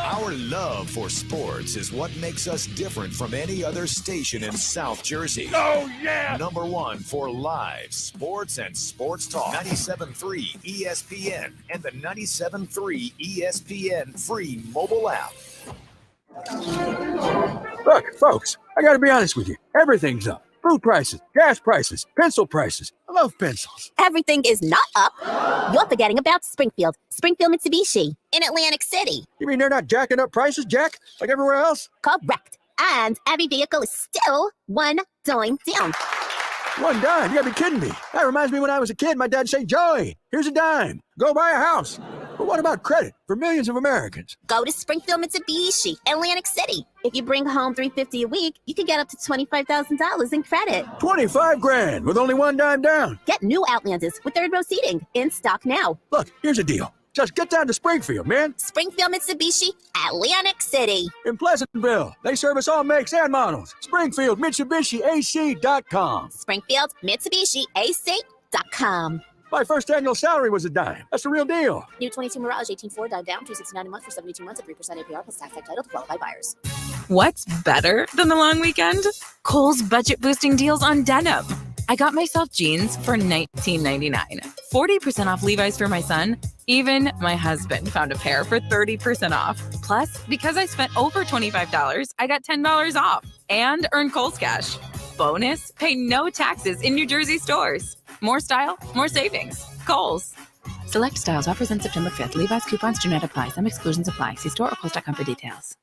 [SPEAKER 1] Our love for sports is what makes us different from any other station in South Jersey.
[SPEAKER 5] Oh, yeah!
[SPEAKER 1] Number 1 for live sports and sports talk. 97.3 ESPN and the 97.3 ESPN free mobile app.
[SPEAKER 7] Look, folks, I got to be honest with you. Everything's up. Food prices, gas prices, pencil prices. I love pencils.
[SPEAKER 8] Everything is not up. You're forgetting about Springfield Mitsubishi in Atlantic City.
[SPEAKER 7] You mean they're not jacking up prices, Jack, like everywhere else?
[SPEAKER 8] Correct. And every vehicle is still $1 down.
[SPEAKER 7] $1? You gotta be kidding me. That reminds me when I was a kid, my dad said, Joey, here's a dime. Go buy a house. But what about credit for millions of Americans?
[SPEAKER 8] Go to Springfield Mitsubishi, Atlantic City. If you bring home $350 a week, you can get up to $25,000 in credit.
[SPEAKER 7] $25,000 with only $1 down.
[SPEAKER 8] Get new Outlanders with 3rd row seating in stock now.
[SPEAKER 7] Look, here's a deal. Just get down to Springfield, man.
[SPEAKER 8] Springfield Mitsubishi, Atlantic City.
[SPEAKER 7] In Pleasantville, they service all makes and models. Springfield MitsubishiAC.com.
[SPEAKER 8] Springfield MitsubishiAC.com.
[SPEAKER 7] My first annual salary was a dime. That's the real deal.
[SPEAKER 8] New 22 Mirage 18.4 dive down, $269 a month for 72 months at 3% APR plus tax title to qualified buyers.
[SPEAKER 15] What's better than the long weekend? Kohl's budget boosting deals on denim. I got myself jeans for $19.99. 40% off Levi's for my son. Even my husband found a pair for 30% off. Plus, because I spent over $25, I got $10 off and earned Kohl's Cash. Bonus, pay no taxes in New Jersey stores. More style, more savings. Kohl's. Select styles. Offers end September 5th. Levi's coupons do not apply. Some exclusions apply. See store or Kohl's.com for details.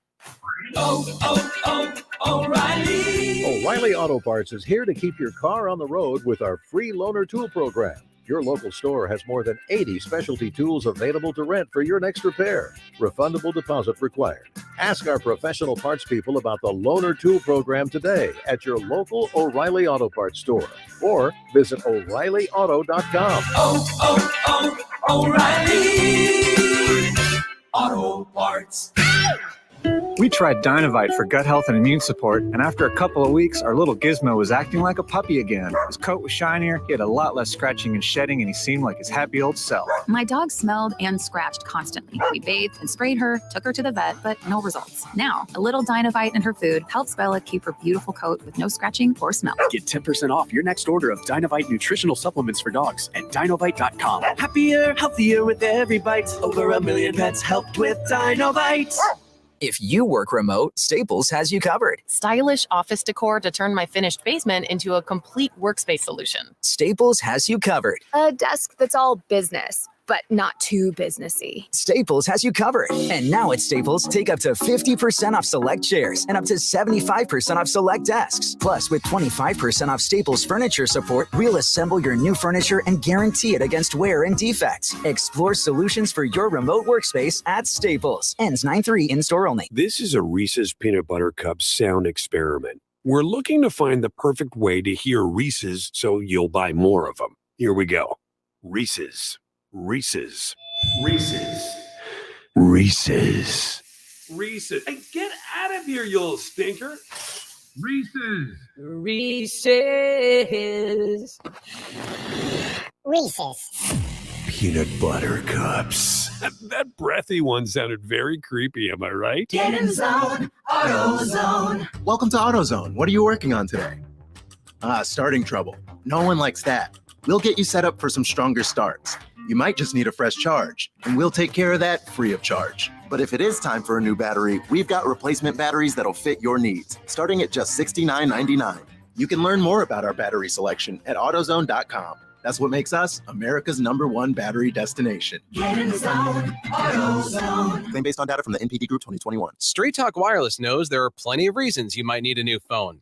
[SPEAKER 9] O'Reilly Auto Parts is here to keep your car on the road with our free loaner tool program. Your local store has more than 80 specialty tools available to rent for your next repair. Refundable deposit required. Ask our professional parts people about the loaner tool program today at your local O'Reilly Auto Parts store or visit O'ReillyAuto.com.
[SPEAKER 14] O'Reilly Auto Parts.
[SPEAKER 24] We tried Dynovite for gut health and immune support, and after a couple of weeks, our little Gizmo was acting like a puppy again. His coat was shinier, he had a lot less scratching and shedding, and he seemed like his happy old self.
[SPEAKER 25] My dog smelled and scratched constantly. We bathed and sprayed her, took her to the vet, but no results. Now, a little Dynovite in her food helps Bella keep her beautiful coat with no scratching or smell.
[SPEAKER 26] Get 10% off your next order of Dynovite nutritional supplements for dogs at Dynovite.com. Happier, healthier with every bite. Over 1 million pets helped with Dynovite.
[SPEAKER 27] If you work remote, Staples has you covered.
[SPEAKER 28] Stylish office decor to turn my finished basement into a complete workspace solution.
[SPEAKER 27] Staples has you covered.
[SPEAKER 29] A desk that's all business, but not too businessy.
[SPEAKER 27] Staples has you covered. And now at Staples, take up to 50% off select chairs and up to 75% off select desks. Plus, with 25% off Staples furniture support, we'll assemble your new furniture and guarantee it against wear and defects. Explore solutions for your remote workspace at Staples. Ends 9/3 in-store only.
[SPEAKER 30] This is a Reese's Peanut Butter Cup sound experiment. We're looking to find the perfect way to hear Reese's so you'll buy more of them. Here we go. Reese's. Reese's. Reese's. Reese's. Reese's. Hey, get out of here, you little stinker. Reese's.
[SPEAKER 31] Reese's.
[SPEAKER 30] Reese's. Peanut Butter Cups. That breathy one sounded very creepy, am I right?
[SPEAKER 14] Get in zone, AutoZone.
[SPEAKER 11] Welcome to AutoZone. What are you working on today? Starting trouble. No one likes that. We'll get you set up for some stronger starts. You might just need a fresh charge, and we'll take care of that free of charge. But if it is time for a new battery, we've got replacement batteries that'll fit your needs, starting at just $69.99. You can learn more about our battery selection at AutoZone.com. That's what makes us America's #1 battery destination.
[SPEAKER 14] Get in zone, AutoZone.
[SPEAKER 11] Claim based on data from the NPD Group 2021.
[SPEAKER 4] Straight Talk Wireless knows there are plenty of reasons you might need a new phone.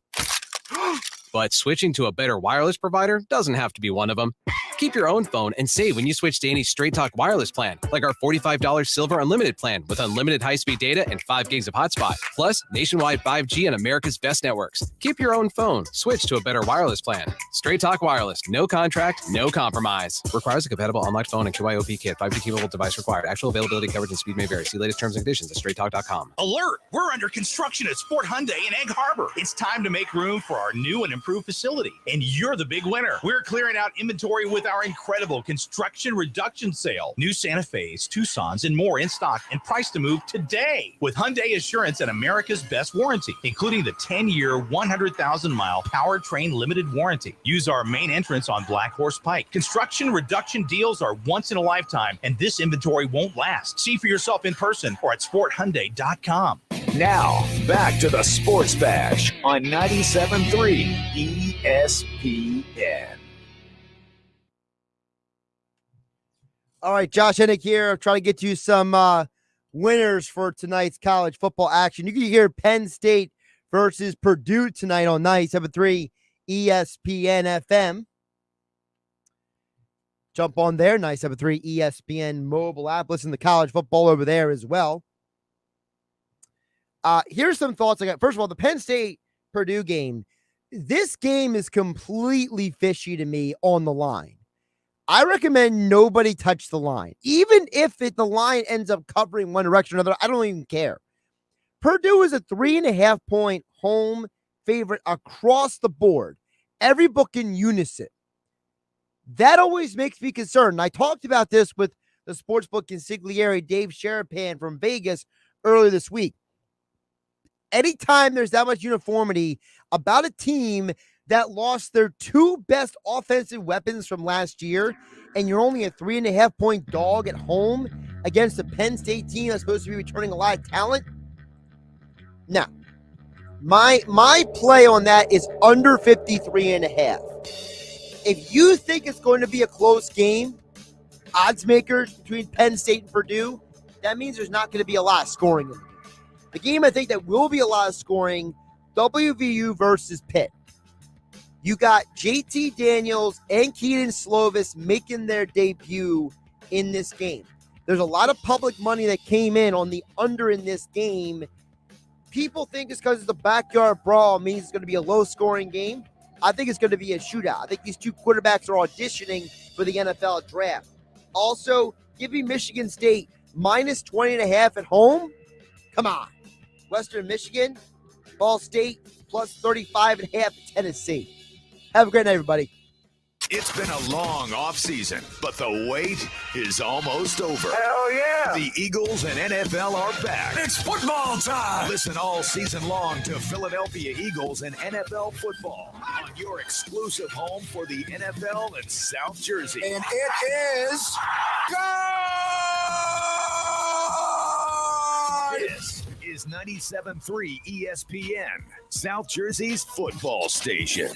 [SPEAKER 4] But switching to a better wireless provider doesn't have to be one of them. Keep your own phone and save when you switch to any Straight Talk Wireless plan, like our $45 Silver Unlimited plan with unlimited high-speed data and 5 gigs of hotspot, plus nationwide 5G and America's best networks. Keep your own phone. Switch to a better wireless plan. Straight Talk Wireless. No contract, no compromise. Requires a compatible unlocked phone and KYOP kit. 5G capable device required. Actual availability, coverage, and speed may vary. See latest terms and conditions at straighttalk.com.
[SPEAKER 10] Alert! We're under construction at Sport Hyundai in Egg Harbor. It's time to make room for our new and improved facility. And you're the big winner. We're clearing out inventory with our incredible construction reduction sale. New Santa Fe's, Tucson's, and more in stock and priced to move today. With Hyundai Assurance and America's best warranty, including the 10-year, 100,000-mile powertrain limited warranty. Use our main entrance on Black Horse Pike. Construction reduction deals are once in a lifetime, and this inventory won't last. See for yourself in person or at sporthyundai.com.
[SPEAKER 1] Now, back to the Sports Bash on 97.3 ESPN.
[SPEAKER 3] All right, Josh Hennig here. I'm trying to get you some winners for tonight's college football action. You can hear Penn State versus Purdue tonight on 97.3 ESPN FM. Jump on there, 97.3 ESPN mobile app. Listen to college football over there as well. Here's some thoughts I got. First of all, the Penn State-Purdue game. This game is completely fishy to me on the line. I recommend nobody touch the line. Even if the line ends up covering one direction or another, I don't even care. Purdue is a 3.5-point home favorite across the board. Every book in unison. That always makes me concerned. I talked about this with the sportsbook consigliere Dave Sherapan from Vegas earlier this week. Anytime there's that much uniformity about a team that lost their two best offensive weapons from last year, and you're only a 3.5-point dog at home against a Penn State team that's supposed to be returning a lot of talent. Now, my play on that is under 53.5. If you think it's going to be a close game, odds makers between Penn State and Purdue, that means there's not going to be a lot of scoring in it. The game I think that will be a lot of scoring, WVU versus Pitt. You got JT Daniels and Keaton Slovis making their debut in this game. There's a lot of public money that came in on the under in this game. People think it's because it's a backyard brawl means it's going to be a low-scoring game. I think it's going to be a shootout. I think these two quarterbacks are auditioning for the NFL draft. Also, give me Michigan State minus 20.5 at home. Come on. Western Michigan, Ball State, plus 35.5 at Tennessee. Have a great night, everybody.
[SPEAKER 1] It's been a long offseason, but the wait is almost over.
[SPEAKER 7] Hell yeah!
[SPEAKER 1] The Eagles and NFL are back.
[SPEAKER 7] It's football time!
[SPEAKER 1] Listen all season long to Philadelphia Eagles and NFL football on your exclusive home for the NFL in South Jersey.
[SPEAKER 7] And it is go!
[SPEAKER 1] This is 97.3 ESPN, South Jersey's football station.